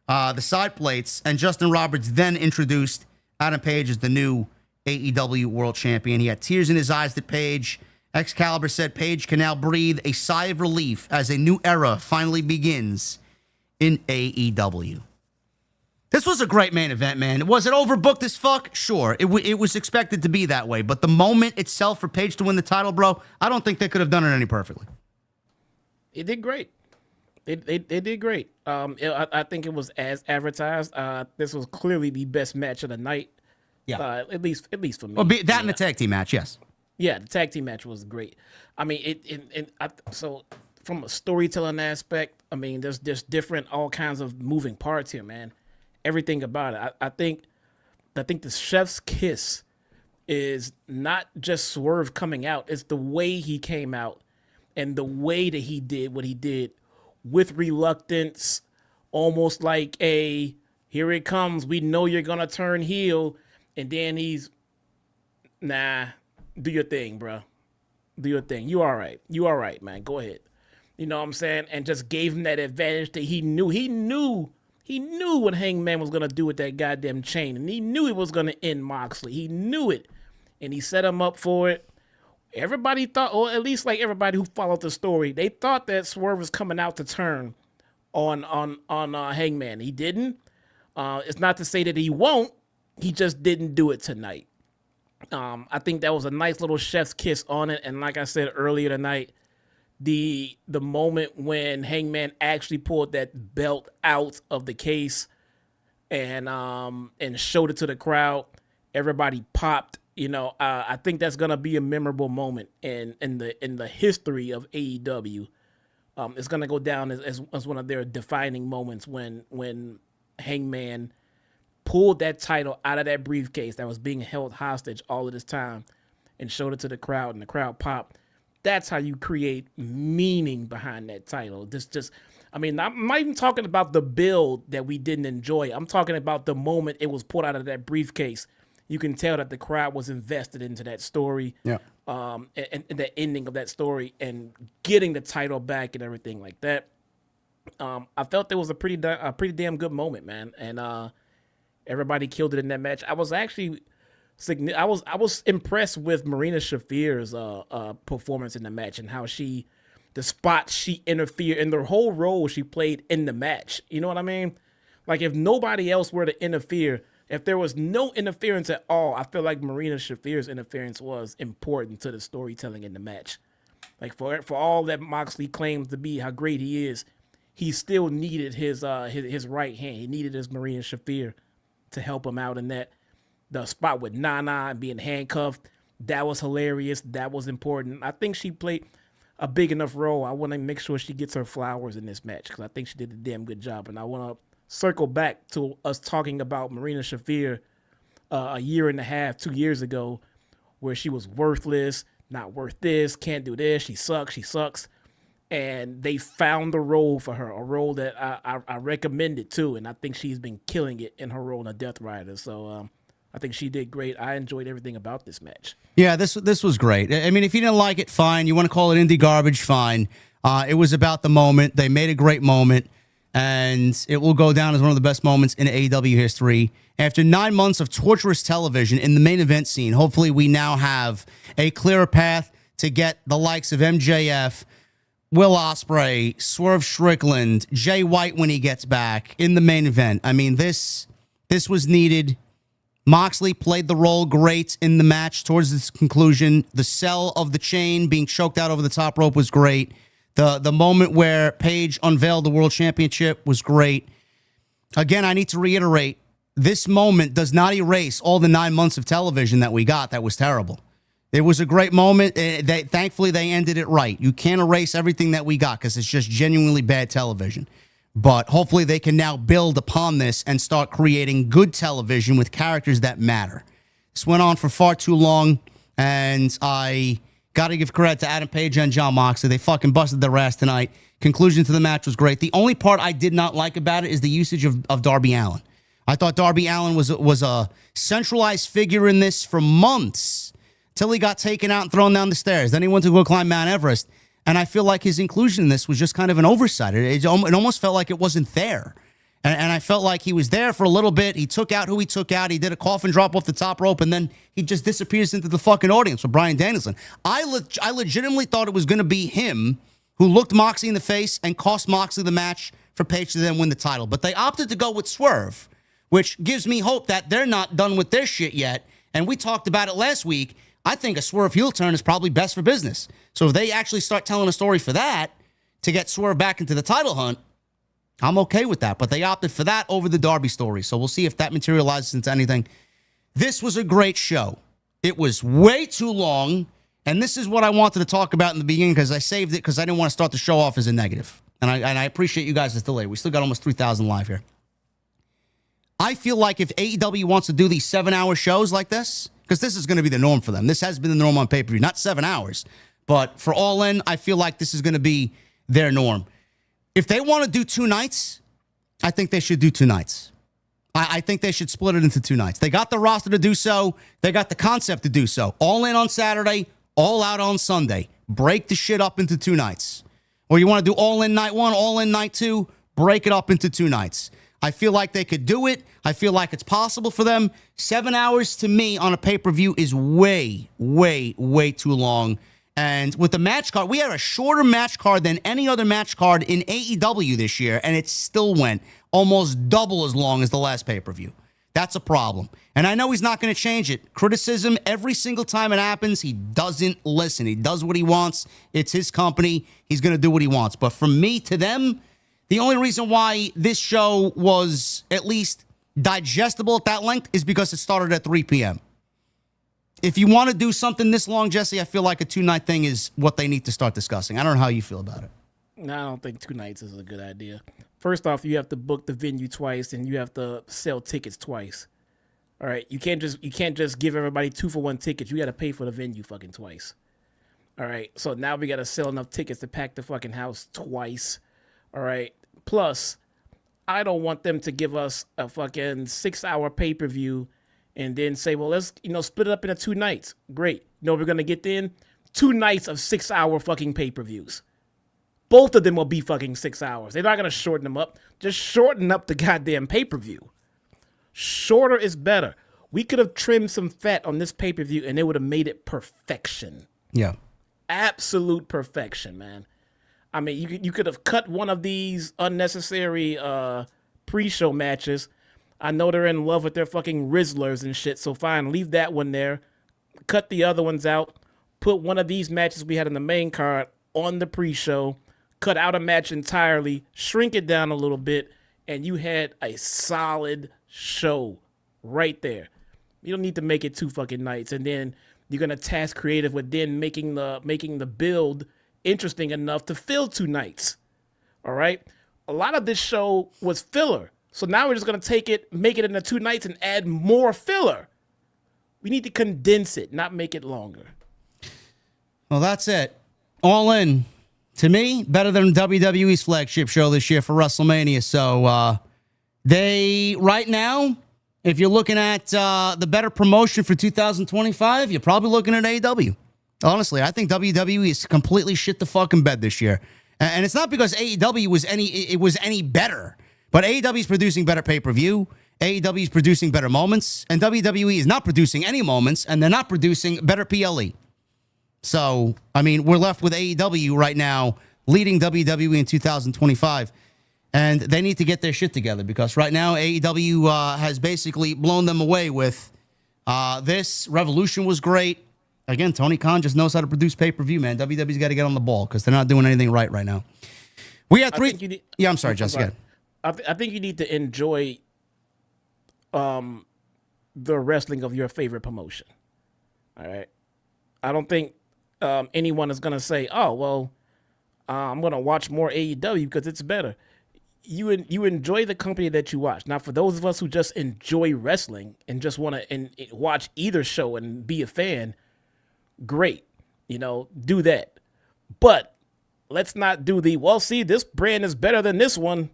S4: the side plates, and Justin Roberts then introduced Adam Page as the new AEW World Champion. He had tears in his eyes at Page. Excalibur said Page can now breathe a sigh of relief as a new era finally begins in AEW. This was a great main event, man. Was it overbooked as fuck? Sure. It was expected to be that way. But the moment itself for Page to win the title, bro, I don't think they could have done it any perfectly.
S3: It did great. It did great. I think it was as advertised. This was clearly the best match of the night.
S4: Yeah.
S3: At least for me.
S4: Well, that and the tag team match, yes.
S3: Yeah, the tag team match was great. I mean, so from a storytelling aspect, I mean, there's different, all kinds of moving parts here, man. Everything about it. I think the chef's kiss is not just Swerve coming out. It's the way he came out and the way that he did what he did with reluctance, almost like a, here it comes, we know you're going to turn heel. And then he's, nah, do your thing, bro. Do your thing. You all right. You all right, man. Go ahead. You know what I'm saying? And just gave him that advantage that he knew what Hangman was going to do with that goddamn chain. And he knew it was going to end Moxley. He knew it. And he set him up for it. Everybody thought, or at least like everybody who followed the story, they thought that Swerve was coming out to turn on Hangman. He didn't. It's not to say that he won't. He just didn't do it tonight. I think that was a nice little chef's kiss on it. And like I said earlier tonight, the moment when Hangman actually pulled that belt out of the case and showed it to the crowd, everybody popped. You know, I think that's gonna be a memorable moment in the history of AEW. It's gonna go down as one of their defining moments when Hangman pulled that title out of that briefcase that was being held hostage all of this time and showed it to the crowd, and the crowd popped. That's how you create meaning behind that title. I'm not even talking about the build that we didn't enjoy. I'm talking about the moment it was pulled out of that briefcase. You can tell that the crowd was invested into that story, and the ending of that story, and getting the title back and everything like that. I felt there was a pretty damn good moment, man, and everybody killed it in that match. I was impressed with Marina Shafir's performance in the match and how the spots she interfered and the whole role she played in the match. You know what I mean? Like if nobody else were to interfere, if there was no interference at all, I feel like Marina Shafir's interference was important to the storytelling in the match. Like for all that Moxley claims to be how great he is, he still needed his right hand. He needed his Marina Shafir to help him out in that. The spot with Nana and being handcuffed, that was hilarious. That was important. I think she played a big enough role. I want to make sure she gets her flowers in this match because I think she did a damn good job. And I want to circle back to us talking about Marina Shafir a year and a half, 2 years ago, where she was worthless, not worth this, can't do this, she sucks. And they found the role for her, a role that I recommended too. And I think she's been killing it in her role in a Death Rider. So, I think she did great. I enjoyed everything about this match.
S4: Yeah, this was great. I mean, if you didn't like it, fine. You want to call it indie garbage, fine. It was about the moment. They made a great moment. and it will go down as one of the best moments in AEW history. After 9 months of torturous television in the main event scene, hopefully we now have a clearer path to get the likes of MJF, Will Ospreay, Swerve Strickland, Jay White when he gets back in the main event. I mean, this was needed. Moxley played the role great in the match towards its conclusion. The sell of the chain being choked out over the top rope was great. The moment where Paige unveiled the world championship was great. Again, I need to reiterate, this moment does not erase all the 9 months of television that we got that was terrible. It was a great moment. Thankfully, they ended it right. You can't erase everything that we got because it's just genuinely bad television. But hopefully they can now build upon this and start creating good television with characters that matter. This went on for far too long, and I got to give credit to Adam Page and Jon Moxley. They fucking busted their ass tonight. Conclusion to the match was great. The only part I did not like about it is the usage of Darby Allin. I thought Darby Allin was a centralized figure in this for months till he got taken out and thrown down the stairs. Then he went to go climb Mount Everest. And I feel like his inclusion in this was just kind of an oversight. It almost felt like it wasn't there. And I felt like he was there for a little bit. He took out who he took out. He did a coffin drop off the top rope, and then he just disappears into the fucking audience with Bryan Danielson. I legitimately thought it was going to be him who looked Moxley in the face and cost Moxley the match for Page to then win the title. But they opted to go with Swerve, which gives me hope that they're not done with their shit yet. And we talked about it last week. I think a Swerve heel turn is probably best for business. So if they actually start telling a story for that to get Swerve back into the title hunt, I'm okay with that. But they opted for that over the Darby story. So we'll see if that materializes into anything. This was a great show. It was way too long. And this is what I wanted to talk about in the beginning because I saved it because I didn't want to start the show off as a negative. And I appreciate you guys' delay. We still got almost 3,000 live here. I feel like if AEW wants to do these 7-hour shows like this, because this is going to be the norm for them. This has been the norm on pay-per-view. Not 7 hours, but for All In, I feel like this is going to be their norm. If they want to do 2 nights, I think they should do 2 nights. I think they should split it into 2 nights. They got the roster to do so. They got the concept to do so. All In on Saturday, All Out on Sunday. Break the shit up into 2 nights. Or you want to do All In night 1, All In night 2, break it up into 2 nights. I feel like they could do it. I feel like it's possible for them. 7 hours to me on a pay-per-view is way, way, way too long. And with the match card, we had a shorter match card than any other match card in AEW this year, and it still went almost double as long as the last pay-per-view. That's a problem. And I know he's not going to change it. Criticism, every single time it happens, he doesn't listen. He does what he wants. It's his company. He's going to do what he wants. But from me to them, the only reason why this show was at least digestible at that length is because it started at 3 p.m. If you want to do something this long, Jesse, I feel like a 2-night thing is what they need to start discussing. I don't know how you feel about it.
S3: No, I don't think 2 nights is a good idea. First off, you have to book the venue twice and you have to sell tickets twice. All right, you can't just give everybody 2-for-1 tickets. You got to pay for the venue fucking twice. All right, so now we got to sell enough tickets to pack the fucking house twice. All right. Plus, I don't want them to give us a fucking 6-hour pay-per-view and then say, well, let's, split it up into 2 nights. Great. We're going to get in 2 nights of 6-hour fucking pay-per-views. Both of them will be fucking 6 hours. They're not going to shorten them up. Just shorten up the goddamn pay-per-view. Shorter is better. We could have trimmed some fat on this pay-per-view and it would have made it perfection.
S4: Yeah.
S3: Absolute perfection, man. I mean, you could have cut one of these unnecessary pre-show matches. I know they're in love with their fucking Rizzlers and shit, so fine, leave that one there. Cut the other ones out. Put one of these matches we had in the main card on the pre-show. Cut out a match entirely. Shrink it down a little bit, and you had a solid show right there. You don't need to make it 2 fucking nights, and then you're gonna task creative with then making the build interesting enough to fill 2 nights. All right. A lot of this show was filler. So now we're just going to make it into 2 nights and add more filler. We need to condense it, not make it longer.
S4: Well, that's it. All In, to me, better than WWE's flagship show this year for WrestleMania. So they, right now, if you're looking at the better promotion for 2025, you're probably looking at AEW. Honestly, I think WWE is completely shit the fucking bed this year. And it's not because AEW was any better, but AEW is producing better pay-per-view. AEW is producing better moments, and WWE is not producing any moments, and they're not producing better PLE. So, I mean, we're left with AEW right now leading WWE in 2025, and they need to get their shit together because right now AEW has basically blown them away with this. Revolution was great. Again, Tony Khan just knows how to produce pay-per-view, man. WWE's got to get on the ball because they're not doing anything right now. We had three. I'm sorry, Jessica.
S3: I think you need to enjoy the wrestling of your favorite promotion. All right. I don't think anyone is going to say, oh, well, I'm going to watch more AEW because it's better. You enjoy the company that you watch. Now, for those of us who just enjoy wrestling and just want to watch either show and be a fan, great. Do that. But let's not do this brand is better than this one.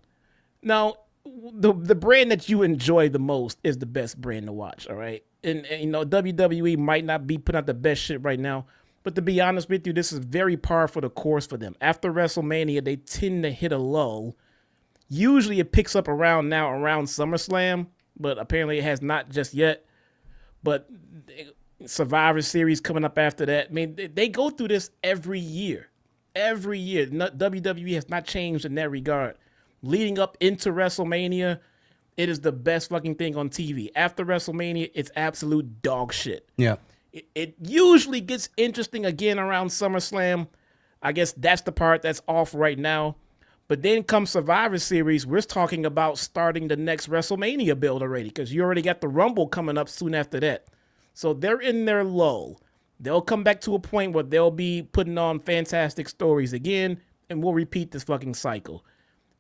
S3: No, the brand that you enjoy the most is the best brand to watch, all right? And WWE might not be putting out the best shit right now, but to be honest with you, this is very par for the course for them. After WrestleMania, they tend to hit a lull. Usually it picks up around SummerSlam, but apparently it has not just yet. But Survivor Series coming up after that. I mean, they go through this every year. Every year. WWE has not changed in that regard. Leading up into WrestleMania, it is the best fucking thing on TV. After WrestleMania, it's absolute dog shit.
S4: Yeah.
S3: It usually gets interesting again around SummerSlam. I guess that's the part that's off right now. But then comes Survivor Series, we're talking about starting the next WrestleMania build already because you already got the Rumble coming up soon after that. So they're in their lull. They'll come back to a point where they'll be putting on fantastic stories again, and we'll repeat this fucking cycle.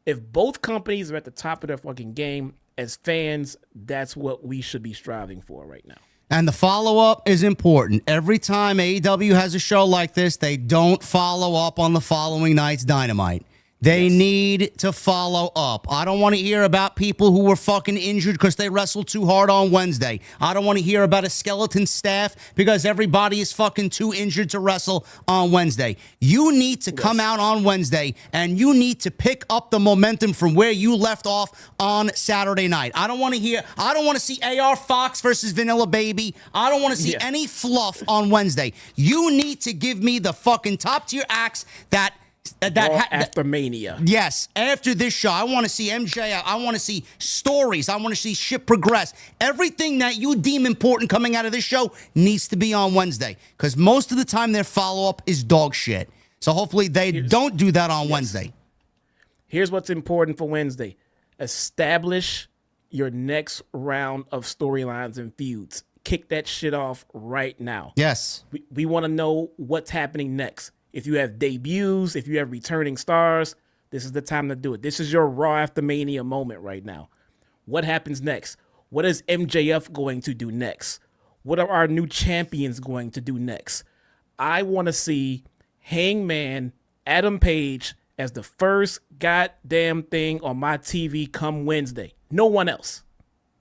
S3: If both companies are at the top of their fucking game, as fans, that's what we should be striving for right now.
S4: And the follow-up is important. Every time AEW has a show like this, they don't follow up on the following night's Dynamite. They need to follow up. I don't want to hear about people who were fucking injured because they wrestled too hard on Wednesday. I don't want to hear about a skeleton staff because everybody is fucking too injured to wrestle on Wednesday. You need to come out on Wednesday and you need to pick up the momentum from where you left off on Saturday night. I don't want to see AR Fox versus Vanilla Baby. I don't want to see any fluff on Wednesday. You need to give me the fucking top tier acts that after
S3: Mania.
S4: Yes, after this show, I want to see MJF. I want to see stories. I want to see shit progress. Everything that you deem important coming out of this show needs to be on Wednesday because most of the time their follow-up is dog shit. So hopefully they don't do that on Wednesday.
S3: Here's what's important for Wednesday. Establish your next round of storylines and feuds. Kick that shit off right now.
S4: Yes.
S3: We want to know what's happening next. If you have debuts, if you have returning stars, this is the time to do it. This is your Raw After Mania moment right now. What happens next? What is MJF going to do next? What are our new champions going to do next? I want to see Hangman, Adam Page as the first goddamn thing on my TV come Wednesday. No one else.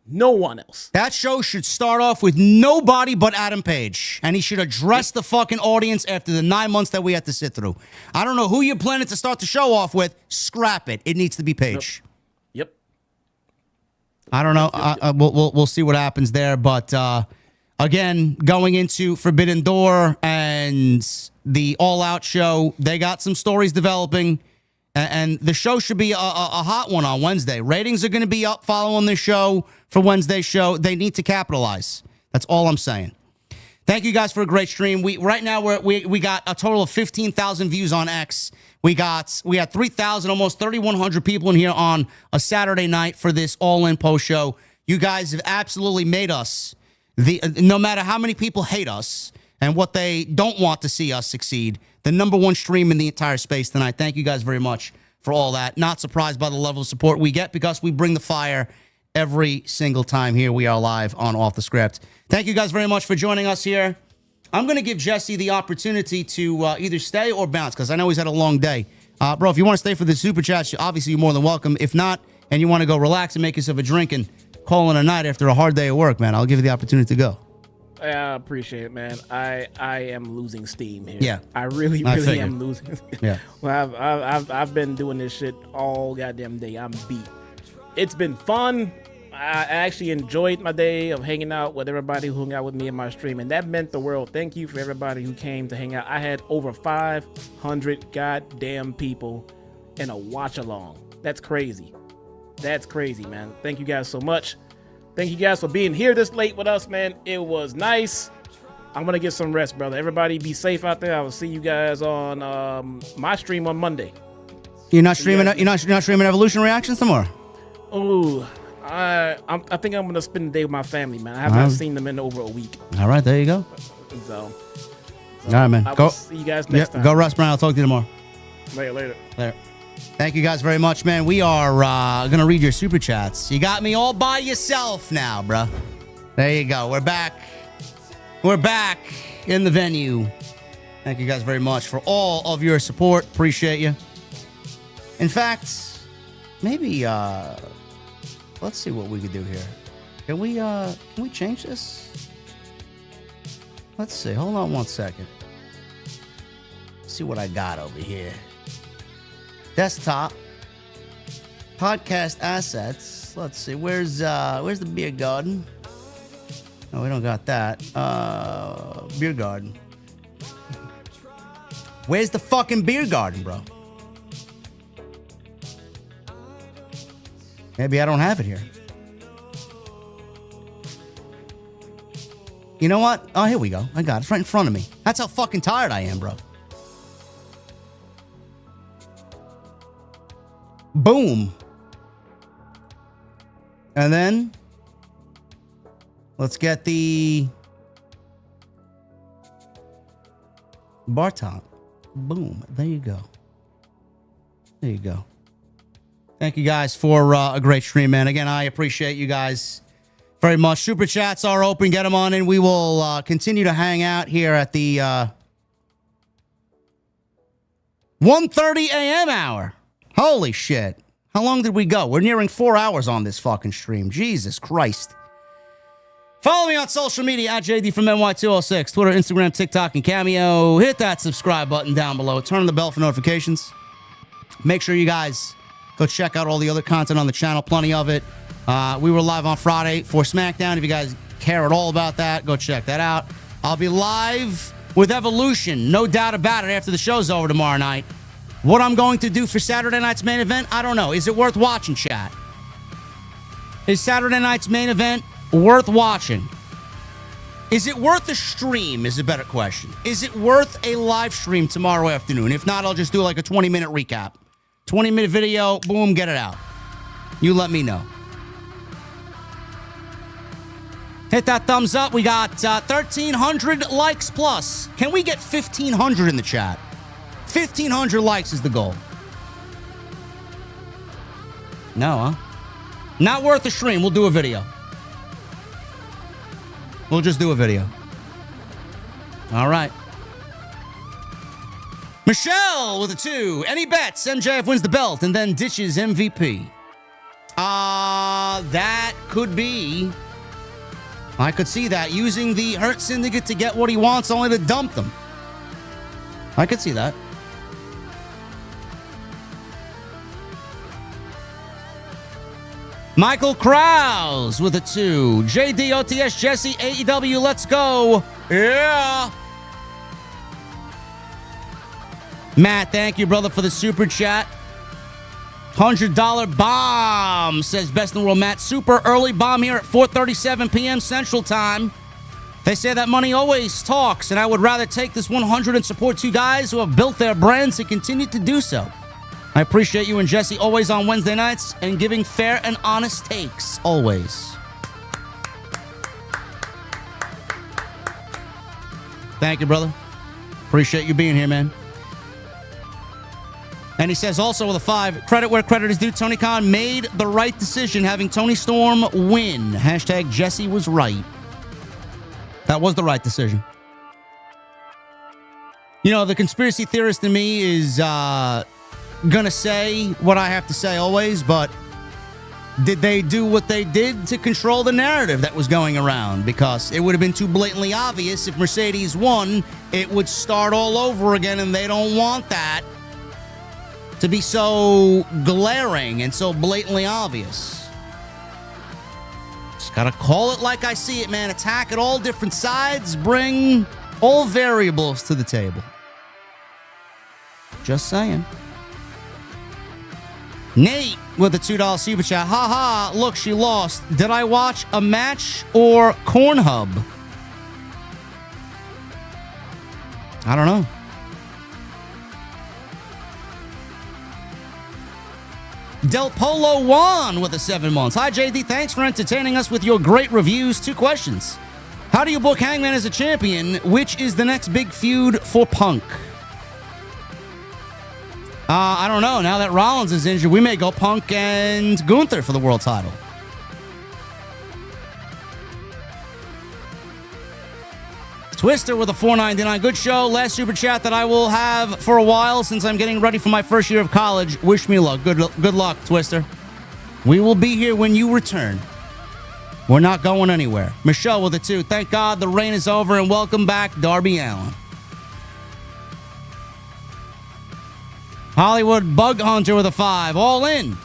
S3: No one else.
S4: That show should start off with nobody but Adam Page. And he should address the fucking audience after the 9 months that we had to sit through. I don't know who you're planning to start the show off with. Scrap it. It needs to be Page.
S3: Yep.
S4: I don't know. We'll see what happens there. But again, going into Forbidden Door and the All Out show, they got some stories developing. And the show should be a hot one on Wednesday. Ratings are going to be up following the show for Wednesday's show. They need to capitalize. That's all I'm saying. Thank you guys for a great stream. Right now we got a total of 15,000 views on X. We had 3,000, almost 3,100 people in here on a Saturday night for this all-in post show. You guys have absolutely made us no matter how many people hate us and what they don't want to see us succeed, the number one stream in the entire space tonight. Thank you guys very much for all that. Not surprised by the level of support we get because we bring the fire every single time here we are live on Off the Script. Thank you guys very much for joining us here. I'm going to give Jesse the opportunity to either stay or bounce because I know he's had a long day. Bro, if you want to stay for the Super Chat, obviously you're more than welcome. If not, and you want to go relax and make yourself a drink and call it a night after a hard day of work, man, I'll give you the opportunity to go.
S3: I appreciate it, man. I am losing steam here.
S4: Yeah.
S3: I really
S4: figured.
S3: am losing.
S4: Yeah.
S3: Well, I've been doing this shit all goddamn day. I'm beat. It's been fun. I actually enjoyed my day of hanging out with everybody who hung out with me in my stream, and that meant the world. Thank you for everybody who came to hang out. I had over 500 goddamn people in a watch along. That's crazy. That's crazy, man. Thank you guys so much. Thank you guys for being here this late with us, man. It was nice. I'm gonna get some rest, brother. Everybody be safe out there. I will see you guys on my stream on Monday.
S4: You're not streaming. You're not streaming Evolution reactions tomorrow.
S3: Oh, I think I'm gonna spend the day with my family, man. I have not seen them in over a week.
S4: All right, there you go.
S3: So
S4: All right, man.
S3: I will
S4: Go.
S3: see you guys next time.
S4: Go, Russ Brown. I'll talk to you tomorrow.
S3: Later.
S4: Thank you guys very much, man. We are gonna read your super chats. You got me all by yourself now, bro. There you go. We're back. We're back in the venue. Thank you guys very much for all of your support. Appreciate you. In fact, maybe let's see what we could do here. Can we change this? Let's see. Hold on one second. See what I got over here. Desktop. Podcast assets. Let's see. Where's the beer garden? No, we don't got that. Beer garden. Where's the fucking beer garden, bro? Maybe I don't have it here. You know what? Oh, here we go. I got it. It's right in front of me. That's how fucking tired I am, bro. Boom. And then let's get the bar top. Boom. There you go. There you go. Thank you guys for a great stream, man. Again, I appreciate you guys very much. Super chats are open. Get them on in. We will continue to hang out here at the 1:30 a.m. hour. Holy shit. How long did we go? We're nearing 4 hours on this fucking stream. Jesus Christ. Follow me on social media at JD from NY206. Twitter, Instagram, TikTok, and Cameo. Hit that subscribe button down below. Turn on the bell for notifications. Make sure you guys go check out all the other content on the channel. Plenty of it. We were live on Friday for SmackDown. If you guys care at all about that, go check that out. I'll be live with Evolution. No doubt about it after the show's over tomorrow night. What I'm going to do for Saturday night's main event, I don't know. Is it worth watching, chat? Is Saturday night's main event worth watching? Is it worth a stream is a better question. Is it worth a live stream tomorrow afternoon? If not, I'll just do like a 20-minute recap. 20-minute video, boom, get it out. You let me know. Hit that thumbs up. We got 1,300 likes plus. Can we get 1,500 in the chat? 1,500 likes is the goal. No, huh? Not worth a stream. We'll do a video. We'll just do a video. All right. Michelle with a 2. Any bets? MJF wins the belt and then ditches MVP. That could be. I could see that. Using the Hurt Syndicate to get what he wants, only to dump them. I could see that. Michael Krause with a 2. JD, OTS, Jesse, AEW, let's go. Yeah. Matt, thank you, brother, for the super chat. $100 bomb, says Best in the World. Matt, super early bomb here at 4:37 p.m. Central Time. They say that money always talks, and I would rather take this 100 and support two guys who have built their brands and continue to do so. I appreciate you and Jesse always on Wednesday nights and giving fair and honest takes, always. Thank you, brother. Appreciate you being here, man. And he says also with a 5, credit where credit is due. Tony Khan made the right decision having Tony Storm win. Hashtag Jesse was right. That was the right decision. You know, the conspiracy theorist in me is gonna say what I have to say always, but Did they do what they did to control the narrative that was going around? Because it would have been too blatantly obvious if Mercedes won, it would start all over again, and they don't want that to be so glaring and so blatantly obvious. Just gotta call it like I see it, man. Attack at all different sides, bring all variables to the table. Just saying. Nate with a $2 super chat. Ha ha, look, she lost. Did I watch a match or Cornhub? I don't know. Del Polo Juan with a 7 months. Hi, JD. Thanks for entertaining us with your great reviews. 2 questions. How do you book Hangman as a champion? Which is the next big feud for Punk? I don't know. Now that Rollins is injured, we may go Punk and Gunther for the world title. Twister with a $4.99. Good show. Last super chat that I will have for a while since I'm getting ready for my first year of college. Wish me luck. Good luck, Twister. We will be here when you return. We're not going anywhere. Michelle with a 2. Thank God the rain is over and welcome back, Darby Allin. Hollywood Bug Hunter with a 5. All In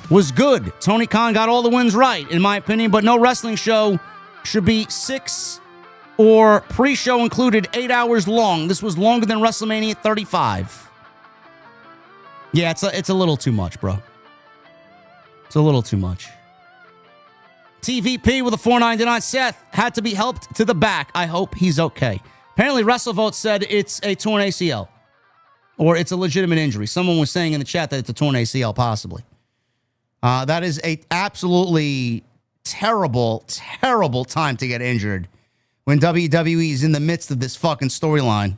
S4: was good. Tony Khan got all the wins right, in my opinion, but no wrestling show should be 6 or pre-show included 8 hours long. This was longer than WrestleMania 35. Yeah, it's a little too much, bro. It's a little too much. TVP with a $4.99. Seth had to be helped to the back. I hope he's okay. Apparently, WrestleVote said it's a torn ACL. Or it's a legitimate injury. Someone was saying in the chat that it's a torn ACL, possibly. That is a absolutely terrible, terrible time to get injured when WWE is in the midst of this fucking storyline.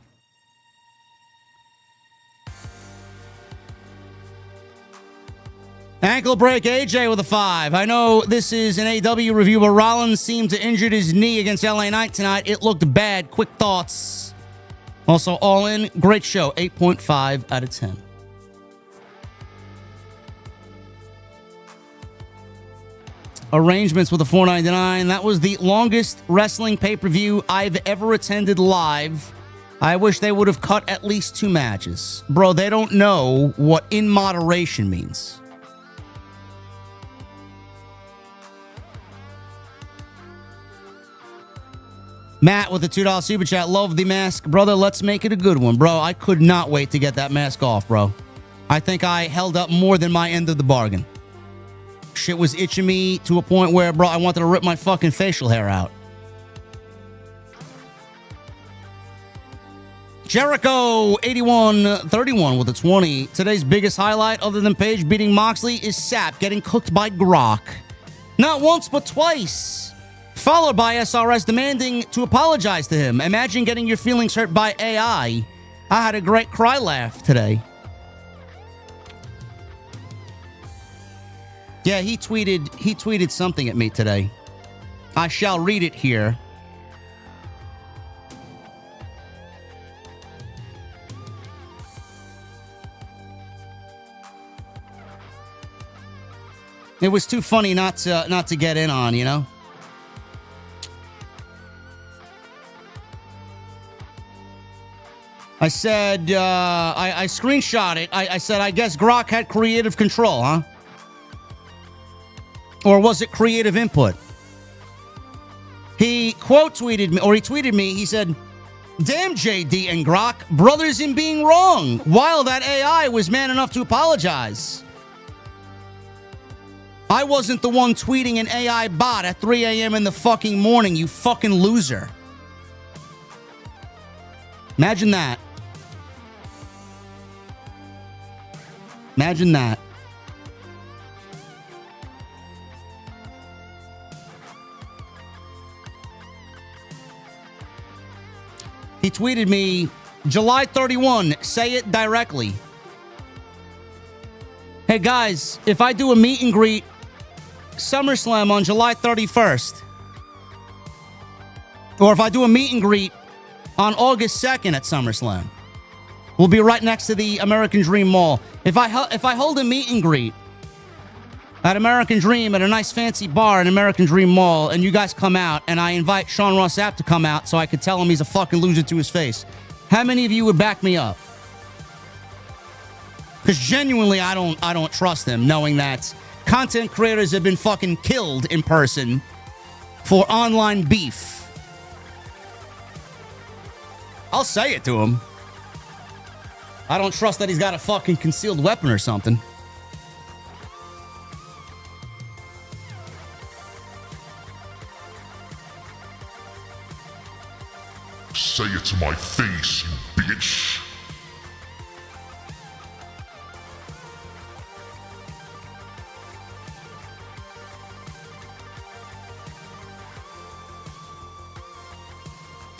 S4: Ankle break, AJ with a 5. I know this is an AEW review, but Rollins seemed to injure his knee against LA Knight tonight. It looked bad. Quick thoughts. Also, All In, great show, 8.5 out of 10. Arrangements with a $4.99. That was the longest wrestling pay-per-view I've ever attended live. I wish they would have cut at least 2 matches. Bro, they don't know what in moderation means. Matt with a $2 super chat. Love the mask. Brother, let's make it a good one. Bro, I could not wait to get that mask off, bro. I think I held up more than my end of the bargain. Shit was itching me to a point where, bro, I wanted to rip my fucking facial hair out. Jericho 8131 with a 20. Today's biggest highlight, other than Paige beating Moxley, is Sap getting cooked by Grok. Not once, but twice. Followed by SRS demanding to apologize to him. Imagine getting your feelings hurt by AI. I had a great cry laugh today. Yeah, he tweeted something at me today. I shall read it here. It was too funny not to get in on, you know? I said, I screenshot it. I said, I guess Grok had creative control, huh? Or was it creative input? He quote tweeted me, or he tweeted me, he said, damn JD and Grok, brothers in being wrong, while that AI was man enough to apologize. I wasn't the one tweeting an AI bot at 3 a.m. in the fucking morning, you fucking loser. Imagine that. Imagine that. He tweeted me, July 31, say it directly. Hey guys, if I do a meet and greet SummerSlam on July 31st, or if I do a meet and greet on August 2nd at SummerSlam, we'll be right next to the American Dream Mall. If I hold a meet and greet at American Dream at a nice fancy bar in American Dream Mall, and you guys come out, and I invite Sean Ross Sapp to come out so I could tell him he's a fucking loser to his face, how many of you would back me up? Because genuinely, I don't trust him, knowing that content creators have been fucking killed in person for online beef. I'll say it to him. I don't trust that he's got a fucking concealed weapon or something.
S5: Say it to my face, you bitch.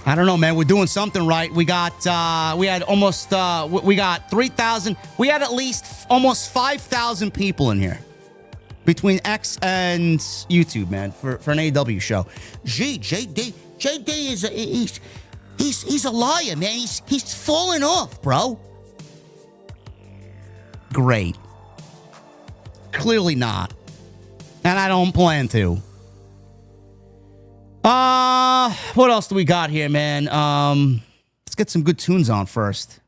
S4: I don't know, man. We're doing something right. We got 3,000. We had at least almost 5,000 people in here between X and YouTube, man, for an AEW show. JD is he's a liar, man. He's falling off, bro. Great. Clearly not. And I don't plan to. What else do we got here, man? Let's get some good tunes on first.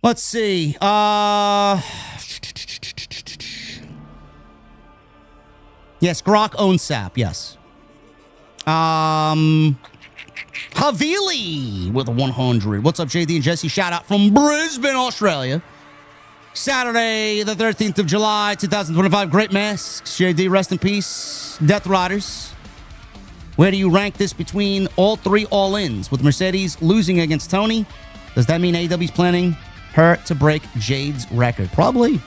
S4: Let's see. Yes, Grok owns Sap, yes. Havili with a 100. What's up, JD and Jesse? Shout out from Brisbane, Australia. Saturday, the 13th of July, 2025. Great masks. JD, rest in peace. Death Riders. Where do you rank this between all three all-ins? With Mercedes losing against Toni, does that mean AEW's planning her to break Jade's record? Probably.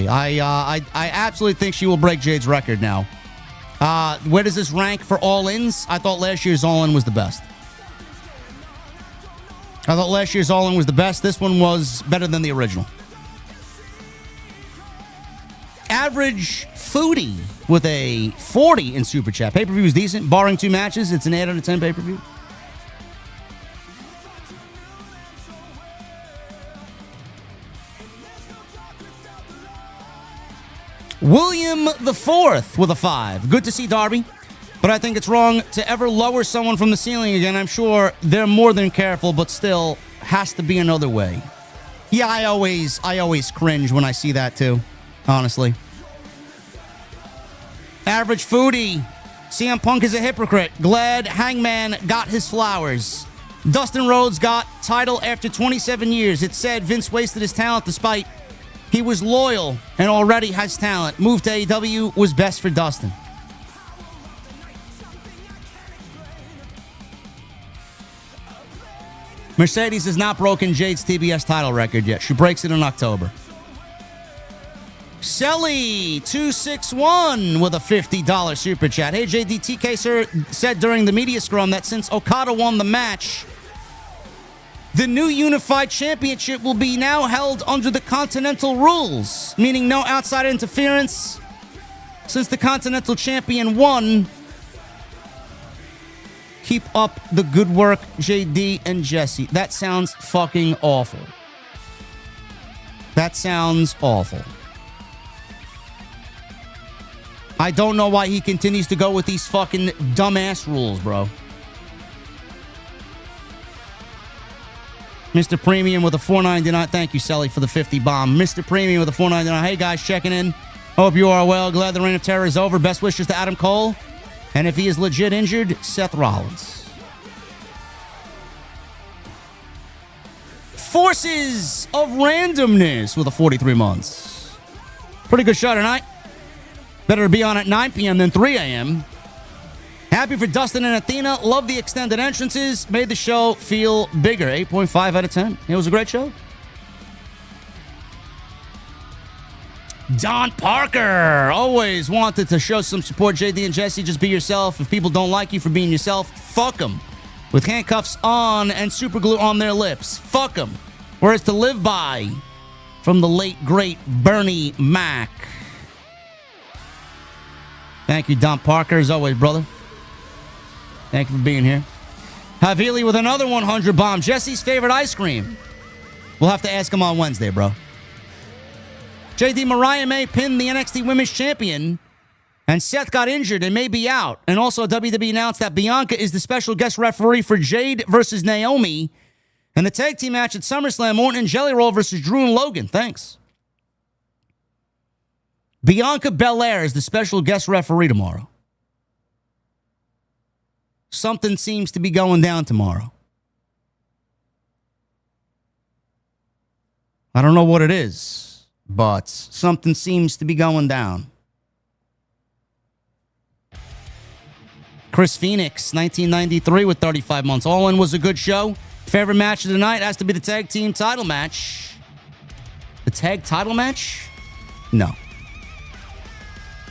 S4: I absolutely think she will break Jade's record now. Where does this rank for all-ins? I thought last year's all-in was the best. This one was better than the original. Average Foodie with a 40 in Super Chat. Pay-per-view is decent, barring 2 matches. It's an 8 out of 10 pay-per-view. William the Fourth with a 5. Good to see Darby, but I think it's wrong to ever lower someone from the ceiling again. I'm sure they're more than careful, but still has to be another way. Yeah, I always cringe when I see that too, honestly. Average Foodie. CM Punk is a hypocrite. Glad Hangman got his flowers. Dustin Rhodes got title after 27 years. It said Vince wasted his talent despite he was loyal and already has talent. Move to AEW was best for Dustin. Mercedes has not broken Jade's TBS title record yet. She breaks it in October. Selly261 with a $50 super chat. Hey, JD, TK sir said during the media scrum that since Okada won the match, the new unified championship will be now held under the Continental rules, meaning no outside interference. Since the Continental champion won, keep up the good work, JD and Jesse. That sounds fucking awful. That sounds awful. I don't know why he continues to go with these fucking dumbass rules, bro. Mr. Premium with a $4.99. Thank you, Selly, for the 50 bomb. Mr. Premium with a $4.99. Hey, guys, checking in. Hope you are well. Glad the reign of terror is over. Best wishes to Adam Cole. And if he is legit injured, Seth Rollins. Forces of Randomness with a 43 months. Pretty good show tonight. Better be on at 9 p.m. than 3 a.m. Happy for Dustin and Athena. Love the extended entrances. Made the show feel bigger. 8.5 out of 10. It was a great show. Don Parker. Always wanted to show some support. JD and Jesse, just be yourself. If people don't like you for being yourself, fuck them. With handcuffs on and super glue on their lips. Fuck them. Whereas to live by from the late, great Bernie Mac. Thank you, Don Parker, as always, brother. Thank you for being here. Havili with another 100 bomb. Jesse's favorite ice cream. We'll have to ask him on Wednesday, bro. JD, Mariah May pinned the NXT Women's Champion, and Seth got injured and may be out. And also, WWE announced that Bianca is the special guest referee for Jade versus Naomi, and the tag team match at SummerSlam, Orton and Jelly Roll versus Drew and Logan. Thanks. Bianca Belair is the special guest referee tomorrow. Something seems to be going down tomorrow. I don't know what it is, but something seems to be going down. Chris Phoenix, 1993 with 35 months. All In was a good show. Favorite match of the night has to be the tag team title match. The tag title match? No.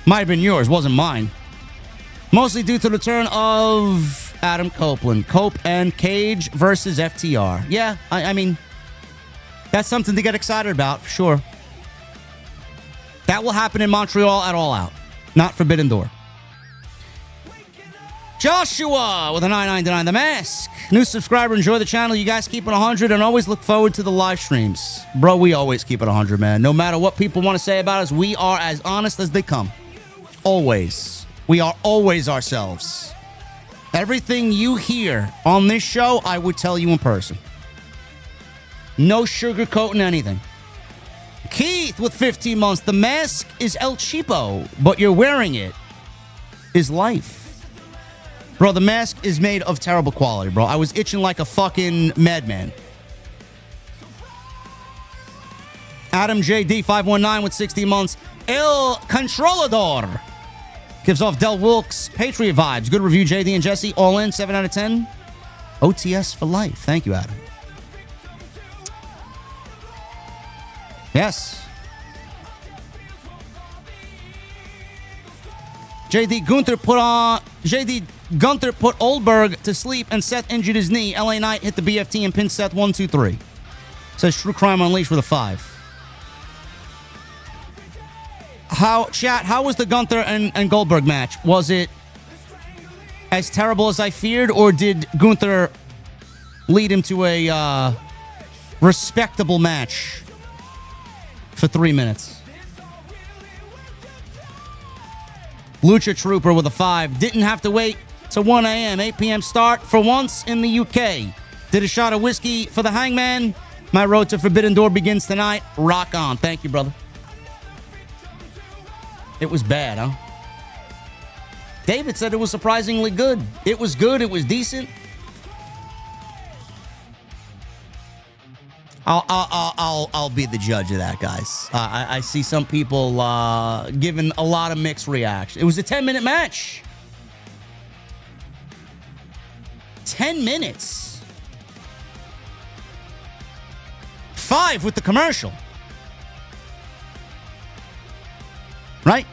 S4: Might have been yours, wasn't mine. Mostly due to the return of Adam Copeland. Cope and Cage versus FTR. Yeah, I mean, that's something to get excited about, for sure. That will happen in Montreal at All Out, not Forbidden Door. Joshua with a $9.99. The Mask. New subscriber. Enjoy the channel. You guys keep it 100 and always look forward to the live streams. Bro, we always keep it 100, man. No matter what people want to say about us, we are as honest as they come. Always. We are always ourselves. Everything you hear on this show, I would tell you in person. No sugarcoating anything. Keith with 15 months. The mask is El Cheapo, but you're wearing it is life. Bro, the mask is made of terrible quality, bro. I was itching like a fucking madman. Adam JD 519 with 60 months. El Controlador gives off Del Wilkes Patriot vibes. Good review, JD and Jesse. All In, 7 out of 10. OTS for life. Thank you, Adam. Yes. JD Gunther put Oldberg to sleep and Seth injured his knee. LA Knight hit the BFT and pinned Seth 1, 2, 3. Says True Crime Unleashed with a 5. How was the Gunther and Goldberg match? Was it as terrible as I feared, or did Gunther lead him to a respectable match for 3 minutes? Lucha Trooper with a 5. Didn't have to wait to 1 a.m. 8 p.m. start for once in the UK. Did a shot of whiskey for the Hangman. My road to Forbidden Door begins tonight. Rock on. Thank you, brother. It was bad, huh? David said it was surprisingly good. It was good. It was decent. I'll be the judge of that, guys. I see some people giving a lot of mixed reaction. It was a 10-minute match. 10 minutes. 5 with the commercial. Right?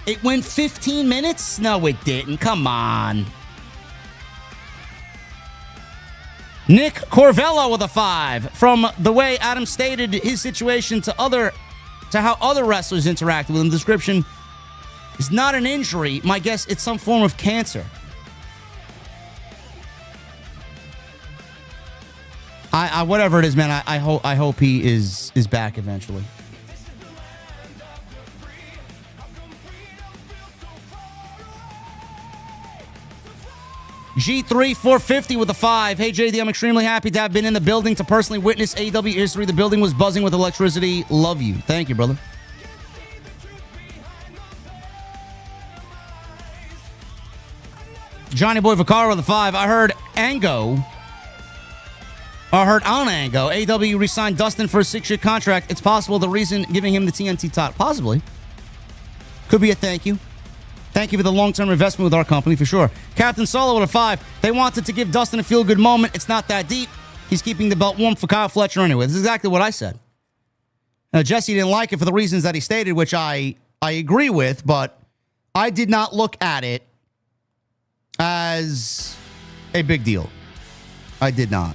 S4: It went 15 minutes? No, it didn't. Come on. Nick Corvello with a 5. From the way Adam stated his situation to how other wrestlers interacted with him, the description is not an injury. My guess, it's some form of cancer. Whatever it is, man, I hope he is back eventually. G3 450 with a 5. Hey, JD, I'm extremely happy to have been in the building to personally witness AEW history. The building was buzzing with electricity. Love you. Thank you, brother. Johnny Boy Vaccaro with a 5. I heard on Ango, AEW re-signed Dustin for a 6-year contract. It's possible the reason giving him the TNT title. Possibly. Could be a thank you. Thank you for the long-term investment with our company, for sure. Captain Solo with a 5. They wanted to give Dustin a feel-good moment. It's not that deep. He's keeping the belt warm for Kyle Fletcher anyway. This is exactly what I said. Now, Jesse didn't like it for the reasons that he stated, which I agree with, but I did not look at it as a big deal. I did not.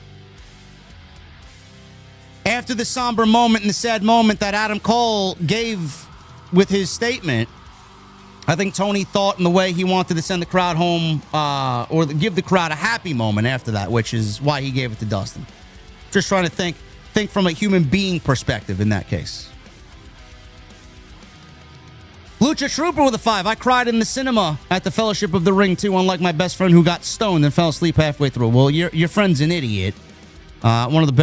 S4: After the somber moment and the sad moment that Adam Cole gave with his statement, I think Toni thought in the way he wanted to send the crowd home or give the crowd a happy moment after that, which is why he gave it to Dustin. Just trying to think from a human being perspective in that case. Lucha Trooper with a 5. I cried in the cinema at the Fellowship of the Ring too, unlike my best friend who got stoned and fell asleep halfway through. Well, your friend's an idiot. One of the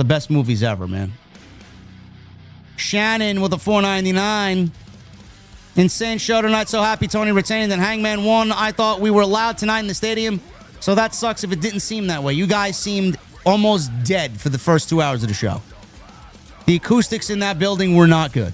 S4: best movies ever, man. Shannon with a 4.99. Insane show tonight. So happy Toni retained and Hangman won. I thought we were loud tonight in the stadium, so that sucks if it didn't seem that way. You guys seemed almost dead for the first 2 hours of the show. The acoustics in that building were not good.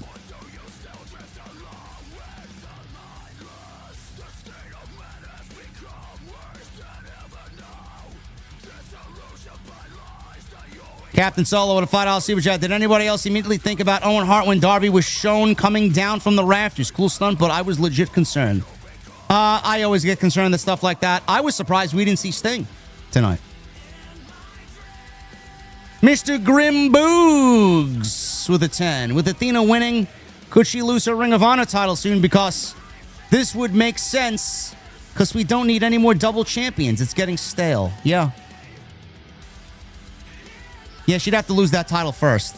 S4: Captain Solo with a $5 super chat. Did anybody else immediately think about Owen Hart when Darby was shown coming down from the rafters? Cool stunt, but I was legit concerned. I always get concerned at stuff like that. I was surprised we didn't see Sting tonight. Mr. Grim Boogs with a 10. With Athena winning, could she lose her Ring of Honor title soon? Because this would make sense, because we don't need any more double champions. It's getting stale. Yeah. Yeah, she'd have to lose that title first.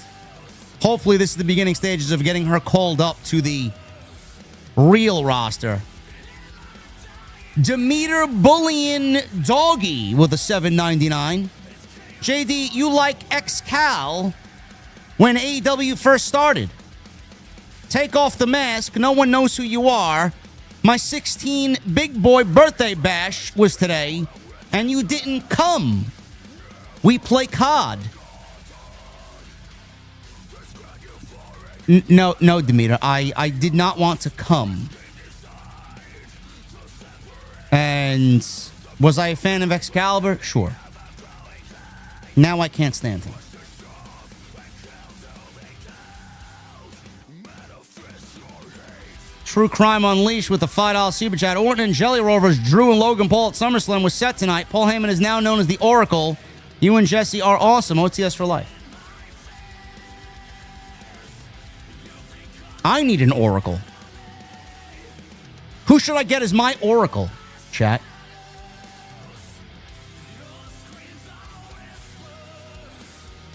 S4: Hopefully this is the beginning stages of getting her called up to the real roster. Demeter Bullion Doggy with a $7.99. JD, you like X-Cal when AEW first started. Take off the mask. No one knows who you are. My 16 big boy birthday bash was today, and you didn't come. We play COD. No, Demeter. I did not want to come. And was I a fan of Excalibur? Sure. Now I can't stand him. True Crime Unleashed with the $5 super chat. Orton and Jelly Rovers, Drew and Logan Paul at SummerSlam was set tonight. Paul Heyman is now known as the Oracle. You and Jesse are awesome. OTS for life. I need an Oracle. Who should I get as my Oracle? Chat.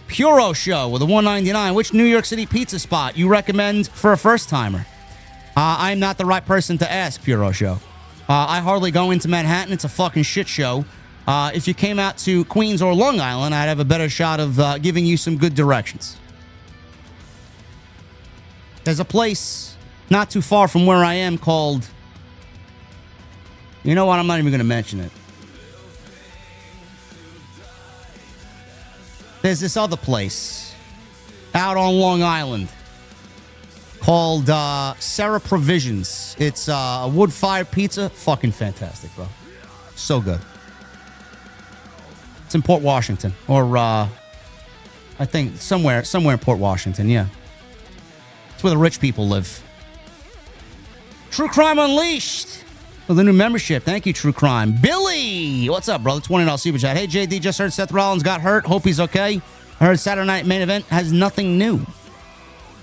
S4: Puro Show with a $1.99. Which New York City pizza spot you recommend for a first-timer? I'm not the right person to ask, Puro Show. I hardly go into Manhattan. It's a fucking shit show. If you came out to Queens or Long Island, I'd have a better shot of giving you some good directions. There's a place not too far from where I am called... You know what? I'm not even going to mention it. There's this other place out on Long Island called Sarah Provisions. It's a wood-fired pizza. Fucking fantastic, bro. So good. It's in Port Washington. Or, I think somewhere in Port Washington, yeah. It's where the rich people live. True Crime Unleashed with a new membership. Thank you, True Crime. Billy! What's up, brother? $20 super chat. Hey, JD, just heard Seth Rollins got hurt. Hope he's okay. I heard Saturday Night Main Event has nothing new.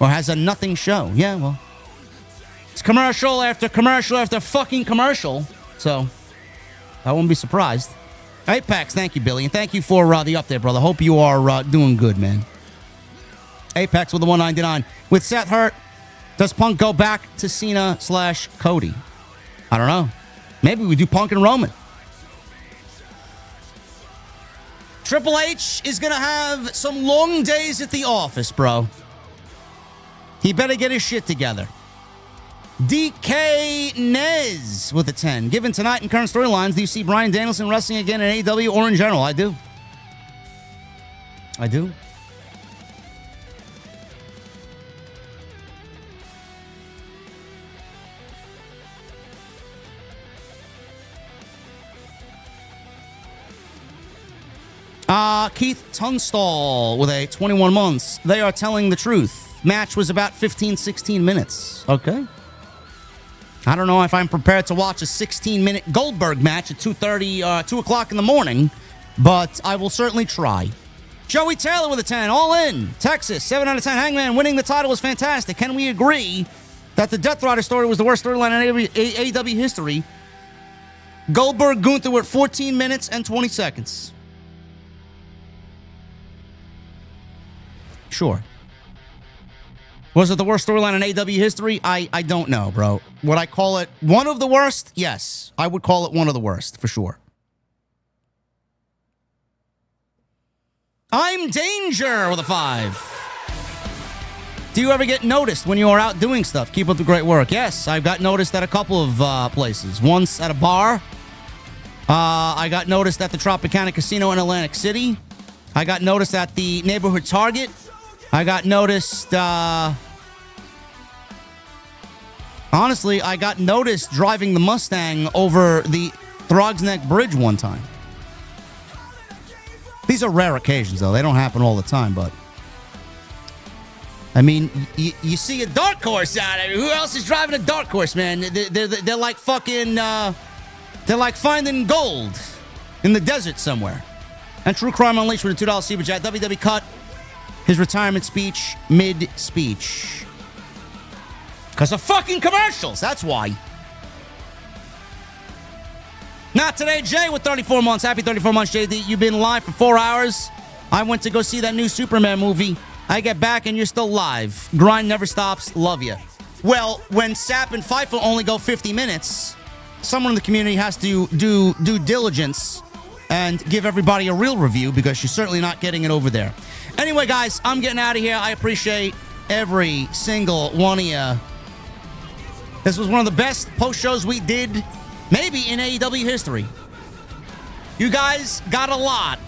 S4: Or has a nothing show. Yeah, well. It's commercial after commercial after fucking commercial. So, I won't be surprised. Apex, thank you, Billy. And thank you for the update, brother. Hope you are doing good, man. Apex with the $1.99. With Seth hurt, does Punk go back to Cena/Cody? I don't know. Maybe we do Punk and Roman. Triple H is going to have some long days at the office, bro. He better get his shit together. DK Nez with a 10. Given tonight in current storylines, do you see Bryan Danielson wrestling again in AEW or in general? I do. I do. Keith Tunstall with a 21 months. They are telling the truth. Match was about 15-16 minutes. Okay. I don't know if I'm prepared to watch a 16-minute Goldberg match at 2:30, 2 o'clock in the morning, but I will certainly try. Joey Taylor with a 10. All in. Texas, 7 out of 10. Hangman winning the title was fantastic. Can we agree that the Death Rider story was the worst storyline in AEW history. Goldberg, Gunther were at 14 minutes and 20 seconds. Sure. Was it the worst storyline in AEW history? I don't know, bro. Would I call it one of the worst? Yes. I would call it one of the worst, for sure. I'm Danger with a 5. Do you ever get noticed when you are out doing stuff? Keep up the great work. Yes, I've got noticed at a couple of places. Once at a bar. I got noticed at the Tropicana Casino in Atlantic City. I got noticed at the neighborhood Target. I got noticed, honestly, I got noticed driving the Mustang over the Throgs Neck Bridge one time. These are rare occasions, though. They don't happen all the time, but... I mean, you see a dark horse out there. Who else is driving a dark horse, man? They're like fucking... they're like finding gold in the desert somewhere. And True Crime Unleashed with a $2 Super Chat. WWE cut his retirement speech mid-speech. Because of fucking commercials. That's why. Not today, Jay, with 34 months. Happy 34 months, JD. You've been live for 4 hours. I went to go see that new Superman movie. I get back and you're still live. Grind never stops. Love you. Well, when Sapp and Fightful only go 50 minutes, someone in the community has to do due diligence and give everybody a real review because you're certainly not getting it over there. Anyway, guys, I'm getting out of here. I appreciate every single one of you. This was one of the best post shows we did, maybe in AEW history. You guys got a lot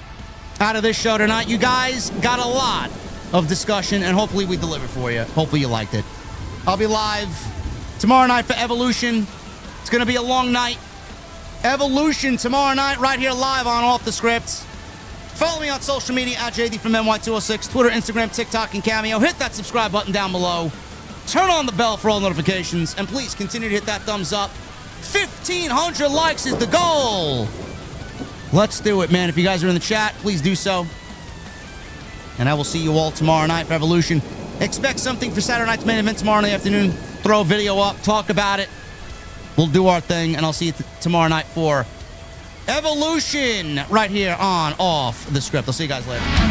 S4: out of this show tonight. You guys got a lot of discussion, and hopefully we delivered for you. Hopefully you liked it. I'll be live tomorrow night for Evolution. It's going to be a long night. Evolution tomorrow night right here live on Off the Script. Follow me on social media at JD from NY206, Twitter, Instagram, TikTok, and Cameo. Hit that subscribe button down below. Turn on the bell for all notifications, and please continue to hit that thumbs up. 1,500 likes is the goal. Let's do it, man. If you guys are in the chat, please do so. And I will see you all tomorrow night for Evolution. Expect something for Saturday night's main event tomorrow in the afternoon. Throw a video up, talk about it. We'll do our thing, and I'll see you tomorrow night for Evolution right here on Off the Script. I'll see you guys later.